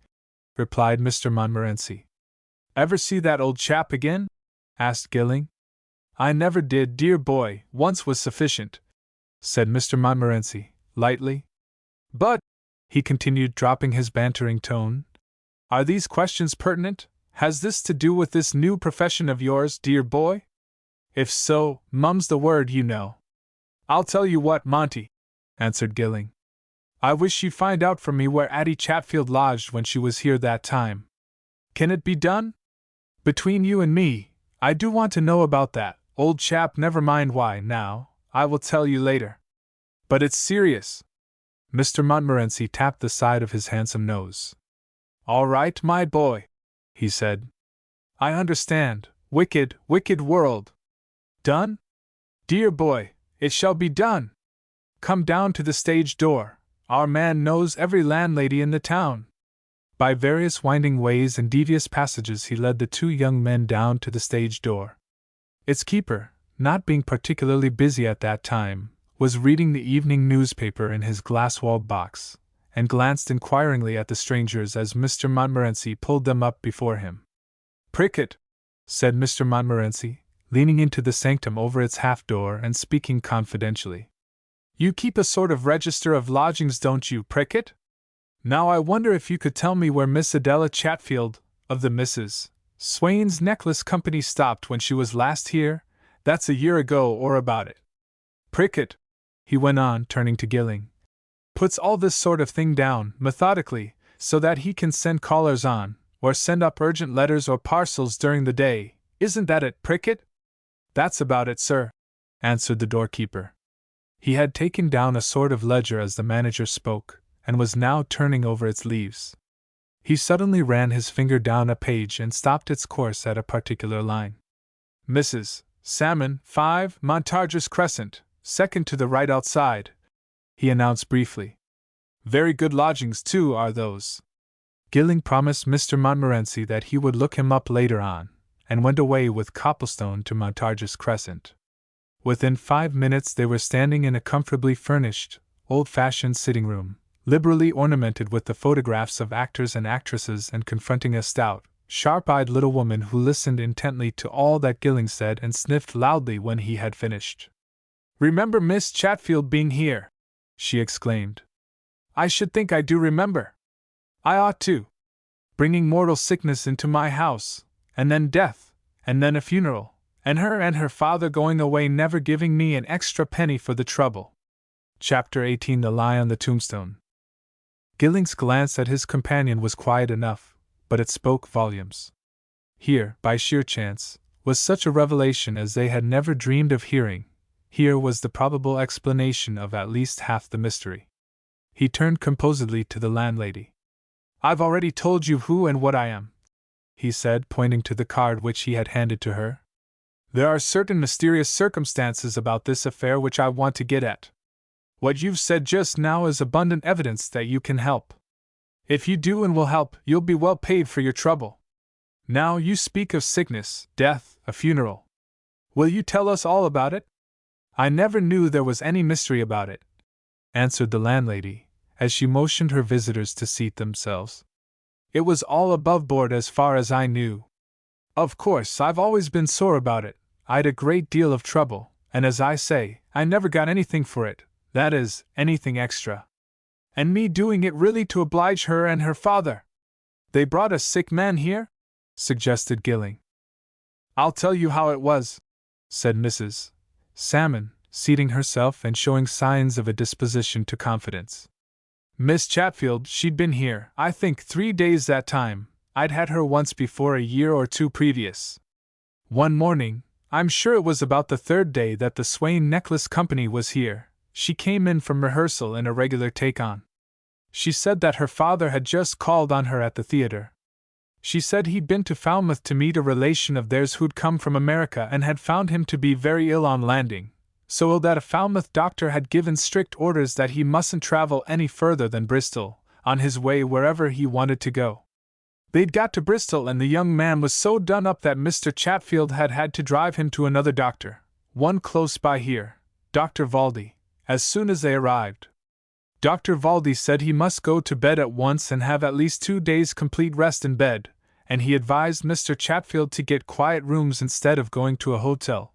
replied Mr. Montmorency. Ever see that old chap again? Asked Gilling. I never did, dear boy, once was sufficient, said Mr. Montmorency, lightly. But, he continued, dropping his bantering tone, are these questions pertinent? Has this to do with this new profession of yours, dear boy? If so, mum's the word, you know. I'll tell you what, Monty, answered Gilling. I wish you'd find out for me where Addie Chatfield lodged when she was here that time. Can it be done? Between you and me, I do want to know about that, old chap. Never mind why now, I will tell you later. But it's serious. Mr. Montmorency tapped the side of his handsome nose. All right, my boy, he said. I understand. Wicked, wicked world. Done? Dear boy, it shall be done. Come down to the stage door. Our man knows every landlady in the town. By various winding ways and devious passages he led the two young men down to the stage door. Its keeper, not being particularly busy at that time, was reading the evening newspaper in his glass-walled box, and glanced inquiringly at the strangers as Mr. Montmorency pulled them up before him. Prickett, said Mr. Montmorency, leaning into the sanctum over its half-door and speaking confidentially. You keep a sort of register of lodgings, don't you, Prickett? Now I wonder if you could tell me where Miss Adela Chatfield, of the Mrs. Swain's Necklace Company, stopped when she was last here? That's a year ago or about it. Prickett, he went on, turning to Gilling, puts all this sort of thing down, methodically, so that he can send callers on, or send up urgent letters or parcels during the day. Isn't that it, Prickett? That's about it, sir, answered the doorkeeper. He had taken down a sort of ledger as the manager spoke, and was now turning over its leaves. He suddenly ran his finger down a page and stopped its course at a particular line. Mrs. Salmon, 5, Montargis Crescent, second to the right outside, he announced briefly. Very good lodgings, too, are those. Gilling promised Mr. Montmorency that he would look him up later on, and went away with Copplestone to Montargis Crescent. Within 5 minutes they were standing in a comfortably furnished, old-fashioned sitting-room, liberally ornamented with the photographs of actors and actresses, and confronting a stout, sharp-eyed little woman who listened intently to all that Gilling said and sniffed loudly when he had finished. Remember Miss Chatfield being here? She exclaimed. I should think I do remember. I ought to. Bringing mortal sickness into my house, and then death, and then a funeral, and her father going away, never giving me an extra penny for the trouble. Chapter 18. The Lie on the Tombstone. Gilling's glance at his companion was quiet enough, but it spoke volumes. Here, by sheer chance, was such a revelation as they had never dreamed of hearing. Here was the probable explanation of at least half the mystery. He turned composedly to the landlady. I've already told you who and what I am, he said, pointing to the card which he had handed to her. There are certain mysterious circumstances about this affair which I want to get at. What you've said just now is abundant evidence that you can help. If you do and will help, you'll be well paid for your trouble. Now you speak of sickness, death, a funeral. Will you tell us all about it? I never knew there was any mystery about it, answered the landlady, as she motioned her visitors to seat themselves. It was all above board as far as I knew. Of course, I've always been sore about it. I'd a great deal of trouble, and as I say, I never got anything for it, that is, anything extra. And me doing it really to oblige her and her father. They brought a sick man here? Suggested Gilling. I'll tell you how it was, said Mrs. Salmon, seating herself and showing signs of a disposition to confidence. Miss Chatfield, she'd been here, I think 3 days that time. I'd had her once before a year or two previous. One morning, I'm sure it was about the 3rd day that the Swain Necklace Company was here, she came in from rehearsal in a regular take-on. She said that her father had just called on her at the theater. She said he'd been to Falmouth to meet a relation of theirs who'd come from America and had found him to be very ill on landing, so ill that a Falmouth doctor had given strict orders that he mustn't travel any further than Bristol, on his way wherever he wanted to go. They'd got to Bristol and the young man was so done up that Mr. Chatfield had had to drive him to another doctor, one close by here, Dr. Valdi, as soon as they arrived. Dr. Valdi said he must go to bed at once and have at least 2 days' complete rest in bed, and he advised Mr. Chatfield to get quiet rooms instead of going to a hotel.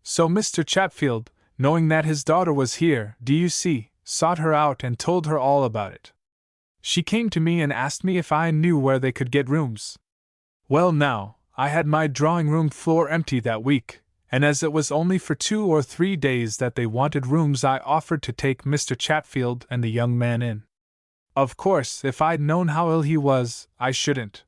So Mr. Chatfield, knowing that his daughter was here, do you see, sought her out and told her all about it. She came to me and asked me if I knew where they could get rooms. Well now, I had my drawing-room floor empty that week, and as it was only for 2 or 3 days that they wanted rooms, I offered to take Mr. Chatfield and the young man in. Of course, if I'd known how ill he was, I shouldn't.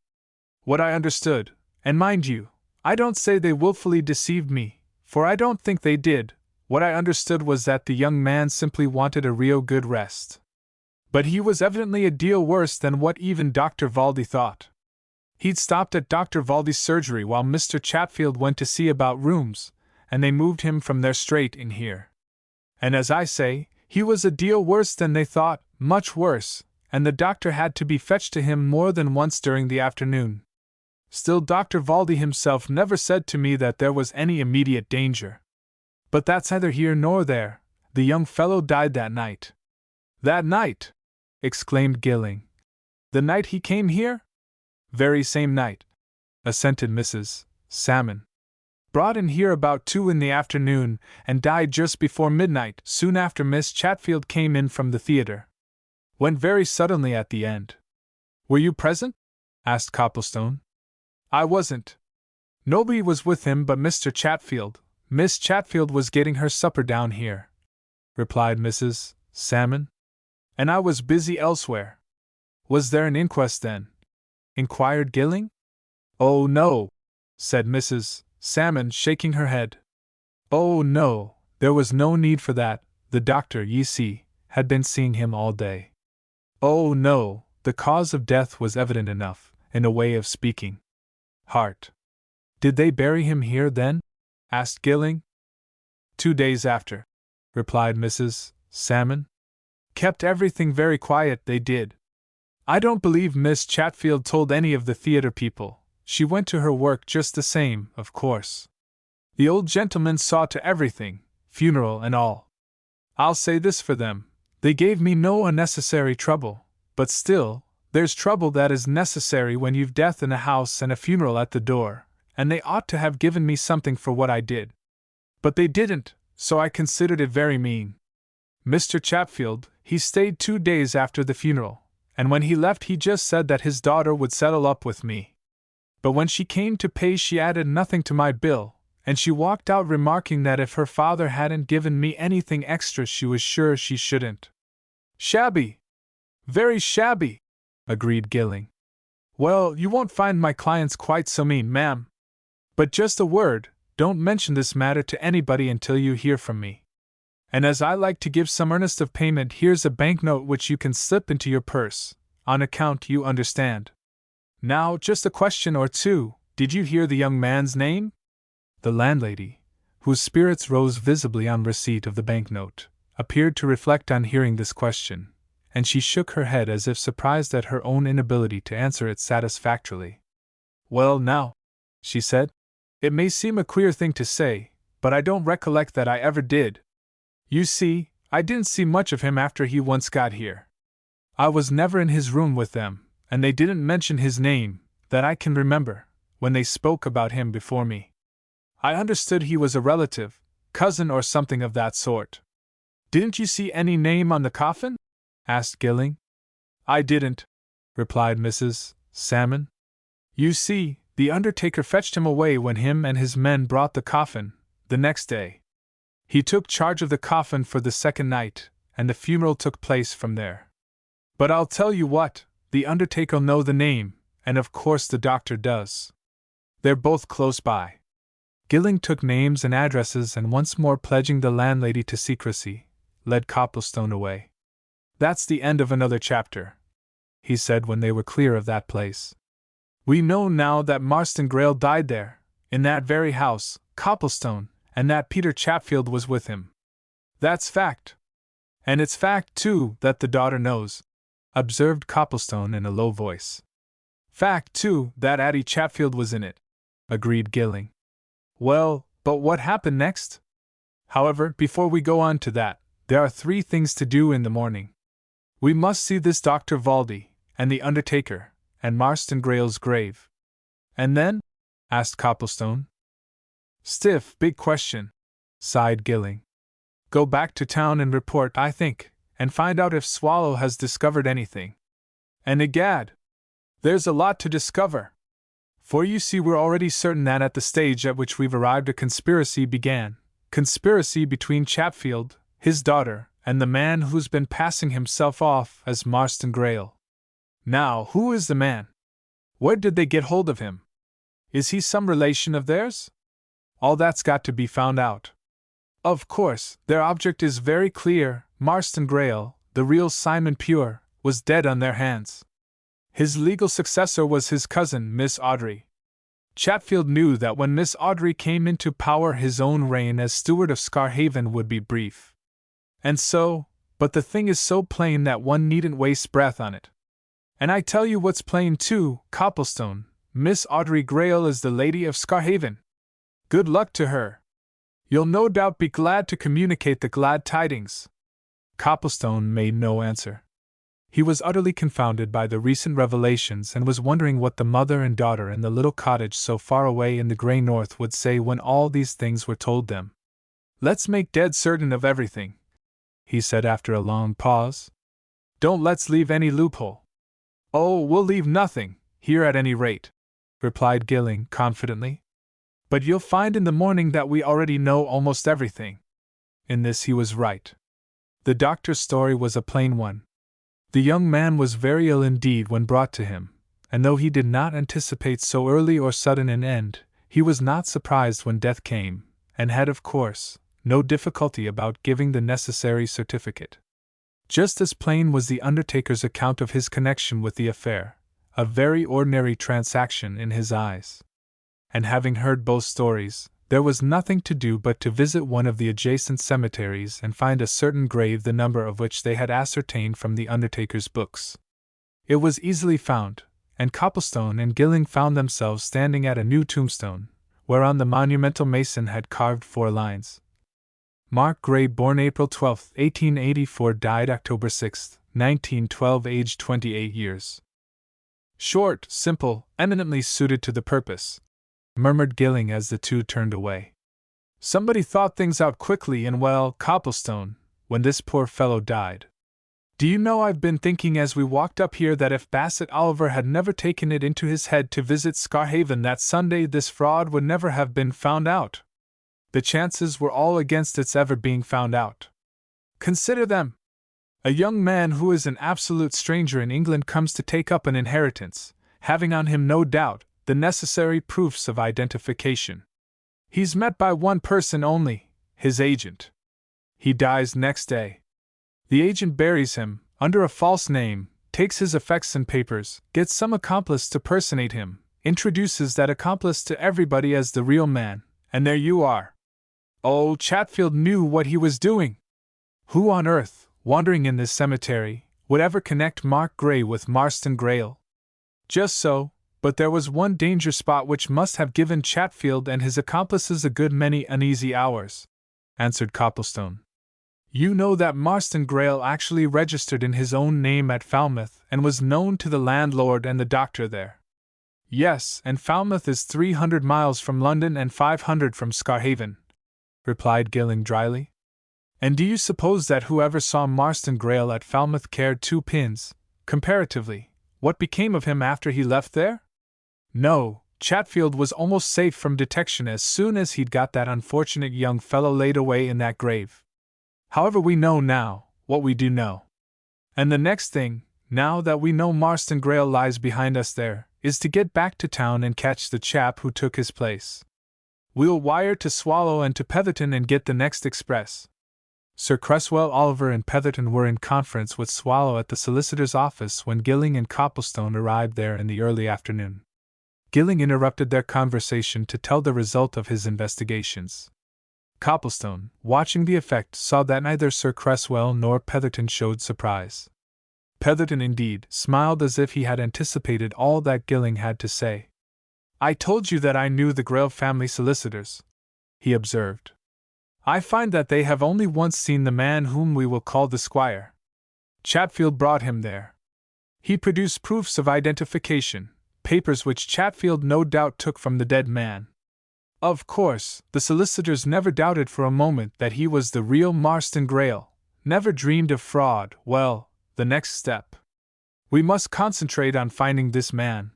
What I understood, and mind you, I don't say they willfully deceived me, for I don't think they did, what I understood was that the young man simply wanted a real good rest. But he was evidently a deal worse than what even Dr. Valdi thought. He'd stopped at Dr. Valdi's surgery while Mr. Chatfield went to see about rooms, and they moved him from there straight in here. And as I say, he was a deal worse than they thought, much worse, and the doctor had to be fetched to him more than once during the afternoon. Still, Dr. Valdi himself never said to me that there was any immediate danger. But that's neither here nor there. The young fellow died that night. That night! Exclaimed Gilling. The night he came here? Very same night, assented Mrs. Salmon. Brought in here about 2 in the afternoon, and died just before midnight, soon after Miss Chatfield came in from the theater. Went very suddenly at the end. Were you present? Asked Copplestone. I wasn't. Nobody was with him but Mr. Chatfield. Miss Chatfield was getting her supper down here, replied Mrs. Salmon. And I was busy elsewhere. Was there an inquest then? Inquired Gilling. Oh no, said Mrs. Salmon, shaking her head. Oh no, there was no need for that, the doctor, ye see, had been seeing him all day. Oh no, the cause of death was evident enough, in a way of speaking. Heart. Did they bury him here then? Asked Gilling. 2 days after, replied Mrs. Salmon. Kept everything very quiet, they did. I don't believe Miss Chatfield told any of the theater people. She went to her work just the same, of course. The old gentleman saw to everything, funeral and all. I'll say this for them, they gave me no unnecessary trouble, but still, there's trouble that is necessary when you've death in a house and a funeral at the door, and they ought to have given me something for what I did. But they didn't, so I considered it very mean. Mr. Chatfield, he stayed 2 days after the funeral, and when he left he just said that his daughter would settle up with me. But when she came to pay she added nothing to my bill, and she walked out remarking that if her father hadn't given me anything extra she was sure she shouldn't. Shabby! Very shabby! Agreed Gilling. Well, you won't find my clients quite so mean, ma'am. But just a word, don't mention this matter to anybody until you hear from me. And as I like to give some earnest of payment, here's a banknote which you can slip into your purse, on account, you understand. Now, just a question or two, did you hear the young man's name? The landlady, whose spirits rose visibly on receipt of the banknote, appeared to reflect on hearing this question, and she shook her head as if surprised at her own inability to answer it satisfactorily. Well now, she said, it may seem a queer thing to say, but I don't recollect that I ever did. You see, I didn't see much of him after he once got here. I was never in his room with them, and they didn't mention his name, that I can remember, when they spoke about him before me. I understood he was a relative, cousin or something of that sort. Didn't you see any name on the coffin? Asked Gilling. I didn't, replied Mrs. Salmon. You see, the undertaker fetched him away when him and his men brought the coffin, the next day. He took charge of the coffin for the second night, and the funeral took place from there. But I'll tell you what, the undertaker'll know the name, and of course the doctor does. They're both close by. Gilling took names and addresses, and once more pledging the landlady to secrecy, led Copplestone away. That's the end of another chapter, he said when they were clear of that place. We know now that Marston Greyle died there, in that very house, Copplestone, and that Peter Chatfield was with him. That's fact. And it's fact, too, that the daughter knows, observed Copplestone in a low voice. Fact, too, that Addie Chatfield was in it, agreed Gilling. Well, but what happened next? However, before we go on to that, there are 3 things to do in the morning. We must see this Dr. Valdi, and the undertaker, and Marston Greyle's grave. And then? Asked Copplestone. Stiff, big question, sighed Gilling. Go back to town and report, I think, and find out if Swallow has discovered anything. And egad, there's a lot to discover. For you see, we're already certain that at the stage at which we've arrived a conspiracy began. Conspiracy between Chatfield, his daughter, and the man who's been passing himself off as Marston Greyle. Now, who is the man? Where did they get hold of him? Is he some relation of theirs? All that's got to be found out. Of course, their object is very clear. Marston Greyle, the real Simon Pure, was dead on their hands. His legal successor was his cousin, Miss Audrey. Chatfield knew that when Miss Audrey came into power, his own reign as steward of Scarhaven would be brief. And so, but the thing is so plain that one needn't waste breath on it. And I tell you what's plain too, Copplestone, Miss Audrey Greyle is the lady of Scarhaven. Good luck to her. You'll no doubt be glad to communicate the glad tidings. Copplestone made no answer. He was utterly confounded by the recent revelations and was wondering what the mother and daughter in the little cottage so far away in the grey north would say when all these things were told them. Let's make dead certain of everything, he said after a long pause. Don't let's leave any loophole. Oh, we'll leave nothing, here at any rate, replied Gilling confidently. But you'll find in the morning that we already know almost everything. In this he was right. The doctor's story was a plain one. The young man was very ill indeed when brought to him, and though he did not anticipate so early or sudden an end, he was not surprised when death came, and had, of course, no difficulty about giving the necessary certificate. Just as plain was the undertaker's account of his connection with the affair, a very ordinary transaction in his eyes. And having heard both stories, there was nothing to do but to visit one of the adjacent cemeteries and find a certain grave the number of which they had ascertained from the undertaker's books. It was easily found, and Copplestone and Gilling found themselves standing at a new tombstone, whereon the monumental mason had carved 4 lines. Mark Gray, born April 12, 1884, died October 6, 1912, aged 28 years. Short, simple, eminently suited to the purpose, murmured Gilling as the two turned away. Somebody thought things out quickly and well, Copplestone, when this poor fellow died. Do you know, I've been thinking as we walked up here that if Bassett Oliver had never taken it into his head to visit Scarhaven that Sunday, this fraud would never have been found out. The chances were all against its ever being found out. Consider them. A young man who is an absolute stranger in England comes to take up an inheritance, having on him no doubt the necessary proofs of identification. He's met by one person only, his agent. He dies next day. The agent buries him, under a false name, takes his effects and papers, gets some accomplice to personate him, introduces that accomplice to everybody as the real man, and there you are. Oh, Chatfield knew what he was doing. Who on earth, wandering in this cemetery, would ever connect Mark Gray with Marston Greyle? Just so, But there was one danger spot which must have given Chatfield and his accomplices a good many uneasy hours, answered Copplestone. You know that Marston Greyle actually registered in his own name at Falmouth and was known to the landlord and the doctor there. Yes, and Falmouth is 300 miles from London and 500 from Scarhaven, replied Gilling dryly. And do you suppose that whoever saw Marston Greyle at Falmouth cared two pins, comparatively, what became of him after he left there? No, Chatfield was almost safe from detection as soon as he'd got that unfortunate young fellow laid away in that grave. However, we know now what we do know. And the next thing, now that we know Marston Greyle lies behind us there, is to get back to town and catch the chap who took his place. We'll wire to Swallow and to Petherton and get the next express. Sir Cresswell, Oliver, and Petherton were in conference with Swallow at the solicitor's office when Gilling and Copplestone arrived there in the early afternoon. Gilling interrupted their conversation to tell the result of his investigations. Copplestone, watching the effect, saw that neither Sir Cresswell nor Petherton showed surprise. Petherton, indeed, smiled as if he had anticipated all that Gilling had to say. I told you that I knew the Greyle family solicitors, he observed. I find that they have only once seen the man whom we will call the Squire. Chatfield brought him there. He produced proofs of identification, papers which Chatfield no doubt took from the dead man. Of course, the solicitors never doubted for a moment that he was the real Marston Greyle, never dreamed of fraud. Well, the next step. We must concentrate on finding this man.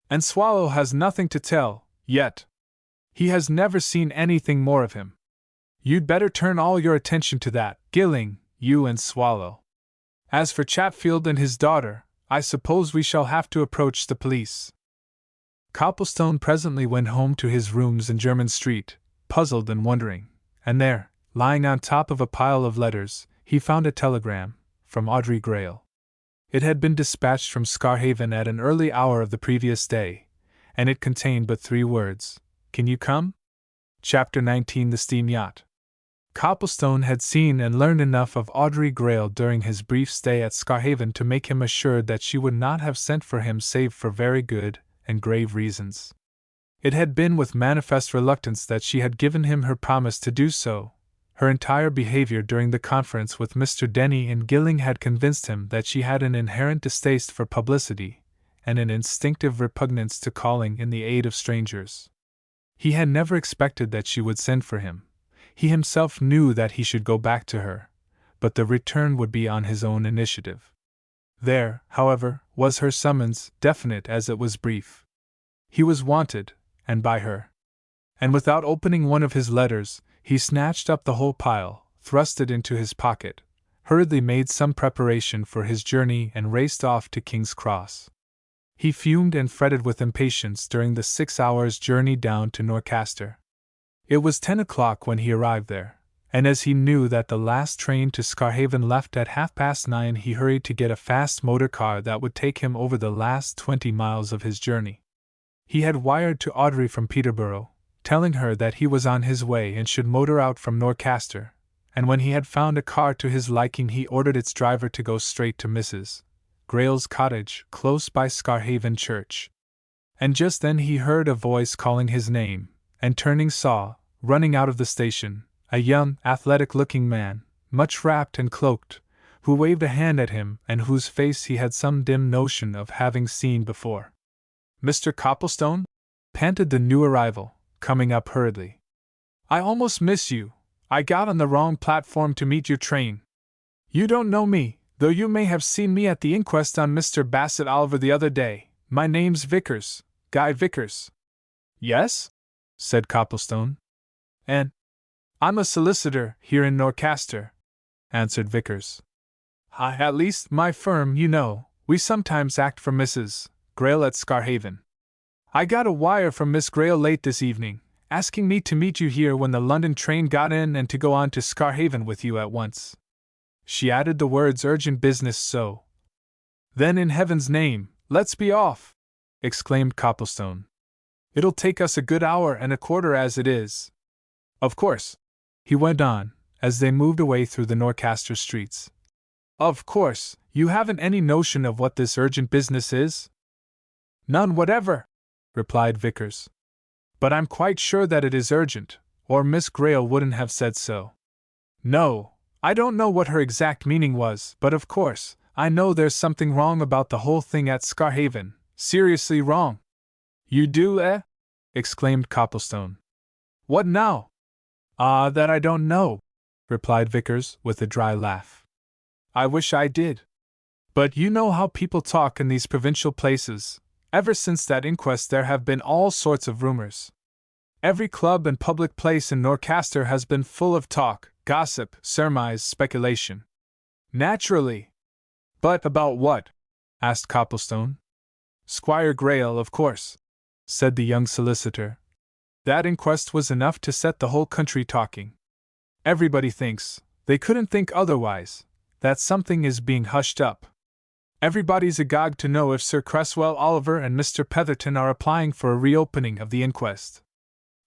And Swallow has nothing to tell, yet. He has never seen anything more of him. You'd better turn all your attention to that, Gilling, you and Swallow. As for Chatfield and his daughter, I suppose we shall have to approach the police. Copplestone presently went home to his rooms in Jermyn Street, puzzled and wondering, and there, lying on top of a pile of letters, he found a telegram from Audrey Greyle. It had been dispatched from Scarhaven at an early hour of the previous day, and it contained but 3 words: Can you come? Chapter 19: The Steam Yacht. Copplestone had seen and learned enough of Audrey Greyle during his brief stay at Scarhaven to make him assured that she would not have sent for him save for very good and grave reasons. It had been with manifest reluctance that she had given him her promise to do so. Her entire behavior during the conference with Mr. Denny and Gilling had convinced him that she had an inherent distaste for publicity, and an instinctive repugnance to calling in the aid of strangers. He had never expected that she would send for him. He himself knew that he should go back to her, but the return would be on his own initiative. There, however, was her summons, definite as it was brief. He was wanted, and by her. And without opening one of his letters, he snatched up the whole pile, thrust it into his pocket, hurriedly made some preparation for his journey, and raced off to King's Cross. He fumed and fretted with impatience during the 6 hours' journey down to Norcaster. It was 10 o'clock when he arrived there, and as he knew that the last train to Scarhaven left at 9:30, he hurried to get a fast motor car that would take him over the last 20 miles of his journey. He had wired to Audrey from Peterborough, telling her that he was on his way and should motor out from Norcaster, and when he had found a car to his liking he ordered its driver to go straight to Mrs. Greyle's cottage, close by Scarhaven Church. And just then he heard a voice calling his name, and turning saw, running out of the station, a young, athletic-looking man, much wrapped and cloaked, who waved a hand at him and whose face he had some dim notion of having seen before. "Mr. Copplestone?" panted the new arrival, coming up hurriedly. "I almost miss you. I got on the wrong platform to meet your train. You don't know me, though you may have seen me at the inquest on Mr. Bassett Oliver the other day. My name's Vickers, Guy Vickers." "Yes?" said Copplestone. "And I'm a solicitor here in Norcaster," answered Vickers. At least, my firm, you know, we sometimes act for Mrs. Greyle at Scarhaven. I got a wire from Miss Greyle late this evening, asking me to meet you here when the London train got in and to go on to Scarhaven with you at once. She added the words urgent business so. "Then in heaven's name, let's be off!" exclaimed Copplestone. "It'll take us a good hour and a quarter as it is. Of course," he went on, as they moved away through the Norcaster streets, "of course, you haven't any notion of what this urgent business is?" None whatever, replied Vickers. But I'm quite sure that it is urgent, or Miss Grayle wouldn't have said so. No, I don't know what her exact meaning was, but of course, I know there's something wrong about the whole thing at Scarhaven, seriously wrong. You do, eh? Exclaimed Copplestone. What now? Ah, that I don't know, replied Vickers with a dry laugh. I wish I did. But you know how people talk in these provincial places. Ever since that inquest there have been all sorts of rumors. Every club and public place in Norcaster has been full of talk, gossip, surmise, speculation. Naturally. But about what? Asked Copplestone. Squire Grayle, of course, said the young solicitor. That inquest was enough to set the whole country talking. Everybody thinks, they couldn't think otherwise, that something is being hushed up. Everybody's agog to know if Sir Cresswell Oliver and Mr. Petherton are applying for a reopening of the inquest.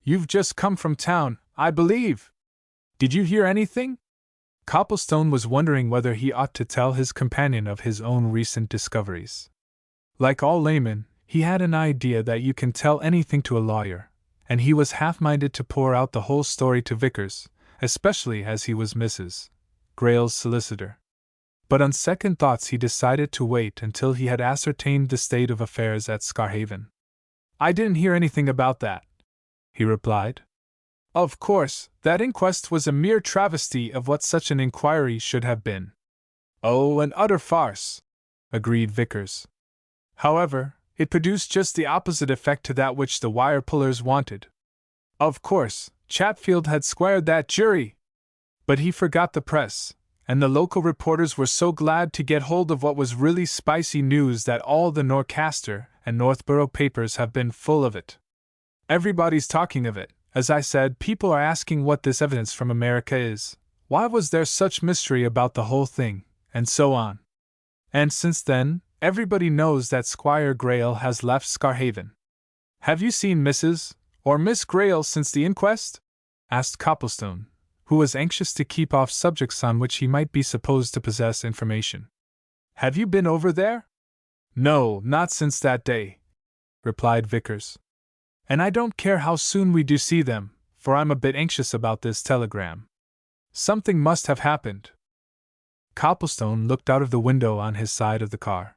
You've just come from town, I believe. Did you hear anything? Copplestone was wondering whether he ought to tell his companion of his own recent discoveries. Like all laymen, he had an idea that you can tell anything to a lawyer, and he was half-minded to pour out the whole story to Vickers, especially as he was Mrs. Grayle's solicitor. But on second thoughts he decided to wait until he had ascertained the state of affairs at Scarhaven. I didn't hear anything about that, he replied. Of course, that inquest was a mere travesty of what such an inquiry should have been. Oh, an utter farce, agreed Vickers. However, it produced just the opposite effect to that which the wire pullers wanted. Of course, Chatfield had squared that jury. But he forgot the press, and the local reporters were so glad to get hold of what was really spicy news that all the Norcaster and Northborough papers have been full of it. Everybody's talking of it. As I said, people are asking what this evidence from America is. Why was there such mystery about the whole thing, and so on. And since then, everybody knows that Squire Grayle has left Scarhaven. Have you seen Mrs. or Miss Grayle since the inquest? Asked Copplestone, who was anxious to keep off subjects on which he might be supposed to possess information. Have you been over there? No, not since that day, replied Vickers. And I don't care how soon we do see them, for I'm a bit anxious about this telegram. Something must have happened. Copplestone looked out of the window on his side of the car.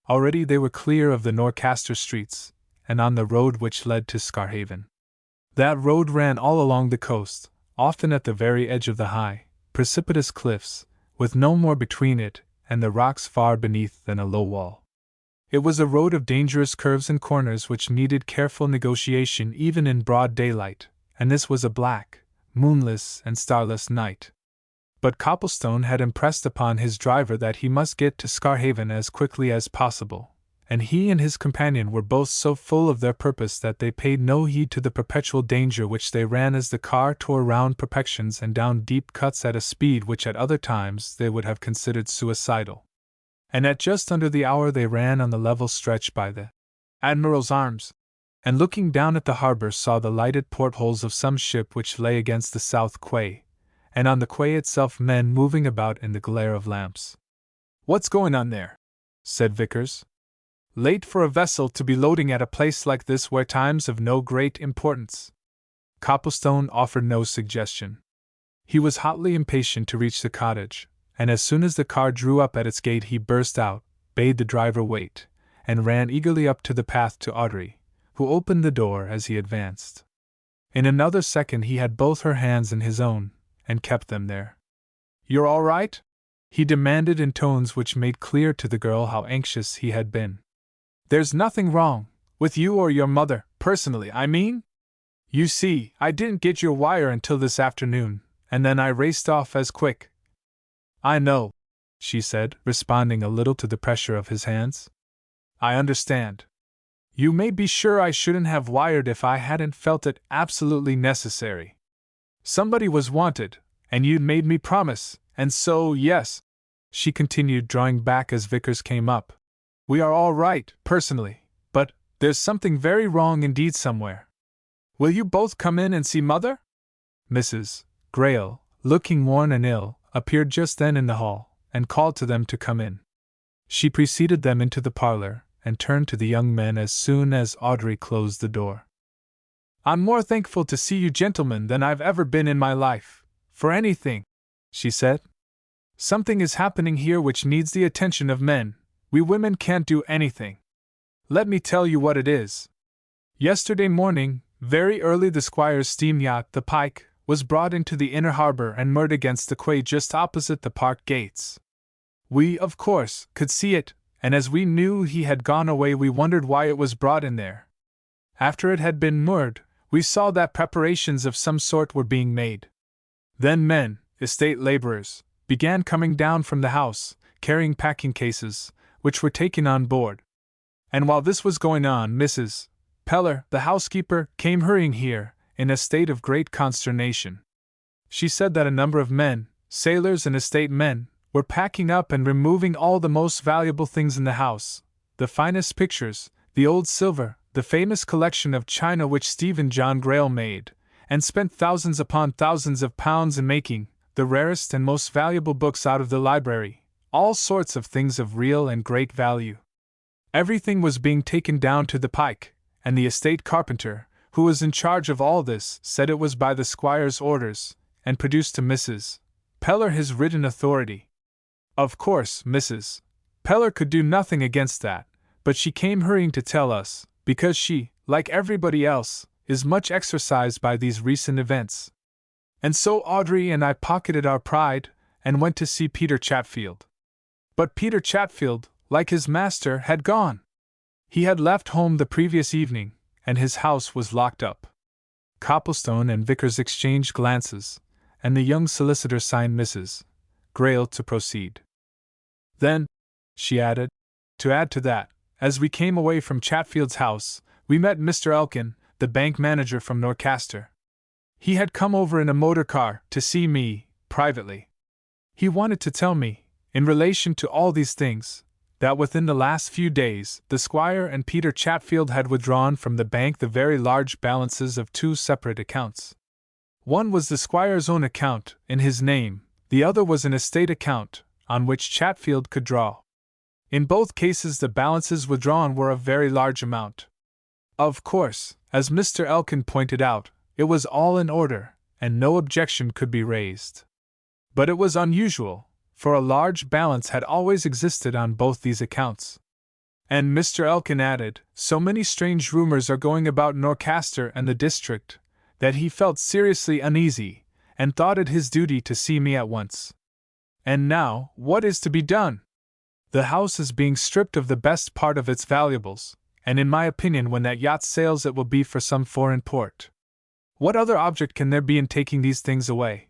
Already they were clear of the Norcaster streets, and on the road which led to Scarhaven. That road ran all along the coast, often at the very edge of the high, precipitous cliffs, with no more between it and the rocks far beneath than a low wall. It was a road of dangerous curves and corners which needed careful negotiation even in broad daylight, and this was a black, moonless, and starless night. But Copplestone had impressed upon his driver that he must get to Scarhaven as quickly as possible, and he and his companion were both so full of their purpose that they paid no heed to the perpetual danger which they ran as the car tore round perfections and down deep cuts at a speed which at other times they would have considered suicidal. And at just under the hour they ran on the level stretch by the Admiral's Arms, and looking down at the harbor saw the lighted portholes of some ship which lay against the south quay, and on the quay itself men moving about in the glare of lamps. What's going on there? Said Vickers. Late for a vessel to be loading at a place like this where time's of no great importance. Copplestone offered no suggestion. He was hotly impatient to reach the cottage, and as soon as the car drew up at its gate he burst out, bade the driver wait, and ran eagerly up to the path to Audrey, who opened the door as he advanced. In another second he had both her hands in his own, and kept them there. You're all right? He demanded in tones which made clear to the girl how anxious he had been. There's nothing wrong, with you or your mother, personally, I mean? You see, I didn't get your wire until this afternoon, and then I raced off as quick. I know, she said, responding a little to the pressure of his hands. I understand. You may be sure I shouldn't have wired if I hadn't felt it absolutely necessary. Somebody was wanted, and you'd made me promise, and so, yes, she continued, drawing back as Vickers came up. We are all right, personally, but there's something very wrong indeed somewhere. Will you both come in and see Mother? Mrs. Grayle, looking worn and ill, appeared just then in the hall, and called to them to come in. She preceded them into the parlor, and turned to the young men as soon as Audrey closed the door. "I'm more thankful to see you gentlemen than I've ever been in my life, for anything," she said. "Something is happening here which needs the attention of men. We women can't do anything. Let me tell you what it is. Yesterday morning, very early, the squire's steam yacht, the Pike, was brought into the inner harbor and moored against the quay just opposite the park gates. We, of course, could see it, and as we knew he had gone away, we wondered why it was brought in there. After it had been moored, we saw that preparations of some sort were being made. Then men, estate laborers, began coming down from the house, carrying packing cases, which were taken on board. And while this was going on, Mrs. Peller, the housekeeper, came hurrying here, in a state of great consternation. She said that a number of men, sailors and estate men, were packing up and removing all the most valuable things in the house, the finest pictures, the old silver, the famous collection of china which Stephen John Grail made, and spent thousands upon thousands of pounds in making, the rarest and most valuable books out of the library, all sorts of things of real and great value. Everything was being taken down to the Pike, and the estate carpenter, who was in charge of all this, said it was by the squire's orders, and produced to Mrs. Peller his written authority. Of course, Mrs. Peller could do nothing against that, but she came hurrying to tell us, because she, like everybody else, is much exercised by these recent events. And so Audrey and I pocketed our pride, and went to see Peter Chatfield. But Peter Chatfield, like his master, had gone. He had left home the previous evening, and his house was locked up. Copplestone and Vickers exchanged glances, and the young solicitor signed Mrs. Grail to proceed. Then, she added, to add to that, as we came away from Chatfield's house, we met Mr. Elkin, the bank manager from Norcaster. He had come over in a motor car to see me, privately. He wanted to tell me, in relation to all these things, that within the last few days the Squire and Peter Chatfield had withdrawn from the bank the very large balances of two separate accounts. One was the Squire's own account, in his name, the other was an estate account, on which Chatfield could draw. In both cases the balances withdrawn were of very large amount. Of course, as Mr. Elkin pointed out, it was all in order, and no objection could be raised. But it was unusual, for a large balance had always existed on both these accounts. And Mr. Elkin added, so many strange rumors are going about Norcaster and the district, that he felt seriously uneasy, and thought it his duty to see me at once. And now, what is to be done? The house is being stripped of the best part of its valuables, and in my opinion when that yacht sails it will be for some foreign port. What other object can there be in taking these things away?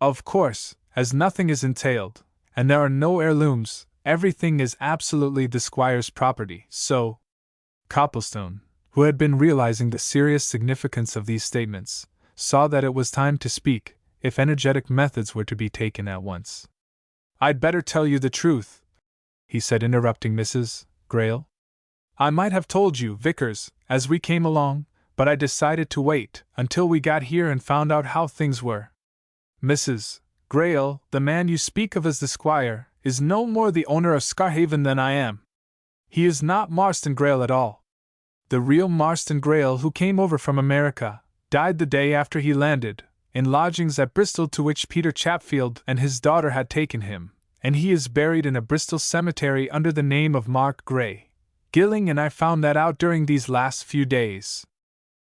Of course, as nothing is entailed, and there are no heirlooms, everything is absolutely the Squire's property, so… Copplestone, who had been realizing the serious significance of these statements, saw that it was time to speak, if energetic methods were to be taken at once. I'd better tell you the truth, he said, interrupting Mrs. Grail. I might have told you, Vickers, as we came along, but I decided to wait until we got here and found out how things were. Mrs. Grail, the man you speak of as the Squire, is no more the owner of Scarhaven than I am. He is not Marston Grail at all. The real Marston Grail, who came over from America, died the day after he landed, in lodgings at Bristol to which Peter Chatfield and his daughter had taken him, and he is buried in a Bristol cemetery under the name of Mark Gray. Gilling and I found that out during these last few days.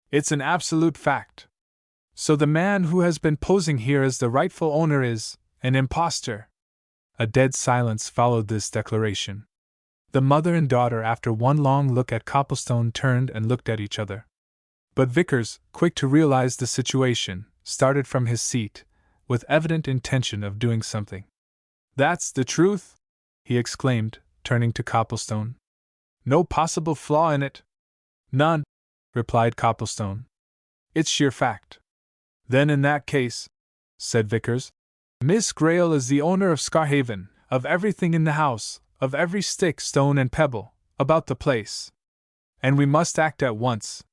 It's an absolute fact. So the man who has been posing here as the rightful owner is an impostor. A dead silence followed this declaration. The mother and daughter, after one long look at Copplestone, turned and looked at each other. But Vickers, quick to realize the situation, started from his seat, with evident intention of doing something. That's the truth? He exclaimed, turning to Copplestone. No possible flaw in it? None, replied Copplestone. It's sheer fact. Then in that case, said Vickers, Miss Grail is the owner of Scarhaven, of everything in the house, of every stick, stone and pebble, about the place. And we must act at once.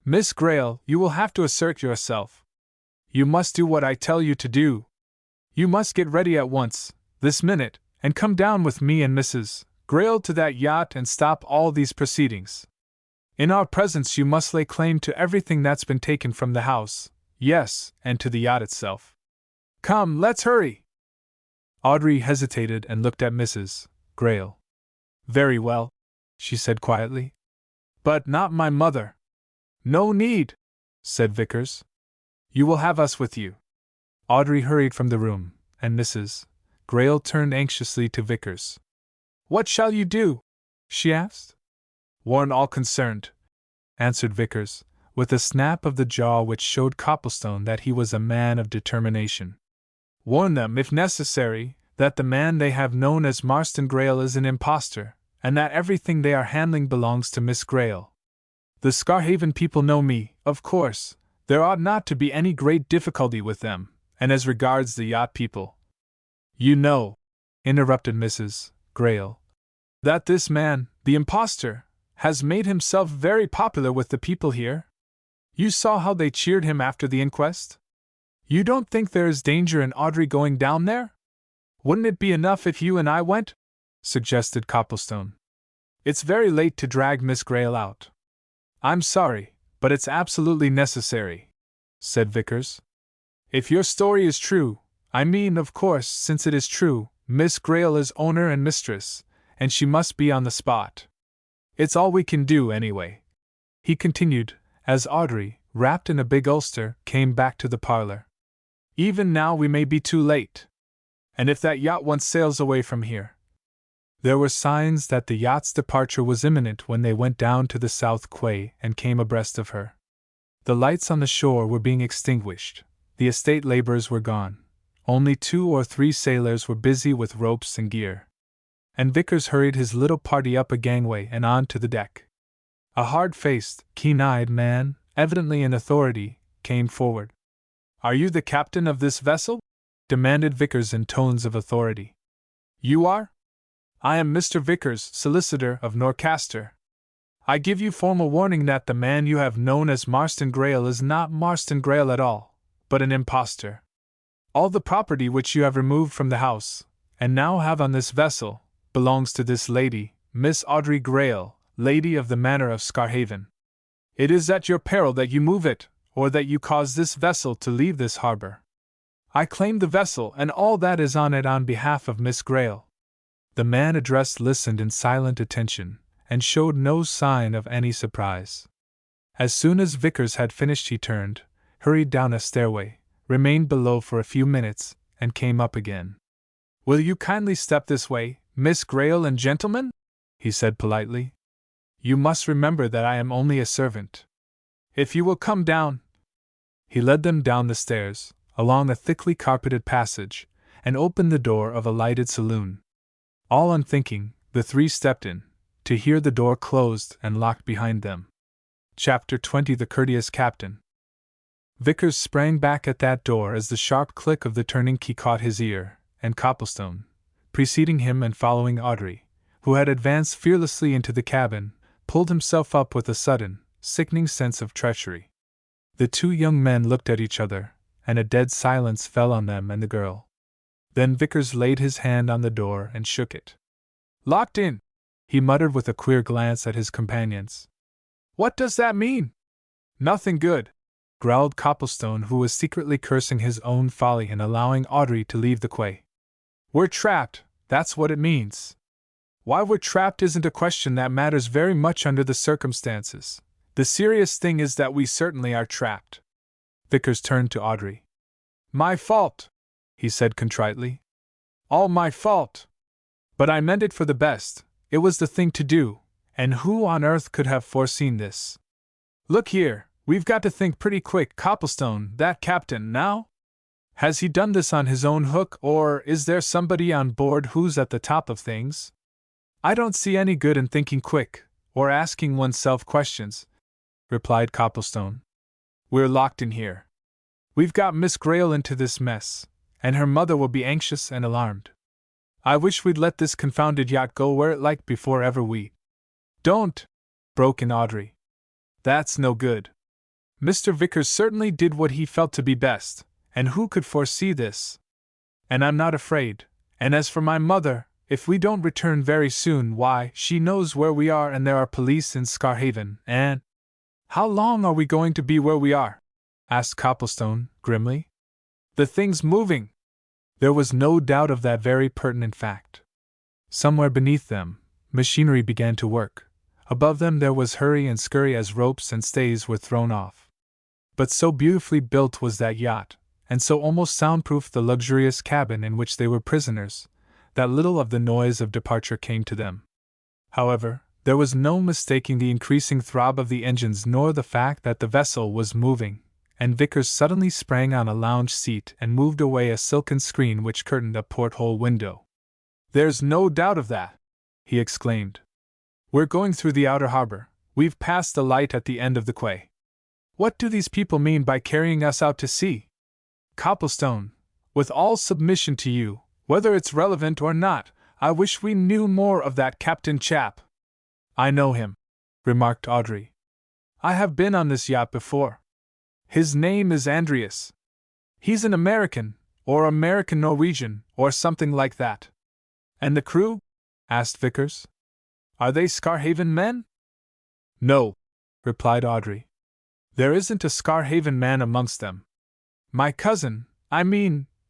Miss Grail, you will have to assert yourself. You must do what I tell you to do. You must get ready at once, this minute, and come down with me and Mrs. Grail to that yacht and stop all these proceedings. In our presence you must lay claim to everything that's been taken from the house, yes, and to the yacht itself. Come, let's hurry! Audrey hesitated and looked at Mrs. Grail. Very well, she said quietly. But not my mother. No need, said Vickers. You will have us with you. Audrey hurried from the room, and Mrs. Grail turned anxiously to Vickers. What shall you do? She asked. Warn all concerned, answered Vickers, with a snap of the jaw which showed Copplestone that he was a man of determination. Warn them, if necessary, that the man they have known as Marston Grail is an impostor, and that everything they are handling belongs to Miss Grail. The Scarhaven people know me, of course. There ought not to be any great difficulty with them, and as regards the yacht people. You know, interrupted Mrs. Grail, that this man, the impostor, has made himself very popular with the people here. You saw how they cheered him after the inquest? You don't think there is danger in Audrey going down there? Wouldn't it be enough if you and I went? Suggested Copplestone. It's very late to drag Miss Grail out. I'm sorry, but it's absolutely necessary, said Vickers. If your story is true, I mean, of course, since it is true, Miss Grail is owner and mistress, and she must be on the spot. It's all we can do, anyway, he continued, as Audrey, wrapped in a big ulster, came back to the parlor. Even now we may be too late. And if that yacht once sails away from here. There were signs that the yacht's departure was imminent when they went down to the south quay and came abreast of her. The lights on the shore were being extinguished. The estate laborers were gone. Only 2 or 3 sailors were busy with ropes and gear. And Vickers hurried his little party up a gangway and on to the deck. A hard-faced, keen-eyed man, evidently in authority, came forward. Are you the captain of this vessel? Demanded Vickers in tones of authority. You are? I am Mr. Vickers, solicitor of Norcaster. I give you formal warning that the man you have known as Marston Grail is not Marston Grail at all, but an impostor. All the property which you have removed from the house, and now have on this vessel, belongs to this lady, Miss Audrey Grail, lady of the Manor of Scarhaven. It is at your peril that you move it, or that you cause this vessel to leave this harbor. I claim the vessel and all that is on it on behalf of Miss Grail. The man addressed listened in silent attention, and showed no sign of any surprise. As soon as Vickers had finished he turned, hurried down a stairway, remained below for a few minutes, and came up again. Will you kindly step this way, Miss Grail and gentlemen? He said politely. You must remember that I am only a servant. If you will come down. He led them down the stairs, along a thickly carpeted passage, and opened the door of a lighted saloon. All unthinking, the 3 stepped in, to hear the door closed and locked behind them. Chapter 20 The Courteous Captain. Vickers sprang back at that door as the sharp click of the turning key caught his ear, and Copplestone, preceding him and following Audrey, who had advanced fearlessly into the cabin, pulled himself up with a sudden, sickening sense of treachery. The 2 young men looked at each other, and a dead silence fell on them and the girl. Then Vickers laid his hand on the door and shook it. Locked in, he muttered with a queer glance at his companions. What does that mean? Nothing good, growled Copplestone, who was secretly cursing his own folly in allowing Audrey to leave the quay. We're trapped, that's what it means. Why we're trapped isn't a question that matters very much under the circumstances. The serious thing is that we certainly are trapped. Vickers turned to Audrey. My fault, he said contritely. All my fault. But I meant it for the best, it was the thing to do, and who on earth could have foreseen this? Look here, we've got to think pretty quick, Copplestone, that captain, now? Has he done this on his own hook, or is there somebody on board who's at the top of things? I don't see any good in thinking quick, or asking oneself questions, replied Copplestone. We're locked in here. We've got Miss Grail into this mess, and her mother will be anxious and alarmed. I wish we'd let this confounded yacht go where it liked before ever we... Don't! Broke in Audrey. That's no good. Mr. Vickers certainly did what he felt to be best, and who could foresee this? And I'm not afraid, and as for my mother, If we don't return very soon, why, she knows where we are and there are police in Scarhaven, and— How long are we going to be where we are? Asked Copplestone, grimly. The thing's moving. There was no doubt of that very pertinent fact. Somewhere beneath them, machinery began to work. Above them there was hurry and scurry as ropes and stays were thrown off. But so beautifully built was that yacht, and so almost soundproof the luxurious cabin in which they were prisoners, that little of the noise of departure came to them. However, there was no mistaking the increasing throb of the engines nor the fact that the vessel was moving, and Vickers suddenly sprang on a lounge seat and moved away a silken screen which curtained a porthole window. "There's no doubt of that," he exclaimed. "We're going through the outer harbor. We've passed the light at the end of the quay. What do these people mean by carrying us out to sea? Copplestone, with all submission to you, whether it's relevant or not, I wish we knew more of that captain chap." "I know him," remarked Audrey. "I have been on this yacht before. His name is Andreas. He's an American, or American-Norwegian, or something like that." "And the crew?" asked Vickers. "Are they Scarhaven men?" "No," replied Audrey. "There isn't a Scarhaven man amongst them. My cousin,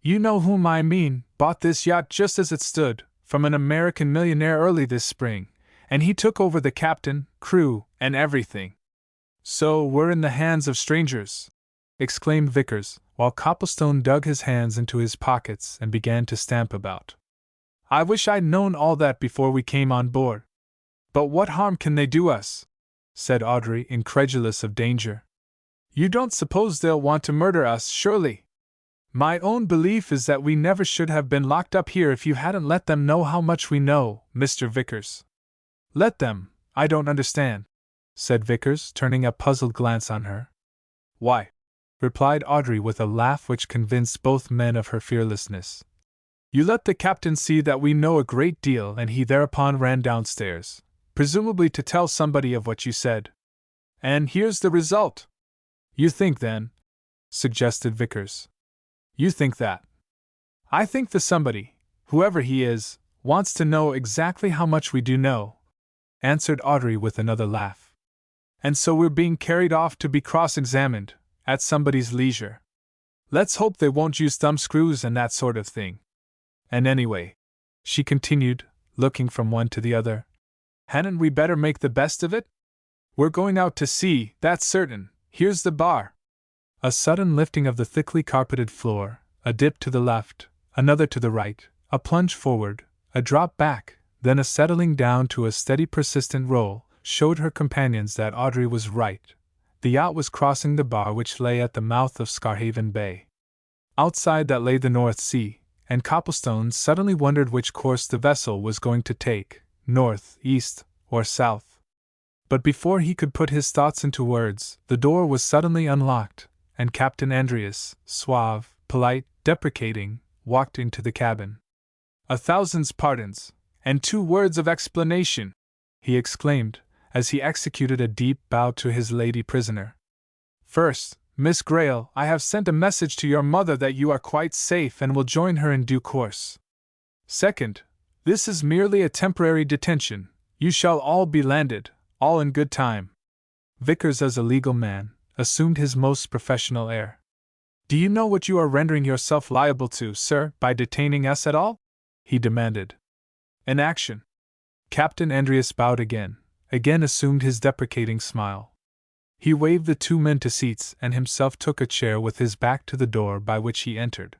you know whom I mean, bought this yacht just as it stood, from an American millionaire early this spring, and he took over the captain, crew, and everything." "So we're in the hands of strangers," exclaimed Vickers, while Copplestone dug his hands into his pockets and began to stamp about. "I wish I'd known all that before we came on board." "But what harm can they do us?" said Audrey, incredulous of danger. "You don't suppose they'll want to murder us, surely? My own belief is that we never should have been locked up here if you hadn't let them know how much we know, Mr. Vickers." "Let them? I don't understand," said Vickers, turning a puzzled glance on her. "Why," replied Audrey with a laugh which convinced both men of her fearlessness, "you let the captain see that we know a great deal, and he thereupon ran downstairs, presumably to tell somebody of what you said. And here's the result." "You think, then," suggested Vickers. "You think that?" "I think the somebody, whoever he is, wants to know exactly how much we do know," answered Audrey with another laugh. "And so we're being carried off to be cross-examined, at somebody's leisure. Let's hope they won't use thumbscrews and that sort of thing. And anyway," she continued, looking from one to the other, "hadn't we better make the best of it? We're going out to sea, that's certain. Here's the bar." A sudden lifting of the thickly carpeted floor, a dip to the left, another to the right, a plunge forward, a drop back, then a settling down to a steady persistent roll, showed her companions that Audrey was right. The yacht was crossing the bar which lay at the mouth of Scarhaven Bay. Outside that lay the North Sea, and Copplestone suddenly wondered which course the vessel was going to take, north, east, or south. But before he could put his thoughts into words, the door was suddenly unlocked, and Captain Andreas, suave, polite, deprecating, walked into the cabin. "A thousand pardons, and 2 words of explanation," he exclaimed, as he executed a deep bow to his lady prisoner. "First, Miss Grayle, I have sent a message to your mother that you are quite safe and will join her in due course. Second, this is merely a temporary detention. You shall all be landed, all in good time." Vickers, as a legal man, assumed his most professional air. "Do you know what you are rendering yourself liable to, sir, by detaining us at all?" he demanded. "An action." Captain Andreas bowed again assumed his deprecating smile. He waved the 2 men to seats and himself took a chair with his back to the door by which he entered.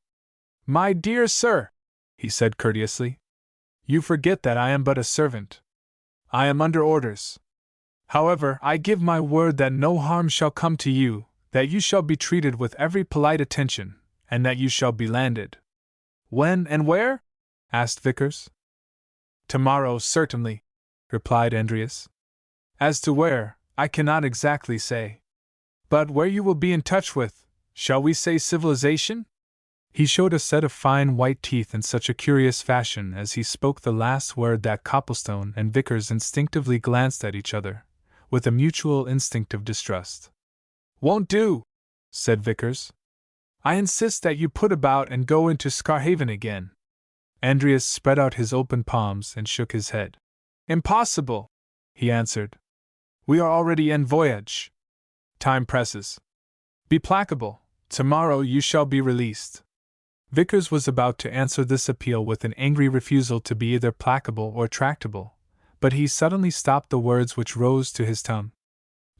"My dear sir," he said courteously, "you forget that I am but a servant. I am under orders. However, I give my word that no harm shall come to you, that you shall be treated with every polite attention, and that you shall be landed." "When and where?" asked Vickers. "Tomorrow, certainly," replied Andreas. "As to where, I cannot exactly say. But where you will be in touch with, shall we say civilization?" He showed a set of fine white teeth in such a curious fashion as he spoke the last word that Copplestone and Vickers instinctively glanced at each other, with a mutual instinct of distrust. "Won't do," said Vickers. "I insist that you put about and go into Scarhaven again. Andreas spread out his open palms and shook his head. Impossible, he answered. We are already en voyage. Time presses. Be placable. Tomorrow you shall be released. Vickers was about to answer this appeal with an angry refusal to be either placable or tractable, but he suddenly stopped the words which rose to his tongue.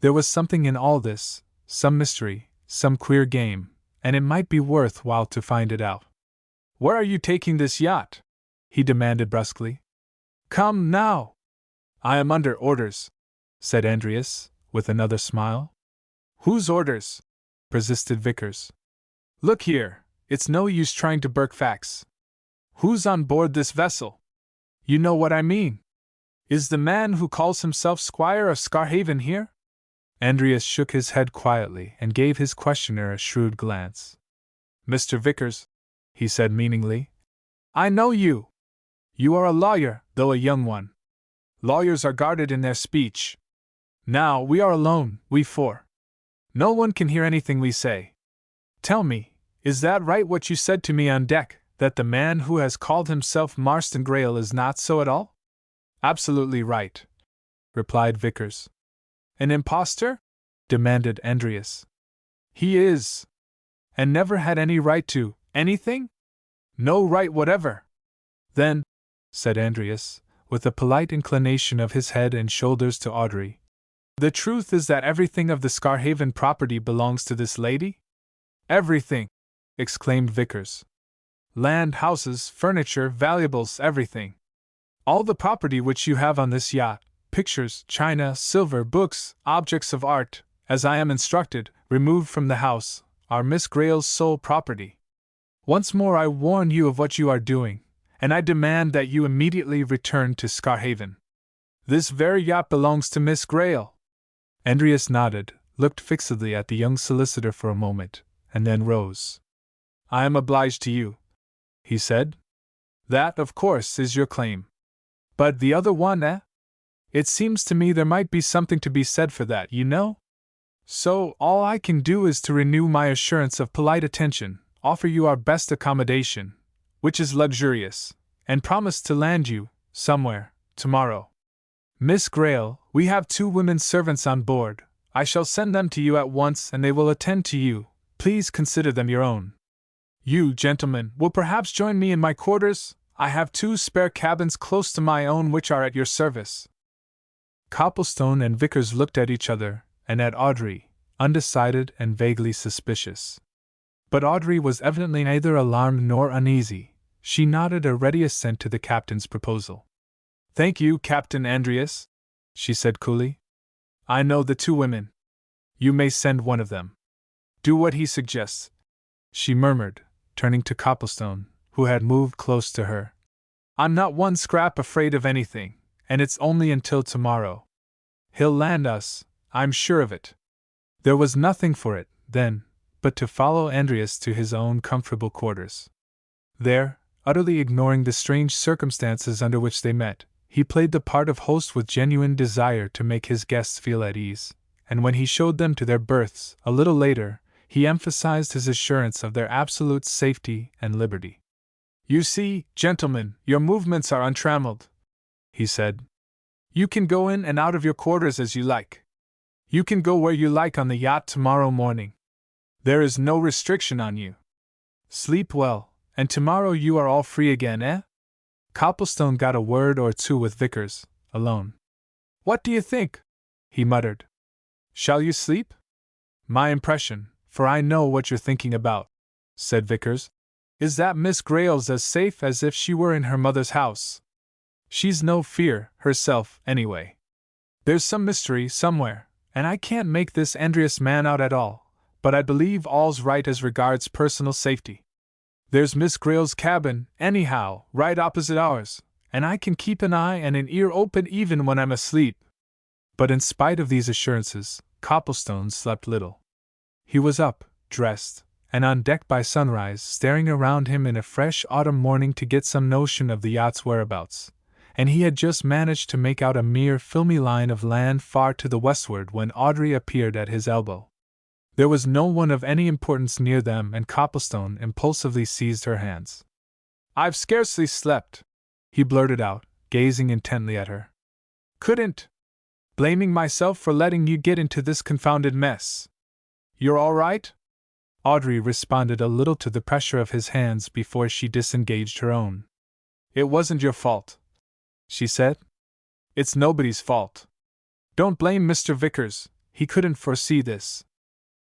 There was something in all this, some mystery, some queer game, and it might be worth while to find it out. Where are you taking this yacht? He demanded brusquely. Come now! I am under orders, said Andreas, with another smile. Whose orders? Persisted Vickers. Look here, it's no use trying to burk facts. Who's on board this vessel? You know what I mean. Is the man who calls himself Squire of Scarhaven here? Andreas shook his head quietly and gave his questioner a shrewd glance. Mr. Vickers, he said meaningly, I know you. You are a lawyer, though a young one. Lawyers are guarded in their speech. Now we are alone, we four. No one can hear anything we say. Tell me, is that right what you said to me on deck, that the man who has called himself Marston Grail is not so at all? Absolutely right, replied Vickers. An impostor? Demanded Andreas. He is. And never had any right to anything? No right whatever. Then, said Andreas, with a polite inclination of his head and shoulders to Audrey, the truth is that everything of the Scarhaven property belongs to this lady? Everything, exclaimed Vickers. Land, houses, furniture, valuables, everything. All the property which you have on this yacht, pictures, china, silver, books, objects of art, as I am instructed, removed from the house, are Miss Grail's sole property. Once more I warn you of what you are doing, and I demand that you immediately return to Scarhaven. This very yacht belongs to Miss Grail. Andreas nodded, looked fixedly at the young solicitor for a moment, and then rose. I am obliged to you, he said. That, of course, is your claim. But the other one, eh? It seems to me there might be something to be said for that, you know? So, all I can do is to renew my assurance of polite attention, offer you our best accommodation, which is luxurious, and promise to land you, somewhere, tomorrow. Miss Grail, we have 2 women servants on board. I shall send them to you at once and they will attend to you. Please consider them your own. You, gentlemen, will perhaps join me in my quarters? I have 2 spare cabins close to my own which are at your service. Copplestone and Vickers looked at each other, and at Audrey, undecided and vaguely suspicious. But Audrey was evidently neither alarmed nor uneasy. She nodded a ready assent to the captain's proposal. Thank you, Captain Andreas, she said coolly. I know the 2 women. You may send one of them. Do what he suggests, she murmured, turning to Copplestone, who had moved close to her. I'm not one scrap afraid of anything, and it's only until tomorrow. He'll land us, I'm sure of it. There was nothing for it, then, but to follow Andreas to his own comfortable quarters. There, utterly ignoring the strange circumstances under which they met, he played the part of host with genuine desire to make his guests feel at ease, and when he showed them to their berths, a little later, he emphasized his assurance of their absolute safety and liberty. You see, gentlemen, your movements are untrammeled, he said. You can go in and out of your quarters as you like. You can go where you like on the yacht tomorrow morning. There is no restriction on you. Sleep well, and tomorrow you are all free again, eh? Copplestone got a word or two with Vickers, alone. What do you think? He muttered. Shall you sleep? My impression, for I know what you're thinking about, said Vickers, is that Miss Grail's as safe as if she were in her mother's house. She's no fear, herself, anyway. There's some mystery somewhere, and I can't make this Andreas man out at all, but I believe all's right as regards personal safety. There's Miss Grail's cabin, anyhow, right opposite ours, and I can keep an eye and an ear open even when I'm asleep. But in spite of these assurances, Copplestone slept little. He was up, dressed, and on deck by sunrise, staring around him in a fresh autumn morning to get some notion of the yacht's whereabouts, and he had just managed to make out a mere filmy line of land far to the westward when Audrey appeared at his elbow. There was no one of any importance near them, and Copplestone impulsively seized her hands. I've scarcely slept, he blurted out, gazing intently at her. Couldn't. Blaming myself for letting you get into this confounded mess. You're all right? Audrey responded a little to the pressure of his hands before she disengaged her own. It wasn't your fault, she said. It's nobody's fault. Don't blame Mr. Vickers, he couldn't foresee this.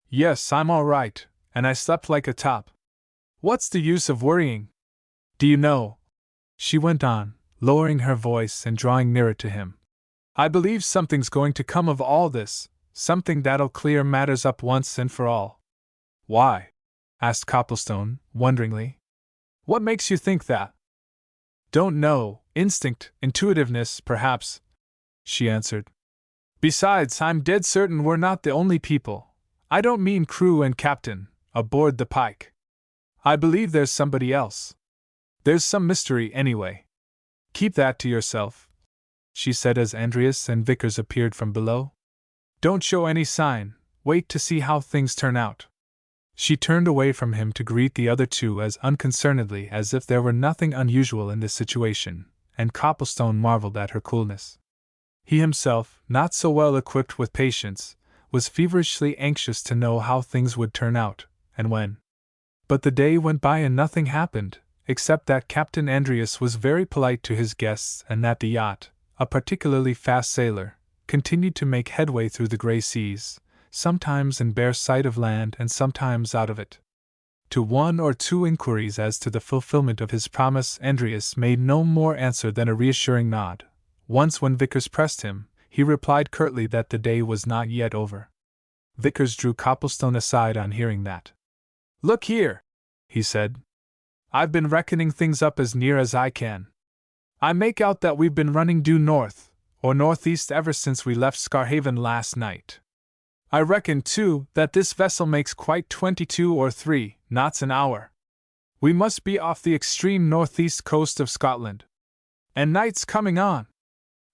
Yes, I'm all right, and I slept like a top. What's the use of worrying? Do you know, she went on, lowering her voice and drawing nearer to him, I believe something's going to come of all this, something that'll clear matters up once and for all. Why? Asked Copplestone, wonderingly. What makes you think that? Don't know, instinct, intuitiveness, perhaps, she answered. Besides, I'm dead certain we're not the only people, I don't mean crew and captain, aboard the Pike. I believe there's somebody else. There's some mystery anyway. Keep that to yourself, she said as Andreas and Vickers appeared from below. Don't show any sign, wait to see how things turn out. She turned away from him to greet the other two as unconcernedly as if there were nothing unusual in this situation, and Copplestone marveled at her coolness. He himself, not so well equipped with patience, was feverishly anxious to know how things would turn out, and when. But the day went by and nothing happened, except that Captain Andreas was very polite to his guests and that the yacht, a particularly fast sailer, continued to make headway through the gray seas, sometimes in bare sight of land and sometimes out of it. To one or two inquiries as to the fulfillment of his promise, Andreas made no more answer than a reassuring nod. Once when Vickers pressed him, he replied curtly that the day was not yet over. Vickers drew Copplestone aside on hearing that. Look here, he said. I've been reckoning things up as near as I can. I make out that we've been running due north, or northeast ever since we left Scarhaven last night. I reckon, too, that this vessel makes quite 22 or 3 knots an hour. We must be off the extreme northeast coast of Scotland. And night's coming on.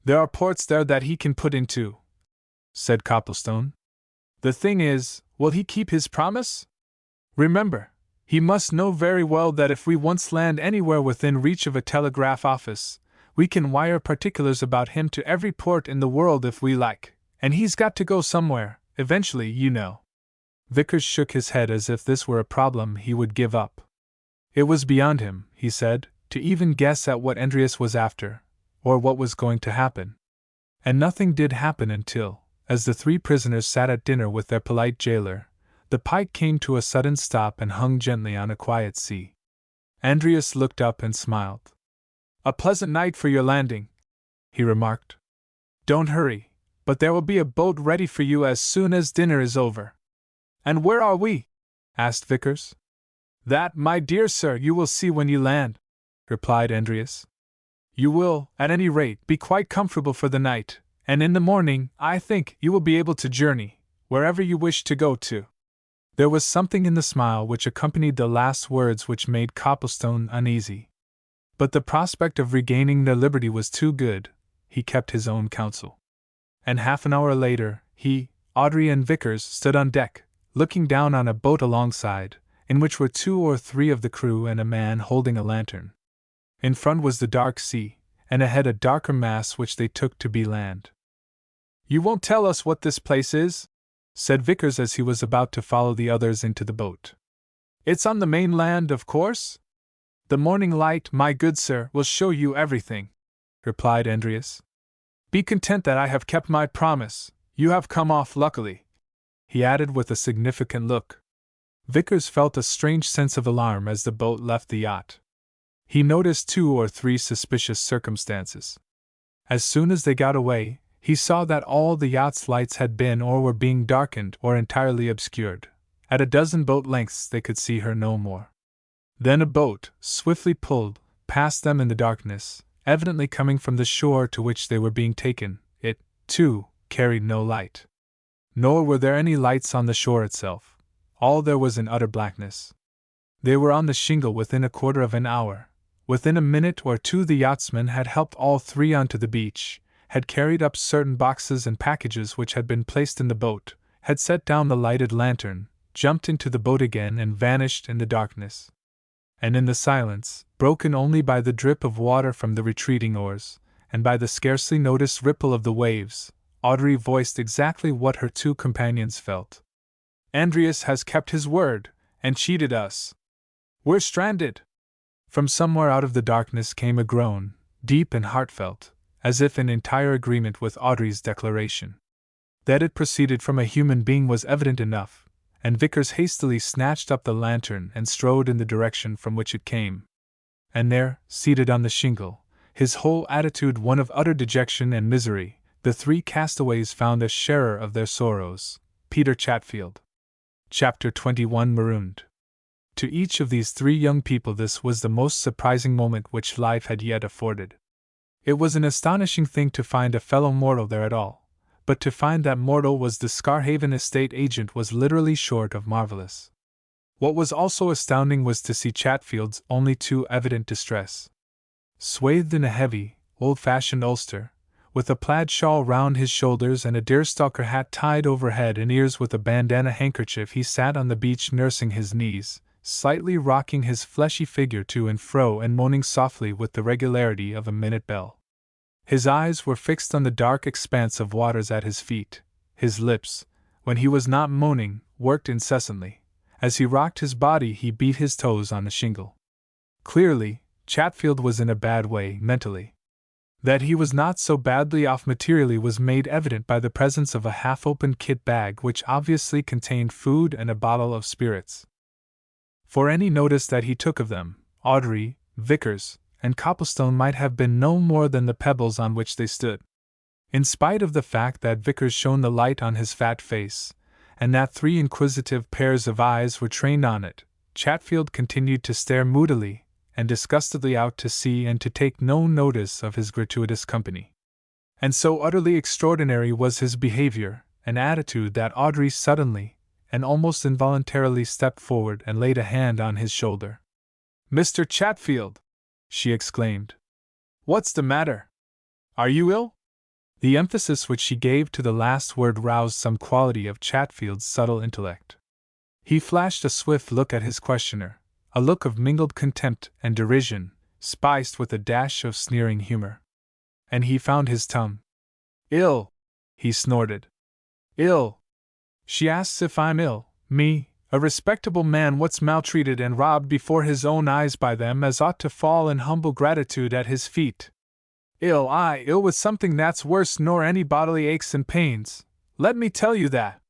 There are ports there that he can put into, said Copplestone. The thing is, will he keep his promise? Remember, he must know very well that if we once land anywhere within reach of a telegraph office, we can wire particulars about him to every port in the world if we like, and he's got to go somewhere, eventually, you know. Vickers shook his head as if this were a problem he would give up. It was beyond him, he said, to even guess at what Andreas was after, or what was going to happen. And nothing did happen until, as the three prisoners sat at dinner with their polite jailer, the Pike came to a sudden stop and hung gently on a quiet sea. Andreas looked up and smiled. A pleasant night for your landing, he remarked. Don't hurry, but there will be a boat ready for you as soon as dinner is over. And where are we? Asked Vickers. That, my dear sir, you will see when you land, replied Andreas. You will, at any rate, be quite comfortable for the night, and in the morning, I think, you will be able to journey, wherever you wish to go to. There was something in the smile which accompanied the last words which made Copplestone uneasy. But the prospect of regaining their liberty was too good, he kept his own counsel. And half an hour later, he, Audrey and Vickers stood on deck, looking down on a boat alongside, in which were 2 or 3 of the crew and a man holding a lantern. In front was the dark sea, and ahead a darker mass which they took to be land. You won't tell us what this place is? Said Vickers as he was about to follow the others into the boat. It's on the mainland, of course? The morning light, my good sir, will show you everything, replied Andreas. Be content that I have kept my promise, you have come off luckily, he added with a significant look. Vickers felt a strange sense of alarm as the boat left the yacht. He noticed 2 or 3 suspicious circumstances. As soon as they got away, he saw that all the yacht's lights had been or were being darkened or entirely obscured. At a dozen boat lengths they could see her no more. Then a boat, swiftly pulled, past them in the darkness, evidently coming from the shore to which they were being taken. It, too, carried no light. Nor were there any lights on the shore itself. All there was in utter blackness. They were on the shingle within a quarter of an hour. Within a minute or two the yachtsman had helped all 3 onto the beach, had carried up certain boxes and packages which had been placed in the boat, had set down the lighted lantern, jumped into the boat again and vanished in the darkness. And in the silence, broken only by the drip of water from the retreating oars, and by the scarcely noticed ripple of the waves, Audrey voiced exactly what her two companions felt. "Andreas has kept his word, and cheated us. We're stranded!" From somewhere out of the darkness came a groan, deep and heartfelt, as if in entire agreement with Audrey's declaration. That it proceeded from a human being was evident enough, and Vickers hastily snatched up the lantern and strode in the direction from which it came. And there, seated on the shingle, his whole attitude one of utter dejection and misery, the three castaways found a sharer of their sorrows, Peter Chatfield. Chapter 21 Marooned. To each of these three young people this was the most surprising moment which life had yet afforded. It was an astonishing thing to find a fellow mortal there at all, but to find that mortal was the Scarhaven estate agent was literally short of marvelous. What was also astounding was to see Chatfield's only too evident distress. Swathed in a heavy, old-fashioned ulster, with a plaid shawl round his shoulders and a deerstalker hat tied over head and ears with a bandana handkerchief, he sat on the beach nursing his knees, slightly rocking his fleshy figure to and fro and moaning softly with the regularity of a minute bell. His eyes were fixed on the dark expanse of waters at his feet. His lips, when he was not moaning, worked incessantly. As he rocked his body, he beat his toes on the shingle. Clearly, Chatfield was in a bad way mentally. That he was not so badly off materially was made evident by the presence of a half-opened kit bag which obviously contained food and a bottle of spirits. For any notice that he took of them, Audrey, Vickers, and Copplestone might have been no more than the pebbles on which they stood. In spite of the fact that Vickers shone the light on his fat face, and that three inquisitive pairs of eyes were trained on it, Chatfield continued to stare moodily and disgustedly out to sea and to take no notice of his gratuitous company. And so utterly extraordinary was his behavior and attitude that Audrey suddenly and almost involuntarily stepped forward and laid a hand on his shoulder. "Mr. Chatfield!" she exclaimed. "What's the matter? Are you ill?" The emphasis which she gave to the last word roused some quality of Chatfield's subtle intellect. He flashed a swift look at his questioner, a look of mingled contempt and derision, spiced with a dash of sneering humor. And he found his tongue. "Ill!" he snorted. "Ill! She asks if I'm ill, me, a respectable man what's maltreated and robbed before his own eyes by them as ought to fall in humble gratitude at his feet. Ill, aye, ill with something that's worse nor any bodily aches and pains, let me tell you that.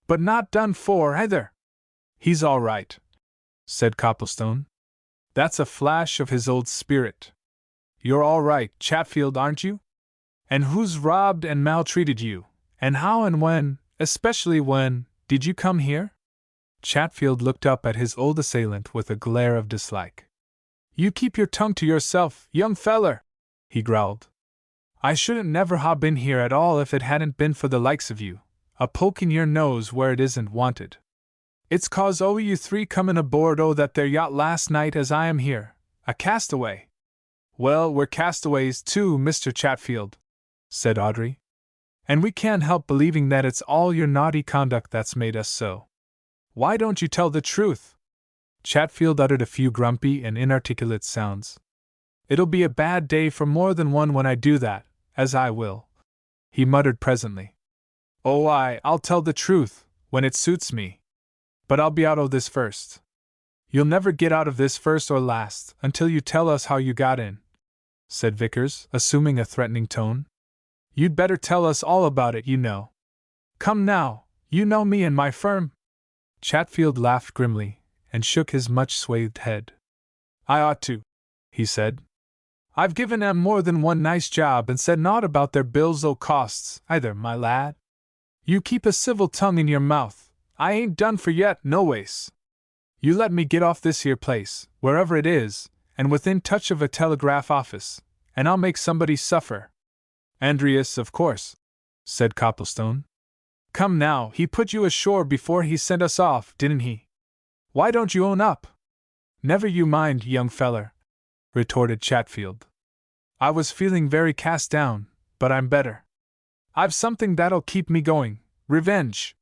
But not done for, either." "He's all right," said Copplestone. "That's a flash of his old spirit. You're all right, Chatfield, aren't you? And who's robbed and maltreated you, and how and when, especially when, did you come here?" Chatfield looked up at his old assailant with a glare of dislike. "You keep your tongue to yourself, young feller," he growled. "I shouldn't never ha' been here at all if it hadn't been for the likes of you, a poking your nose where it isn't wanted. It's 'cause o' you three comin' aboard o' that there yacht last night as I am here, a castaway." "Well, we're castaways too, Mr. Chatfield," said Audrey. "And we can't help believing that it's all your naughty conduct that's made us so. Why don't you tell the truth?" Chatfield uttered a few grumpy and inarticulate sounds. "It'll be a bad day for more than one when I do that, as I will," he muttered presently. "Oh, I'll tell the truth, when it suits me. But I'll be out of this first." "You'll never get out of this first or last until you tell us how you got in," said Vickers, assuming a threatening tone. "You'd better tell us all about it, you know. Come now, you know me and my firm." Chatfield laughed grimly and shook his much-swathed head. "I ought to," he said. "I've given 'em more than one nice job and said naught about their bills o' costs, either, my lad. You keep a civil tongue in your mouth. I ain't done for yet, noways. You let me get off this here place, wherever it is, and within touch of a telegraph office, and I'll make somebody suffer." "Andreas, of course," said Copplestone. "Come now, he put you ashore before he sent us off, didn't he? Why don't you own up?" "Never you mind, young feller," retorted Chatfield. "I was feeling very cast down, but I'm better. I've something that'll keep me going, revenge.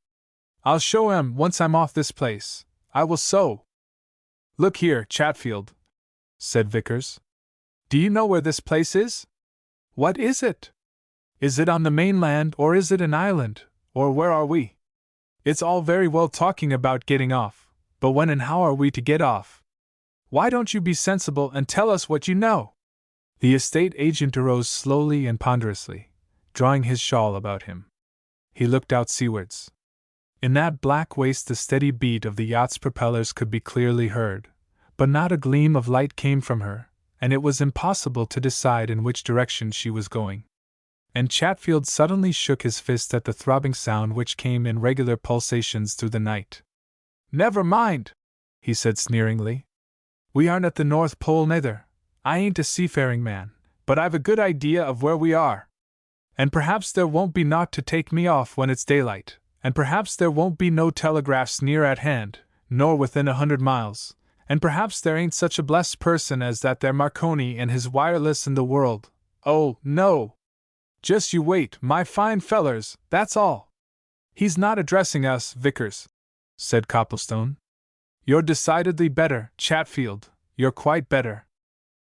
I'll show 'em once I'm off this place, I will so." "Look here, Chatfield," said Vickers. "Do you know where this place is? What is it? Is it on the mainland, or is it an island, or where are we? It's all very well talking about getting off, but when and how are we to get off? Why don't you be sensible and tell us what you know?" The estate agent arose slowly and ponderously, drawing his shawl about him. He looked out seawards. In that black waste the steady beat of the yacht's propellers could be clearly heard, but not a gleam of light came from her, and it was impossible to decide in which direction she was going. And Chatfield suddenly shook his fist at the throbbing sound which came in regular pulsations through the night. "Never mind," he said sneeringly. "We aren't at the North Pole neither. I ain't a seafaring man, but I've a good idea of where we are. And perhaps there won't be naught to take me off when it's daylight, and perhaps there won't be no telegraphs near at hand, nor within 100 miles, and perhaps there ain't such a blessed person as that there Marconi and his wireless in the world. Oh, no! Just you wait, my fine fellers, that's all." "He's not addressing us, Vickers," said Copplestone. "You're decidedly better, Chatfield, you're quite better.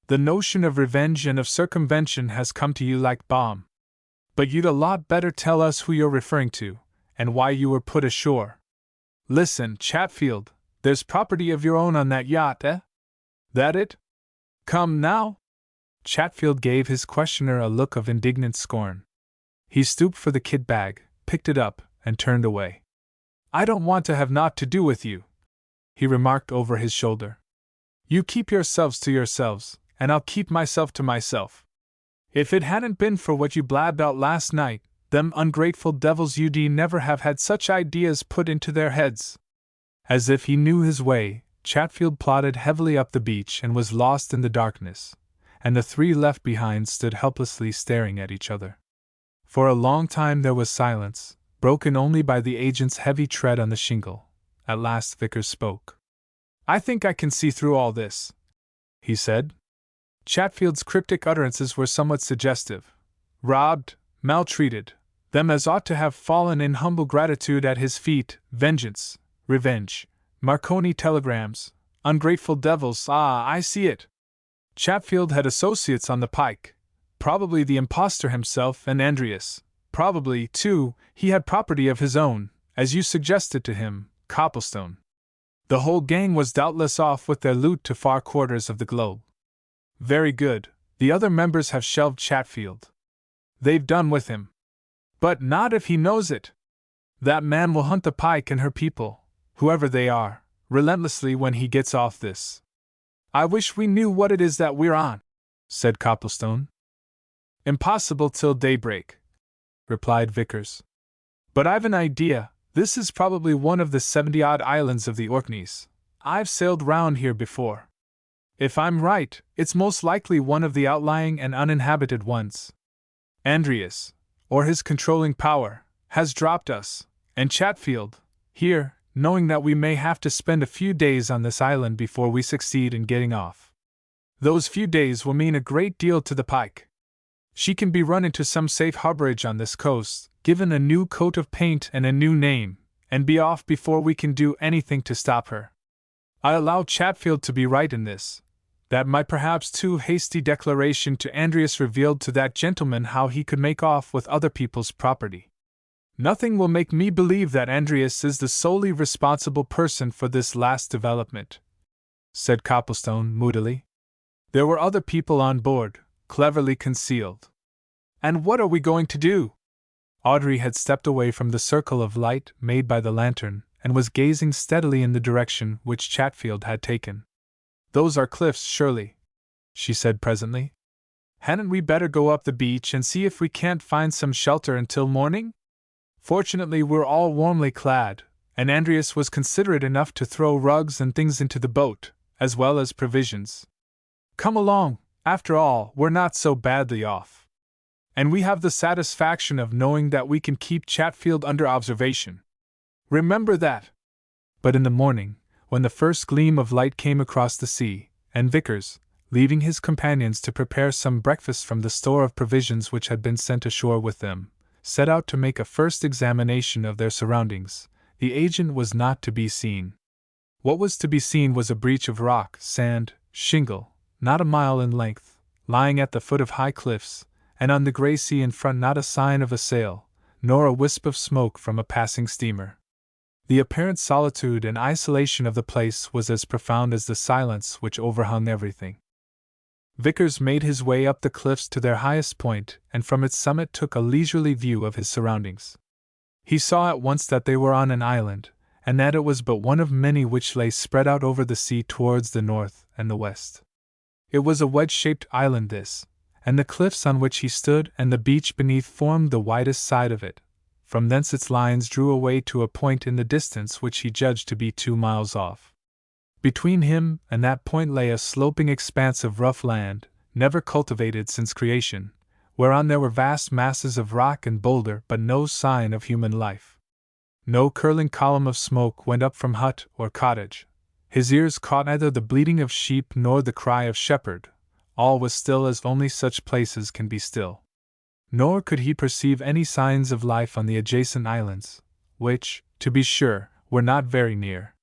The notion of revenge and of circumvention has come to you like balm. But you'd a lot better tell us who you're referring to, and why you were put ashore. Listen, Chatfield, there's property of your own on that yacht, eh? That it? Come now?" Chatfield gave his questioner a look of indignant scorn. He stooped for the kit bag, picked it up, and turned away. "I don't want to have naught to do with you," he remarked over his shoulder. "You keep yourselves to yourselves, and I'll keep myself to myself. If it hadn't been for what you blabbed out last night, them ungrateful devils you'd never have had such ideas put into their heads." As if he knew his way, Chatfield plodded heavily up the beach and was lost in the darkness, and the three left behind stood helplessly staring at each other. For a long time there was silence, broken only by the agent's heavy tread on the shingle. At last Vickers spoke. "I think I can see through all this," he said. Chatfield's cryptic utterances were somewhat suggestive. Robbed, maltreated, them as ought to have fallen in humble gratitude at his feet, vengeance, revenge, Marconi telegrams, ungrateful devils, I see it. Chatfield had associates on the pike, probably the impostor himself and Andreas. Probably, too, he had property of his own, as you suggested to him, Copplestone. The whole gang was doubtless off with their loot to far quarters of the globe. Very good, the other members have shelved Chatfield. They've done with him. But not if he knows it. That man will hunt the pike and her people, whoever they are, relentlessly when he gets off this. "I wish we knew what it is that we're on," said Copplestone. "Impossible till daybreak," replied Vickers. "But I've an idea. This is probably one of the 70-odd islands of the Orkneys. I've sailed round here before. If I'm right, it's most likely one of the outlying and uninhabited ones. Andreas, or his controlling power, has dropped us, and Chatfield, here, knowing that we may have to spend a few days on this island before we succeed in getting off. Those few days will mean a great deal to the pike. She can be run into some safe harborage on this coast, given a new coat of paint and a new name, and be off before we can do anything to stop her. I allow Chatfield to be right in this, that my perhaps too hasty declaration to Andreas revealed to that gentleman how he could make off with other people's property. Nothing will make me believe that Andreas is the solely responsible person for this last development," said Copplestone moodily. "There were other people on board, cleverly concealed. And what are we going to do?" Audrey had stepped away from the circle of light made by the lantern, and was gazing steadily in the direction which Chatfield had taken. "Those are cliffs, surely," she said presently. "Hadn't we better go up the beach and see if we can't find some shelter until morning? Fortunately we're all warmly clad, and Andreas was considerate enough to throw rugs and things into the boat, as well as provisions. Come along, after all, we're not so badly off. And we have the satisfaction of knowing that we can keep Chatfield under observation. Remember that." But in the morning, when the first gleam of light came across the sea, and Vickers, leaving his companions to prepare some breakfast from the store of provisions which had been sent ashore with them, set out to make a first examination of their surroundings, the agent was not to be seen. What was to be seen was a breach of rock, sand, shingle, not a mile in length, lying at the foot of high cliffs, and on the grey sea in front not a sign of a sail, nor a wisp of smoke from a passing steamer. The apparent solitude and isolation of the place was as profound as the silence which overhung everything. Vickers made his way up the cliffs to their highest point, and from its summit took a leisurely view of his surroundings. He saw at once that they were on an island, and that it was but one of many which lay spread out over the sea towards the north and the west. It was a wedge-shaped island this, and the cliffs on which he stood and the beach beneath formed the widest side of it. From thence its lines drew away to a point in the distance which he judged to be 2 miles off. Between him and that point lay a sloping expanse of rough land, never cultivated since creation, whereon there were vast masses of rock and boulder but no sign of human life. No curling column of smoke went up from hut or cottage. His ears caught neither the bleating of sheep nor the cry of shepherd. All was still as only such places can be still. Nor could he perceive any signs of life on the adjacent islands, which, to be sure, were not very near.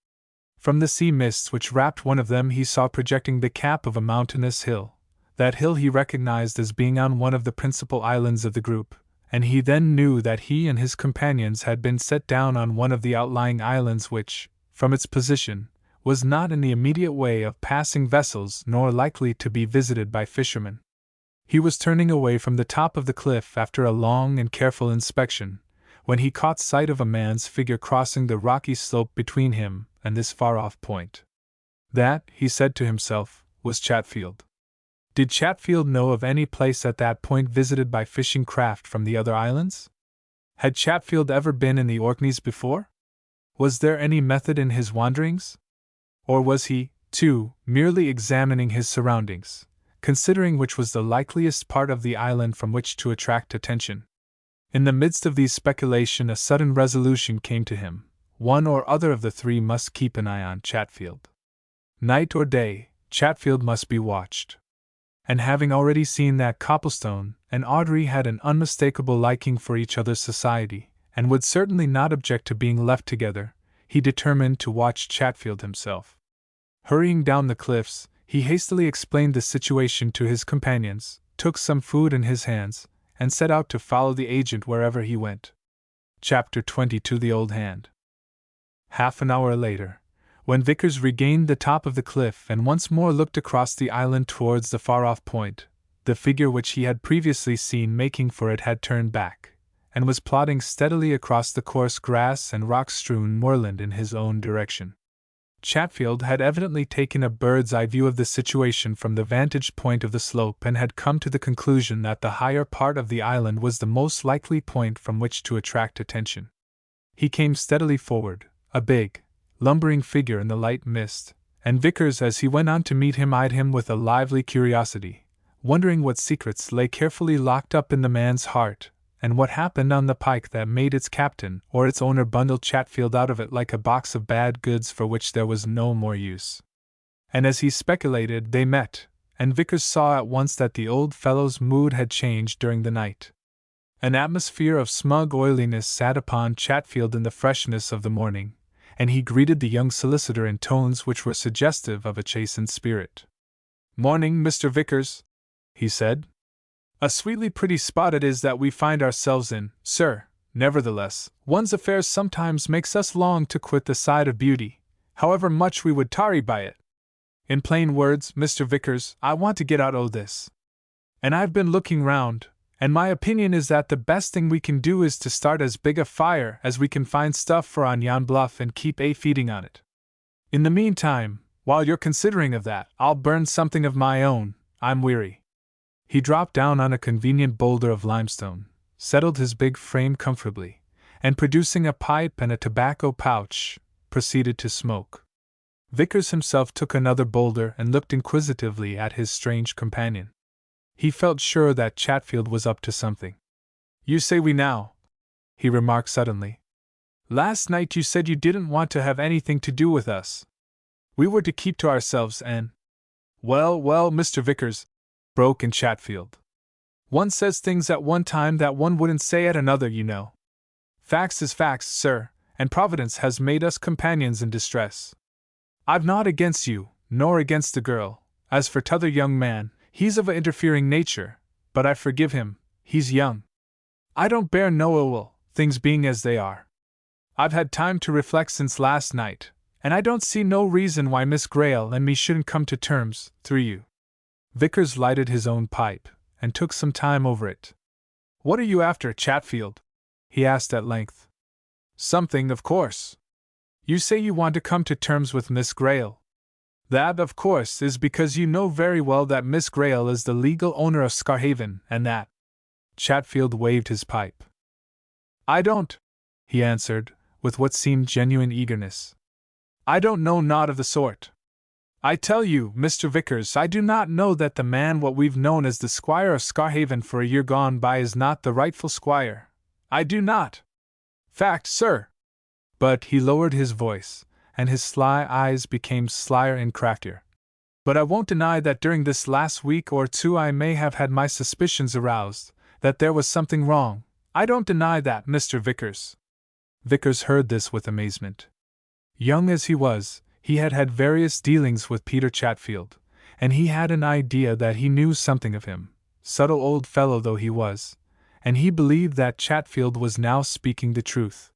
From the sea mists which wrapped one of them he saw projecting the cap of a mountainous hill. That hill he recognized as being on one of the principal islands of the group, and he then knew that he and his companions had been set down on one of the outlying islands which, from its position, was not in the immediate way of passing vessels nor likely to be visited by fishermen. He was turning away from the top of the cliff after a long and careful inspection, when he caught sight of a man's figure crossing the rocky slope between him and this far-off point. That, he said to himself, was Chatfield. Did Chatfield know of any place at that point visited by fishing craft from the other islands? Had Chatfield ever been in the Orkneys before? Was there any method in his wanderings? Or was he, too, merely examining his surroundings, considering which was the likeliest part of the island from which to attract attention? In the midst of these speculations a sudden resolution came to him. One or other of the three must keep an eye on Chatfield. Night or day, Chatfield must be watched. And having already seen that Copplestone and Audrey had an unmistakable liking for each other's society, and would certainly not object to being left together, he determined to watch Chatfield himself. Hurrying down the cliffs, he hastily explained the situation to his companions, took some food in his hands, and set out to follow the agent wherever he went. Chapter 22 The Old Hand. Half an hour later, when Vickers regained the top of the cliff and once more looked across the island towards the far-off point, the figure which he had previously seen making for it had turned back, and was plodding steadily across the coarse grass and rock-strewn moorland in his own direction. Chatfield had evidently taken a bird's-eye view of the situation from the vantage point of the slope and had come to the conclusion that the higher part of the island was the most likely point from which to attract attention. He came steadily forward, a big, lumbering figure in the light mist, and Vickers as he went on to meet him eyed him with a lively curiosity, wondering what secrets lay carefully locked up in the man's heart, and what happened on the pike that made its captain or its owner bundle Chatfield out of it like a box of bad goods for which there was no more use. And as he speculated, they met, and Vickers saw at once that the old fellow's mood had changed during the night. An atmosphere of smug oiliness sat upon Chatfield in the freshness of the morning, and he greeted the young solicitor in tones which were suggestive of a chastened spirit. "Morning, Mr. Vickers," he said. "A sweetly pretty spot it is that we find ourselves in, sir. Nevertheless, one's affairs sometimes makes us long to quit the side of beauty, however much we would tarry by it. In plain words, Mr. Vickers, I want to get out o' this. And I've been looking round, and my opinion is that the best thing we can do is to start as big a fire as we can find stuff for on yon bluff and keep feeding on it. In the meantime, while you're considering of that, I'll burn something of my own. I'm weary." He dropped down on a convenient boulder of limestone, settled his big frame comfortably, and producing a pipe and a tobacco pouch, proceeded to smoke. Vickers himself took another boulder and looked inquisitively at his strange companion. He felt sure that Chatfield was up to something. "You say we now," he remarked suddenly. "Last night you said you didn't want to have anything to do with us. We were to keep to ourselves and—" "Well, well, Mr. Vickers," broke in Chatfield. "One says things at one time that one wouldn't say at another, you know. Facts is facts, sir, and Providence has made us companions in distress. I've naught against you, nor against the girl. As for t'other young man, he's of a interfering nature, but I forgive him, he's young. I don't bear no ill will, things being as they are. I've had time to reflect since last night, and I don't see no reason why Miss Grayle and me shouldn't come to terms, through you. Vickers lighted his own pipe, and took some time over it. What are you after, Chatfield? He asked at length. Something, of course. You say you want to come to terms with Miss Grayle. That, of course, is because you know very well that Miss Grayle is the legal owner of Scarhaven, and that. Chatfield waved his pipe. I don't, he answered, with what seemed genuine eagerness. I don't know naught of the sort. I tell you, Mr. Vickers, I do not know that the man what we've known as the Squire of Scarhaven for a year gone by is not the rightful squire. I do not. Fact, sir. But he lowered his voice, and his sly eyes became slyer and craftier. But I won't deny that during this last week or two I may have had my suspicions aroused, that there was something wrong. I don't deny that, Mr. Vickers. Vickers heard this with amazement. Young as he was, he had had various dealings with Peter Chatfield, and he had an idea that he knew something of him, subtle old fellow though he was, and he believed that Chatfield was now speaking the truth.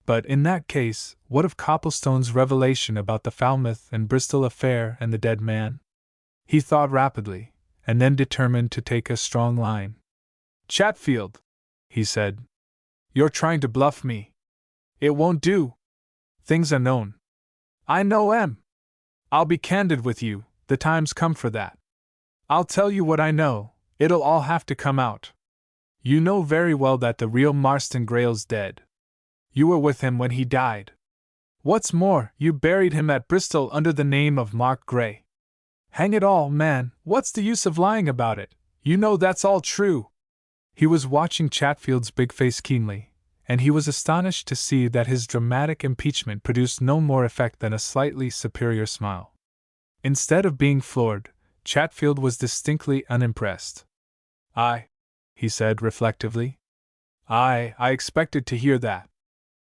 But in that case, what of Copplestone's revelation about the Falmouth and Bristol affair and the dead man? He thought rapidly, and then determined to take a strong line. Chatfield, he said, you're trying to bluff me. It won't do. Things are known. I know 'em. I'll be candid with you, the time's come for that. I'll tell you what I know, it'll all have to come out. You know very well that the real Marston Grayle's dead. You were with him when he died. What's more, you buried him at Bristol under the name of Mark Gray. Hang it all, man, what's the use of lying about it? You know that's all true. He was watching Chatfield's big face keenly, and he was astonished to see that his dramatic impeachment produced no more effect than a slightly superior smile. Instead of being floored, Chatfield was distinctly unimpressed. He said reflectively. I expected to hear that.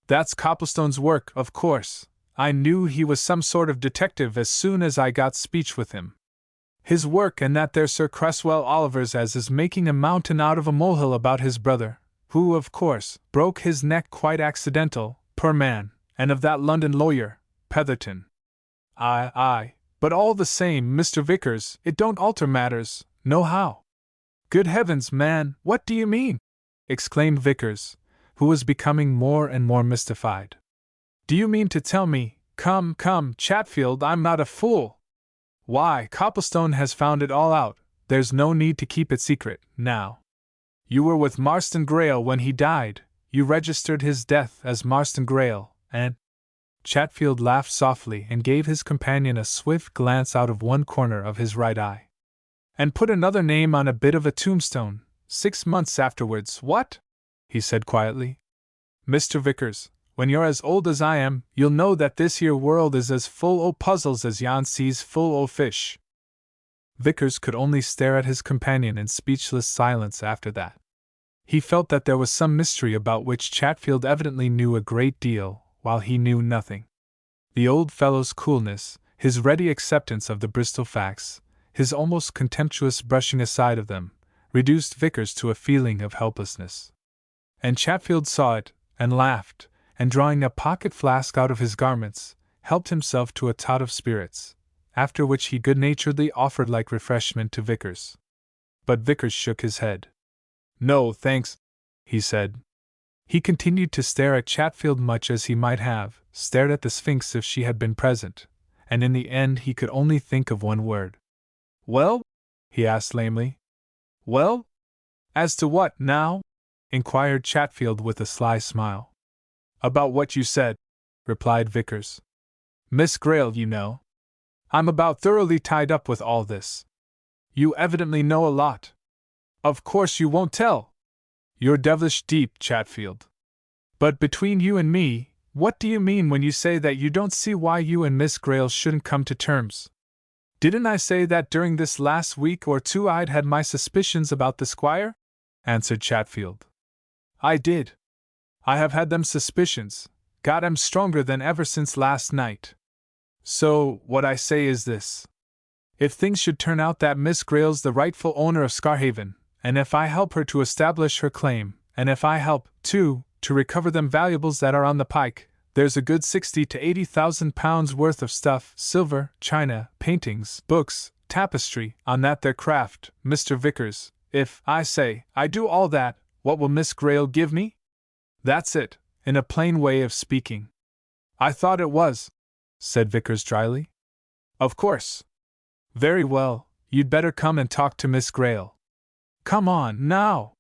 That's Copplestone's work, of course. I knew he was some sort of detective as soon as I got speech with him. His work and that there Sir Cresswell Oliver's as is making a mountain out of a molehill about his brother, who, of course, broke his neck quite accidental, poor man, and of that London lawyer, Petherton. Aye, but all the same, Mr. Vickers, it don't alter matters, nohow. Good heavens, man, what do you mean? Exclaimed Vickers, who was becoming more and more mystified. Do you mean to tell me, come, Chatfield, I'm not a fool? Why, Copplestone has found it all out, there's no need to keep it secret, now. You were with Marston Grayle when he died, you registered his death as Marston Grayle, and… Chatfield laughed softly and gave his companion a swift glance out of one corner of his right eye. And put another name on a bit of a tombstone, 6 months afterwards, what? He said quietly. Mr. Vickers, when you're as old as I am, you'll know that this here world is as full o' puzzles as yon sea's full o' fish. Vickers could only stare at his companion in speechless silence after that. He felt that there was some mystery about which Chatfield evidently knew a great deal, while he knew nothing. The old fellow's coolness, his ready acceptance of the Bristol facts, his almost contemptuous brushing aside of them, reduced Vickers to a feeling of helplessness. And Chatfield saw it, and laughed, and drawing a pocket flask out of his garments, helped himself to a tot of spirits, after which he good-naturedly offered like refreshment to Vickers. But Vickers shook his head. No, thanks, he said. He continued to stare at Chatfield much as he might have stared at the Sphinx if she had been present, and in the end he could only think of one word. Well? He asked lamely. Well? As to what, now? Inquired Chatfield with a sly smile. About what you said, replied Vickers. Miss Grayle, you know. I'm about thoroughly tied up with all this. You evidently know a lot. Of course you won't tell. You're devilish deep, Chatfield. But between you and me, what do you mean when you say that you don't see why you and Miss Grayle shouldn't come to terms? Didn't I say that during this last week or two I'd had my suspicions about the squire? Answered Chatfield. I did. I have had them suspicions, got 'em stronger than ever since last night. So, what I say is this. If things should turn out that Miss Grayle's the rightful owner of Scarhaven, and if I help her to establish her claim, and if I help, too, to recover them valuables that are on the pike, there's a good 60 to 80,000 pounds worth of stuff, silver, china, paintings, books, tapestry, on that there craft, Mr. Vickers. If, I say, I do all that, what will Miss Grayle give me? That's it, in a plain way of speaking. I thought it was, said Vickers dryly. Of course. Very well, you'd better come and talk to Miss Grayle. Come on, now!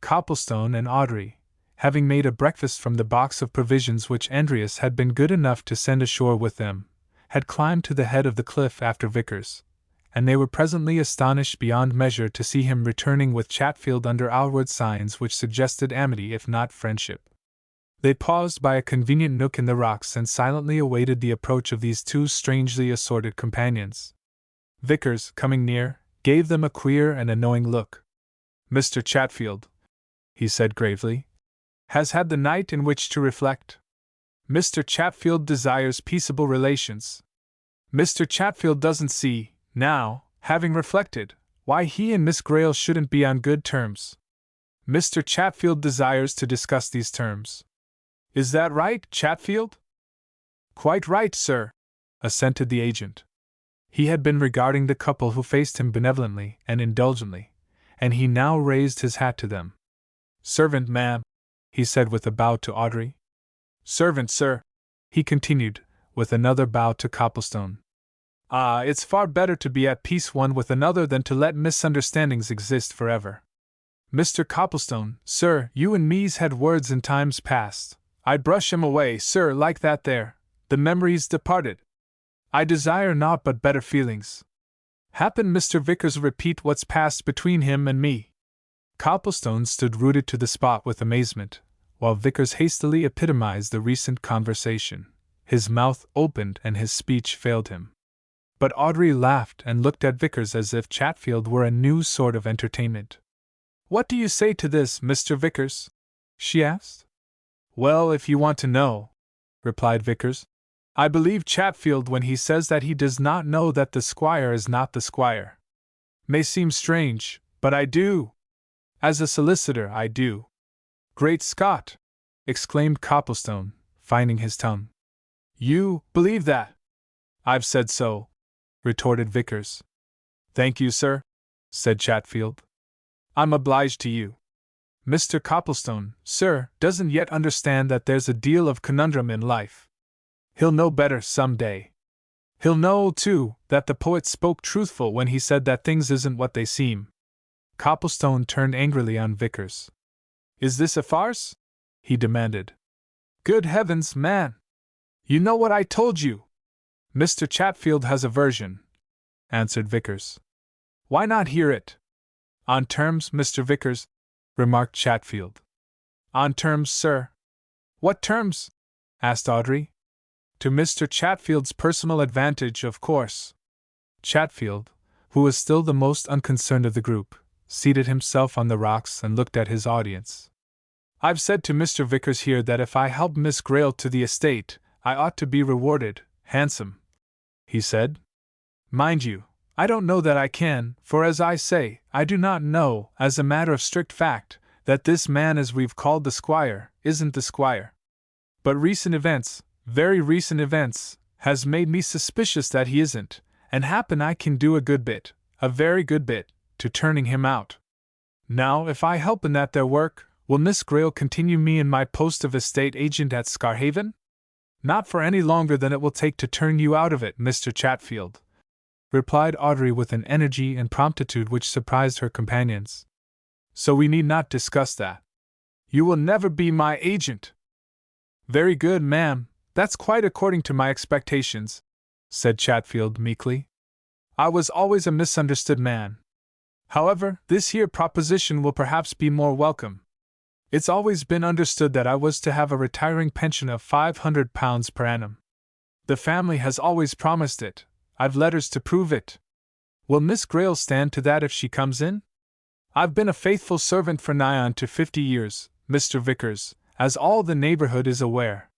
Copplestone and Audrey, having made a breakfast from the box of provisions which Andreas had been good enough to send ashore with them, had climbed to the head of the cliff after Vickers, and they were presently astonished beyond measure to see him returning with Chatfield under outward signs which suggested amity if not friendship. They paused by a convenient nook in the rocks and silently awaited the approach of these two strangely assorted companions. Vickers, coming near, gave them a queer and annoying look. Mr. Chatfield, he said gravely, has had the night in which to reflect. Mr. Chatfield desires peaceable relations. Mr. Chatfield doesn't see, now, having reflected, why he and Miss Grayle shouldn't be on good terms. Mr. Chatfield desires to discuss these terms. Is that right, Chatfield? Quite right, sir, assented the agent. He had been regarding the couple who faced him benevolently and indulgently, and he now raised his hat to them. Servant, ma'am, he said with a bow to Audrey. Servant, sir, he continued, with another bow to Copplestone. Ah, it's far better to be at peace one with another than to let misunderstandings exist forever. Mr. Copplestone, sir, you and me's had words in times past. I'd brush 'em away, sir, like that there. The memory's departed. I desire naught but better feelings. Happen Mr. Vickers repeat what's passed between him and me. Copplestone stood rooted to the spot with amazement, while Vickers hastily epitomized the recent conversation. His mouth opened and his speech failed him. But Audrey laughed and looked at Vickers as if Chatfield were a new sort of entertainment. What do you say to this, Mr. Vickers? She asked. Well, if you want to know, replied Vickers, I believe Chatfield when he says that he does not know that the squire is not the squire. May seem strange, but I do. As a solicitor, I do. Great Scott! Exclaimed Copplestone, finding his tongue. You believe that? I've said so, retorted Vickers. Thank you, sir, said Chatfield. I'm obliged to you. Mr. Copplestone, sir, doesn't yet understand that there's a deal of conundrum in life. He'll know better some day. He'll know, too, that the poet spoke truthful when he said that things isn't what they seem. Copplestone turned angrily on Vickers. Is this a farce? He demanded. Good heavens, man! You know what I told you! Mr. Chatfield has a version, answered Vickers. Why not hear it? On terms, Mr. Vickers, remarked Chatfield. On terms, sir. What terms? asked Audrey. To Mr. Chatfield's personal advantage, of course. Chatfield, who was still the most unconcerned of the group, seated himself on the rocks and looked at his audience. I've said to Mr. Vickers here that if I help Miss Grayle to the estate, I ought to be rewarded, handsome, he said. Mind you, I don't know that I can, for as I say, I do not know, as a matter of strict fact, that this man as we've called the squire, isn't the squire. But recent events, very recent events, has made me suspicious that he isn't, and happen I can do a good bit, a very good bit, to turning him out. Now, if I help in that there work, will Miss Grayle continue me in my post of estate agent at Scarhaven? Not for any longer than it will take to turn you out of it, Mr. Chatfield, replied Audrey with an energy and promptitude which surprised her companions. So we need not discuss that. You will never be my agent. Very good, ma'am, that's quite according to my expectations, said Chatfield meekly. I was always a misunderstood man. However, this here proposition will perhaps be more welcome. It's always been understood that I was to have a retiring pension of £500 per annum. The family has always promised it. I've letters to prove it. Will Miss Grayle stand to that if she comes in? I've been a faithful servant for nigh on to 50 years, Mr. Vickers, as all the neighborhood is aware.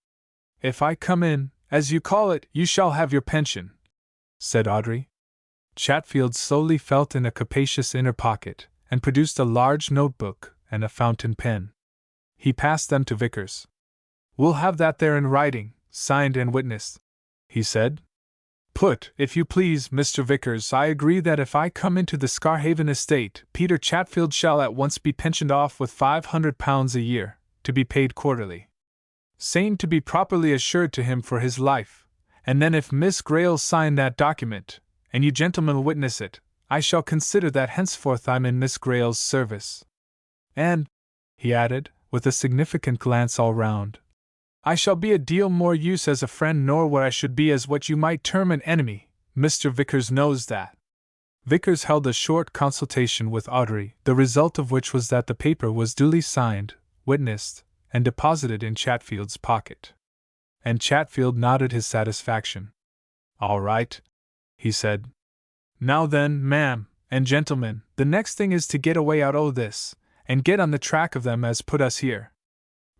If I come in, As you call it, you shall have your pension, said Audrey. Chatfield slowly felt in a capacious inner pocket and produced a large notebook and a fountain pen. He passed them to Vickers. We'll have that there in writing, signed and witnessed, he said. Put, if you please, Mr. Vickers, I agree that if I come into the Scarhaven estate, Peter Chatfield shall at once be pensioned off with £500 a year, to be paid quarterly. Same to be properly assured to him for his life, and then if Miss Gray'll sign that document, and you gentlemen will witness it, I shall consider that henceforth I'm in Miss Gray's service. And, he added, with a significant glance all round, I shall be a deal more use as a friend nor what I should be as what you might term an enemy. Mr. Vickers knows that. Vickers held a short consultation with Audrey, the result of which was that the paper was duly signed, witnessed, and deposited in Chatfield's pocket. And Chatfield nodded his satisfaction. All right, he said. Now then, ma'am, and gentlemen, the next thing is to get away out o' this, and get on the track of them as put us here.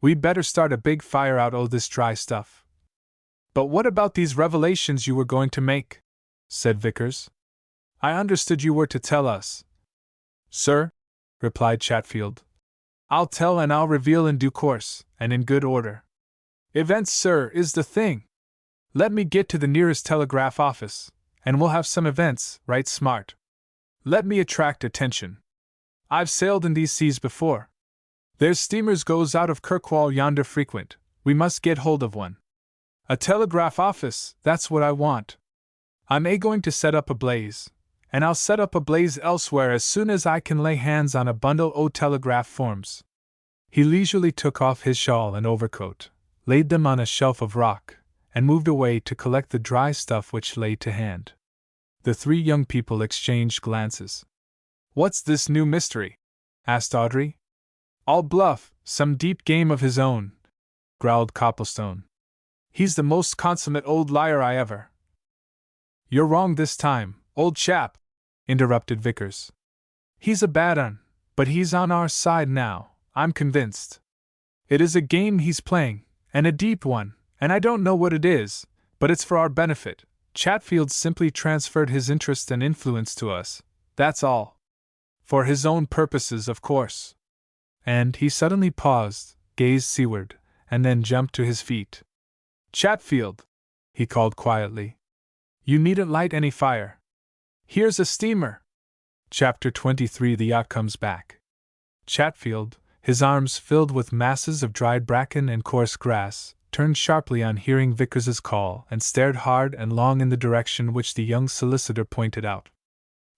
We'd better start a big fire out o' this dry stuff. But what about these revelations you were going to make? Said Vickers. I understood you were to tell us. Sir, replied Chatfield, I'll tell and I'll reveal in due course, and in good order. Events, sir, is the thing. Let me get to the nearest telegraph office, and we'll have some events, right smart. Let me attract attention. I've sailed in these seas before. There's steamers goes out of Kirkwall yonder frequent, we must get hold of one. A telegraph office, that's what I want. I'm going to set up a blaze, and I'll set up a blaze elsewhere as soon as I can lay hands on a bundle o' telegraph forms. He leisurely took off his shawl and overcoat, laid them on a shelf of rock, and moved away to collect the dry stuff which lay to hand. The three young people exchanged glances. What's this new mystery? Asked Audrey. All bluff, some deep game of his own, growled Copplestone. He's the most consummate old liar I ever. You're wrong this time, old chap, interrupted Vickers. He's a bad un, but he's on our side now, I'm convinced. It is a game he's playing, and a deep one, and I don't know what it is, but it's for our benefit. Chatfield simply transferred his interest and influence to us, that's all. For his own purposes, of course. And he suddenly paused, gazed seaward, and then jumped to his feet. Chatfield, he called quietly. You needn't light any fire. Here's a steamer. Chapter 23 The Yacht Comes Back. Chatfield, his arms filled with masses of dried bracken and coarse grass, turned sharply on hearing Vickers's call and stared hard and long in the direction which the young solicitor pointed out.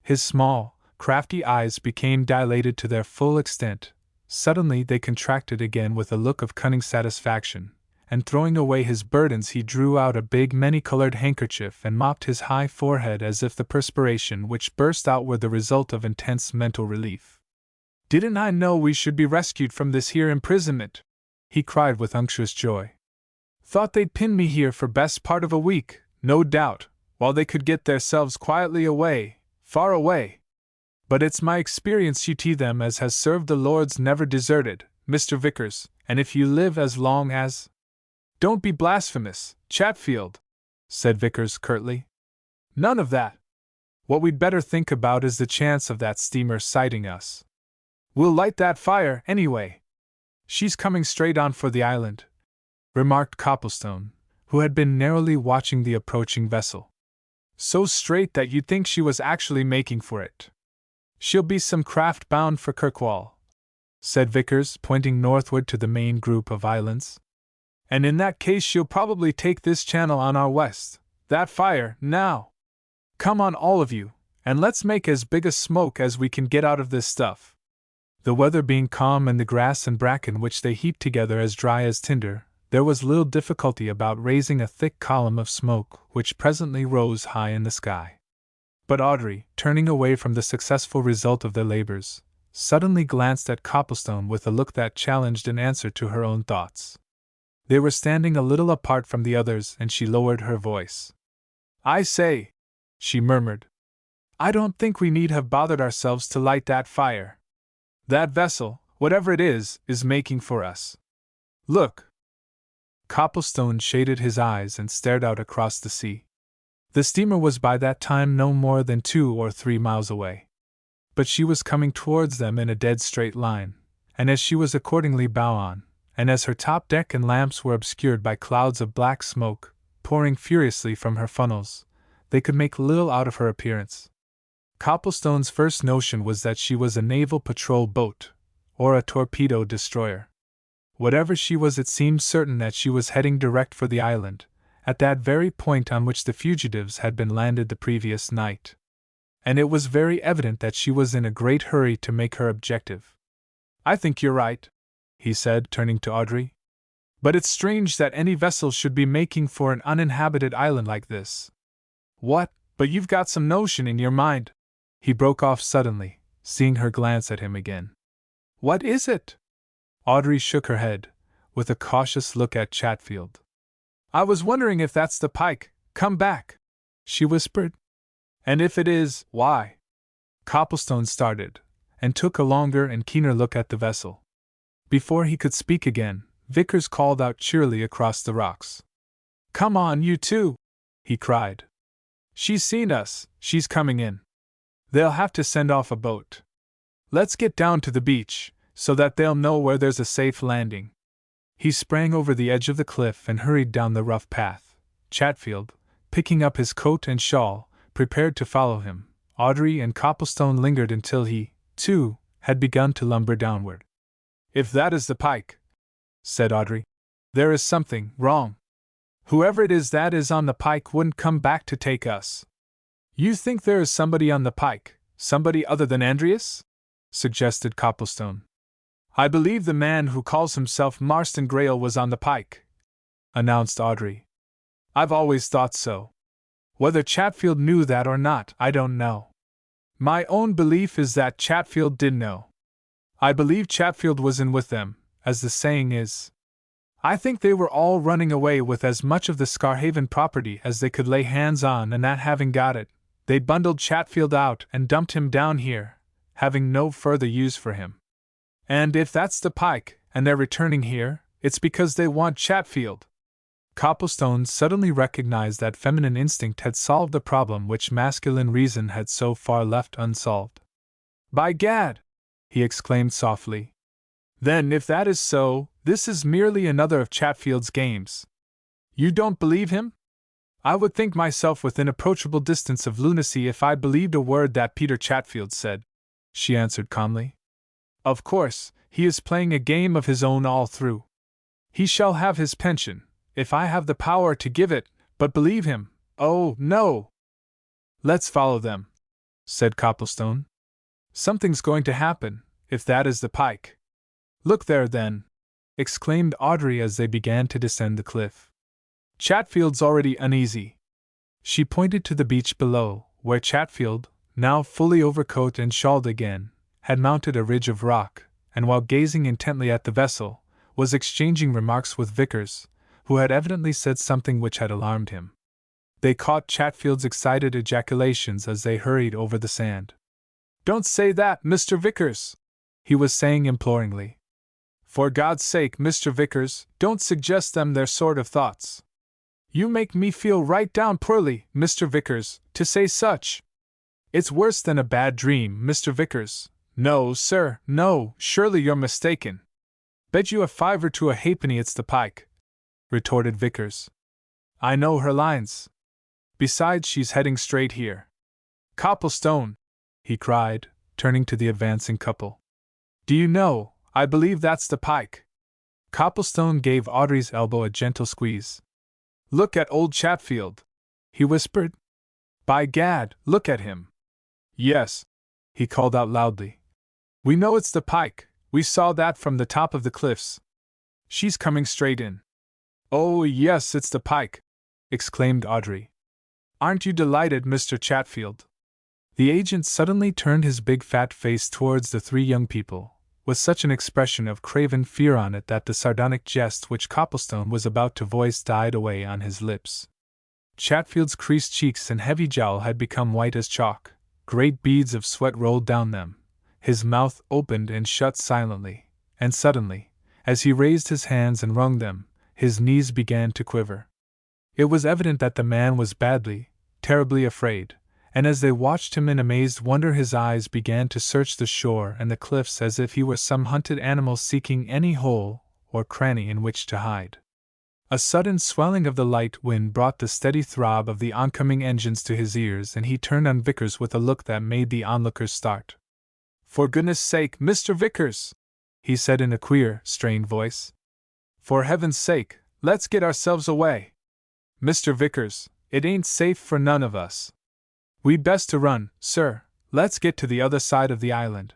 His small, crafty eyes became dilated to their full extent. Suddenly they contracted again with a look of cunning satisfaction, and throwing away his burdens he drew out a big many-colored handkerchief and mopped his high forehead as if the perspiration which burst out were the result of intense mental relief. Didn't I know we should be rescued from this here imprisonment? He cried with unctuous joy. Thought they'd pin me here for best part of a week, no doubt, while they could get theirselves quietly away, far away. But it's my experience you tee them as has served the Lord's never deserted, Mr. Vickers, and if you live as long as— Don't be blasphemous, Chatfield, said Vickers curtly. None of that. What we'd better think about is the chance of that steamer sighting us. We'll light that fire, anyway. She's coming straight on for the island, remarked Copplestone, who had been narrowly watching the approaching vessel. So straight that you'd think she was actually making for it. She'll be some craft bound for Kirkwall, said Vickers, pointing northward to the main group of islands. And in that case she'll probably take this channel on our west. That fire, now! Come on all of you, and let's make as big a smoke as we can get out of this stuff. The weather being calm and the grass and bracken which they heaped together as dry as tinder, there was little difficulty about raising a thick column of smoke which presently rose high in the sky. But Audrey, turning away from the successful result of their labors, suddenly glanced at Copplestone with a look that challenged an answer to her own thoughts. They were standing a little apart from the others, and she lowered her voice. I say, she murmured, I don't think we need have bothered ourselves to light that fire. That vessel, whatever it is making for us. Look! Copplestone shaded his eyes and stared out across the sea. The steamer was by that time no more than 2 or 3 miles away. But she was coming towards them in a dead straight line, and as she was accordingly bow on, and as her top deck and lamps were obscured by clouds of black smoke, pouring furiously from her funnels, they could make little out of her appearance. Copplestone's first notion was that she was a naval patrol boat, or a torpedo destroyer. Whatever she was, it seemed certain that she was heading direct for the island, at that very point on which the fugitives had been landed the previous night. And it was very evident that she was in a great hurry to make her objective. "I think you're right," he said, turning to Audrey. "But it's strange that any vessel should be making for an uninhabited island like this." "What? But you've got some notion in your mind," he broke off suddenly, seeing her glance at him again. "What is it?" Audrey shook her head, with a cautious look at Chatfield. "I was wondering if that's the Pike, come back," she whispered. "And if it is, why?" Copplestone started, and took a longer and keener look at the vessel. Before he could speak again, Vickers called out cheerily across the rocks. "Come on, you two!" he cried. "She's seen us, she's coming in. They'll have to send off a boat. Let's get down to the beach, so that they'll know where there's a safe landing." He sprang over the edge of the cliff and hurried down the rough path. Chatfield, picking up his coat and shawl, prepared to follow him. Audrey and Copplestone lingered until he, too, had begun to lumber downward. "If that is the Pike," said Audrey, "there is something wrong. Whoever it is that is on the Pike wouldn't come back to take us." "You think there is somebody on the Pike, somebody other than Andreas?" suggested Copplestone. "I believe the man who calls himself Marston Grayle was on the Pike," announced Audrey. "I've always thought so. Whether Chatfield knew that or not, I don't know. My own belief is that Chatfield did know. I believe Chatfield was in with them, as the saying is. I think they were all running away with as much of the Scarhaven property as they could lay hands on, and that having got it, they bundled Chatfield out and dumped him down here, having no further use for him. And if that's the Pike, and they're returning here, it's because they want Chatfield." Copplestone suddenly recognized that feminine instinct had solved the problem which masculine reason had so far left unsolved. "By gad!" he exclaimed softly. "Then, if that is so, this is merely another of Chatfield's games. You don't believe him? I would think myself within approachable distance of lunacy if I believed a word that Peter Chatfield said," she answered calmly. "Of course, he is playing a game of his own all through. He shall have his pension, if I have the power to give it, but believe him, oh, no!" "Let's follow them," said Copplestone. "Something's going to happen, if that is the Pike." "Look there, then!" exclaimed Audrey as they began to descend the cliff. "Chatfield's already uneasy." She pointed to the beach below, where Chatfield, now fully overcoat and shawled again, had mounted a ridge of rock, and while gazing intently at the vessel, was exchanging remarks with Vickers, who had evidently said something which had alarmed him. They caught Chatfield's excited ejaculations as they hurried over the sand. "Don't say that, Mr. Vickers!" he was saying imploringly. "For God's sake, Mr. Vickers, don't suggest them their sort of thoughts. You make me feel right down poorly, Mr. Vickers, to say such. It's worse than a bad dream, Mr. Vickers. No, sir, no, surely you're mistaken. Bet you a fiver to a halfpenny it's the Pike," retorted Vickers. "I know her lines. Besides, she's heading straight here. Copplestone," he cried, turning to the advancing couple. "Do you know, I believe that's the Pike." Copplestone gave Audrey's elbow a gentle squeeze. "Look at old Chatfield," he whispered. "By gad, look at him." "Yes," he called out loudly. "We know it's the Pike, we saw that from the top of the cliffs. She's coming straight in." "Oh, yes, it's the Pike," exclaimed Audrey. "Aren't you delighted, Mr. Chatfield?" The agent suddenly turned his big fat face towards the three young people, with such an expression of craven fear on it that the sardonic jest which Copplestone was about to voice died away on his lips. Chatfield's creased cheeks and heavy jowl had become white as chalk, great beads of sweat rolled down them, his mouth opened and shut silently, and suddenly, as he raised his hands and wrung them, his knees began to quiver. It was evident that the man was badly, terribly afraid, and as they watched him in amazed wonder his eyes began to search the shore and the cliffs as if he were some hunted animal seeking any hole or cranny in which to hide. A sudden swelling of the light wind brought the steady throb of the oncoming engines to his ears, and he turned on Vickers with a look that made the onlookers start. "For goodness sake, Mr. Vickers!" he said in a queer, strained voice. "For heaven's sake, let's get ourselves away! Mr. Vickers, it ain't safe for none of us. We'd best to run, sir. Let's get to the other side of the island.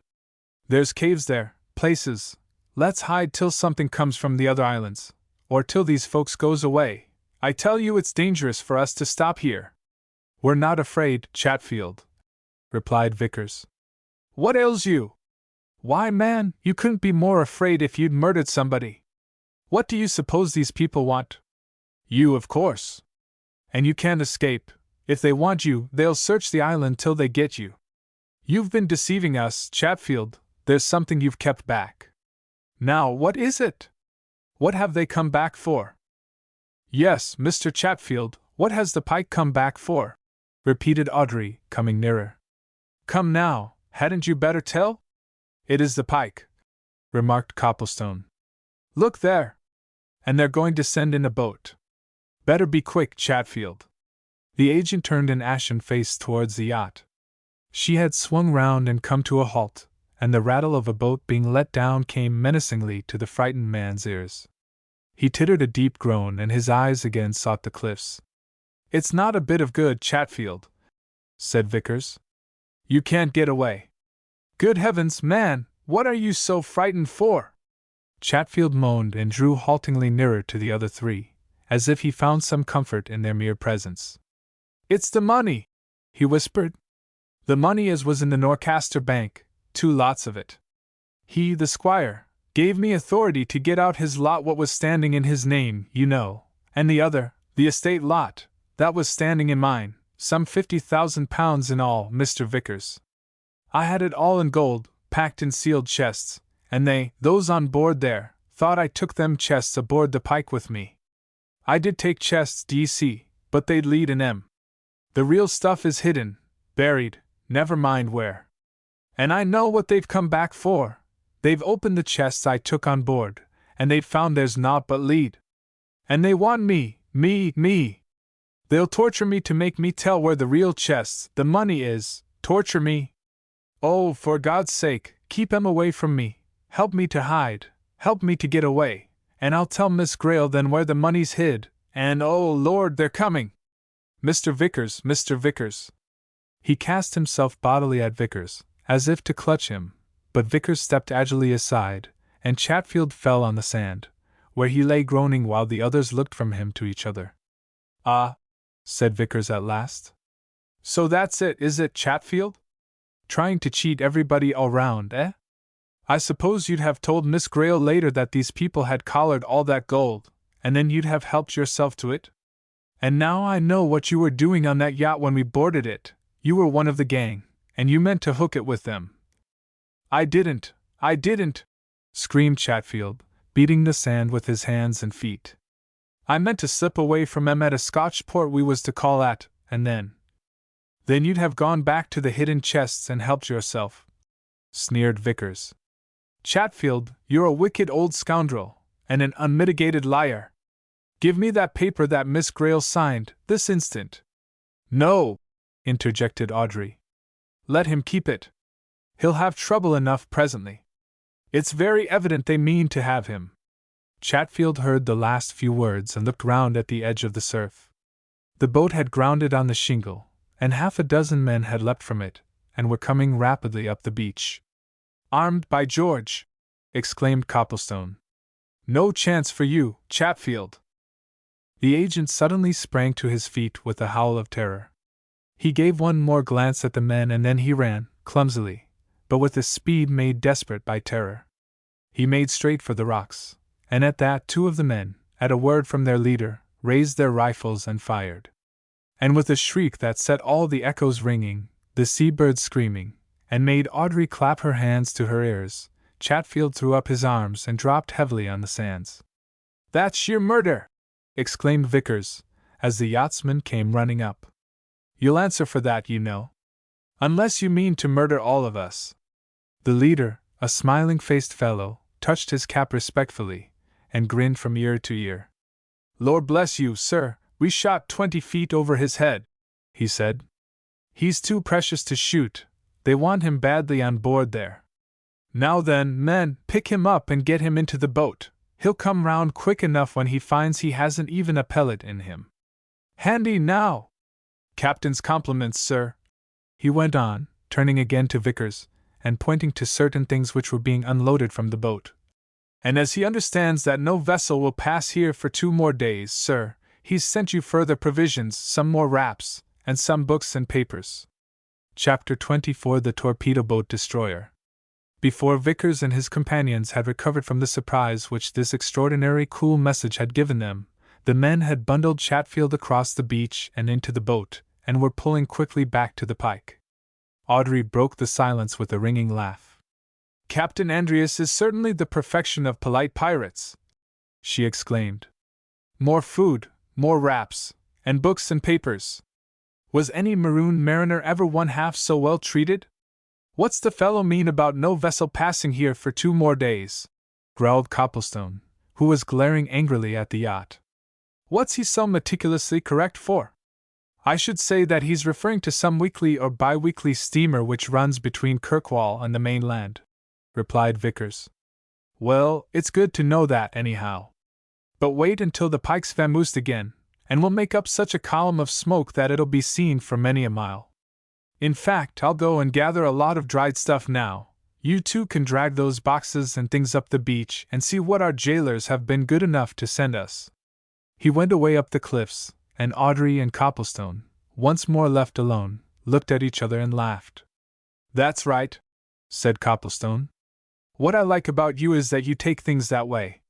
There's caves there, places. Let's hide till something comes from the other islands, or till these folks goes away. I tell you it's dangerous for us to stop here." "We're not afraid, Chatfield," replied Vickers. "What ails you? Why, man, you couldn't be more afraid if you'd murdered somebody. What do you suppose these people want? You, of course. And you can't escape. If they want you, they'll search the island till they get you. You've been deceiving us, Chatfield. There's something you've kept back. Now, what is it? What have they come back for?" "Yes, Mr. Chatfield, what has the pike come back for?" repeated Audrey, coming nearer. "Come now, hadn't you better tell?" "It is the pike," remarked Copplestone. "Look there! And they're going to send in a boat. Better be quick, Chatfield." The agent turned an ashen face towards the yacht. She had swung round and come to a halt, and the rattle of a boat being let down came menacingly to the frightened man's ears. He tittered a deep groan and his eyes again sought the cliffs. "It's not a bit of good, Chatfield," said Vickers. "You can't get away. Good heavens, man, what are you so frightened for?" Chatfield moaned and drew haltingly nearer to the other three, as if he found some comfort in their mere presence. "It's the money," he whispered. "The money as was in the Norcaster Bank, 2 lots of it. He, the squire, gave me authority to get out his lot what was standing in his name, you know, and the other, the estate lot, that was standing in mine, some £50,000 in all, Mr. Vickers. I had it all in gold, packed in sealed chests, and those on board there, thought I took them chests aboard the pike with me. I did take chests, d'ye see, but they'd lead in 'em. The real stuff is hidden, buried, never mind where. And I know what they've come back for. They've opened the chests I took on board, and they've found there's naught but lead. And they want me. They'll torture me to make me tell where the real chests, the money is, torture me. Oh, for God's sake, keep 'em away from me. Help me to hide, help me to get away, and I'll tell Miss Grayle then where the money's hid, and oh Lord, they're coming! Mr. Vickers. He cast himself bodily at Vickers, as if to clutch him, but Vickers stepped agilely aside, and Chatfield fell on the sand, where he lay groaning while the others looked from him to each other. "Ah," said Vickers at last. "So that's it, is it, Chatfield? Trying to cheat everybody all round, eh? I suppose you'd have told Miss Grayle later that these people had collared all that gold, and then you'd have helped yourself to it? And now I know what you were doing on that yacht when we boarded it. You were one of the gang, and you meant to hook it with them." I didn't, screamed Chatfield, beating the sand with his hands and feet. "I meant to slip away from 'em at a Scotch port we was to call at, and then you'd have gone back to the hidden chests and helped yourself," sneered Vickers. "Chatfield, you're a wicked old scoundrel, and an unmitigated liar. Give me that paper that Miss Grayle signed, this instant." "No," interjected Audrey. "Let him keep it. He'll have trouble enough presently. It's very evident they mean to have him." Chatfield heard the last few words and looked round at the edge of the surf. The boat had grounded on the shingle, and 6 men had leapt from it, and were coming rapidly up the beach. "Armed, by George!" exclaimed Copplestone. "No chance for you, Chatfield!" The agent suddenly sprang to his feet with a howl of terror. He gave one more glance at the men and then he ran, clumsily, but with a speed made desperate by terror. He made straight for the rocks, and at that 2 of the men, at a word from their leader, raised their rifles and fired. And with a shriek that set all the echoes ringing, the sea-birds screaming, and made Audrey clap her hands to her ears, Chatfield threw up his arms and dropped heavily on the sands. That's sheer murder! Exclaimed Vickers, as the yachtsman came running up. You'll answer for that, you know. Unless you mean to murder all of us. The leader, a smiling-faced fellow, touched his cap respectfully, and grinned from ear to ear. Lord bless you, sir, we shot 20 feet over his head, he said. He's too precious to shoot, they want him badly on board there. Now then, men, pick him up and get him into the boat. He'll come round quick enough when he finds he hasn't even a pellet in him. Handy now! Captain's compliments, sir, he went on, turning again to Vickers, and pointing to certain things which were being unloaded from the boat. And as he understands that no vessel will pass here for 2 more days, sir, he's sent you further provisions, some more wraps, and some books and papers. Chapter 24 The Torpedo Boat Destroyer. Before Vickers and his companions had recovered from the surprise which this extraordinary cool message had given them, the men had bundled Chatfield across the beach and into the boat, and were pulling quickly back to the pike. Audrey broke the silence with a ringing laugh. Captain Andreas is certainly the perfection of polite pirates, she exclaimed. More food, more wraps, and books and papers. Was any maroon mariner ever one half so well treated? What's the fellow mean about no vessel passing here for 2 more days? Growled Copplestone, who was glaring angrily at the yacht. What's he so meticulously correct for? I should say that he's referring to some weekly or bi-weekly steamer which runs between Kirkwall and the mainland, replied Vickers. Well, it's good to know that, anyhow. But wait until the pike's vamoosed again, and we'll make up such a column of smoke that it'll be seen for many a mile. In fact, I'll go and gather a lot of dried stuff now. You two can drag those boxes and things up the beach and see what our jailers have been good enough to send us. He went away up the cliffs, and Audrey and Copplestone, once more left alone, looked at each other and laughed. That's right, said Copplestone. What I like about you is that you take things that way.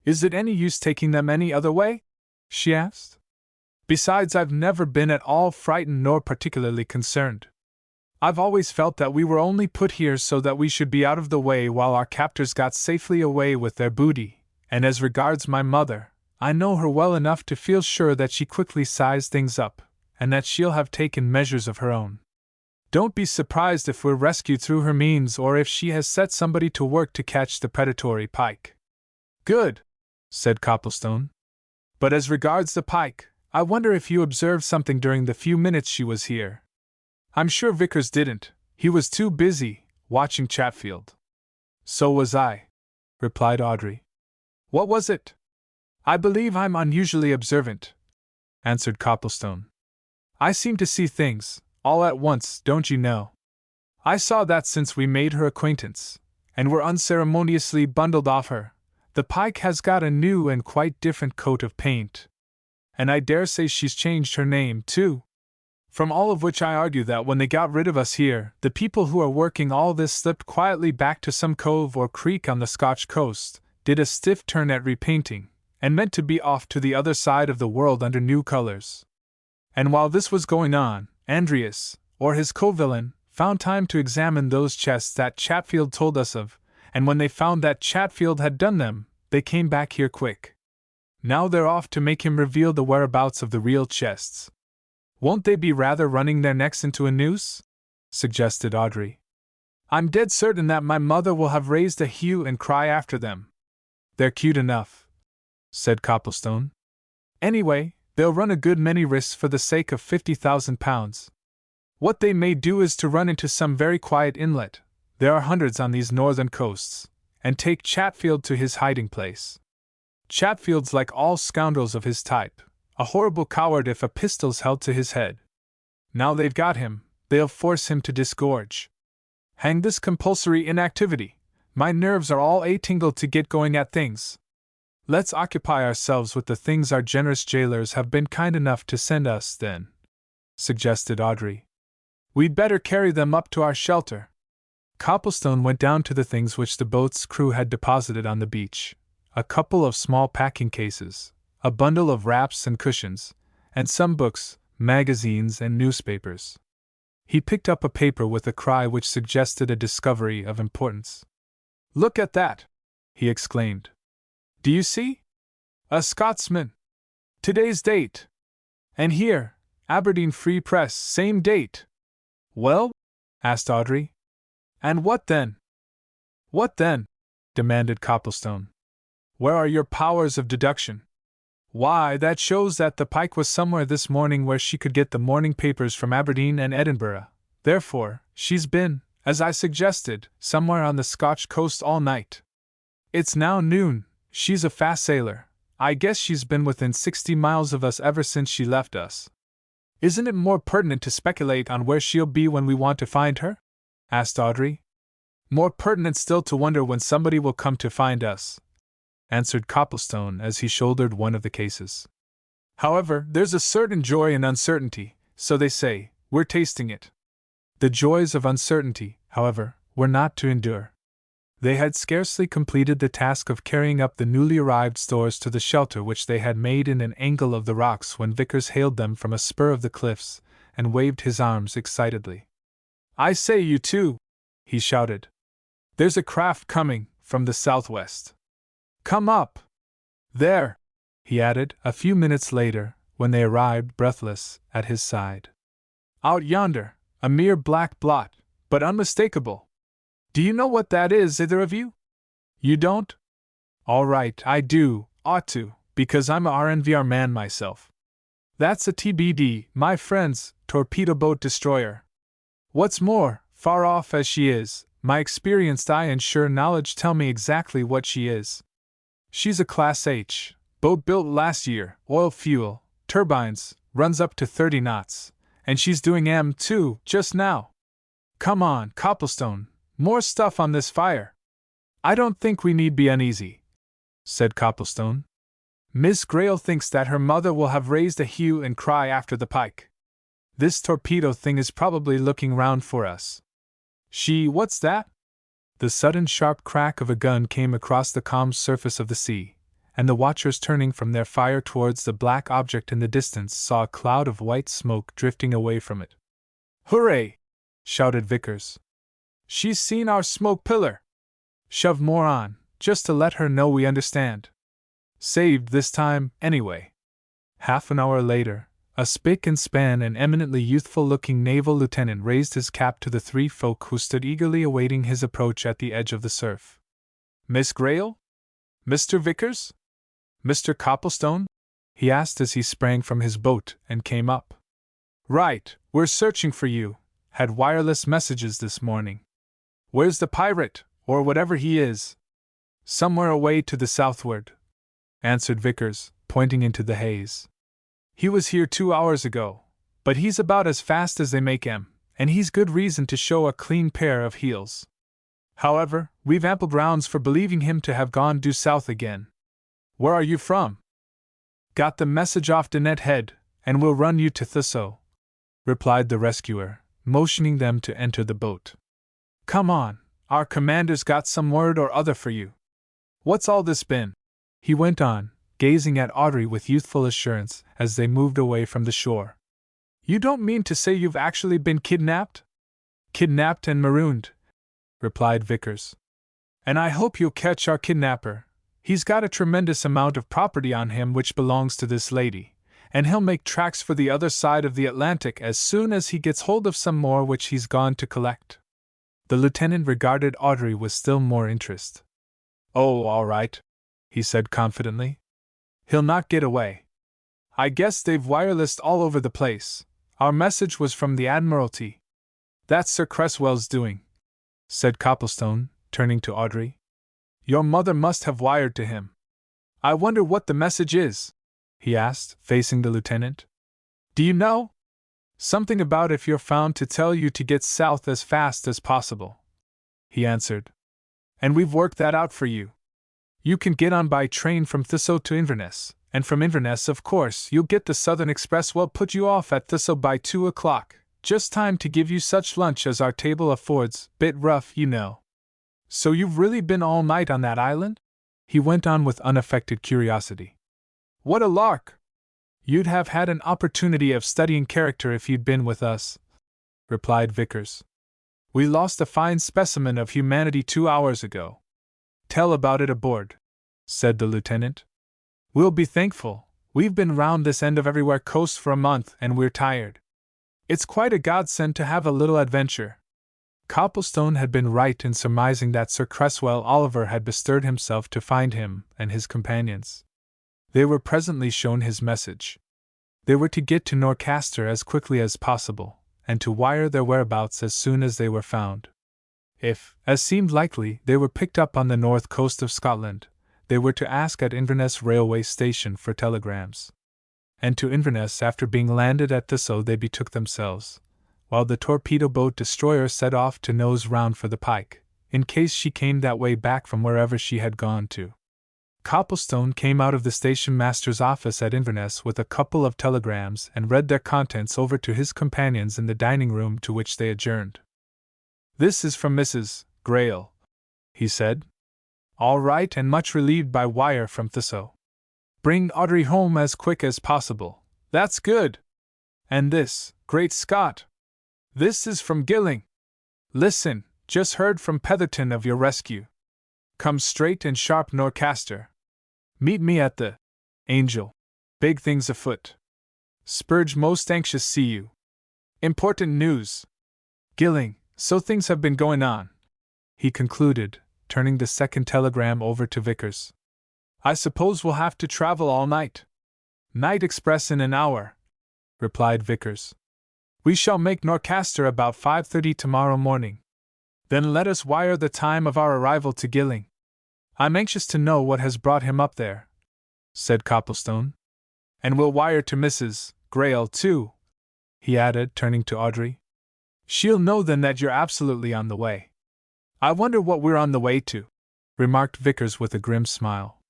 Is it any use taking them any other way? She asked. Besides, I've never been at all frightened nor particularly concerned. I've always felt that we were only put here so that we should be out of the way while our captors got safely away with their booty, and as regards my mother, I know her well enough to feel sure that she quickly sized things up, and that she'll have taken measures of her own. Don't be surprised if we're rescued through her means or if she has set somebody to work to catch the predatory pike. Good, said Copplestone. But as regards the pike, I wonder if you observed something during the few minutes she was here. I'm sure Vickers didn't. He was too busy, watching Chatfield. So was I, replied Audrey. What was it? I believe I'm unusually observant, answered Copplestone. I seem to see things, all at once, don't you know? I saw that since we made her acquaintance, and were unceremoniously bundled off her, the pike has got a new and quite different coat of paint. And I dare say she's changed her name, too. From all of which I argue that when they got rid of us here, the people who are working all this slipped quietly back to some cove or creek on the Scotch coast, did a stiff turn at repainting, and meant to be off to the other side of the world under new colors. And while this was going on, Andreas, or his co-villain, found time to examine those chests that Chatfield told us of, and when they found that Chatfield had done them, they came back here quick. Now they're off to make him reveal the whereabouts of the real chests. Won't they be rather running their necks into a noose? Suggested Audrey. I'm dead certain that my mother will have raised a hue and cry after them. They're cute enough, said Copplestone. Anyway, they'll run a good many risks for the sake of £50,000. What they may do is to run into some very quiet inlet, there are hundreds on these northern coasts, and take Chatfield to his hiding place. Chatfield's like all scoundrels of his type, a horrible coward if a pistol's held to his head. Now they've got him, they'll force him to disgorge. Hang this compulsory inactivity, my nerves are all a-tingle to get going at things. Let's occupy ourselves with the things our generous jailers have been kind enough to send us, then, suggested Audrey. We'd better carry them up to our shelter. Copplestone went down to the things which the boat's crew had deposited on the beach. A couple of small packing cases, a bundle of wraps and cushions, and some books, magazines, and newspapers. He picked up a paper with a cry which suggested a discovery of importance. Look at that! He exclaimed. Do you see? A Scotsman! Today's date! And here, Aberdeen Free Press, same date! Well? Asked Audrey. And what then? What then? Demanded Copplestone. Where are your powers of deduction? Why, that shows that the Pike was somewhere this morning where she could get the morning papers from Aberdeen and Edinburgh. Therefore, she's been, as I suggested, somewhere on the Scotch coast all night. It's now noon. She's a fast sailor. I guess she's been within 60 miles of us ever since she left us. Isn't it more pertinent to speculate on where she'll be when we want to find her? Asked Audrey. More pertinent still to wonder when somebody will come to find us, answered Copplestone as he shouldered one of the cases. However, there's a certain joy in uncertainty, so they say. We're tasting it. The joys of uncertainty, however, were not to endure. They had scarcely completed the task of carrying up the newly arrived stores to the shelter which they had made in an angle of the rocks when Vickers hailed them from a spur of the cliffs, and waved his arms excitedly. I say, you two! He shouted. There's a craft coming, from the southwest. Come up! There! He added, a few minutes later, when they arrived breathless at his side. Out yonder, a mere black blot, but unmistakable. Do you know what that is, either of you? You don't? All right, I do, ought to, because I'm a RNVR man myself. That's a TBD, my friends, torpedo boat destroyer. What's more, far off as she is, my experienced eye and sure knowledge tell me exactly what she is. She's a Class H, boat built last year, oil fuel, turbines, runs up to 30 knots, and she's doing M2 just now. Come on, Copplestone, more stuff on this fire. I don't think we need be uneasy, said Copplestone. Miss Grayle thinks that her mother will have raised a hue and cry after the Pike. This torpedo thing is probably looking round for us. What's that? The sudden sharp crack of a gun came across the calm surface of the sea, and the watchers turning from their fire towards the black object in the distance saw a cloud of white smoke drifting away from it. Hooray! Shouted Vickers. She's seen our smoke pillar! Shove more on, just to let her know we understand. Saved this time, anyway. Half an hour later, a spick and span and eminently youthful-looking naval lieutenant raised his cap to the three folk who stood eagerly awaiting his approach at the edge of the surf. Miss Grayle? Mr. Vickers? Mr. Copplestone? He asked as he sprang from his boat and came up. Right, we're searching for you. Had wireless messages this morning. Where's the pirate, or whatever he is? Somewhere away to the southward, answered Vickers, pointing into the haze. He was here 2 hours ago, but he's about as fast as they make 'em, and he's good reason to show a clean pair of heels. However, we've ample grounds for believing him to have gone due south again. Where are you from? Got the message off Dinette Head, and we'll run you to Thusso, replied the rescuer, motioning them to enter the boat. Come on, our commander's got some word or other for you. What's all this been? He went on, gazing at Audrey with youthful assurance as they moved away from the shore. You don't mean to say you've actually been kidnapped? Kidnapped and marooned, replied Vickers. And I hope you'll catch our kidnapper. He's got a tremendous amount of property on him which belongs to this lady, and he'll make tracks for the other side of the Atlantic as soon as he gets hold of some more which he's gone to collect. The lieutenant regarded Audrey with still more interest. Oh, all right, he said confidently. He'll not get away. I guess they've wirelessed all over the place. Our message was from the Admiralty. That's Sir Cresswell's doing, said Copplestone, turning to Audrey. Your mother must have wired to him. I wonder what the message is, he asked, facing the lieutenant. Do you know? Something about if you're found to tell you to get south as fast as possible, he answered. And we've worked that out for you. You can get on by train from Thusso to Inverness, and from Inverness, of course, you'll get the Southern Express will put you off at Thusso by 2 o'clock, just time to give you such lunch as our table affords, bit rough, you know. So you've really been all night on that island? He went on with unaffected curiosity. What a lark! You'd have had an opportunity of studying character if you'd been with us, replied Vickers. We lost a fine specimen of humanity 2 hours ago. Tell about it aboard, said the lieutenant. We'll be thankful. We've been round this end of everywhere coast for a month and we're tired. It's quite a godsend to have a little adventure. Copplestone had been right in surmising that Sir Cresswell Oliver had bestirred himself to find him and his companions. They were presently shown his message. They were to get to Norcaster as quickly as possible, and to wire their whereabouts as soon as they were found. If, as seemed likely, they were picked up on the north coast of Scotland, they were to ask at Inverness railway station for telegrams. And to Inverness after being landed at Thistle they betook themselves, while the torpedo boat destroyer set off to nose round for the Pike, in case she came that way back from wherever she had gone to. Copplestone came out of the station master's office at Inverness with a couple of telegrams and read their contents over to his companions in the dining room, to which they adjourned. "This is from Mrs. Grayle," he said. "All right and much relieved by wire from Thistle. Bring Audrey home as quick as possible. That's good. And this, great Scott! This is from Gilling. Listen, just heard from Petherton of your rescue. Come straight and sharp Norcaster. Meet me at the Angel. Big things afoot. Spurge most anxious see you. Important news. Gilling, so things have been going on," he concluded, turning the second telegram over to Vickers. "I suppose we'll have to travel all night." "Night express in an hour," replied Vickers. "We shall make Norcaster about 5:30 tomorrow morning. Then let us wire the time of our arrival to Gilling. I'm anxious to know what has brought him up there," said Copplestone. "And we'll wire to Mrs. Grayle, too," he added, turning to Audrey. "She'll know then that you're absolutely on the way." "I wonder what we're on the way to," remarked Vickers with a grim smile.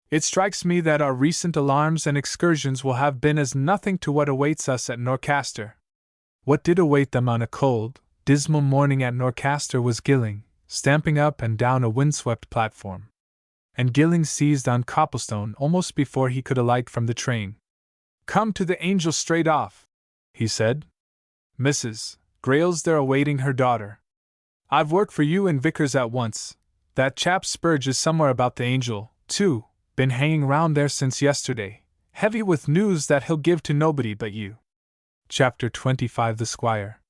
"It strikes me that our recent alarms and excursions will have been as nothing to what awaits us at Norcaster." What did await them on a cold, dismal morning at Norcaster was Gilling, stamping up and down a windswept platform. And Gilling seized on Copplestone almost before he could alight from the train. "Come to the Angel straight off," he said. "Mrs. Grayle's there awaiting her daughter. I've work for you and Vickers at once. That chap Spurge is somewhere about the Angel, too, been hanging round there since yesterday, heavy with news that he'll give to nobody but you." Chapter 25. The Squire.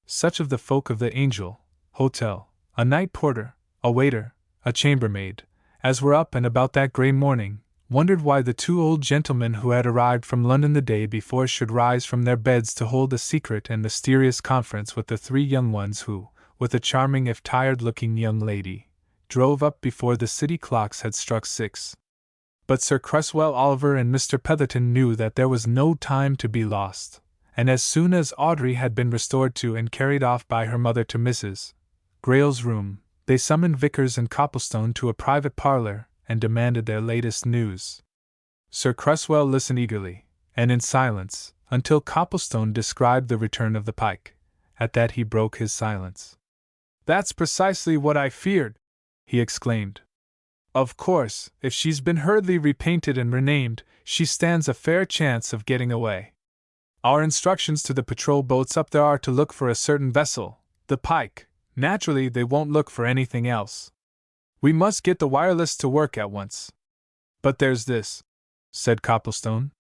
Such of the folk of the Angel Hotel, a night porter, a waiter, a chambermaid, as were up and about that grey morning, wondered why the two old gentlemen who had arrived from London the day before should rise from their beds to hold a secret and mysterious conference with the three young ones who, with a charming if tired-looking young lady, drove up before the city clocks had struck 6. But Sir Cresswell Oliver and Mr. Petherton knew that there was no time to be lost, and as soon as Audrey had been restored to and carried off by her mother to Mrs. Grayle's room, they summoned Vickers and Copplestone to a private parlour and demanded their latest news. Sir Cresswell listened eagerly, and in silence, until Copplestone described the return of the Pike. At that he broke his silence. "That's precisely what I feared," he exclaimed. "Of course, if she's been hurriedly repainted and renamed, she stands a fair chance of getting away. Our instructions to the patrol boats up there are to look for a certain vessel, the Pike. Naturally, they won't look for anything else. We must get the wireless to work at once. But there's this," said Copplestone.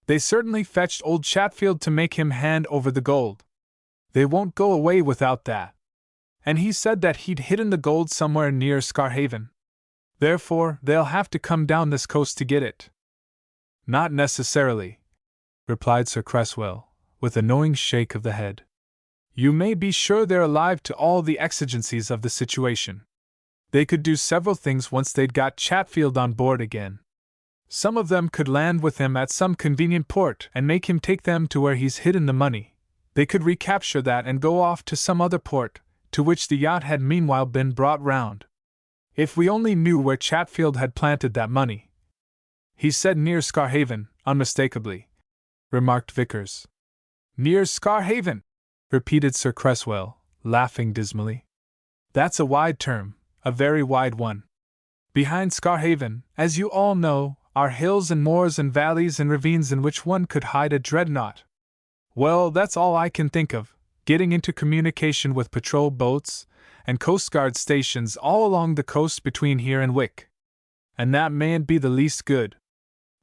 "They certainly fetched old Chatfield to make him hand over the gold. They won't go away without that. And he said that he'd hidden the gold somewhere near Scarhaven. Therefore, they'll have to come down this coast to get it." "Not necessarily," replied Sir Cresswell, with a knowing shake of the head. "You may be sure they're alive to all the exigencies of the situation. They could do several things once they'd got Chatfield on board again. Some of them could land with him at some convenient port and make him take them to where he's hidden the money. They could recapture that and go off to some other port, to which the yacht had meanwhile been brought round. If we only knew where Chatfield had planted that money." "He said near Scarhaven, unmistakably," remarked Vickers. "Near Scarhaven," repeated Sir Cresswell, laughing dismally. "That's a wide term, a very wide one. Behind Scarhaven, as you all know, are hills and moors and valleys and ravines in which one could hide a dreadnought. Well, that's all I can think of, getting into communication with patrol boats and coastguard stations all along the coast between here and Wick. And that mayn't be the least good.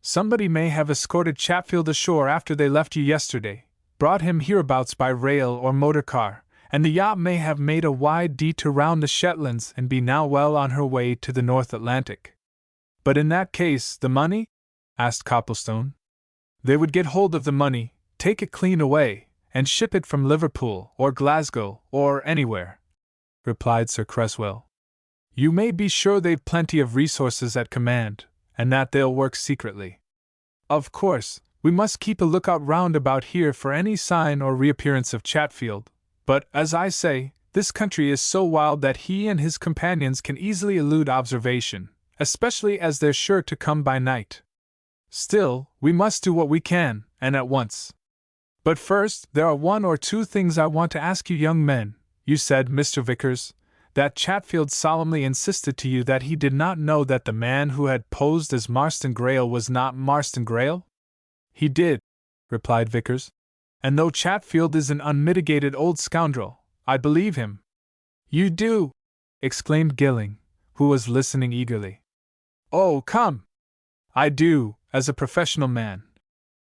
Somebody may have escorted Chatfield ashore after they left you yesterday, brought him hereabouts by rail or motor car, and the yacht may have made a wide detour round the Shetlands and be now well on her way to the North Atlantic. But in that case, the money? Asked Copplestone. They would get hold of the money, take it clean away, and ship it from Liverpool or Glasgow or anywhere, replied Sir Cresswell. You may be sure they've plenty of resources at command, and that they'll work secretly. Of course, we must keep a lookout round about here for any sign or reappearance of Chatfield, but, as I say, this country is so wild that he and his companions can easily elude observation, especially as they're sure to come by night. Still, we must do what we can, and at once. But first, there are one or two things I want to ask you young men. You said, Mr. Vickers, that Chatfield solemnly insisted to you that he did not know that the man who had posed as Marston Greyle was not Marston Greyle? He did, replied Vickers. And though Chatfield is an unmitigated old scoundrel, I believe him. You do? Exclaimed Gilling, who was listening eagerly. Oh, come! I do, as a professional man,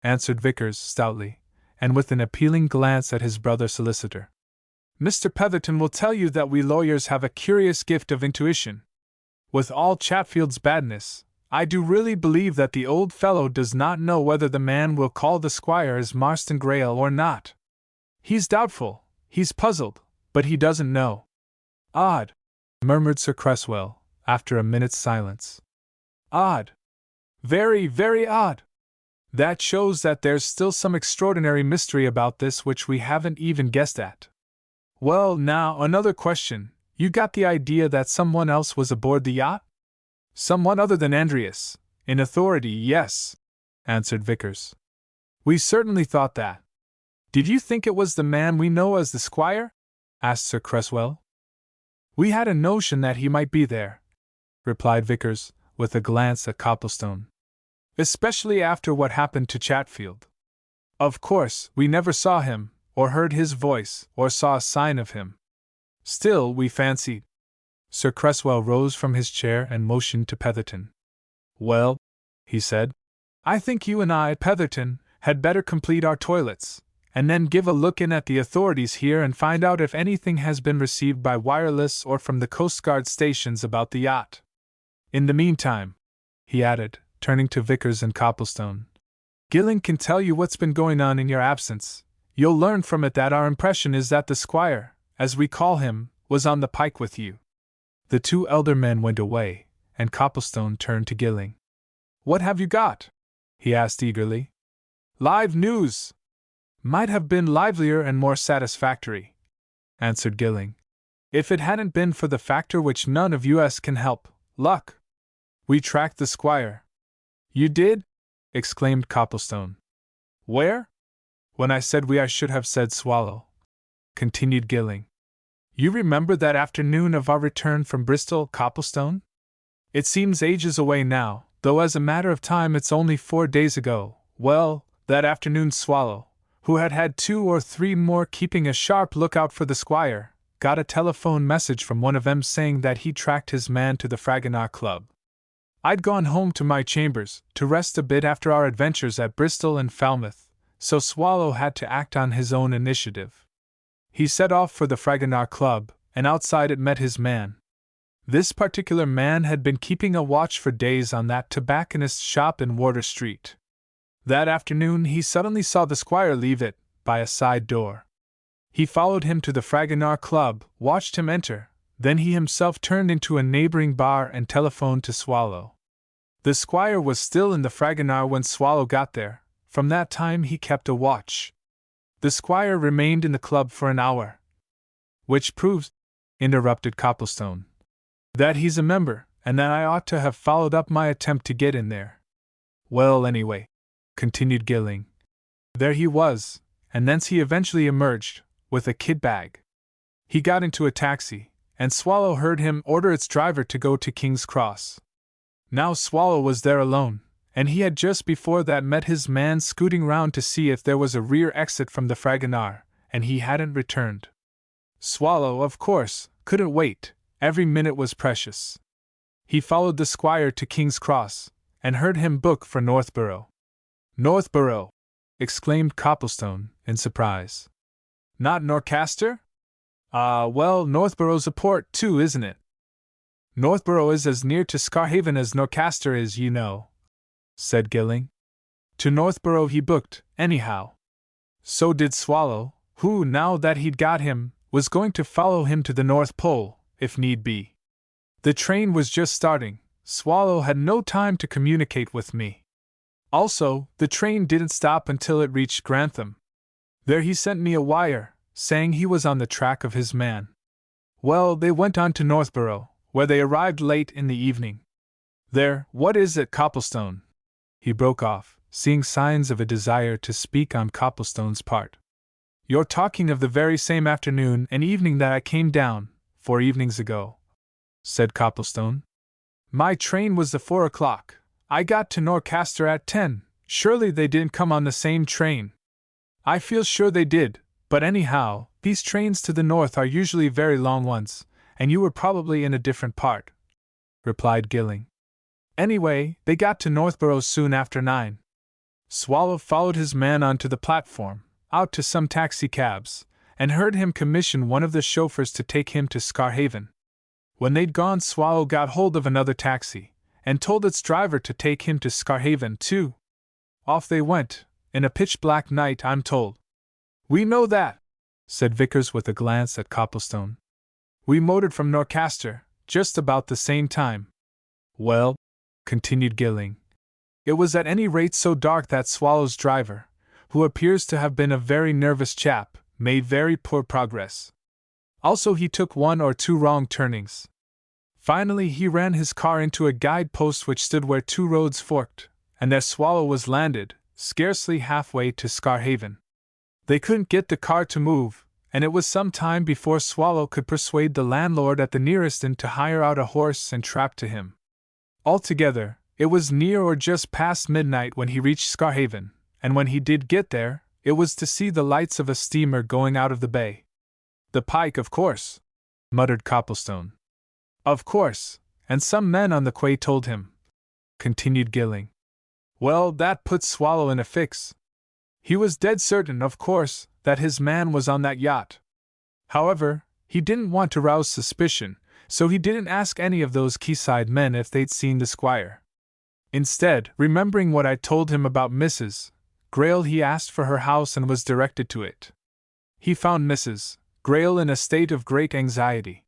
answered Vickers stoutly, and with an appealing glance at his brother solicitor. Mr. Petherton will tell you that we lawyers have a curious gift of intuition. With all Chatfield's badness, I do really believe that the old fellow does not know whether the man will call the squire as Marston Greyle or not. He's doubtful, he's puzzled, but he doesn't know. Odd, murmured Sir Cresswell, after a minute's silence. Odd. Very, very odd. That shows that there's still some extraordinary mystery about this which we haven't even guessed at. Well, now, another question. You got the idea that someone else was aboard the yacht? Someone other than Andreas. In authority, yes, answered Vickers. We certainly thought that. Did you think it was the man we know as the squire? Asked Sir Cresswell. We had a notion that he might be there, replied Vickers, with a glance at Copplestone. Especially after what happened to Chatfield. Of course, we never saw him, or heard his voice, or saw a sign of him. Still, we fancied. Sir Cresswell rose from his chair and motioned to Petherton. Well, he said, I think you and I, Petherton, had better complete our toilets, and then give a look in at the authorities here and find out if anything has been received by wireless or from the Coast Guard stations about the yacht. In the meantime, he added, turning to Vickers and Copplestone, Gilling can tell you what's been going on in your absence. You'll learn from it that our impression is that the squire, as we call him, was on the pike with you. The two elder men went away, and Copplestone turned to Gilling. What have you got? He asked eagerly. Live news! Might have been livelier and more satisfactory, answered Gilling, if it hadn't been for the factor which none of us can help, luck. We tracked the squire. You did? Exclaimed Copplestone. Where? When I said we, I should have said Swallow, continued Gilling. You remember that afternoon of our return from Bristol, Copplestone? It seems ages away now, though as a matter of time it's only 4 days ago. Well, that afternoon Swallow, who had had 2 or 3 more keeping a sharp lookout for the squire, got a telephone message from one of 'em saying that he tracked his man to the Fragonard Club. I'd gone home to my chambers, to rest a bit after our adventures at Bristol and Falmouth, so Swallow had to act on his own initiative. He set off for the Fragonard Club, and outside it met his man. This particular man had been keeping a watch for days on that tobacconist's shop in Wardour Street. That afternoon he suddenly saw the squire leave it, by a side door. He followed him to the Fragonard Club, watched him enter, then he himself turned into a neighboring bar and telephoned to Swallow. The squire was still in the Fragonard when Swallow got there. From that time he kept a watch. The squire remained in the club for an hour. Which proves, interrupted Copplestone, that he's a member, and that I ought to have followed up my attempt to get in there. Well, anyway, continued Gilling, there he was, and thence he eventually emerged, with a kit bag. He got into a taxi, and Swallow heard him order its driver to go to King's Cross. Now Swallow was there alone, and he had just before that met his man scooting round to see if there was a rear exit from the Fragonard, and he hadn't returned. Swallow, of course, couldn't wait, every minute was precious. He followed the squire to King's Cross, and heard him book for Northborough. Northborough! Exclaimed Copplestone, in surprise. Not Norcaster? Well, Northborough's a port too, isn't it? Northborough is as near to Scarhaven as Norcaster is, you know, said Gilling. To Northborough he booked, anyhow. So did Swallow, who, now that he'd got him, was going to follow him to the North Pole, if need be. The train was just starting. Swallow had no time to communicate with me. Also, the train didn't stop until it reached Grantham. There he sent me a wire, saying he was on the track of his man. Well, they went on to Northborough, where they arrived late in the evening. There, what is it, Copplestone? He broke off, seeing signs of a desire to speak on Copplestone's part. You're talking of the very same afternoon and evening that I came down, 4 evenings ago, said Copplestone. My train was the 4 o'clock. I got to Norcaster at 10. Surely they didn't come on the same train. I feel sure they did, but anyhow, these trains to the north are usually very long ones, and you were probably in a different part, replied Gilling. Anyway, they got to Northborough soon after 9. Swallow followed his man onto the platform, out to some taxicabs, and heard him commission one of the chauffeurs to take him to Scarhaven. When they'd gone, Swallow got hold of another taxi, and told its driver to take him to Scarhaven too. Off they went, in a pitch-black night, I'm told. We know that, said Vickers with a glance at Copplestone. We motored from Norcaster, just about the same time. Well, continued Gilling, it was at any rate so dark that Swallow's driver, who appears to have been a very nervous chap, made very poor progress. Also, he took 1 or 2 wrong turnings. Finally, he ran his car into a guide-post which stood where 2 roads forked, and there Swallow was landed, scarcely halfway to Scarhaven. They couldn't get the car to move, and it was some time before Swallow could persuade the landlord at the nearest inn to hire out a horse and trap to him. Altogether, it was near or just past midnight when he reached Scarhaven, and when he did get there, it was to see the lights of a steamer going out of the bay. The Pike, of course, muttered Copplestone. Of course, and some men on the quay told him, continued Gilling. Well, that put Swallow in a fix. He was dead certain, of course, that his man was on that yacht. However, he didn't want to rouse suspicion, so he didn't ask any of those quayside men if they'd seen the squire. Instead, remembering what I told him about Mrs. Grayle, he asked for her house and was directed to it. He found Mrs. Grayle in a state of great anxiety.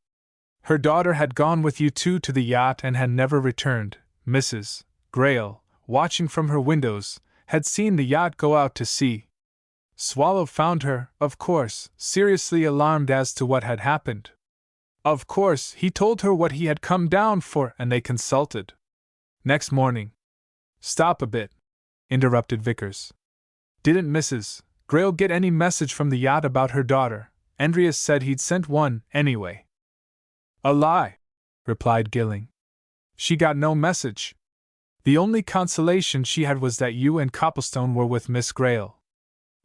Her daughter had gone with you two to the yacht and had never returned. Mrs. Grayle, watching from her windows, had seen the yacht go out to sea. Swallow found her, of course, seriously alarmed as to what had happened. Of course, he told her what he had come down for, and they consulted. Next morning. Stop a bit, interrupted Vickers. Didn't Mrs. Grayle get any message from the yacht about her daughter? Andreas said he'd sent one, anyway. A lie, replied Gilling. She got no message. The only consolation she had was that you and Copplestone were with Miss Grayle.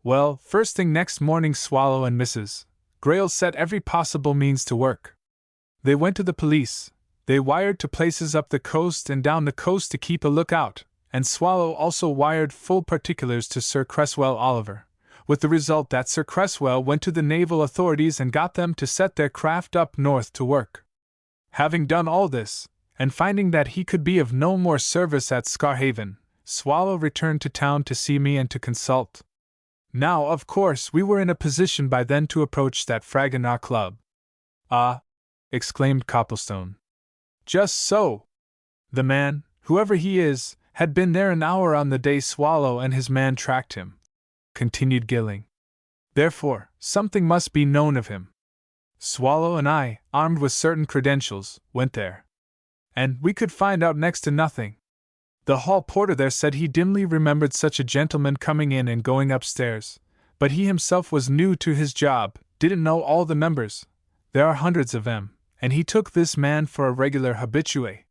Well, first thing next morning, Swallow and Mrs. Grayle set every possible means to work. They went to the police, they wired to places up the coast and down the coast to keep a lookout, and Swallow also wired full particulars to Sir Cresswell Oliver, with the result that Sir Cresswell went to the naval authorities and got them to set their craft up north to work. Having done all this, and finding that he could be of no more service at Scarhaven, Swallow returned to town to see me and to consult. Now, of course, we were in a position by then to approach that Fragonard Club. Ah! Exclaimed Copplestone. Just so! The man, whoever he is, had been there an hour on the day Swallow and his man tracked him, continued Gilling. Therefore, something must be known of him. Swallow and I, armed with certain credentials, went there. And we could find out next to nothing. The hall porter there said he dimly remembered such a gentleman coming in and going upstairs, but he himself was new to his job, didn't know all the members. There are hundreds of them, and he took this man for a regular habitué.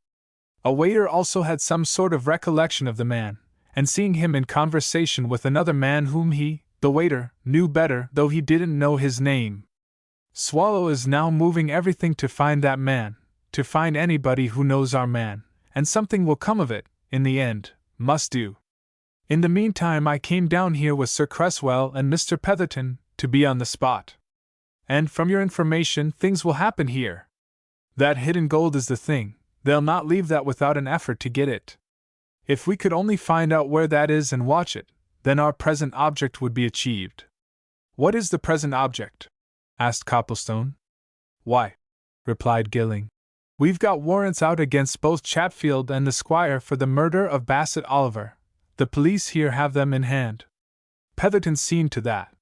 A waiter also had some sort of recollection of the man, and seeing him in conversation with another man whom he, the waiter, knew better, though he didn't know his name. Swallow is now moving everything to find that man, to find anybody who knows our man, and something will come of it, in the end, must do. In the meantime, I came down here with Sir Cresswell and Mr. Petherton to be on the spot. And from your information, things will happen here. That hidden gold is the thing. They'll not leave that without an effort to get it. If we could only find out where that is and watch it, then our present object would be achieved." "What is the present object?" asked Copplestone. "Why," replied Gilling, "we've got warrants out against both Chatfield and the Squire for the murder of Bassett Oliver. The police here have them in hand. Petherton's seen to that.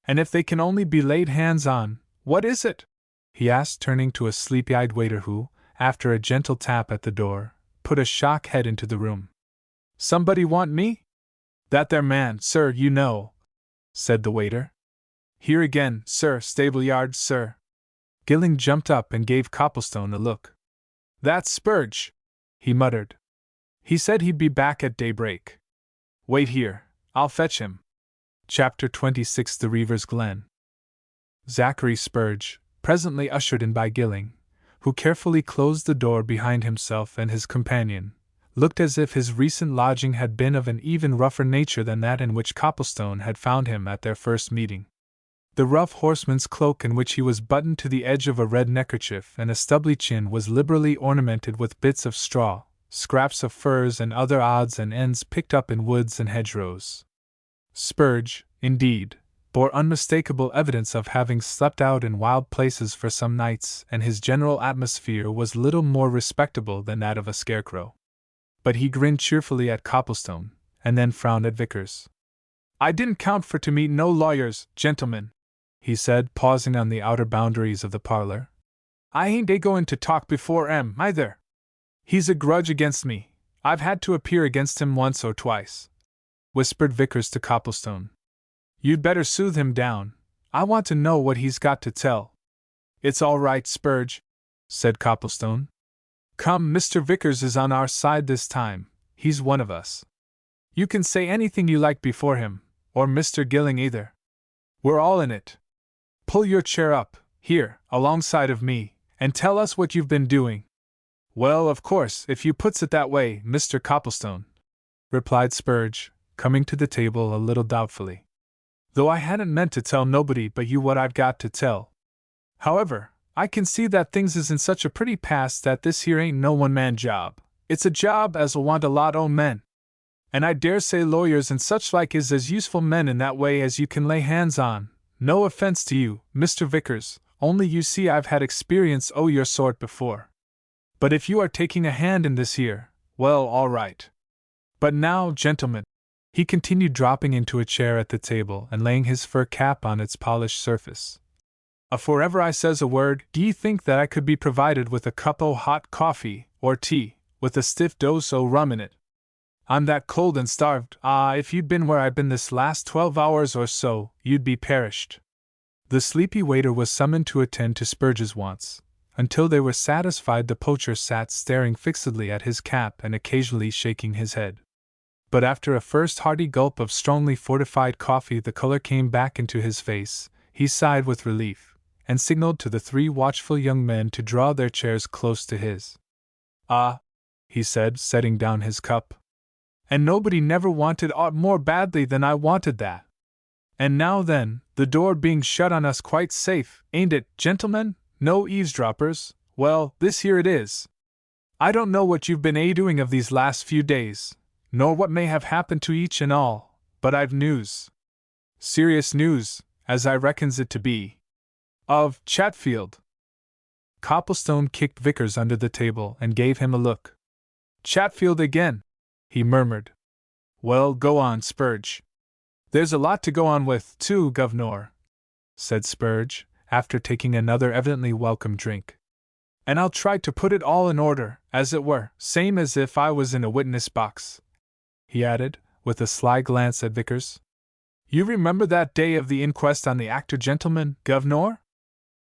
And if they can only be laid hands on, what is it?" he asked, turning to a sleepy-eyed waiter who, after a gentle tap at the door, put a shock head into the room. "Somebody want me?" "That there man, sir, you know," said the waiter. "Here again, sir, stable-yard, sir." Gilling jumped up and gave Copplestone a look. "That's Spurge," he muttered. "He said he'd be back at daybreak. Wait here, I'll fetch him." Chapter 26 The Reaver's Glen. Zachary Spurge, presently ushered in by Gilling, who carefully closed the door behind himself and his companion, looked as if his recent lodging had been of an even rougher nature than that in which Copplestone had found him at their first meeting. The rough horseman's cloak in which he was buttoned to the edge of a red neckerchief and a stubbly chin was liberally ornamented with bits of straw, scraps of furs and other odds and ends picked up in woods and hedgerows. Spurge, indeed, bore unmistakable evidence of having slept out in wild places for some nights, and his general atmosphere was little more respectable than that of a scarecrow. But he grinned cheerfully at Copplestone, and then frowned at Vickers. "I didn't count for to meet no lawyers, gentlemen," he said, pausing on the outer boundaries of the parlor. "I ain't a-goin' to talk before 'em, either. He's a grudge against me. I've had to appear against him once or twice," whispered Vickers to Copplestone. "You'd better soothe him down. I want to know what he's got to tell." "It's all right, Spurge," said Copplestone. "Come, Mr. Vickers is on our side this time. He's one of us. You can say anything you like before him, or Mr. Gilling either. We're all in it. Pull your chair up, here, alongside of me, and tell us what you've been doing." "Well, of course, if you puts it that way, Mr. Copplestone," replied Spurge, coming to the table a little doubtfully. "Though I hadn't meant to tell nobody but you what I've got to tell. However, I can see that things is in such a pretty pass that this here ain't no one-man job. It's a job as'll want a lot o' men. And I dare say lawyers and such like is as useful men in that way as you can lay hands on. No offense to you, Mr. Vickers, only you see I've had experience o' your sort before. But if you are taking a hand in this here, well, all right. But now, gentlemen," he continued, dropping into a chair at the table and laying his fur cap on its polished surface, "afore ever I says a word, d'ye think that I could be provided with a cup o' hot coffee, or tea, with a stiff dose o' rum in it? I'm that cold and starved. If you'd been where I've been this last 12 hours or so, you'd be perished." The sleepy waiter was summoned to attend to Spurge's wants. Until they were satisfied, the poacher sat staring fixedly at his cap and occasionally shaking his head. But after a first hearty gulp of strongly fortified coffee, the color came back into his face, he sighed with relief, and signaled to the 3 watchful young men to draw their chairs close to his. "Ah," he said, setting down his cup. "And nobody never wanted aught more badly than I wanted that. And now then, the door being shut on us quite safe, ain't it, gentlemen? No eavesdroppers, well, this here it is. I don't know what you've been a-doing of these last few days, nor what may have happened to each and all, but I've news. Serious news, as I reckons it to be. Of Chatfield." Copplestone kicked Vickers under the table and gave him a look. "Chatfield again," he murmured. "Well, go on, Spurge." "There's a lot to go on with, too, governor," said Spurge, after taking another evidently welcome drink. "And I'll try to put it all in order, as it were, same as if I was in a witness box," he added, with a sly glance at Vickers. "You remember that day of the inquest on the actor gentleman, governor?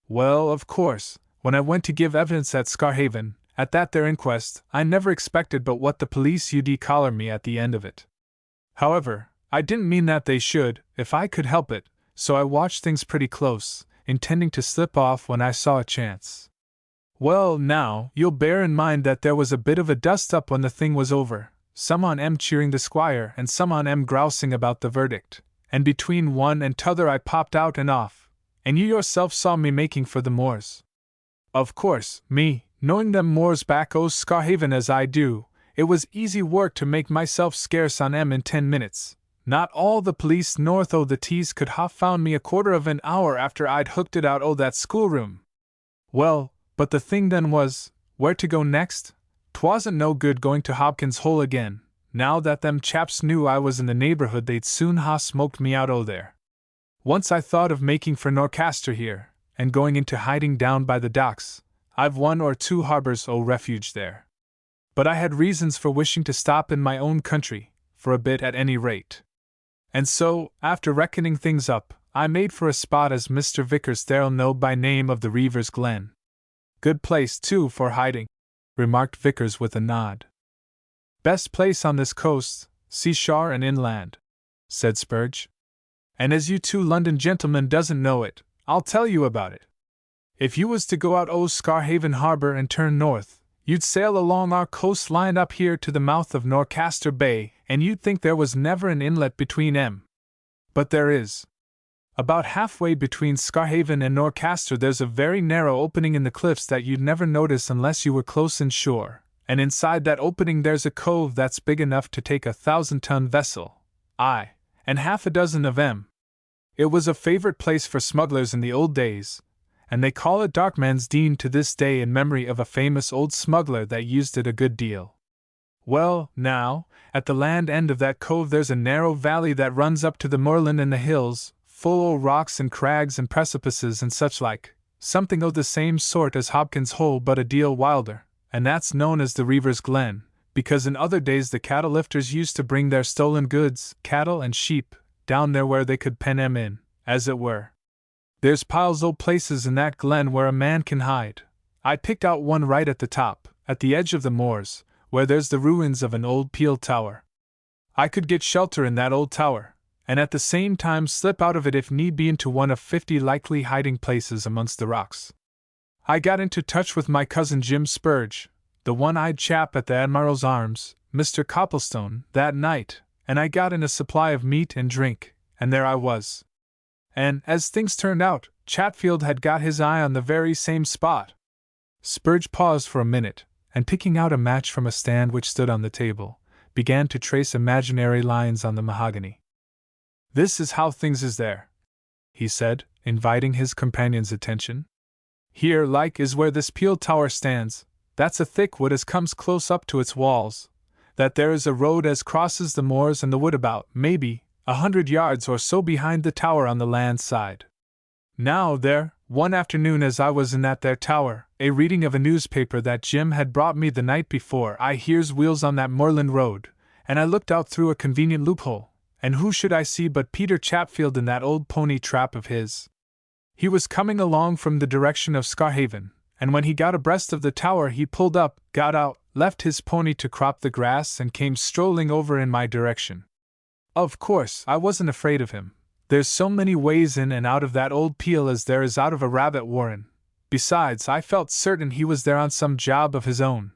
Well, of course, when I went to give evidence at Scarhaven, at that there inquest, I never expected but what the police would collar me at the end of it. However, I didn't mean that they should, if I could help it, so I watched things pretty close, intending to slip off when I saw a chance. Well, now, you'll bear in mind that there was a bit of a dust-up when the thing was over, some on 'em cheering the squire and some on 'em grousing about the verdict, and between one and t'other I popped out and off, and you yourself saw me making for the moors. Of course, me, knowing them moors back o' Scarhaven as I do, it was easy work to make myself scarce on 'em in 10 minutes. Not all the police north o' the Tees could ha' found me a quarter of an hour after I'd hooked it out o' that schoolroom. Well, but the thing then was, where to go next? 'Twasn't no good going to Hobkin's Hole again. Now that them chaps knew I was in the neighborhood, they'd soon ha' smoked me out o' there. Once I thought of making for Norcaster here, and going into hiding down by the docks. I've 1 or 2 harbors o' refuge there. But I had reasons for wishing to stop in my own country, for a bit at any rate. And so, after reckoning things up, I made for a spot as Mr. Vickers there'll know by name of the Reaver's Glen. Good place, too, for hiding, remarked Vickers with a nod. Best place on this coast, seashore and inland, said Spurge. And as you 2 London gentlemen doesn't know it, I'll tell you about it. If you was to go out o' Scarhaven Harbor and turn north, you'd sail along our coast line up here to the mouth of Norcaster Bay, and you'd think there was never an inlet between 'em. But there is. About halfway between Scarhaven and Norcaster there's a very narrow opening in the cliffs that you'd never notice unless you were close inshore, and inside that opening there's a cove that's big enough to take a 1,000-ton vessel. Aye, and half a dozen of 'em. It was a favorite place for smugglers in the old days, and they call it Darkman's Dean to this day in memory of a famous old smuggler that used it a good deal. Well, now, at the land end of that cove there's a narrow valley that runs up to the moorland and the hills, full o' rocks and crags and precipices and such like, something o' the same sort as Hobkin's Hole but a deal wilder, and that's known as the Reaver's Glen, because in other days the cattle lifters used to bring their stolen goods, cattle and sheep, down there where they could pen 'em in, as it were. There's piles o' places in that glen where a man can hide. I picked out one right at the top, at the edge of the moors, where there's the ruins of an old peel tower. I could get shelter in that old tower, and at the same time slip out of it if need be into one of 50 likely hiding places amongst the rocks. I got into touch with my cousin Jim Spurge, the one-eyed chap at the Admiral's Arms, Mr. Copplestone, that night, and I got in a supply of meat and drink, and there I was. And, as things turned out, Chatfield had got his eye on the very same spot. Spurge paused for a minute, and picking out a match from a stand which stood on the table, began to trace imaginary lines on the mahogany. This is how things is there, he said, inviting his companion's attention. Here, like, is where this peel tower stands. That's a thick wood as comes close up to its walls. That there is a road as crosses the moors and the wood about, maybe, 100 yards or so behind the tower on the land side. Now there, one afternoon as I was in that there tower, a reading of a newspaper that Jim had brought me the night before, I hears wheels on that moorland road, and I looked out through a convenient loophole, and who should I see but Peter Chatfield in that old pony trap of his. He was coming along from the direction of Scarhaven, and when he got abreast of the tower he pulled up, got out, left his pony to crop the grass and came strolling over in my direction. Of course, I wasn't afraid of him. There's so many ways in and out of that old peel as there is out of a rabbit warren. Besides, I felt certain he was there on some job of his own.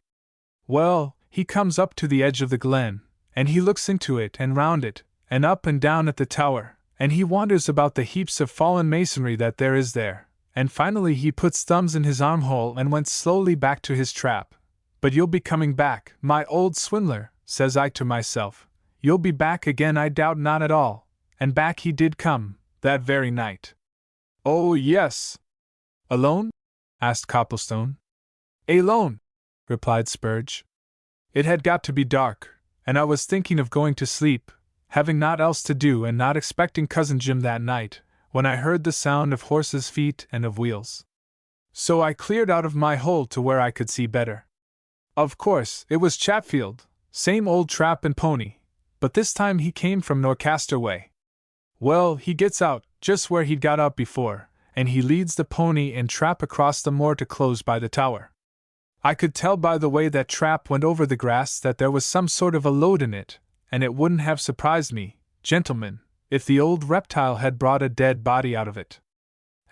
Well, he comes up to the edge of the glen, and he looks into it and round it, and up and down at the tower, and he wanders about the heaps of fallen masonry that there is there, and finally he puts thumbs in his armhole and went slowly back to his trap. But you'll be coming back, my old swindler, says I to myself. You'll be back again, I doubt not at all. And back he did come, that very night. Oh, yes. Alone? asked Copplestone. Alone, replied Spurge. It had got to be dark, and I was thinking of going to sleep, having naught else to do and not expecting Cousin Jim that night, when I heard the sound of horses' feet and of wheels. So I cleared out of my hole to where I could see better. Of course, it was Chatfield, same old trap and pony, but this time he came from Norcaster way. Well, he gets out, just where he'd got out before, and he leads the pony and trap across the moor to close by the tower. I could tell by the way that trap went over the grass that there was some sort of a load in it, and it wouldn't have surprised me, gentlemen, if the old reptile had brought a dead body out of it.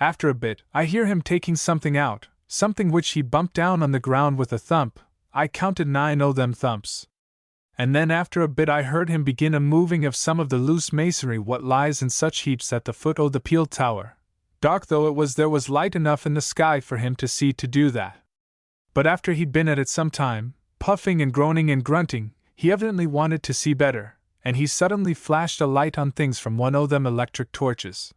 After a bit, I hear him taking something out, something which he bumped down on the ground with a thump. I counted 9 o' them thumps. and then after a bit I heard him begin a moving of some of the loose masonry what lies in such heaps at the foot o' the peel tower. Dark though it was, there was light enough in the sky for him to see to do that. But after he'd been at it some time, puffing and groaning and grunting, he evidently wanted to see better, and he suddenly flashed a light on things from one o' them electric torches.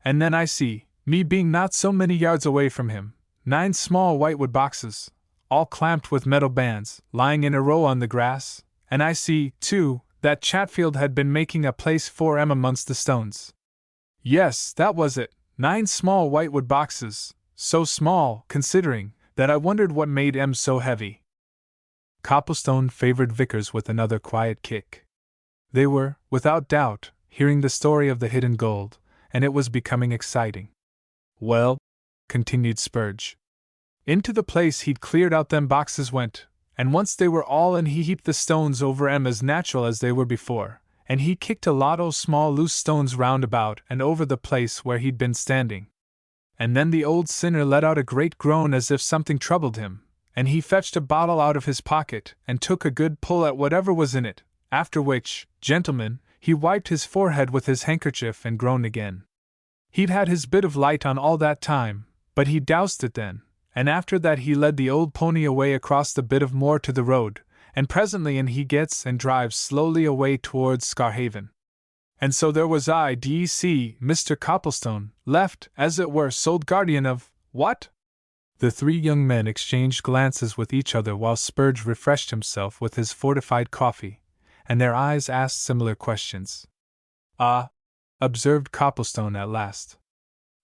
And then I see, me being not so many yards away from him, 9 small whitewood boxes, all clamped with metal bands, lying in a row on the grass, and I see, too, that Chatfield had been making a place for 'em amongst the stones. Yes, that was it, 9 small whitewood boxes, so small, considering, that I wondered what made 'em so heavy. Copplestone favored Vickers with another quiet kick. They were, without doubt, hearing the story of the hidden gold, and it was becoming exciting. Well, continued Spurge, into the place he'd cleared out them boxes went, and once they were all in he heaped the stones over 'em as natural as they were before, and he kicked a lot o' small loose stones round about and over the place where he'd been standing. And then the old sinner let out a great groan as if something troubled him, and he fetched a bottle out of his pocket and took a good pull at whatever was in it, after which, gentlemen, he wiped his forehead with his handkerchief and groaned again. He'd had his bit of light on all that time, but he doused it then, and after that he led the old pony away across the bit of moor to the road, and presently in he gets and drives slowly away towards Scarhaven. And so there was I, d'ye see, Mr. Copplestone, left, as it were, sole guardian of, what? The 3 young men exchanged glances with each other while Spurge refreshed himself with his fortified coffee, and their eyes asked similar questions. Ah, observed Copplestone at last.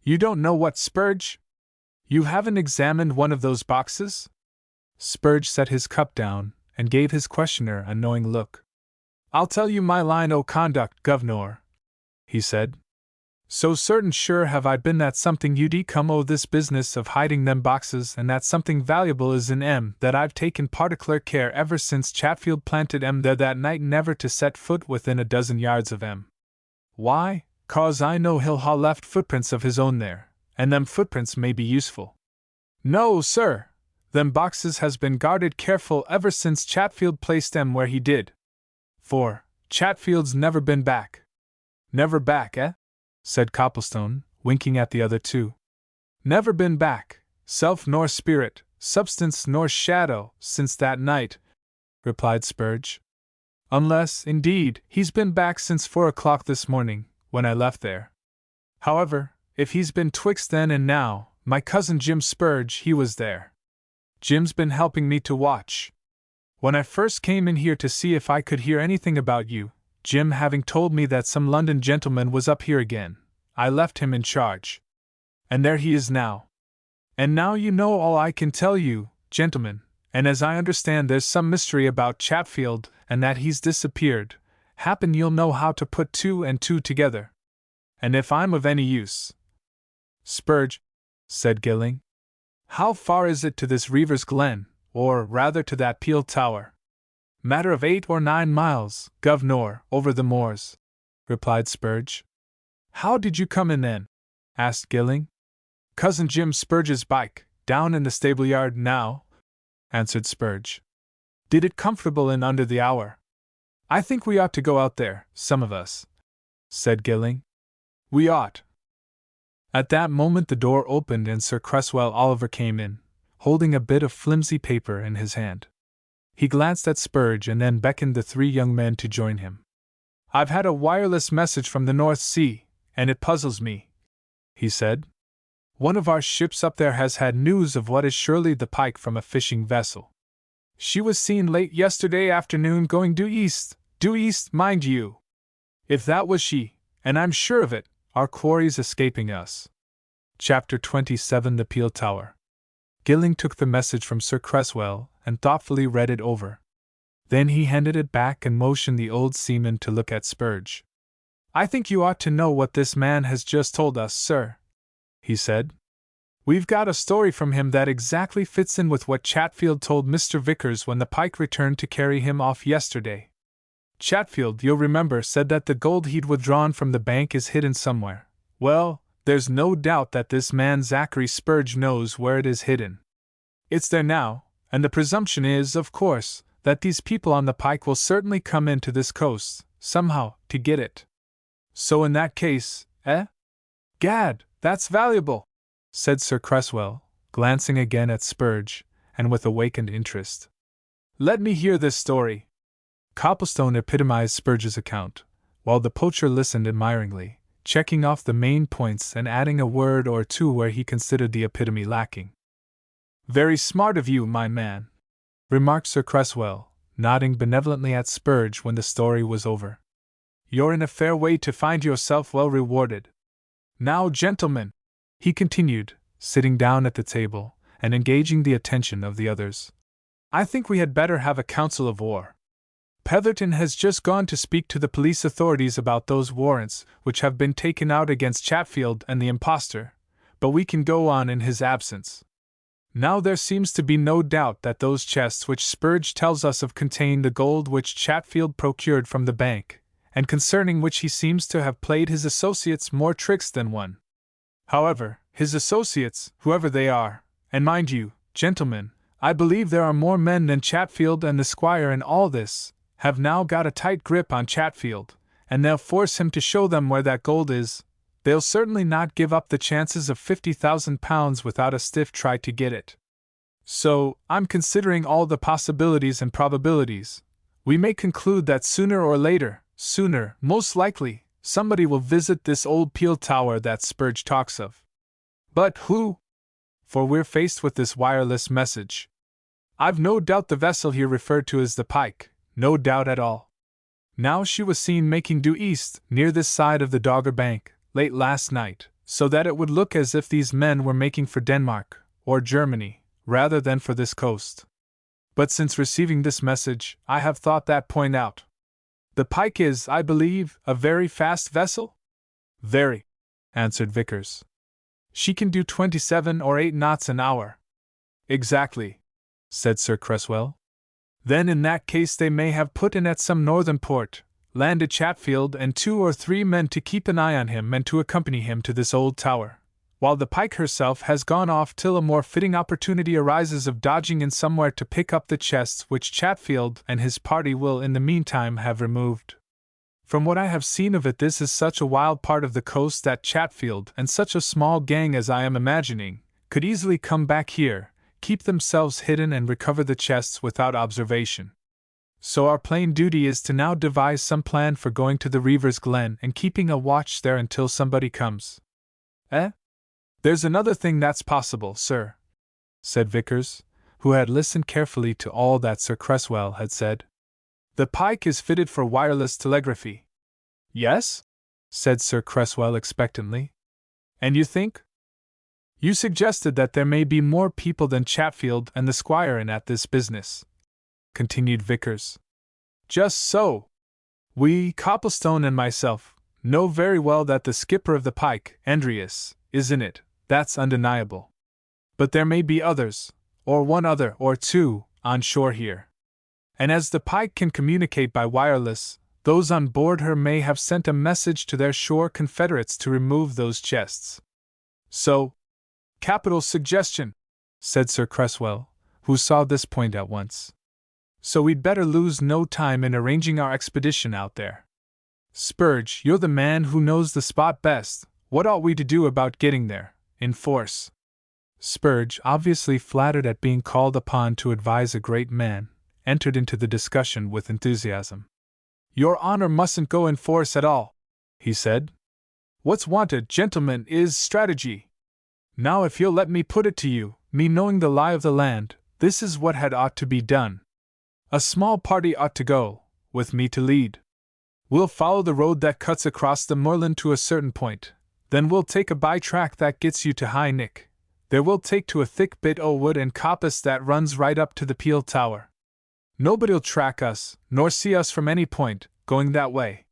You don't know what, Spurge? You haven't examined one of those boxes? Spurge set his cup down and gave his questioner a knowing look. I'll tell you my line o' conduct, governor, he said. So certain sure have I been that something you'd come o' this business of hiding them boxes and that something valuable is in 'em that I've taken particular care ever since Chatfield planted 'em there that night never to set foot within a dozen yards of 'em. Why? 'Cause I know he'll ha' left footprints of his own there, and them footprints may be useful. No, sir, them boxes has been guarded careful ever since Chatfield placed 'em where he did. For Chatfield's never been back. Never back, eh? Said Copplestone, winking at the other 2. Never been back, self nor spirit, substance nor shadow, since that night, replied Spurge. Unless, indeed, he's been back since 4 o'clock this morning, when I left there. However, if he's been twixt then and now, my cousin Jim Spurge, he was there. Jim's been helping me to watch. When I first came in here to see if I could hear anything about you, Jim having told me that some London gentleman was up here again, I left him in charge. And there he is now. And now you know all I can tell you, gentlemen, and as I understand there's some mystery about Chatfield and that he's disappeared, happen you'll know how to put 2 and 2 together. And if I'm of any use. Spurge, said Gilling, how far is it to this Reaver's Glen, or rather to that Peel Tower? Matter of 8 or 9 miles, governor, over the moors, replied Spurge. How did you come in then? Asked Gilling. Cousin Jim Spurge's bike, down in the stable yard now, answered Spurge. Did it comfortable in under the hour. I think we ought to go out there, some of us, said Gilling. We ought. At that moment the door opened and Sir Cresswell Oliver came in, holding a bit of flimsy paper in his hand. He glanced at Spurge and then beckoned the 3 young men to join him. I've had a wireless message from the North Sea, and it puzzles me, he said. One of our ships up there has had news of what is surely the pike from a fishing vessel. She was seen late yesterday afternoon going due east, mind you. If that was she, and I'm sure of it, our quarry's escaping us. Chapter 27 The Peel Tower. Gilling took the message from Sir Cresswell and thoughtfully read it over. Then he handed it back and motioned the old seaman to look at Spurge. I think you ought to know what this man has just told us, sir, he said. We've got a story from him that exactly fits in with what Chatfield told Mr. Vickers when the pike returned to carry him off yesterday. Chatfield, you'll remember, said that the gold he'd withdrawn from the bank is hidden somewhere. Well, there's no doubt that this man Zachary Spurge knows where it is hidden. It's there now, and the presumption is, of course, that these people on the pike will certainly come into this coast, somehow, to get it. So in that case, Gad, that's valuable, said Sir Cresswell, glancing again at Spurge, and with awakened interest. Let me hear this story. Copplestone epitomized Spurge's account, while the poacher listened admiringly, checking off the main points and adding a word or two where he considered the epitome lacking. Very smart of you, my man, remarked Sir Cresswell, nodding benevolently at Spurge when the story was over. You're in a fair way to find yourself well rewarded. Now, gentlemen, he continued, sitting down at the table and engaging the attention of the others, I think we had better have a council of war. Petherton has just gone to speak to the police authorities about those warrants which have been taken out against Chatfield and the impostor, but we can go on in his absence. Now there seems to be no doubt that those chests which Spurge tells us of contain the gold which Chatfield procured from the bank, and concerning which he seems to have played his associates more tricks than one. However, his associates, whoever they are, and mind you, gentlemen, I believe there are more men than Chatfield and the squire in all this, have now got a tight grip on Chatfield, and they'll force him to show them where that gold is. They'll certainly not give up the chances of £50,000 without a stiff try to get it. So, I'm considering all the possibilities and probabilities. We may conclude that sooner or later, sooner, most likely, somebody will visit this old peel tower that Spurge talks of. But who? For we're faced with this wireless message. I've no doubt the vessel here referred to is the Pike, no doubt at all. Now she was seen making due east, near this side of the Dogger Bank, late last night, so that it would look as if these men were making for Denmark, or Germany, rather than for this coast. But since receiving this message, I have thought that point out. The Pike is, I believe, a very fast vessel? Very, answered Vickers. She can do 27 or 8 knots an hour. Exactly, said Sir Cresswell. Then in that case they may have put in at some northern port, landed Chatfield and 2 or 3 men to keep an eye on him and to accompany him to this old tower, while the Pike herself has gone off till a more fitting opportunity arises of dodging in somewhere to pick up the chests which Chatfield and his party will in the meantime have removed. From what I have seen of it, this is such a wild part of the coast that Chatfield and such a small gang as I am imagining could easily come back here, keep themselves hidden and recover the chests without observation. So our plain duty is to now devise some plan for going to the Reaver's Glen and keeping a watch there until somebody comes. There's another thing that's possible, sir, said Vickers, who had listened carefully to all that Sir Cresswell had said. The Pike is fitted for wireless telegraphy. Yes? Said Sir Cresswell expectantly. And you think? You suggested that there may be more people than Chatfield and the squire in at this business, continued Vickers. Just so. We, Copplestone and myself, know very well that the skipper of the Pike, Andreas, is in it, that's undeniable. But there may be others, or one other or 2, on shore here. And as the Pike can communicate by wireless, those on board her may have sent a message to their shore confederates to remove those chests. So, capital suggestion, said Sir Cresswell, who saw this point at once. So we'd better lose no time in arranging our expedition out there. Spurge, you're the man who knows the spot best. What ought we to do about getting there, in force? Spurge, obviously flattered at being called upon to advise a great man, entered into the discussion with enthusiasm. Your honor mustn't go in force at all, he said. What's wanted, gentlemen, is strategy. Now if you'll let me put it to you, me knowing the lie of the land, this is what had ought to be done. A small party ought to go, with me to lead. We'll follow the road that cuts across the moorland to a certain point, then we'll take a by-track that gets you to High Nick. There we'll take to a thick bit o' wood and coppice that runs right up to the Peel Tower. Nobody'll track us, nor see us from any point, going that way.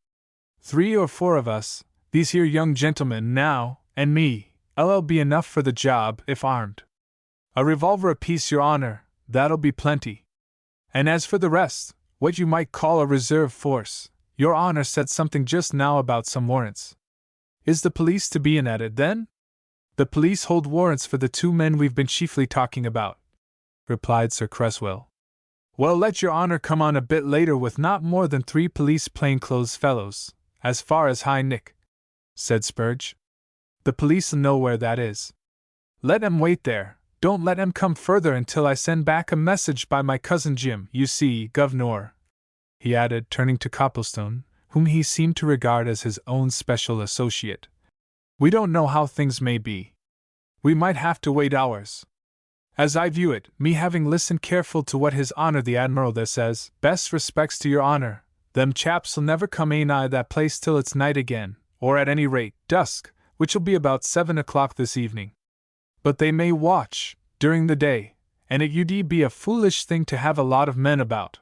3 or 4 of us, these here young gentlemen now, and me, I'll be enough for the job, if armed. A revolver apiece, your honor, that'll be plenty. And as for the rest, what you might call a reserve force, your honor said something just now about some warrants. Is the police to be in at it, then? The police hold warrants for the 2 men we've been chiefly talking about, replied Sir Cresswell. Well, let your honor come on a bit later with not more than 3 police plainclothes fellows, as far as High Nick, said Spurge. The police'll know where that is. Let 'em wait there, don't let 'em come further until I send back a message by my cousin Jim. You see, Governor, he added, turning to Copplestone, whom he seemed to regard as his own special associate. We don't know how things may be. We might have to wait hours. As I view it, me having listened careful to what His Honor the Admiral there says, best respects to your honor, them chaps'll never come anigh that place till it's night again, or at any rate, dusk, which'll be about 7 o'clock this evening. But they may watch, during the day, and it would be a foolish thing to have a lot of men about.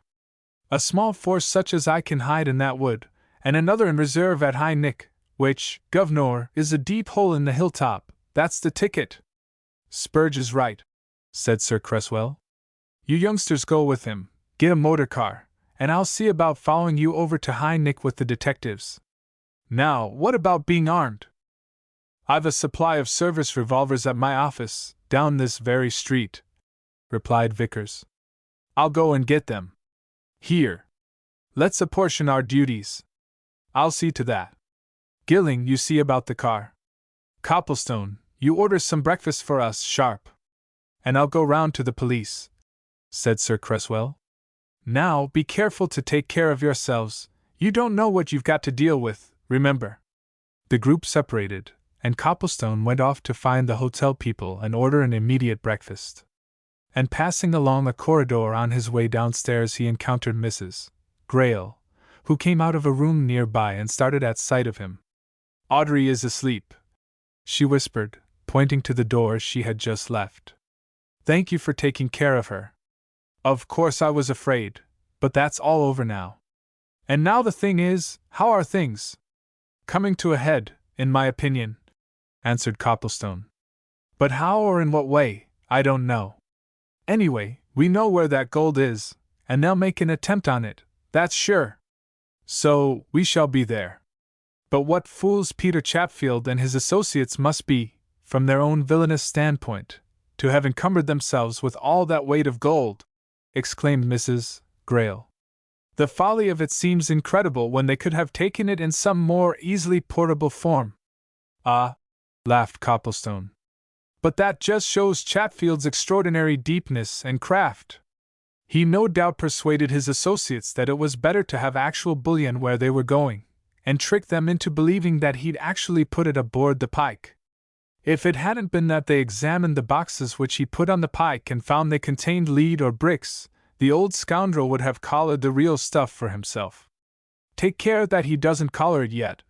A small force such as I can hide in that wood, and another in reserve at High Nick, which, Governor, is a deep hole in the hilltop, that's the ticket. Spurge is right, said Sir Cresswell. You youngsters go with him, get a motor car, and I'll see about following you over to High Nick with the detectives. Now, what about being armed? I've a supply of service revolvers at my office, down this very street, replied Vickers. I'll go and get them. Here. Let's apportion our duties. I'll see to that. Gilling, you see about the car. Copplestone, you order some breakfast for us, sharp. And I'll go round to the police, said Sir Cresswell. Now, be careful to take care of yourselves. You don't know what you've got to deal with, remember. The group separated, and Copplestone went off to find the hotel people and order an immediate breakfast. And passing along a corridor on his way downstairs, he encountered Mrs. Grayle, who came out of a room nearby and started at sight of him. Audrey is asleep, she whispered, pointing to the door she had just left. Thank you for taking care of her. Of course I was afraid, but that's all over now. And now the thing is, how are things? Coming to a head, in my opinion, answered Copplestone. But how or in what way, I don't know. Anyway, we know where that gold is, and they'll make an attempt on it, that's sure. So, we shall be there. But what fools Peter Chatfield and his associates must be, from their own villainous standpoint, to have encumbered themselves with all that weight of gold, exclaimed Mrs. Grayle. The folly of it seems incredible when they could have taken it in some more easily portable form. Ah, laughed Copplestone. But that just shows Chatfield's extraordinary deepness and craft. He no doubt persuaded his associates that it was better to have actual bullion where they were going, and tricked them into believing that he'd actually put it aboard the Pike. If it hadn't been that they examined the boxes which he put on the Pike and found they contained lead or bricks, the old scoundrel would have collared the real stuff for himself. Take care that he doesn't collar it yet,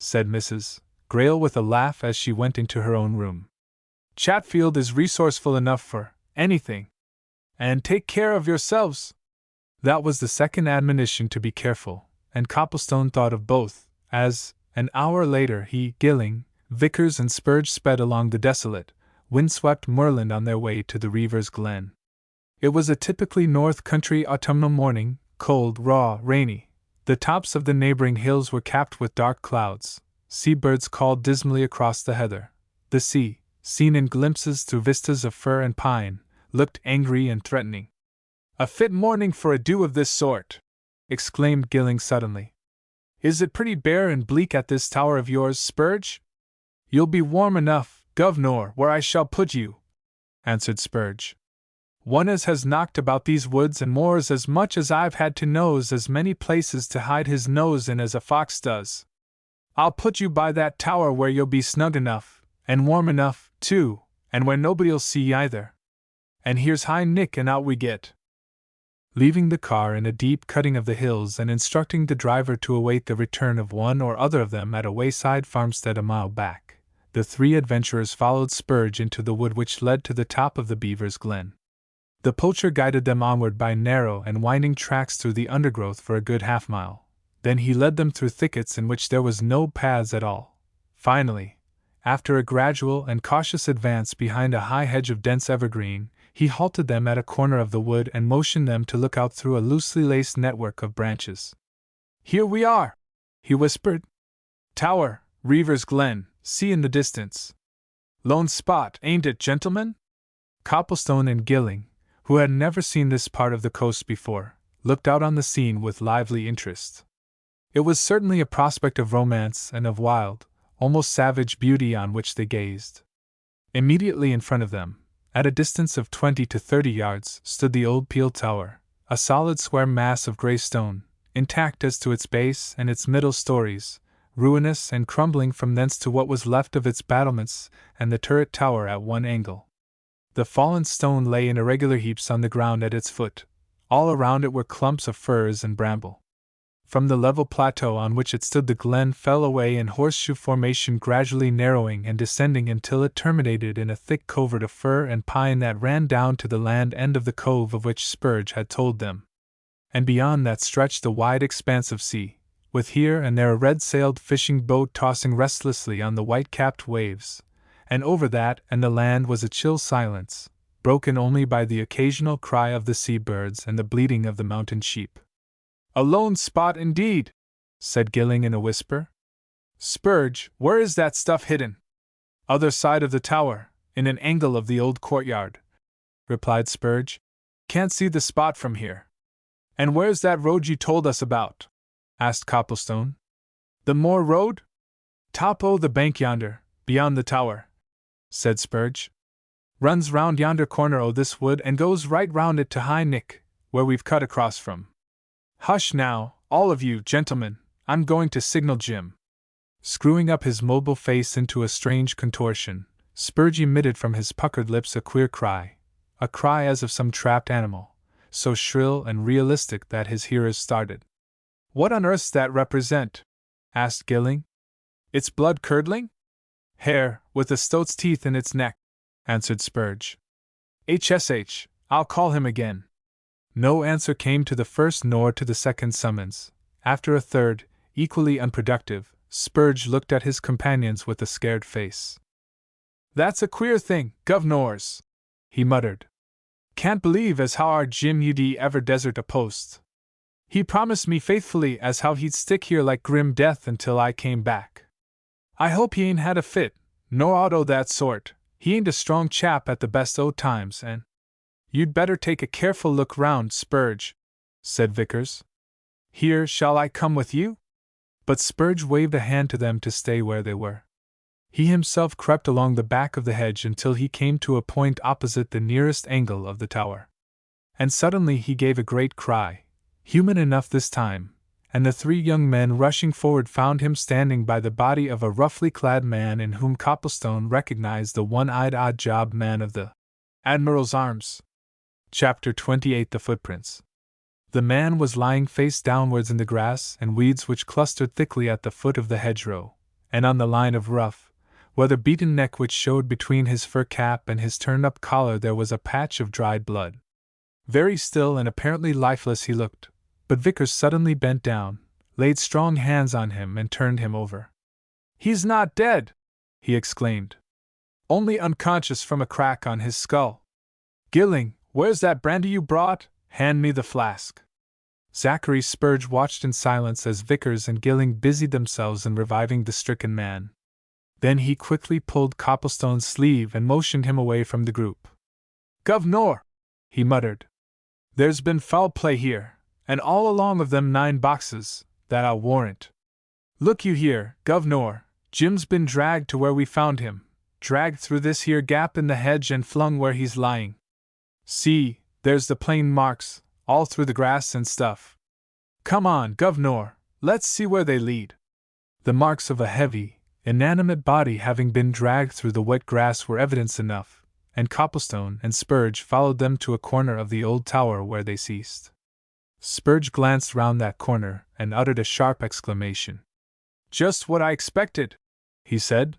said Mrs. Grayle with a laugh as she went into her own room. Chatfield is resourceful enough for anything. And take care of yourselves. That was the second admonition to be careful, and Copplestone thought of both, as, an hour later, he, Gilling, Vickers and Spurge sped along the desolate, wind-swept moorland on their way to the Reaver's Glen. It was a typically North Country autumnal morning, cold, raw, rainy. The tops of the neighboring hills were capped with dark clouds, seabirds called dismally across the heather. The sea, seen in glimpses through vistas of fir and pine, looked angry and threatening. A fit morning for a dew of this sort, exclaimed Gilling suddenly. Is it pretty bare and bleak at this tower of yours, Spurge? You'll be warm enough, Governor, where I shall put you, answered Spurge. One as has knocked about these woods and moors as much as I've had to knows as many places to hide his nose in as a fox does. I'll put you by that tower where you'll be snug enough, and warm enough, too, and where nobody'll see either. And here's High Nick, and out we get. Leaving the car in a deep cutting of the hills and instructing the driver to await the return of one or other of them at a wayside farmstead a mile back, the three adventurers followed Spurge into the wood which led to the top of the Beaver's Glen. The poacher guided them onward by narrow and winding tracks through the undergrowth for a good half-mile. Then he led them through thickets in which there was no paths at all. Finally, after a gradual and cautious advance behind a high hedge of dense evergreen, he halted them at a corner of the wood and motioned them to look out through a loosely laced network of branches. Here we are, he whispered. Tower, Reaver's Glen, see in the distance. Lone spot, ain't it, gentlemen? Copplestone and Gilling, who had never seen this part of the coast before, looked out on the scene with lively interest. It was certainly a prospect of romance and of wild, almost savage beauty on which they gazed. Immediately in front of them, at a distance of 20 to 30 yards, stood the old Peel Tower, a solid square mass of grey stone, intact as to its base and its middle stories, ruinous and crumbling from thence to what was left of its battlements and the turret tower at one angle. The fallen stone lay in irregular heaps on the ground at its foot. All around it were clumps of furze and bramble. From the level plateau on which it stood the glen fell away in horseshoe formation, gradually narrowing and descending until it terminated in a thick covert of fir and pine that ran down to the land end of the cove of which Spurge had told them. And beyond that stretched a wide expanse of sea, with here and there a red-sailed fishing boat tossing restlessly on the white-capped waves, and over that and the land was a chill silence, broken only by the occasional cry of the sea-birds and the bleating of the mountain sheep. "A lone spot indeed," said Gilling in a whisper. "Spurge, where is that stuff hidden?" "Other side of the tower, in an angle of the old courtyard," replied Spurge. "Can't see the spot from here." "And where's that road you told us about?" asked Copplestone. "The moor road? Top o' the bank yonder, beyond the tower," said Spurge. "Runs round yonder corner o' this wood and goes right round it to High Nick, where we've cut across from." "Hush now, all of you, gentlemen, I'm going to signal Jim." Screwing up his mobile face into a strange contortion, Spurge emitted from his puckered lips a queer cry, a cry as of some trapped animal, so shrill and realistic that his hearers started. "What on earth's that represent?" asked Gilling. "It's blood-curdling?" "Hare, with a stoat's teeth in its neck," answered Spurge. "HSH, I'll call him again." No answer came to the first nor to the second summons. After a third, equally unproductive, Spurge looked at his companions with a scared face. "That's a queer thing, gov'nors," he muttered. "Can't believe as how our Jim ud ever desert a post. He promised me faithfully as how he'd stick here like grim death until I came back. I hope he ain't had a fit, nor aught o' that sort. He ain't a strong chap at the best o' times, and—" "You'd better take a careful look round, Spurge," said Vickers. "Here, shall I come with you?" But Spurge waved a hand to them to stay where they were. He himself crept along the back of the hedge until he came to a point opposite the nearest angle of the tower. And suddenly he gave a great cry, human enough this time, and the three young men rushing forward found him standing by the body of a roughly clad man in whom Copplestone recognized the one-eyed odd-job man of the Admiral's Arms. Chapter 28. The Footprints. The man was lying face downwards in the grass and weeds which clustered thickly at the foot of the hedgerow, and on the line of rough, weather-beaten neck which showed between his fur cap and his turned-up collar there was a patch of dried blood. Very still and apparently lifeless he looked, but Vickers suddenly bent down, laid strong hands on him and turned him over. "He's not dead!" he exclaimed. "Only unconscious from a crack on his skull. Gilling, where's that brandy you brought? Hand me the flask." Zachary Spurge watched in silence as Vickers and Gilling busied themselves in reviving the stricken man. Then he quickly pulled Copplestone's sleeve and motioned him away from the group. "Gov'nor," he muttered, "there's been foul play here, and all along of them 9 boxes, that I'll warrant. Look you here, Gov'nor, Jim's been dragged to where we found him, dragged through this here gap in the hedge and flung where he's lying. See, there's the plain marks, all through the grass and stuff. Come on, Gov'nor, let's see where they lead." The marks of a heavy, inanimate body having been dragged through the wet grass were evidence enough, and Copplestone and Spurge followed them to a corner of the old tower where they ceased. Spurge glanced round that corner and uttered a sharp exclamation. "Just what I expected," he said.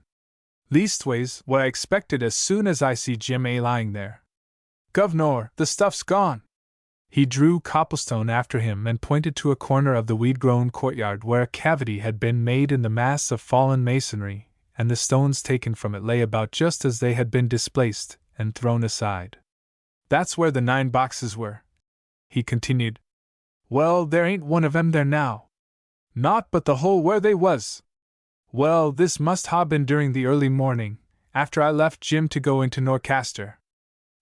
"Leastways, what I expected as soon as I see Jim A lying there. Gov'nor, the stuff's gone." He drew Copplestone after him and pointed to a corner of the weed-grown courtyard where a cavity had been made in the mass of fallen masonry, and the stones taken from it lay about just as they had been displaced and thrown aside. "That's where the 9 boxes were," he continued. "Well, there ain't one of 'em there now. Naught but the hole where they was. Well, this must ha' been during the early morning, after I left Jim to go into Norcaster.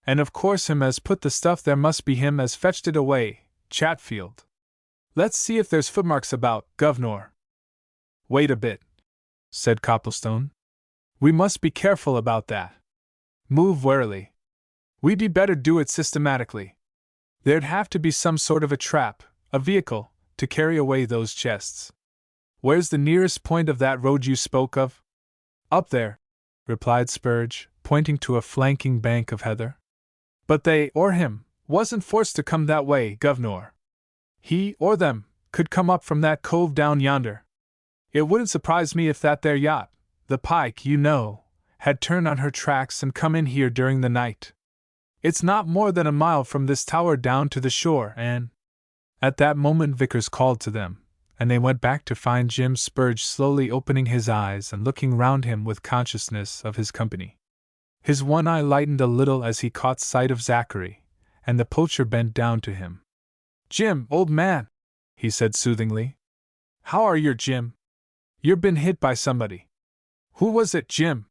And of course him as put the stuff there must be him as fetched it away, Chatfield. Let's see if there's footmarks about, governor. Wait a bit, said Copplestone. We must be careful about that. Move warily. We'd be better do it systematically. There'd have to be some sort of a trap, a vehicle, to carry away those chests. Where's the nearest point of that road you spoke of? Up there, replied Spurge, pointing to a flanking bank of heather. But they, or him, wasn't forced to come that way, governor. He, or them, could come up from that cove down yonder. It wouldn't surprise me if that there yacht, the Pike, you know, had turned on her tracks and come in here during the night. It's not more than a mile from this tower down to the shore, and… At that moment Vickers called to them, and they went back to find Jim Spurge slowly opening his eyes and looking round him with consciousness of his company. His one eye lightened a little as he caught sight of Zachary, and the poacher bent down to him. Jim, old man, he said soothingly. How are you, Jim? You've been hit by somebody. Who was it, Jim?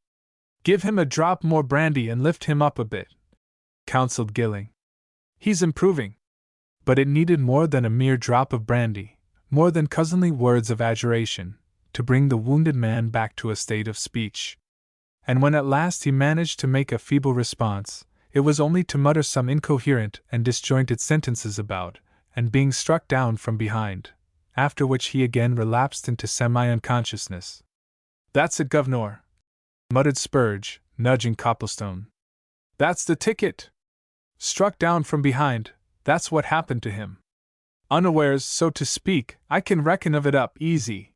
Give him a drop more brandy and lift him up a bit, counseled Gilling. He's improving. But it needed more than a mere drop of brandy, more than cousinly words of adjuration, to bring the wounded man back to a state of speech. And when at last he managed to make a feeble response, it was only to mutter some incoherent and disjointed sentences about, and being struck down from behind, after which he again relapsed into semi-unconsciousness. That's it, governor, muttered Spurge, nudging Copplestone. That's the ticket. Struck down from behind, that's what happened to him. Unawares, so to speak, I can reckon of it up easy.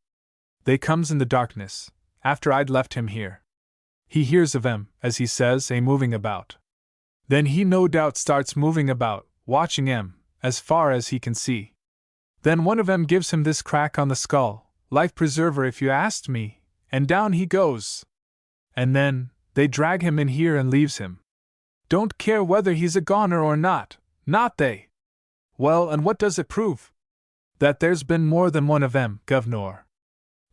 They comes in the darkness, after I'd left him here. He hears of 'em, as he says, moving about. Then he no doubt starts moving about, watching 'em, as far as he can see. Then one of 'em gives him this crack on the skull, life preserver if you asked me, and down he goes. And then, they drag him in here and leaves him. Don't care whether he's a goner or not they. Well, and what does it prove? That there's been more than one of 'em, governor.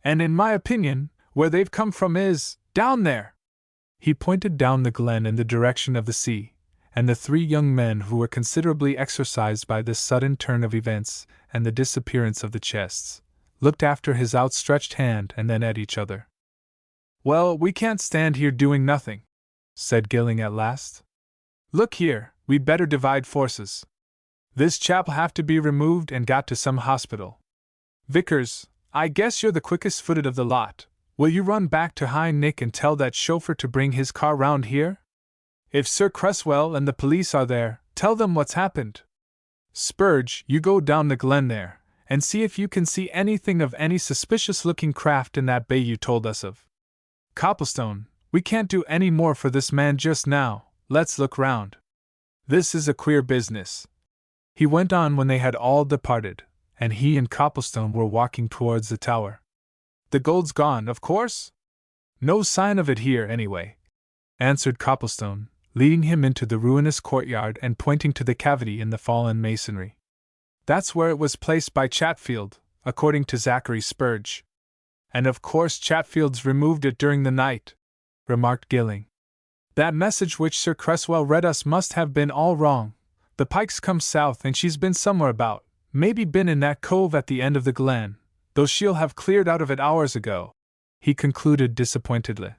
And in my opinion, where they've come from is, down there. He pointed down the glen in the direction of the sea, and the three young men who were considerably exercised by this sudden turn of events and the disappearance of the chests, looked after his outstretched hand and then at each other. Well, we can't stand here doing nothing, said Gilling at last. Look here, we'd better divide forces. This chap'll have to be removed and got to some hospital. Vickers, I guess you're the quickest footed of the lot. Will you run back to High Nick and tell that chauffeur to bring his car round here? If Sir Cresswell and the police are there, tell them what's happened. Spurge, you go down the glen there, and see if you can see anything of any suspicious-looking craft in that bay you told us of. Copplestone, we can't do any more for this man just now, let's look round. This is a queer business. He went on when they had all departed, and he and Copplestone were walking towards the tower. The gold's gone, of course? No sign of it here, anyway, answered Copplestone, leading him into the ruinous courtyard and pointing to the cavity in the fallen masonry. That's where it was placed by Chatfield, according to Zachary Spurge. And of course Chatfield's removed it during the night, remarked Gilling. That message which Sir Cresswell read us must have been all wrong. The Pike's come south and she's been somewhere about, maybe been in that cove at the end of the glen, though she'll have cleared out of it hours ago, he concluded disappointedly.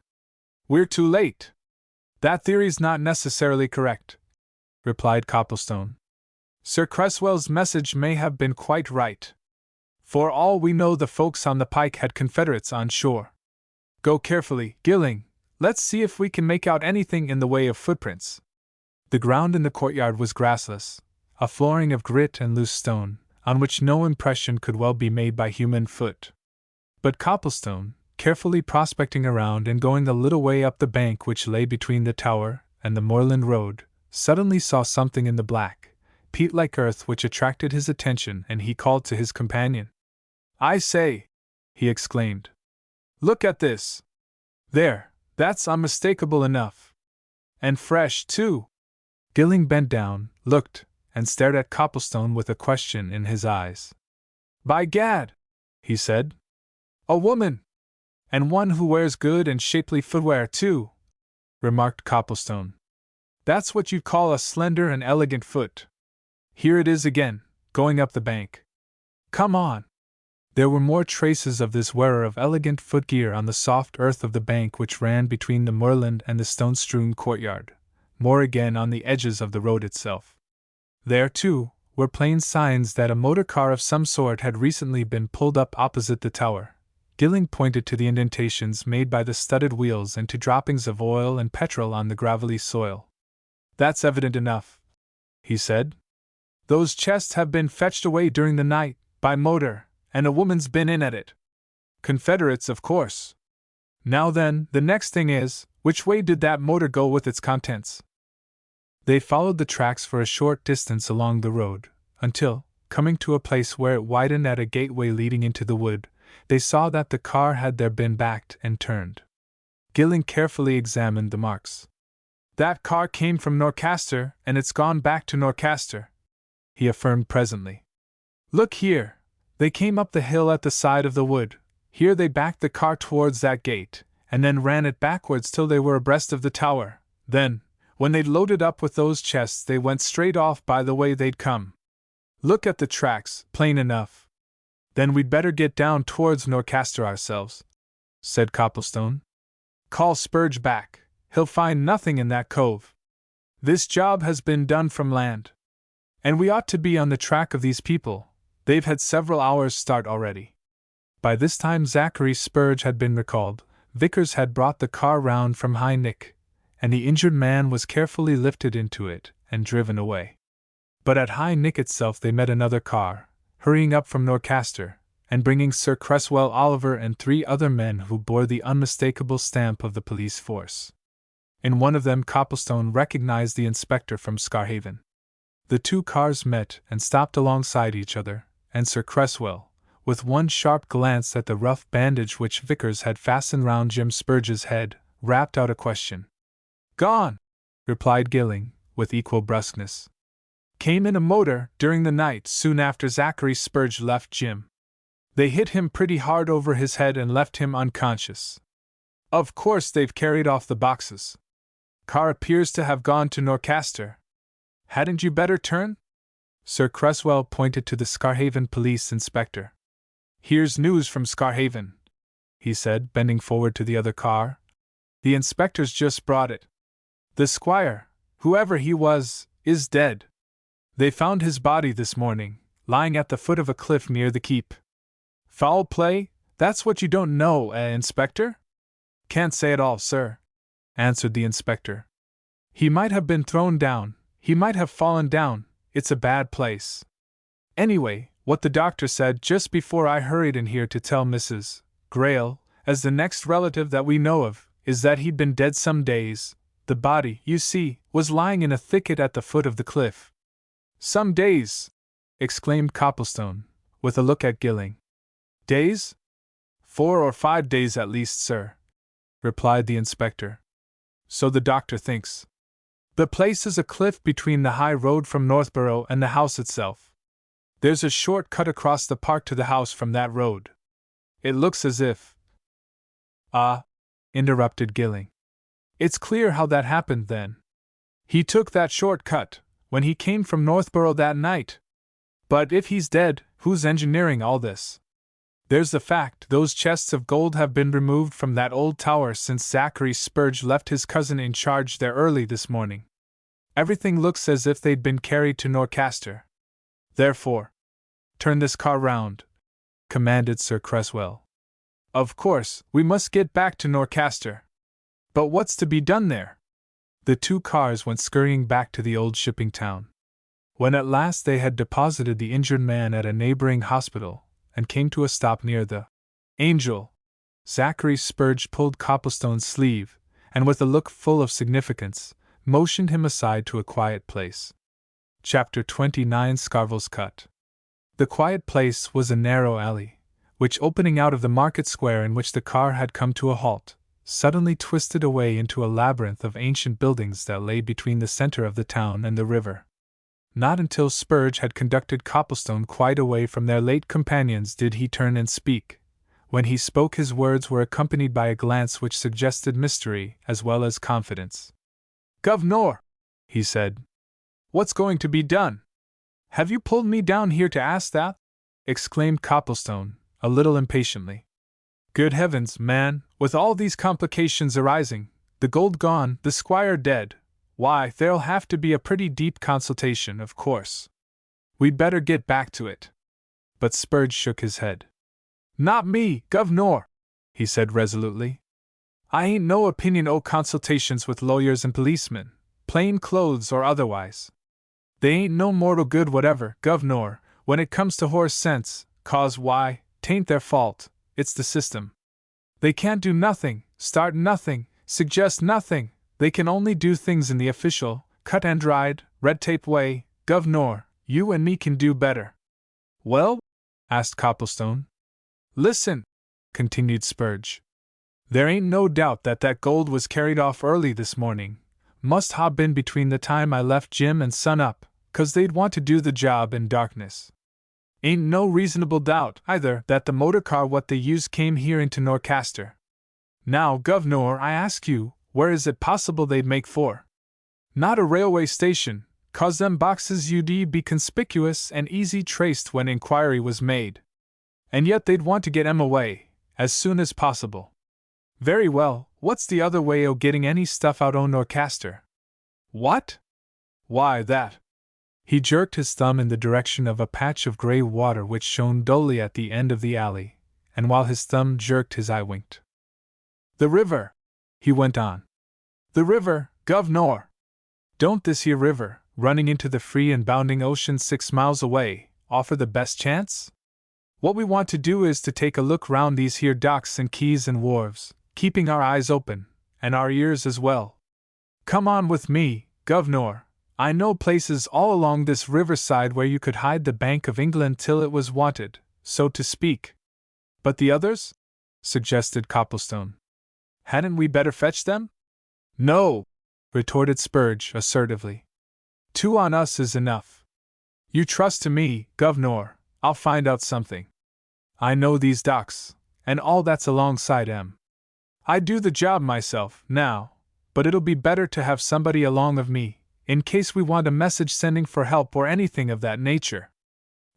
We're too late. That theory's not necessarily correct, replied Copplestone. Sir Cresswell's message may have been quite right. For all we know, the folks on the Pike had Confederates on shore. Go carefully, Gilling. Let's see if we can make out anything in the way of footprints. The ground in the courtyard was grassless, a flooring of grit and loose stone, on which no impression could well be made by human foot. But Copplestone, carefully prospecting around and going the little way up the bank which lay between the tower and the moorland road, suddenly saw something in the black, peat-like earth which attracted his attention, and he called to his companion. I say, he exclaimed. Look at this. There, that's unmistakable enough. And fresh, too. Gilling bent down, looked, and stared at Copplestone with a question in his eyes. By gad, he said. A woman! And one who wears good and shapely footwear, too, remarked Copplestone. That's what you'd call a slender and elegant foot. Here it is again, going up the bank. Come on! There were more traces of this wearer of elegant footgear on the soft earth of the bank which ran between the moorland and the stone-strewn courtyard, more again on the edges of the road itself. There, too, were plain signs that a motor car of some sort had recently been pulled up opposite the tower. Gilling pointed to the indentations made by the studded wheels and to droppings of oil and petrol on the gravelly soil. That's evident enough, he said. Those chests have been fetched away during the night, by motor, and a woman's been in at it. Confederates, of course. Now then, the next thing is, which way did that motor go with its contents? They followed the tracks for a short distance along the road, until, coming to a place where it widened at a gateway leading into the wood, they saw that the car had there been backed and turned. Gilling carefully examined the marks. That car came from Norcaster, and it's gone back to Norcaster, he affirmed presently. Look here! They came up the hill at the side of the wood. Here they backed the car towards that gate, and then ran it backwards till they were abreast of the tower. Then, when they'd loaded up with those chests, they went straight off by the way they'd come. Look at the tracks, plain enough. Then we'd better get down towards Norcaster ourselves, said Copplestone. Call Spurge back. He'll find nothing in that cove. This job has been done from land. And we ought to be on the track of these people. They've had several hours' start already. By this time Zachary Spurge had been recalled, Vickers had brought the car round from High Nick, and the injured man was carefully lifted into it and driven away. But at High Nick itself they met another car, hurrying up from Norcaster, and bringing Sir Cresswell Oliver and 3 other men who bore the unmistakable stamp of the police force. In one of them Copplestone recognized the inspector from Scarhaven. The 2 cars met and stopped alongside each other, and Sir Cresswell, with one sharp glance at the rough bandage which Vickers had fastened round Jim Spurge's head, rapped out a question. Gone, replied Gilling, with equal brusqueness. Came in a motor during the night soon after Zachary Spurge left Jim. They hit him pretty hard over his head and left him unconscious. Of course they've carried off the boxes. Car appears to have gone to Norcaster. Hadn't you better turn? Sir Cresswell pointed to the Scarhaven police inspector. Here's news from Scarhaven, he said, bending forward to the other car. The inspector's just brought it. The squire, whoever he was, is dead. They found his body this morning, lying at the foot of a cliff near the keep. Foul play? That's what you don't know, Inspector? Can't say at all, sir, answered the inspector. He might have been thrown down, he might have fallen down, it's a bad place. Anyway, what the doctor said just before I hurried in here to tell Mrs. Grayle, as the next relative that we know of, is that he'd been dead some days. The body, you see, was lying in a thicket at the foot of the cliff. Some days! Exclaimed Copplestone, with a look at Gilling. Days? 4 or 5 days at least, sir, replied the inspector. So the doctor thinks. The place is a cliff between the high road from Northborough and the house itself. There's a short cut across the park to the house from that road. It looks as if... Ah, interrupted Gilling. It's clear how that happened then. He took that short cut when he came from Northborough that night. But if he's dead, who's engineering all this? There's the fact, those chests of gold have been removed from that old tower since Zachary Spurge left his cousin in charge there early this morning. Everything looks as if they'd been carried to Norcaster. Therefore, turn this car round, commanded Sir Cresswell. Of course, we must get back to Norcaster. But what's to be done there? The 2 cars went scurrying back to the old shipping town. When at last they had deposited the injured man at a neighboring hospital, and came to a stop near the Angel, Zachary Spurge pulled Copplestone's sleeve, and with a look full of significance, motioned him aside to a quiet place. Chapter 29 Scarvell's Cut. The quiet place was a narrow alley, which opening out of the market square in which the car had come to a halt, suddenly twisted away into a labyrinth of ancient buildings that lay between the center of the town and the river. Not until Spurge had conducted Copplestone quite away from their late companions did he turn and speak. When he spoke, his words were accompanied by a glance which suggested mystery as well as confidence. "Governor!" he said. What's going to be done? Have you pulled me down here to ask that? Exclaimed Copplestone, a little impatiently. Good heavens, man, with all these complications arising, the gold gone, the squire dead, why, there'll have to be a pretty deep consultation, of course. We'd better get back to it. But Spurge shook his head. Not me, governor, he said resolutely. I ain't no opinion o' consultations with lawyers and policemen, plain clothes or otherwise. They ain't no mortal good whatever, governor, when it comes to horse sense, 'cause why, 'tain't their fault, it's the system. They can't do nothing, start nothing, suggest nothing, they can only do things in the official, cut and dried, red tape way. Governor, you and me can do better. Well? Asked Copplestone. Listen, continued Spurge. There ain't no doubt that gold was carried off early this morning. Must ha' been between the time I left Jim and sun up, 'cause they'd want to do the job in darkness. Ain't no reasonable doubt, either, that the motor car what they used came here into Norcaster. Now, governor, I ask you, where is it possible they'd make for? Not a railway station, 'cause them boxes you'd be conspicuous and easy traced when inquiry was made. And yet they'd want to get 'em away, as soon as possible. Very well, what's the other way o' getting any stuff out o' Norcaster? What? Why, that. He jerked his thumb in the direction of a patch of grey water which shone dully at the end of the alley, and while his thumb jerked his eye winked. The river, he went on. The river, governor. Don't this here river, running into the free and bounding ocean 6 miles away, offer the best chance? What we want to do is to take a look round these here docks and quays and wharves, keeping our eyes open, and our ears as well. Come on with me, governor. I know places all along this riverside where you could hide the Bank of England till it was wanted, so to speak. But the others? Suggested Copplestone. Hadn't we better fetch them? No, retorted Spurge assertively. 2 on us is enough. You trust to me, governor, I'll find out something. I know these docks, and all that's alongside 'em. I'd do the job myself, now, but it'll be better to have somebody along of me, in case we want a message sending for help or anything of that nature.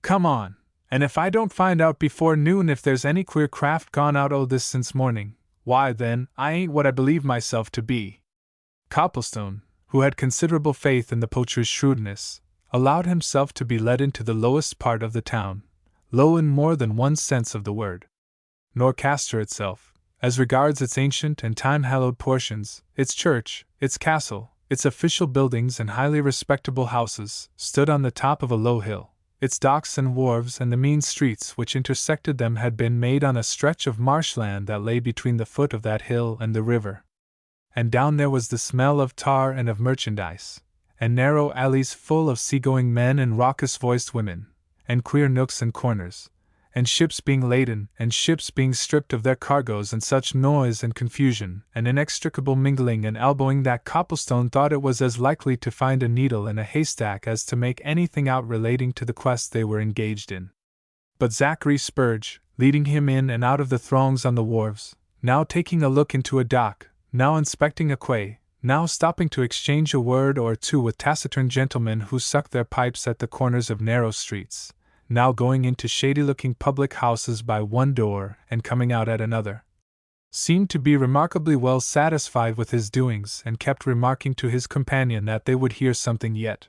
Come on, and if I don't find out before noon if there's any queer craft gone out o' this since morning, why then, I ain't what I believe myself to be. Copplestone, who had considerable faith in the poacher's shrewdness, allowed himself to be led into the lowest part of the town, low in more than one sense of the word. Norcaster itself, as regards its ancient and time-hallowed portions, its church, its castle, its official buildings and highly respectable houses, stood on the top of a low hill. Its docks and wharves and the mean streets which intersected them had been made on a stretch of marshland that lay between the foot of that hill and the river. And down there was the smell of tar and of merchandise, and narrow alleys full of seagoing men and raucous-voiced women, and queer nooks and corners, and ships being laden and ships being stripped of their cargoes, and such noise and confusion and inextricable mingling and elbowing that Copplestone thought it was as likely to find a needle in a haystack as to make anything out relating to the quest they were engaged in. But Zachary Spurge, leading him in and out of the throngs on the wharves, now taking a look into a dock, now inspecting a quay, now stopping to exchange a word or two with taciturn gentlemen who sucked their pipes at the corners of narrow streets, now going into shady-looking public houses by one door and coming out at another, seemed to be remarkably well satisfied with his doings and kept remarking to his companion that they would hear something yet.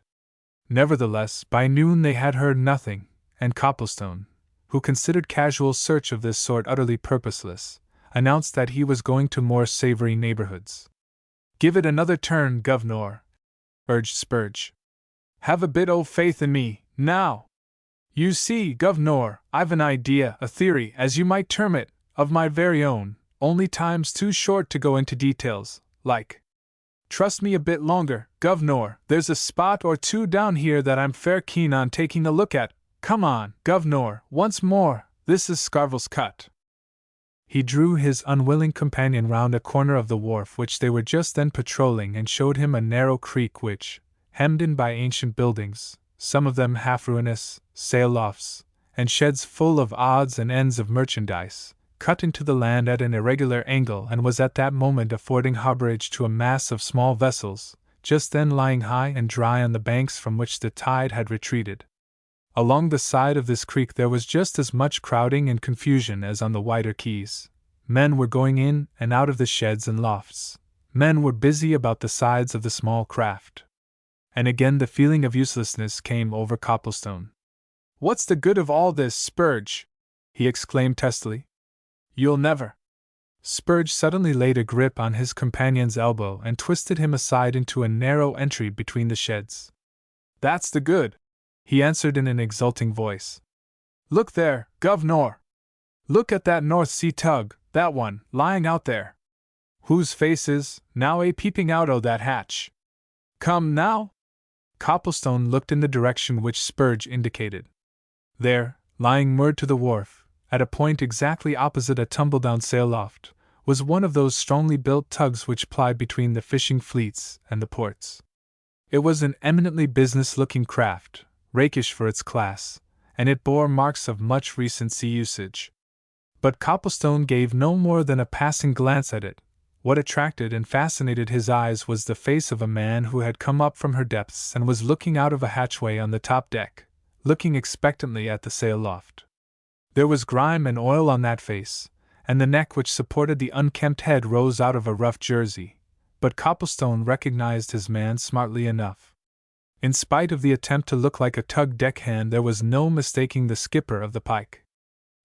Nevertheless, by noon they had heard nothing, and Copplestone, who considered casual search of this sort utterly purposeless, announced that he was going to more savory neighborhoods. Give it another turn, governor, urged Spurge. Have a bit o' faith in me, now. You see, governor, I've an idea, a theory, as you might term it, of my very own, only time's too short to go into details, like. Trust me a bit longer, governor, there's a spot or two down here that I'm fair keen on taking a look at. Come on, governor, once more, this is Scarvel's Cut. He drew his unwilling companion round a corner of the wharf which they were just then patrolling and showed him a narrow creek which, hemmed in by ancient buildings, some of them half-ruinous, sail-lofts, and sheds full of odds and ends of merchandise, cut into the land at an irregular angle and was at that moment affording harborage to a mass of small vessels, just then lying high and dry on the banks from which the tide had retreated. Along the side of this creek there was just as much crowding and confusion as on the wider quays. Men were going in and out of the sheds and lofts. Men were busy about the sides of the small craft. And again the feeling of uselessness came over Copplestone. "What's the good of all this, Spurge?" he exclaimed testily. "You'll never—" Spurge suddenly laid a grip on his companion's elbow and twisted him aside into a narrow entry between the sheds. "That's the good," he answered in an exulting voice. "Look there, Governor! Look at that North Sea tug, that one, lying out there. Whose face is, now peeping out o' that hatch? Come, now!" Copplestone looked in the direction which Spurge indicated. There, lying moored to the wharf, at a point exactly opposite a tumble-down sail loft, was one of those strongly built tugs which plied between the fishing fleets and the ports. It was an eminently business-looking craft, rakish for its class, and it bore marks of much recent sea usage. But Copplestone gave no more than a passing glance at it. What attracted and fascinated his eyes was the face of a man who had come up from her depths and was looking out of a hatchway on the top deck, looking expectantly at the sail loft. There was grime and oil on that face, and the neck which supported the unkempt head rose out of a rough jersey, but Copplestone recognized his man smartly enough. In spite of the attempt to look like a tug deckhand, there was no mistaking the skipper of the Pike.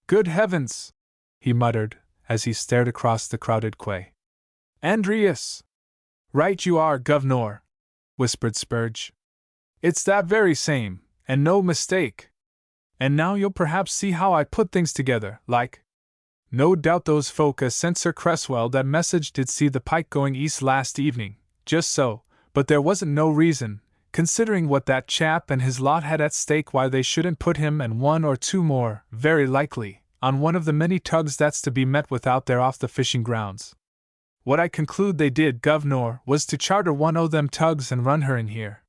"Good heavens!" he muttered, as he stared across the crowded quay. "Andreas!" "Right you are, Governor," whispered Spurge. "It's that very same, and no mistake. And now you'll perhaps see how I put things together, like. No doubt those folk as sent Sir Cresswell that message did see the Pike going east last evening, just so, but there wasn't no reason, considering what that chap and his lot had at stake, why they shouldn't put him and one or two more, very likely, on one of the many tugs that's to be met with out there off the fishing grounds. What I conclude they did, Governor, was to charter one o' them tugs and run her in here.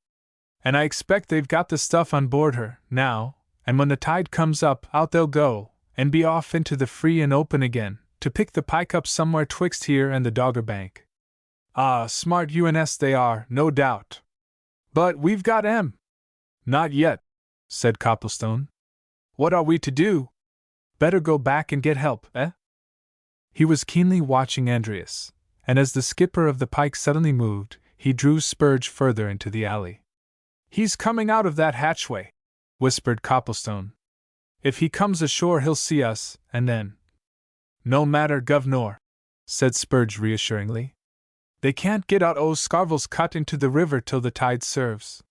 And I expect they've got the stuff on board her, now, and when the tide comes up, out they'll go, and be off into the free and open again, to pick the Pike up somewhere twixt here and the Dogger Bank. Ah, smart UNS they are, no doubt. But we've got 'em." "Not yet," said Copplestone. "What are we to do?" "Better go back and get help, eh?" He was keenly watching Andreas, and as the skipper of the Pike suddenly moved, he drew Spurge further into the alley. "He's coming out of that hatchway," whispered Copplestone. "If he comes ashore he'll see us, and then—" "No matter, Governor," said Spurge reassuringly. "They can't get out o' Scarvel's cut into the river till the tide serves.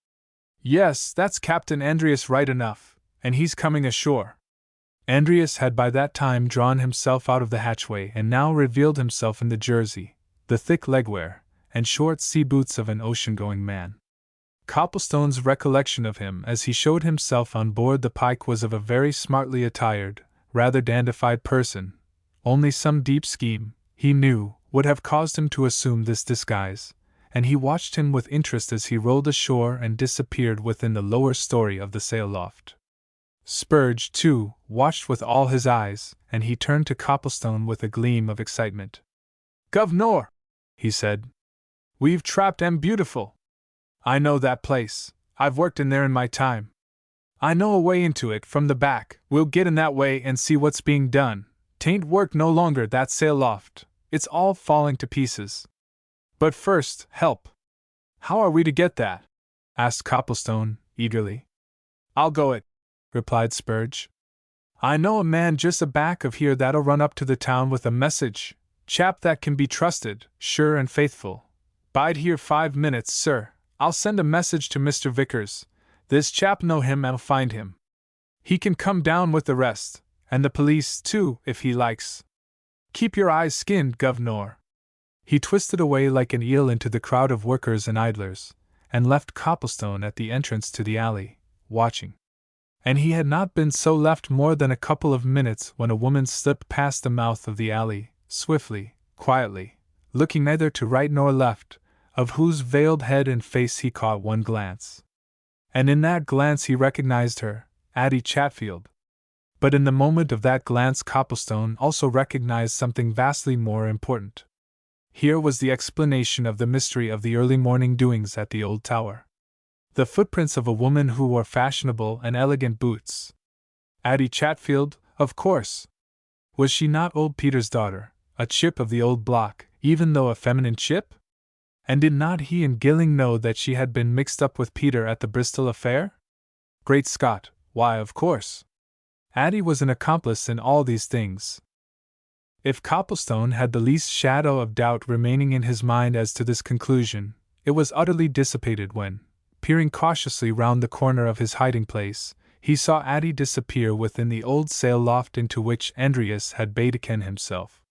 Yes, that's Captain Andreas right enough, and he's coming ashore." Andreas had by that time drawn himself out of the hatchway and now revealed himself in the jersey, the thick legwear, and short sea boots of an ocean-going man. Copplestone's recollection of him as he showed himself on board the Pike was of a very smartly attired, rather dandified person. Only some deep scheme, he knew, would have caused him to assume this disguise, and he watched him with interest as he rolled ashore and disappeared within the lower story of the sail loft. Spurge, too, watched with all his eyes, and he turned to Copplestone with a gleam of excitement. "Governor," he said, "we've trapped 'em beautiful. I know that place, I've worked in there in my time. I know a way into it from the back, we'll get in that way and see what's being done. 'Tain't work no longer, that sail loft, it's all falling to pieces. But first, help." "How are we to get that?" asked Copplestone, eagerly. "I'll go it," replied Spurge. "I know a man just aback of here that'll run up to the town with a message, chap that can be trusted, sure and faithful. Bide here 5 minutes, sir. I'll send a message to Mr. Vickers. This chap know him and'll find him. He can come down with the rest, and the police, too, if he likes. Keep your eyes skinned, Governor." He twisted away like an eel into the crowd of workers and idlers, and left Copplestone at the entrance to the alley, watching. And he had not been so left more than a couple of minutes when a woman slipped past the mouth of the alley, swiftly, quietly, looking neither to right nor left, of whose veiled head and face he caught one glance. And in that glance he recognized her, Addie Chatfield. But in the moment of that glance Copplestone also recognized something vastly more important. Here was the explanation of the mystery of the early morning doings at the old tower. The footprints of a woman who wore fashionable and elegant boots. Addie Chatfield, of course. Was she not old Peter's daughter, a chip of the old block, even though a feminine chip? And did not he and Gilling know that she had been mixed up with Peter at the Bristol affair? Great Scott, why, of course. Addie was an accomplice in all these things. If Copplestone had the least shadow of doubt remaining in his mind as to this conclusion, it was utterly dissipated when, peering cautiously round the corner of his hiding-place, he saw Addie disappear within the old sail loft into which Andreas had betaken himself.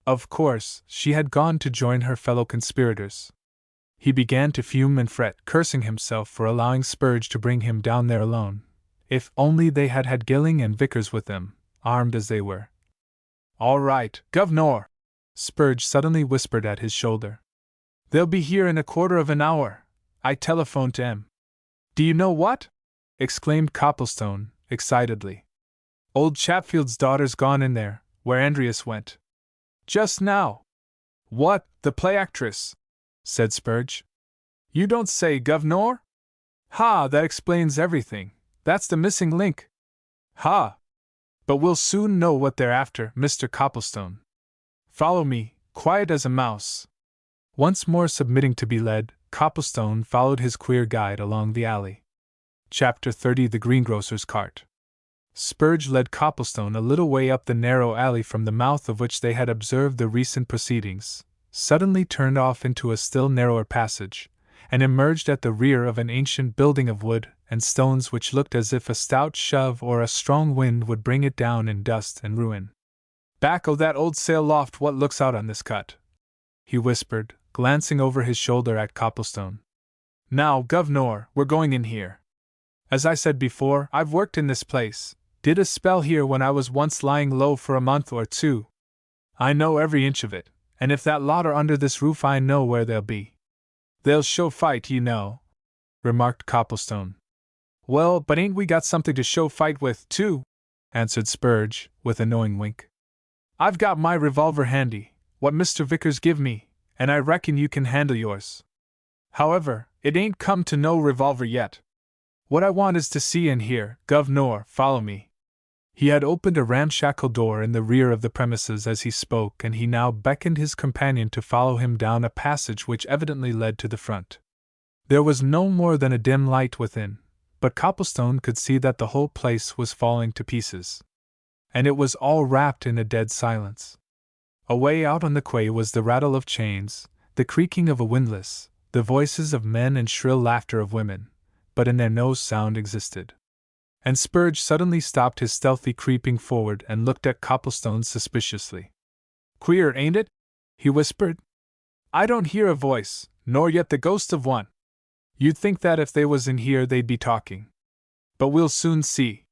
Of course, she had gone to join her fellow conspirators. He began to fume and fret, cursing himself for allowing Spurge to bring him down there alone. If only they had had Gilling and Vickers with them, armed as they were. "All right, Governor," Spurge suddenly whispered at his shoulder. "They'll be here in a quarter of an hour. I telephoned to 'em." "Do you know what?" exclaimed Copplestone, excitedly. "Old Chatfield's daughter's gone in there, where Andreas went. Just now." "What, the play actress?" said Spurge. "You don't say, Governor? Ha, that explains everything. That's the missing link. Ha! But we'll soon know what they're after, Mr. Copplestone. Follow me, quiet as a mouse." Once more submitting to be led, Copplestone followed his queer guide along the alley. Chapter 30 The Greengrocer's Cart. Spurge led Copplestone a little way up the narrow alley from the mouth of which they had observed the recent proceedings, suddenly turned off into a still narrower passage, and emerged at the rear of an ancient building of wood and stones which looked as if a stout shove or a strong wind would bring it down in dust and ruin. "Back o' that old sail loft what looks out on this cut," he whispered, glancing over his shoulder at Copplestone. "Now, Governor, we're going in here. As I said before, I've worked in this place, did a spell here when I was once lying low for a month or two. I know every inch of it, and if that lot are under this roof I know where they'll be." "They'll show fight, you know," remarked Copplestone. "Well, but ain't we got something to show fight with, too?" answered Spurge, with a knowing wink. "I've got my revolver handy, what Mr. Vickers give me, and I reckon you can handle yours. However, it ain't come to no revolver yet. What I want is to see and hear. Governor, follow me." He had opened a ramshackle door in the rear of the premises as he spoke, and he now beckoned his companion to follow him down a passage which evidently led to the front. There was no more than a dim light within, but Copplestone could see that the whole place was falling to pieces. And it was all wrapped in a dead silence. Away out on the quay was the rattle of chains, the creaking of a windlass, the voices of men and shrill laughter of women, but in there no sound existed. And Spurge suddenly stopped his stealthy creeping forward and looked at Copplestone suspiciously. "Queer, ain't it?" he whispered. "I don't hear a voice, nor yet the ghost of one. You'd think that if they was in here they'd be talking. But we'll soon see."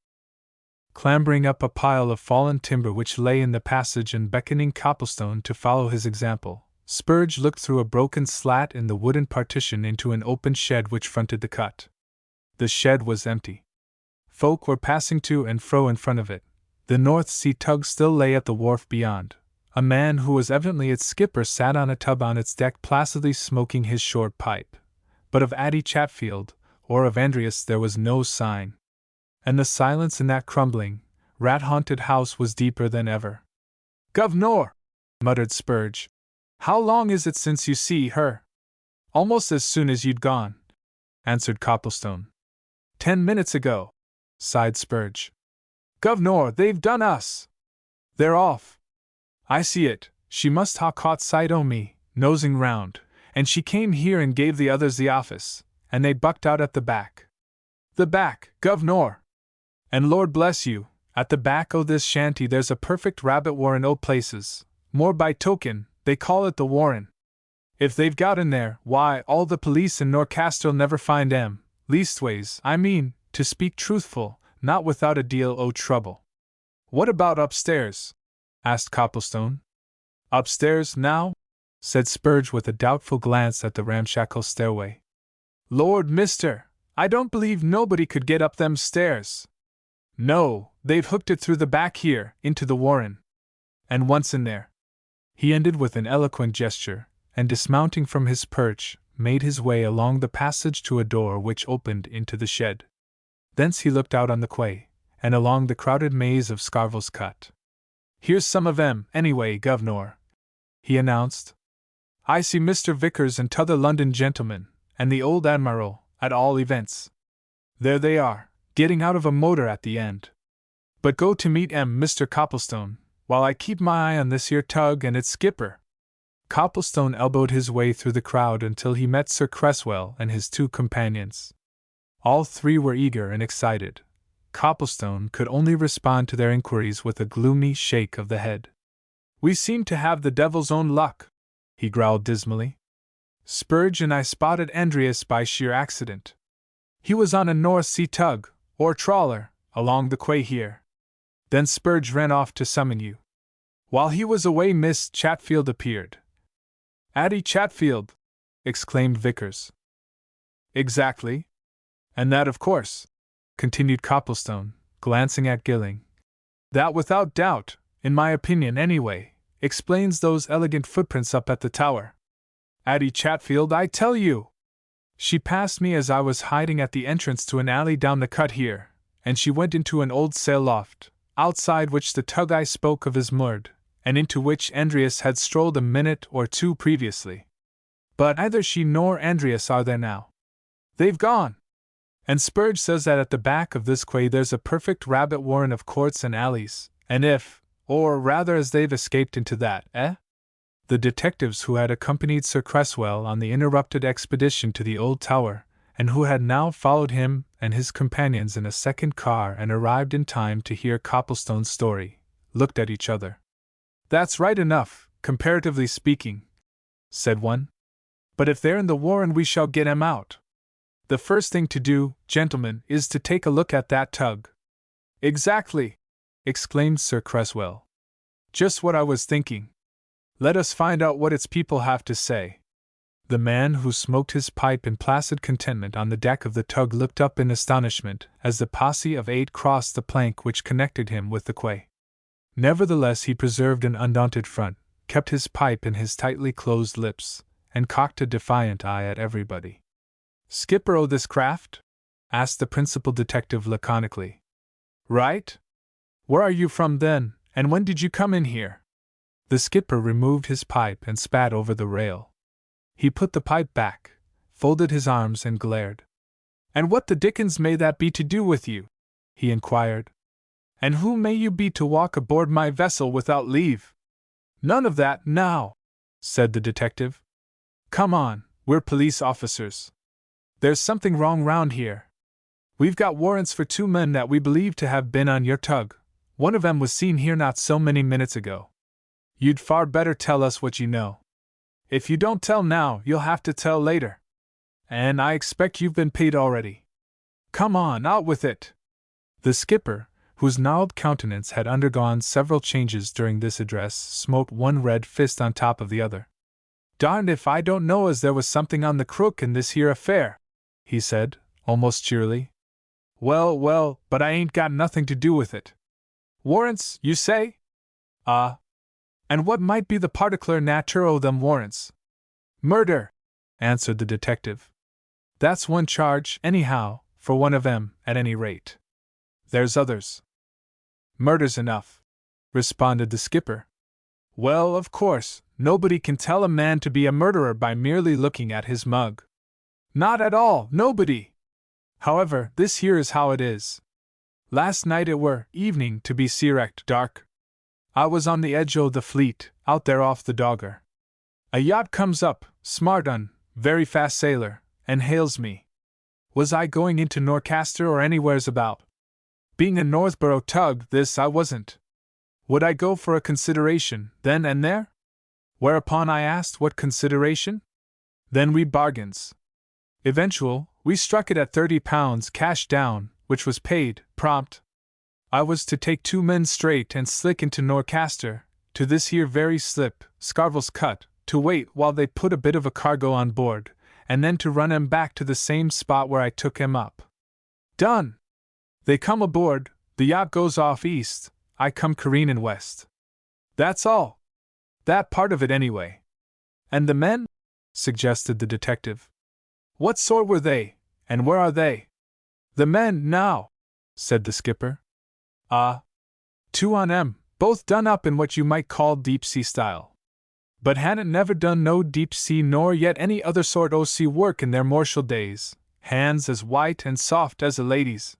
Clambering up a pile of fallen timber which lay in the passage and beckoning Copplestone to follow his example, Spurge looked through a broken slat in the wooden partition into an open shed which fronted the cut. The shed was empty. Folk were passing to and fro in front of it. The North Sea tug still lay at the wharf beyond. A man who was evidently its skipper sat on a tub on its deck placidly smoking his short pipe. But of Addie Chatfield, or of Andreas, there was no sign. And the silence in that crumbling, rat-haunted house was deeper than ever. "Governor," muttered Spurge, "how long is it since you see her?" "Almost as soon as you'd gone," answered Copplestone. 10 minutes ago," sighed Spurge. "Governor, they've done us! They're off! I see it, she must ha' caught sight o' me, nosing round, and she came here and gave the others the office, and they bucked out at the back. The back, Governor! And Lord bless you, at the back o' this shanty there's a perfect rabbit warren o' places, more by token, they call it the warren. If they've got in there, why, all the police in Norcaster'll never find 'em, leastways, I mean, to speak truthful, not without a deal o' trouble." "What about upstairs?" asked Copplestone. "Upstairs, now?" said Spurge with a doubtful glance at the ramshackle stairway. "Lord, mister, I don't believe nobody could get up them stairs. No, they've hooked it through the back here, into the warren. And once in there, he ended with an eloquent gesture, and dismounting from his perch, made his way along the passage to a door which opened into the shed. Thence he looked out on the quay, and along the crowded maze of Scarhaven Cut. "Here's some of 'em, anyway, guv'nor," he announced. "I see Mr. Vickers and t'other London gentlemen, and the old Admiral, at all events. There they are, getting out of a motor at the end. But go to meet Mr. Copplestone, while I keep my eye on this here tug and its skipper." Copplestone elbowed his way through the crowd until he met Sir Cresswell and his two companions. All three were eager and excited. Copplestone could only respond to their inquiries with a gloomy shake of the head. "We seem to have the devil's own luck," he growled dismally. "Spurge and I spotted Andreas by sheer accident. He was on a North Sea tug, or trawler, along the quay here. Then Spurge ran off to summon you. While he was away, Miss Chatfield appeared." "Addie Chatfield!" exclaimed Vickers. "Exactly. And that, of course," continued Copplestone, glancing at Gilling, "that without doubt, in my opinion anyway, explains those elegant footprints up at the tower. Addie Chatfield, I tell you! She passed me as I was hiding at the entrance to an alley down the cut here, and she went into an old sail loft, outside which the tug I spoke of is moored, and into which Andreas had strolled a minute or two previously. But neither she nor Andreas are there now. They've gone. And Spurge says that at the back of this quay there's a perfect rabbit warren of courts and alleys, and if, or rather as they've escaped into that, The detectives who had accompanied Sir Cresswell on the interrupted expedition to the old tower, and who had now followed him and his companions in a second car and arrived in time to hear Copplestone's story, looked at each other. "That's right enough, comparatively speaking," said one. "But if they're in the warren we shall get 'em out. The first thing to do, gentlemen, is to take a look at that tug." "Exactly!" exclaimed Sir Cresswell. "Just what I was thinking. Let us find out what its people have to say." The man who smoked his pipe in placid contentment on the deck of the tug looked up in astonishment as the posse of 8 crossed the plank which connected him with the quay. Nevertheless, he preserved an undaunted front, kept his pipe in his tightly closed lips, and cocked a defiant eye at everybody. "Skipper o' this craft?" asked the principal detective laconically. "Right. Where are you from then, and when did you come in here?" The skipper removed his pipe and spat over the rail. He put the pipe back, folded his arms and glared. "And what the dickens may that be to do with you?" he inquired. "And who may you be to walk aboard my vessel without leave?" "None of that, now," said the detective. "Come on, we're police officers. There's something wrong round here. We've got warrants for 2 men that we believe to have been on your tug. One of 'em was seen here not so many minutes ago. You'd far better tell us what you know. If you don't tell now, you'll have to tell later. And I expect you've been paid already. Come on, out with it." The skipper, whose gnarled countenance had undergone several changes during this address, smote one red fist on top of the other. "Darned if I don't know as there was something on the crook in this here affair," he said, almost cheerily. "Well, well, but I ain't got nothing to do with it. Warrants, you say? And what might be the particular nature o' them warrants?" "Murder," answered the detective. "That's one charge, anyhow, for one of 'em, at any rate. There's others." "Murder's enough," responded the skipper. "Well, of course, nobody can tell a man to be a murderer by merely looking at his mug. Not at all, nobody! However, this here is how it is. Last night it were evening, to be serect dark. I was on the edge o' the fleet, out there off the Dogger. A yacht comes up, smart un, very fast sailer, and hails me. Was I going into Norcaster or anywheres about? Being a Northborough tug, this I wasn't. Would I go for a consideration, then and there? Whereupon I asked what consideration? Then we bargains. Eventual, we struck it at £30 cash down, which was paid, prompt. I was to take 2 men straight and slick into Norcaster, to this here very slip, Scarhaven Cut, to wait while they put a bit of a cargo on board, and then to run 'em back to the same spot where I took 'em up. Done! They come aboard, the yacht goes off east, I come careenin' west. That's all. That part of it anyway. And the men? Suggested the detective. What sort were they, and where are they? The men, now, said the skipper. Two on 'em, both done up in what you might call deep-sea style. But hadn't never done no deep-sea nor yet any other sort o' sea work in their mortial days, hands as white and soft as a lady's.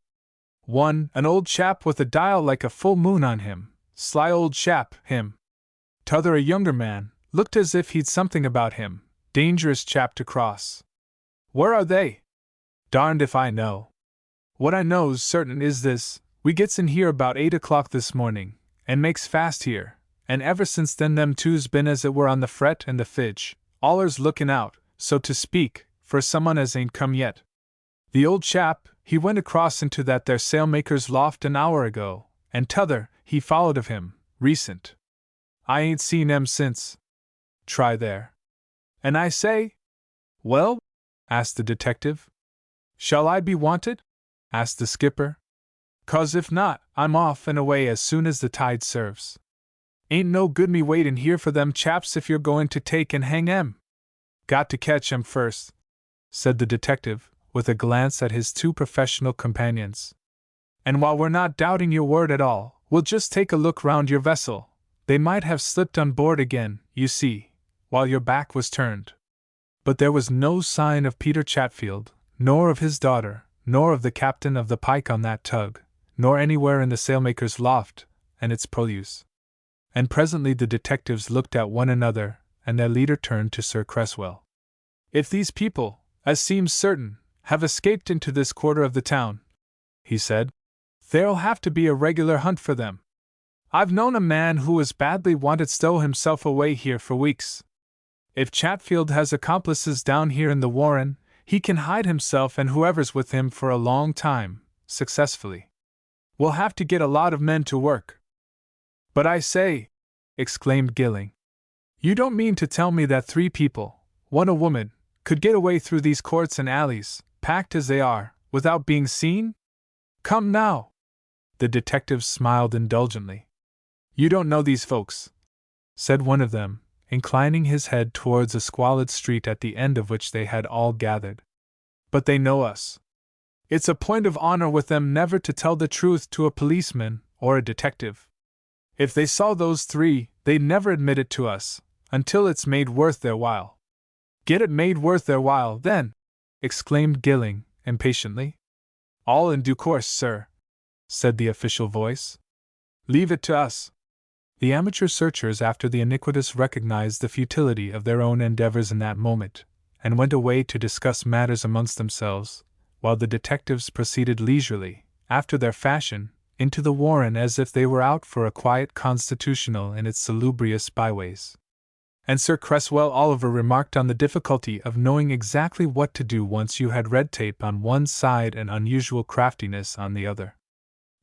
One, an old chap with a dial like a full moon on him, sly old chap, him. T'other a younger man, looked as if he'd something about him, dangerous chap to cross. Where are they? Darned if I know. What I know's certain is this, we gets in here about 8 o'clock this morning, and makes fast here, and ever since then them two's been as it were on the fret and the fidge, allers lookin' out, so to speak, for someone as ain't come yet. The old chap, he went across into that there sailmaker's loft an hour ago, and t'other, he followed of him, recent. I ain't seen 'em since. Try there. And I say? Well? Asked the detective. Shall I be wanted? Asked the skipper. 'Cause if not, I'm off and away as soon as the tide serves. Ain't no good me waitin' here for them chaps if you're going to take and hang 'em. Got to catch 'em first, said the detective, with a glance at his two professional companions. And while we're not doubting your word at all, we'll just take a look round your vessel. They might have slipped on board again, you see, while your back was turned. But there was no sign of Peter Chatfield, nor of his daughter, nor of the captain of the Pike on that tug, nor anywhere in the sailmaker's loft and its produce. And presently the detectives looked at one another, and their leader turned to Sir Cresswell. If these people, as seems certain, have escaped into this quarter of the town, he said, there'll have to be a regular hunt for them. I've known a man who was badly wanted stow himself away here for weeks. If Chatfield has accomplices down here in the Warren, he can hide himself and whoever's with him for a long time, successfully. We'll have to get a lot of men to work. But I say, exclaimed Gilling, you don't mean to tell me that 3 people, one a woman, could get away through these courts and alleys, packed as they are, without being seen? Come now! The detective smiled indulgently. You don't know these folks, said one of them, inclining his head towards a squalid street at the end of which they had all gathered. But they know us. It's a point of honor with them never to tell the truth to a policeman or a detective. If they saw those 3, they'd never admit it to us, until it's made worth their while. Get it made worth their while, then, exclaimed Gilling, impatiently. All in due course, sir, said the official voice. Leave it to us. The amateur searchers after the iniquitous recognized the futility of their own endeavors in that moment, and went away to discuss matters amongst themselves, while the detectives proceeded leisurely, after their fashion, into the Warren as if they were out for a quiet constitutional in its salubrious byways. And Sir Cresswell Oliver remarked on the difficulty of knowing exactly what to do once you had red tape on one side and unusual craftiness on the other.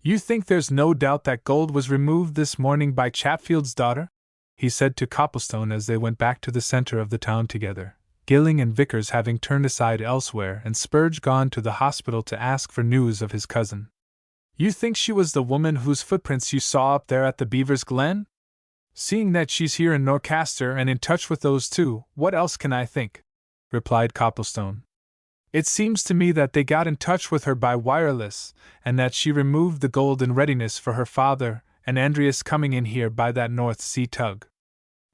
You think there's no doubt that gold was removed this morning by Chatfield's daughter? He said to Copplestone as they went back to the center of the town together, Gilling and Vickers having turned aside elsewhere and Spurge gone to the hospital to ask for news of his cousin. You think she was the woman whose footprints you saw up there at the Beaver's Glen? Seeing that she's here in Norcaster and in touch with those 2, what else can I think? Replied Copplestone. It seems to me that they got in touch with her by wireless, and that she removed the gold in readiness for her father and Andreas coming in here by that North Sea tug.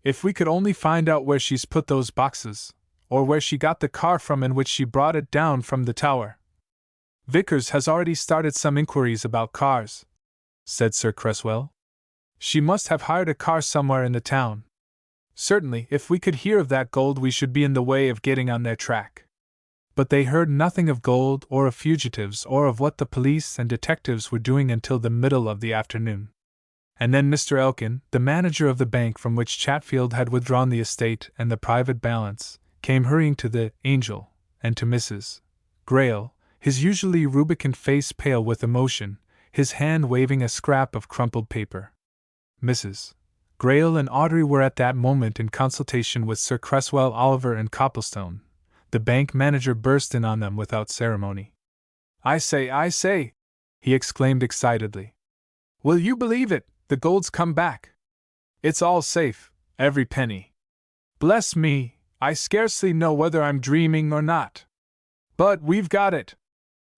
If we could only find out where she's put those boxes, or where she got the car from in which she brought it down from the tower. Vickers has already started some inquiries about cars, said Sir Cresswell. She must have hired a car somewhere in the town. Certainly, if we could hear of that gold, we should be in the way of getting on their track. But they heard nothing of gold or of fugitives or of what the police and detectives were doing until the middle of the afternoon. And then Mr. Elkin, the manager of the bank from which Chatfield had withdrawn the estate and the private balance, came hurrying to the Angel, and to Mrs. Grayle, his usually rubicund face pale with emotion, his hand waving a scrap of crumpled paper. Mrs. Grayle and Audrey were at that moment in consultation with Sir Cresswell Oliver and Copplestone. The bank manager burst in on them without ceremony. I say, he exclaimed excitedly. Will you believe it, the gold's come back. It's all safe, Every penny. Bless me, I scarcely know whether I'm dreaming or not. But we've got it.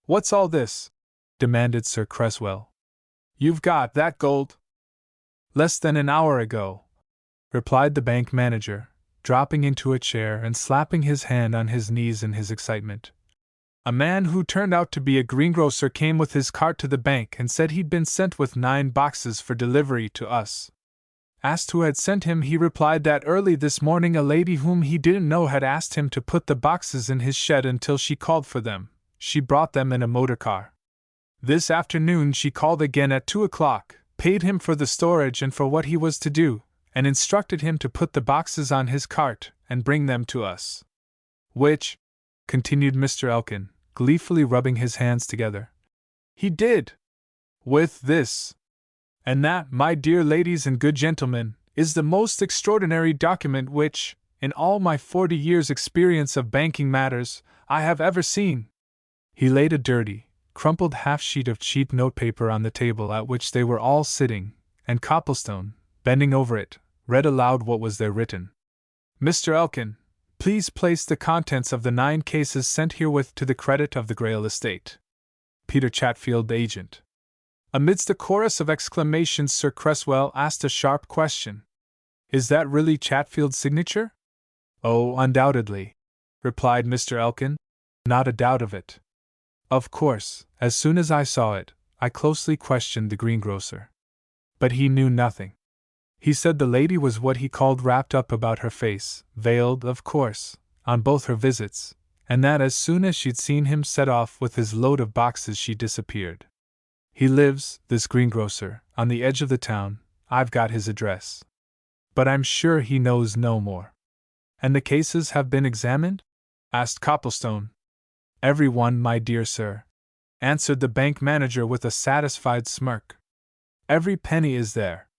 What's all this? Demanded Sir Cresswell. You've got that gold? Less than an hour ago, replied the bank manager, dropping into a chair and slapping his hand on his knees in his excitement. A man who turned out to be a greengrocer came with his cart to the bank and said he'd been sent with 9 boxes for delivery to us. Asked who had sent him, he replied that early this morning a lady whom he didn't know had asked him to put the boxes in his shed until she called for them. She brought them in a motor car. This afternoon she called again at 2 o'clock, paid him for the storage and for what he was to do, and instructed him to put the boxes on his cart and bring them to us. Which, continued Mr. Elkin, gleefully rubbing his hands together, he did. With this. And that, my dear ladies and good gentlemen, is the most extraordinary document which, in all my 40 years' experience of banking matters, I have ever seen. He laid a dirty, crumpled half-sheet of cheap notepaper on the table at which they were all sitting, and Copplestone, bending over it, read aloud what was there written. Mr. Elkin, please place the contents of the 9 cases sent herewith to the credit of the Grail estate. Peter Chatfield, agent. Amidst a chorus of exclamations, Sir Cresswell asked a sharp question. Is that really Chatfield's signature? Oh, undoubtedly, replied Mr. Elkin. Not a doubt of it. Of course, as soon as I saw it, I closely questioned the greengrocer. But he knew nothing. He said the lady was what he called wrapped up about her face, veiled, of course, on both her visits, and that as soon as she'd seen him set off with his load of boxes she disappeared. He lives, this greengrocer, on the edge of the town. I've got his address. But I'm sure he knows no more. And the cases have been examined? Asked Copplestone. Every one, my dear sir, answered the bank manager with a satisfied smirk. Every penny is there.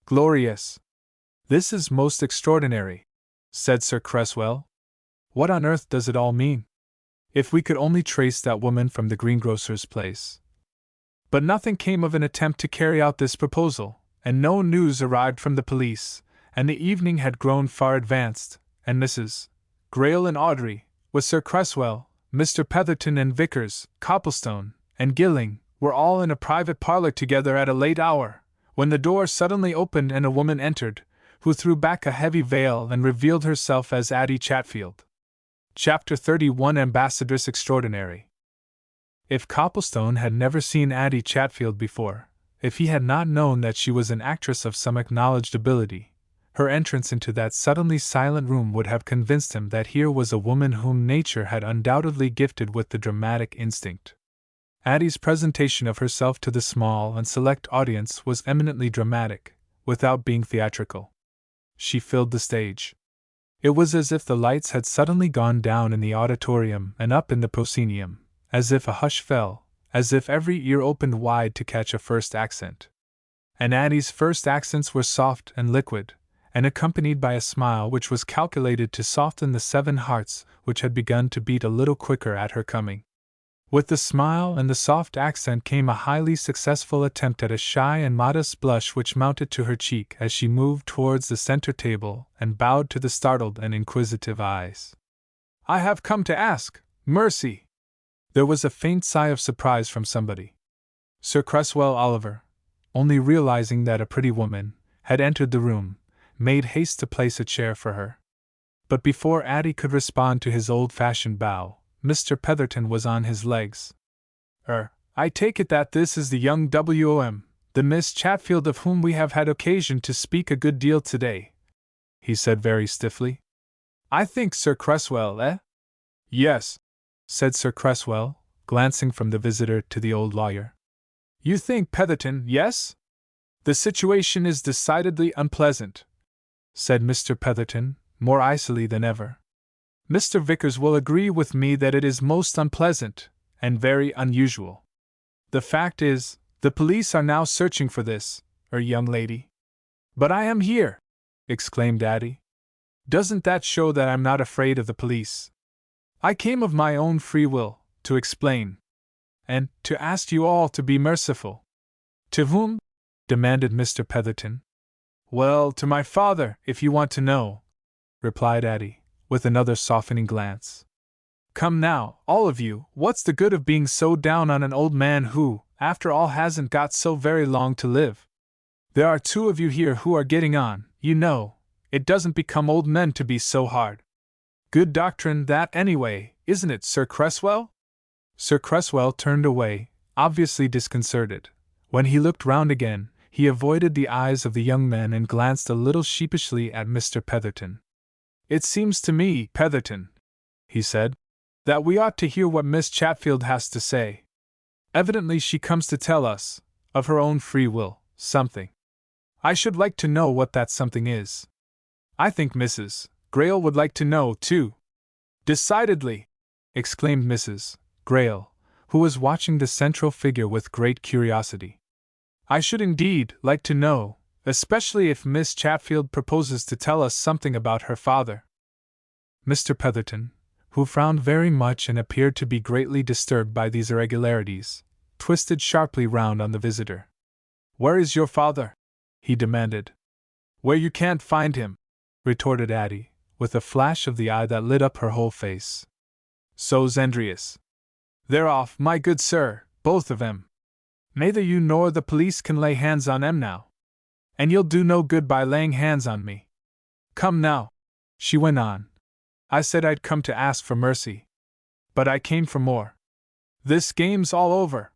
Glorious. This is most extraordinary, said Sir Cresswell. What on earth does it all mean? If we could only trace that woman from the greengrocer's place. But nothing came of an attempt to carry out this proposal, and no news arrived from the police, and the evening had grown far advanced, and Mrs. Grail and Audrey, with Sir Cresswell, Mr. Petherton and Vickers, Copplestone, and Gilling, were all in a private parlour together at a late hour, when the door suddenly opened and a woman entered, who threw back a heavy veil and revealed herself as Addie Chatfield. Chapter 31, Ambassadress Extraordinary. If Copplestone had never seen Addie Chatfield before, if he had not known that she was an actress of some acknowledged ability, her entrance into that suddenly silent room would have convinced him that here was a woman whom nature had undoubtedly gifted with the dramatic instinct. Addie's presentation of herself to the small and select audience was eminently dramatic, without being theatrical. She filled the stage. It was as if the lights had suddenly gone down in the auditorium and up in the proscenium, as if a hush fell, as if every ear opened wide to catch a first accent. And Addie's first accents were soft and liquid, and accompanied by a smile which was calculated to soften the 7 hearts which had begun to beat a little quicker at her coming. With the smile and the soft accent came a highly successful attempt at a shy and modest blush which mounted to her cheek as she moved towards the center table and bowed to the startled and inquisitive eyes. I have come to ask mercy. There was a faint sigh of surprise from somebody. Sir Cresswell Oliver, only realizing that a pretty woman had entered the room, made haste to place a chair for her. But before Addie could respond to his old-fashioned bow, Mr. Petherton was on his legs. I take it that this is the young W.O.M., the Miss Chatfield of whom we have had occasion to speak a good deal today, he said very stiffly. I think, Sir Cresswell, eh? Yes, said Sir Cresswell, glancing from the visitor to the old lawyer. You think, Petherton, yes? The situation is decidedly unpleasant, said Mr. Petherton, more icily than ever. Mr. Vickers will agree with me that it is most unpleasant, and very unusual. The fact is, the police are now searching for this, young lady. But I am here, exclaimed Addie. Doesn't that show that I'm not afraid of the police? I came of my own free will, to explain. And to ask you all to be merciful. To whom? Demanded Mr. Petherton. Well, to my father, if you want to know, replied Addie, with another softening glance. Come now, all of you, what's the good of being so down on an old man who, after all, hasn't got so very long to live? There are two of you here who are getting on, you know. It doesn't become old men to be so hard. Good doctrine that anyway, isn't it, Sir Cresswell? Sir Cresswell turned away, obviously disconcerted. When he looked round again, he avoided the eyes of the young men and glanced a little sheepishly at Mr. Petherton. It seems to me, Petherton, he said, that we ought to hear what Miss Chatfield has to say. Evidently she comes to tell us, of her own free will, something. I should like to know what that something is. I think Mrs. Grayle would like to know, too. Decidedly, exclaimed Mrs. Grayle, who was watching the central figure with great curiosity. I should indeed like to know, especially if Miss Chatfield proposes to tell us something about her father. Mr. Petherton, who frowned very much and appeared to be greatly disturbed by these irregularities, twisted sharply round on the visitor. Where is your father? He demanded. Where you can't find him, retorted Addie, with a flash of the eye that lit up her whole face. So's Andreas. They're off, my good sir, both of 'em. Neither you nor the police can lay hands on 'em now. And you'll do no good by laying hands on me. Come now, she went on. I said I'd come to ask for mercy. But I came for more. This game's all over.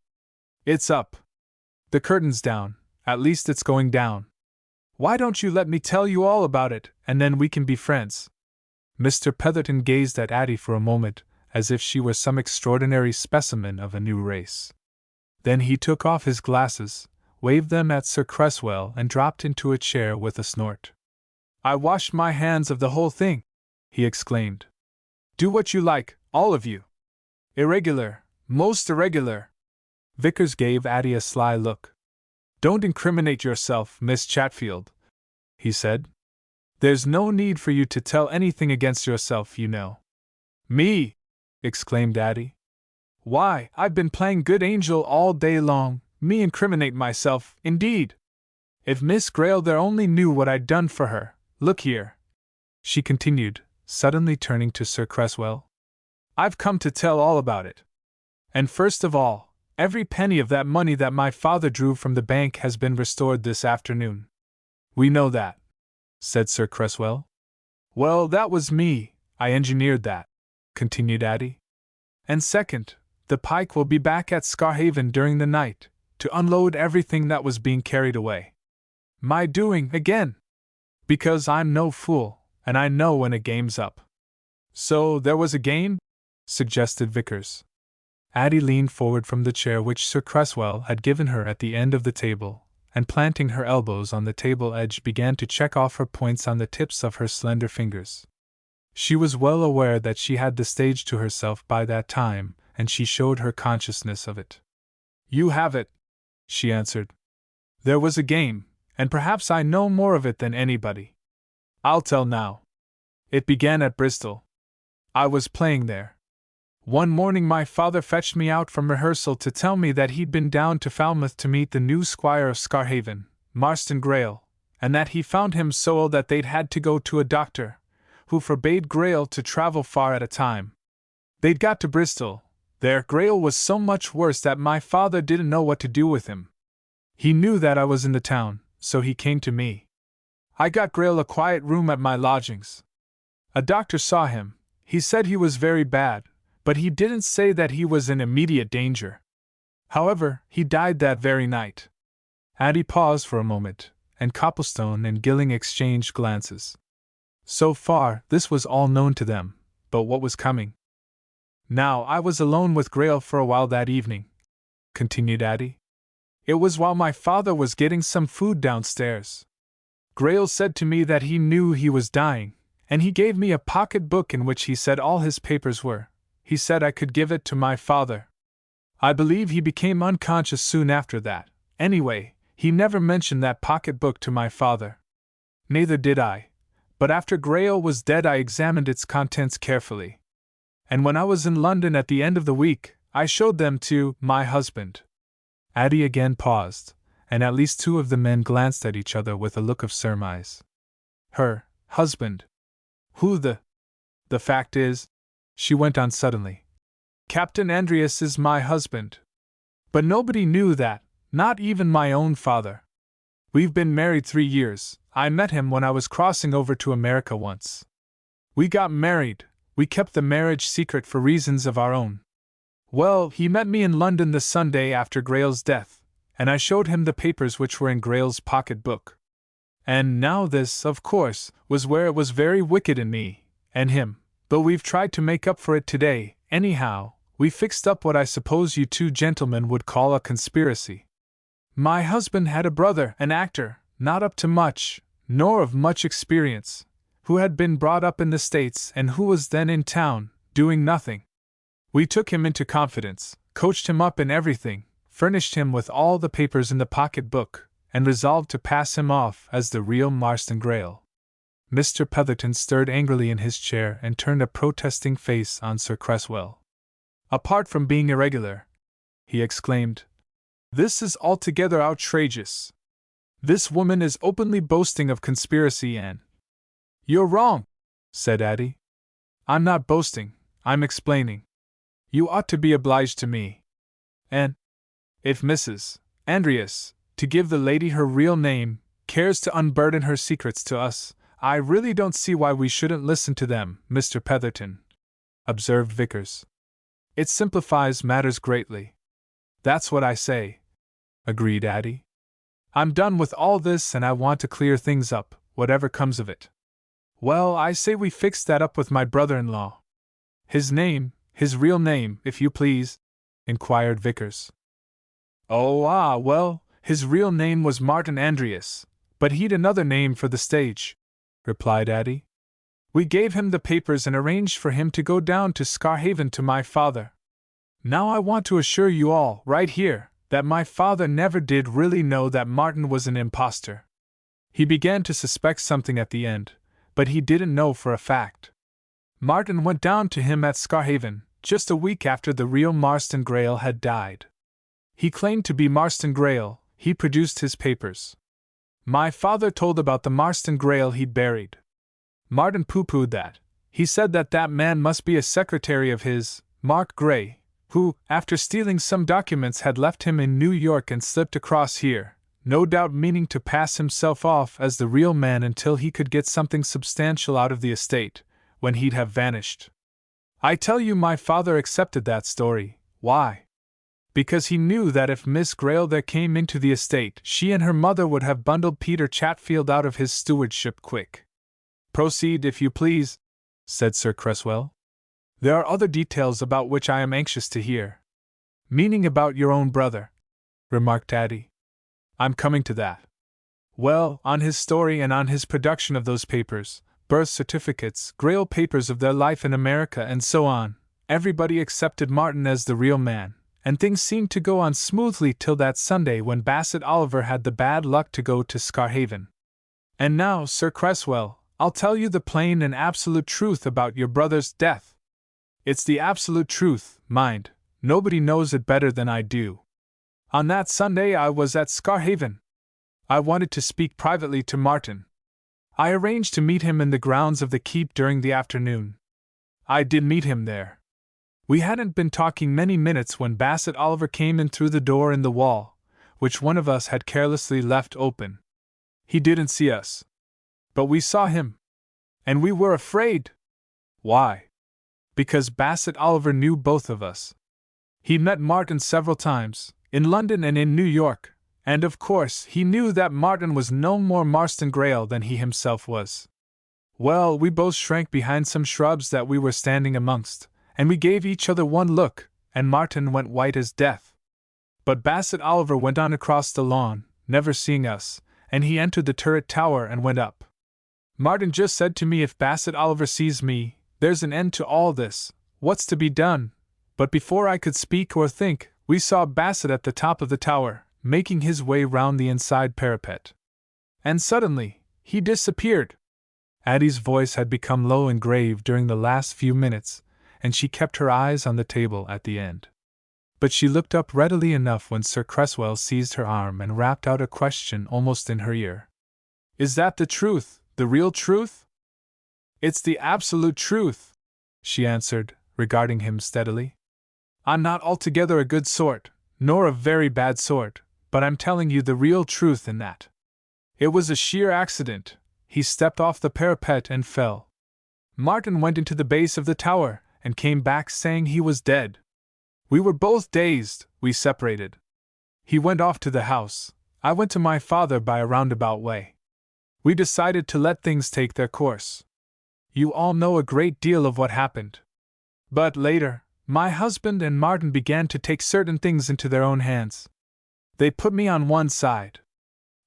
It's up. The curtain's down, at least it's going down. Why don't you let me tell you all about it, and then we can be friends? Mr. Petherton gazed at Addie for a moment, as if she were some extraordinary specimen of a new race. Then he took off his glasses, waved them at Sir Cresswell, and dropped into a chair with a snort. I washed my hands of the whole thing, he exclaimed. Do what you like, all of you. Irregular, most irregular. Vickers gave Addie a sly look. Don't incriminate yourself, Miss Chatfield, he said. There's no need for you to tell anything against yourself, you know. Me! Exclaimed Addie. Why, I've been playing good angel all day long. Me incriminate myself, indeed. If Miss Grayle there only knew what I'd done for her. Look here, she continued, suddenly turning to Sir Cresswell. I've come to tell all about it. And first of all, every penny of that money that my father drew from the bank has been restored this afternoon. We know that, said Sir Cresswell. Well, that was me, I engineered that, continued Addie. And second, the pike will be back at Scarhaven during the night, to unload everything that was being carried away. My doing, again. Because I'm no fool, and I know when a game's up. So there was a game? Suggested Vickers. Addie leaned forward from the chair which Sir Cresswell had given her at the end of the table, and planting her elbows on the table edge began to check off her points on the tips of her slender fingers. She was well aware that she had the stage to herself by that time, and she showed her consciousness of it. You have it, she answered. There was a game, and perhaps I know more of it than anybody. I'll tell now. It began at Bristol. I was playing there. One morning my father fetched me out from rehearsal to tell me that he'd been down to Falmouth to meet the new squire of Scarhaven, Marston Grayle, and that he found him so ill that they'd had to go to a doctor, who forbade Grayle to travel far at a time. They'd got to Bristol. There, Grayle was so much worse that my father didn't know what to do with him. He knew that I was in the town, so he came to me. I got Grayle a quiet room at my lodgings. A doctor saw him. He said he was very bad, but he didn't say that he was in immediate danger. However, he died that very night. Addie paused for a moment, and Copplestone and Gilling exchanged glances. So far, this was all known to them, but what was coming? Now, I was alone with Grayle for a while that evening, continued Addie. It was while my father was getting some food downstairs. Grayle said to me that he knew he was dying, and he gave me a pocket book in which he said all his papers were. He said I could give it to my father. I believe he became unconscious soon after that. Anyway, he never mentioned that pocket book to my father. Neither did I, but after Grayle was dead I examined its contents carefully. And when I was in London at the end of the week, I showed them to my husband. Addie again paused, and at least two of the men glanced at each other with a look of surmise. Her husband. Who the fact is, she went on suddenly, Captain Andreas is my husband. But nobody knew that, not even my own father. We've been married 3 years. I met him when I was crossing over to America once. We got married. We kept the marriage secret for reasons of our own. Well, he met me in London the Sunday after Grail's death, and I showed him the papers which were in Grail's pocket-book. And now this, of course, was where it was very wicked in me, and him, but we've tried to make up for it today, anyhow. We fixed up what I suppose you two gentlemen would call a conspiracy. My husband had a brother, an actor, not up to much, nor of much experience, who had been brought up in the States and who was then in town, doing nothing. We took him into confidence, coached him up in everything, furnished him with all the papers in the pocket-book, and resolved to pass him off as the real Marston Grail. Mr. Petherton stirred angrily in his chair and turned a protesting face on Sir Cresswell. Apart from being irregular, he exclaimed, this is altogether outrageous. This woman is openly boasting of conspiracy and— You're wrong, said Addie. I'm not boasting, I'm explaining. You ought to be obliged to me. And if Mrs. Andreas, to give the lady her real name, cares to unburden her secrets to us, I really don't see why we shouldn't listen to them, Mr. Petherton, observed Vickers. It simplifies matters greatly. That's what I say, agreed Addie. I'm done with all this and I want to clear things up, whatever comes of it. Well, I say we fix that up with my brother-in-law. His real name, if you please, inquired Vickers. Oh, well, his real name was Martin Andreas, but he'd another name for the stage, replied Addie. We gave him the papers and arranged for him to go down to Scarhaven to my father. Now I want to assure you all, right here, that my father never did really know that Martin was an impostor. He began to suspect something at the end, but he didn't know for a fact. Martin went down to him at Scarhaven, just a week after the real Marston Grail had died. He claimed to be Marston Grail, he produced his papers. My father told about the Marston Grail he'd buried. Martin pooh-poohed that. He said that man must be a secretary of his, Mark Gray, who, after stealing some documents, had left him in New York and slipped across here, no doubt meaning to pass himself off as the real man until he could get something substantial out of the estate, when he'd have vanished. I tell you my father accepted that story. Why? Because he knew that if Miss Grail there came into the estate, she and her mother would have bundled Peter Chatfield out of his stewardship quick. Proceed, if you please, said Sir Cresswell. There are other details about which I am anxious to hear. Meaning about your own brother, remarked Addie. I'm coming to that. Well, on his story and on his production of those papers, birth certificates, Grail papers of their life in America and so on, everybody accepted Martin as the real man, and things seemed to go on smoothly till that Sunday when Bassett Oliver had the bad luck to go to Scarhaven. And now, Sir Cresswell, I'll tell you the plain and absolute truth about your brother's death. It's the absolute truth, mind, nobody knows it better than I do. On that Sunday I was at Scarhaven. I wanted to speak privately to Martin. I arranged to meet him in the grounds of the keep during the afternoon. I did meet him there. We hadn't been talking many minutes when Bassett Oliver came in through the door in the wall, which one of us had carelessly left open. He didn't see us. But we saw him. And we were afraid. Why? Because Bassett Oliver knew both of us. He met Martin several times, in London and in New York, and of course he knew that Martin was no more Marston Grail than he himself was. Well, we both shrank behind some shrubs that we were standing amongst, and we gave each other one look, and Martin went white as death. But Bassett Oliver went on across the lawn, never seeing us, and he entered the turret tower and went up. Martin just said to me, if Bassett Oliver sees me, there's an end to all this, what's to be done? But before I could speak or think, we saw Bassett at the top of the tower, making his way round the inside parapet. And suddenly, he disappeared. Addie's voice had become low and grave during the last few minutes, and she kept her eyes on the table at the end. But she looked up readily enough when Sir Cresswell seized her arm and rapped out a question almost in her ear. "Is that the truth, the real truth?" "It's the absolute truth," she answered, regarding him steadily. "I'm not altogether a good sort, nor a very bad sort, but I'm telling you the real truth in that. It was a sheer accident. He stepped off the parapet and fell. Martin went into the base of the tower, and came back saying he was dead. We were both dazed, we separated. He went off to the house, I went to my father by a roundabout way. We decided to let things take their course. You all know a great deal of what happened. But later, my husband and Martin began to take certain things into their own hands. They put me on one side.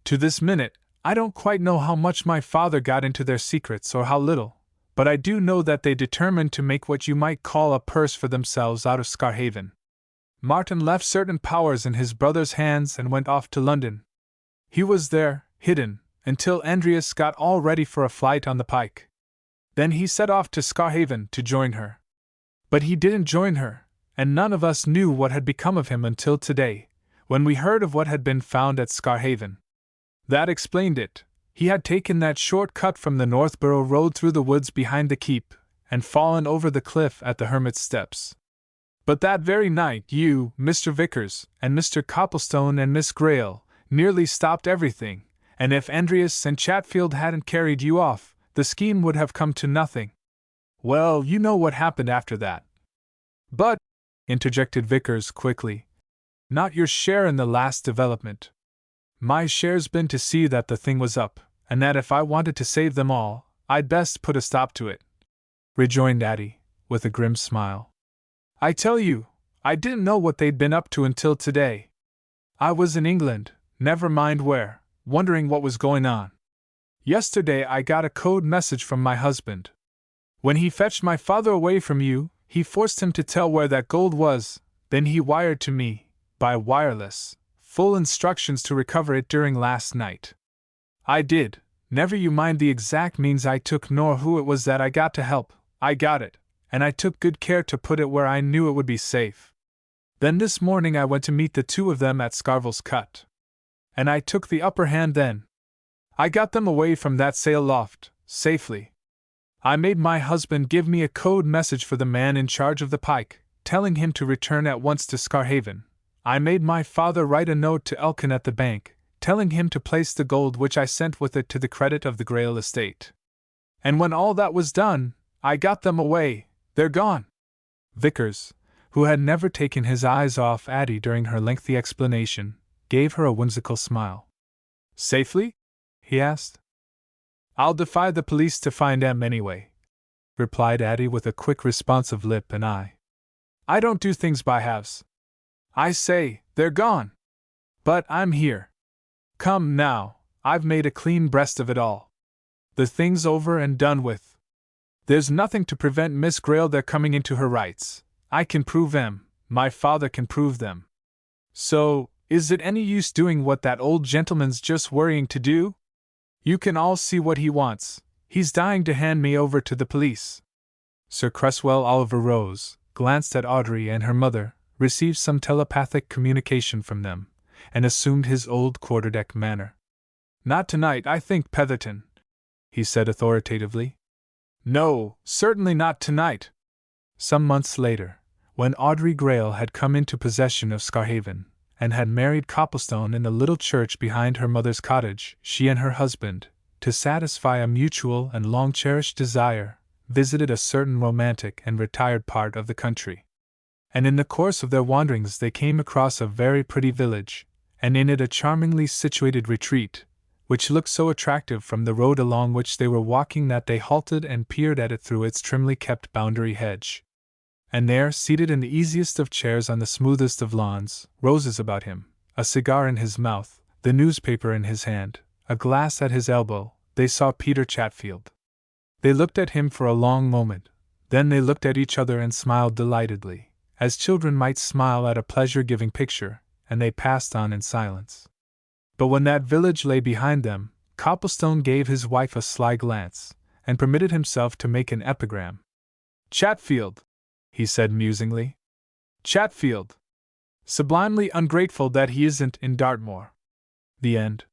To this minute, I don't quite know how much my father got into their secrets or how little, but I do know that they determined to make what you might call a purse for themselves out of Scarhaven. Martin left certain powers in his brother's hands and went off to London. He was there, hidden, until Andreas got all ready for a flight on the Pike. Then he set off to Scarhaven to join her. But he didn't join her, and none of us knew what had become of him until today, when we heard of what had been found at Scarhaven. That explained it. He had taken that short cut from the Northborough road through the woods behind the keep, and fallen over the cliff at the Hermit's Steps. But that very night you, Mr. Vickers, and Mr. Copplestone and Miss Grayle, nearly stopped everything, and if Andreas and Chatfield hadn't carried you off, the scheme would have come to nothing. Well, you know what happened after that. But, interjected Vickers quickly, not your share in the last development. My share's been to see that the thing was up, and that if I wanted to save them all, I'd best put a stop to it, rejoined Addie, with a grim smile. I tell you, I didn't know what they'd been up to until today. I was in England, never mind where, wondering what was going on. Yesterday I got a code message from my husband. When he fetched my father away from you, he forced him to tell where that gold was, then he wired to me, by wireless, full instructions to recover it during last night. I did, never you mind the exact means I took nor who it was that I got to help, I got it, and I took good care to put it where I knew it would be safe. Then this morning I went to meet the two of them at Scarvell's Cut. And I took the upper hand then. I got them away from that sail loft, safely. I made my husband give me a code message for the man in charge of the Pike, telling him to return at once to Scarhaven. I made my father write a note to Elkin at the bank, telling him to place the gold which I sent with it to the credit of the Grayle estate. And when all that was done, I got them away, they're gone. Vickers, who had never taken his eyes off Addie during her lengthy explanation, gave her a whimsical smile. Safely? He asked. I'll defy the police to find them anyway, replied Addie with a quick responsive lip and eye. I don't do things by halves. I say, they're gone. But I'm here. Come now, I've made a clean breast of it all. The thing's over and done with. There's nothing to prevent Miss Grayle their coming into her rights. I can prove them, my father can prove them. So, is it any use doing what that old gentleman's just worrying to do? You can all see what he wants. He's dying to hand me over to the police. Sir Cresswell Oliver rose, glanced at Audrey and her mother, received some telepathic communication from them, and assumed his old quarterdeck manner. Not tonight, I think, Petherton, he said authoritatively. No, certainly not tonight. Some months later, when Audrey Grayle had come into possession of Scarhaven, and had married Copplestone in the little church behind her mother's cottage, she and her husband, to satisfy a mutual and long-cherished desire, visited a certain romantic and retired part of the country. And in the course of their wanderings they came across a very pretty village, and in it a charmingly situated retreat, which looked so attractive from the road along which they were walking that they halted and peered at it through its trimly kept boundary hedge. And there, seated in the easiest of chairs on the smoothest of lawns, roses about him, a cigar in his mouth, the newspaper in his hand, a glass at his elbow, they saw Peter Chatfield. They looked at him for a long moment, then they looked at each other and smiled delightedly, as children might smile at a pleasure-giving picture, and they passed on in silence. But when that village lay behind them, Copplestone gave his wife a sly glance, and permitted himself to make an epigram. Chatfield, he said musingly. Chatfield. Sublimely ungrateful that he isn't in Dartmoor. The end.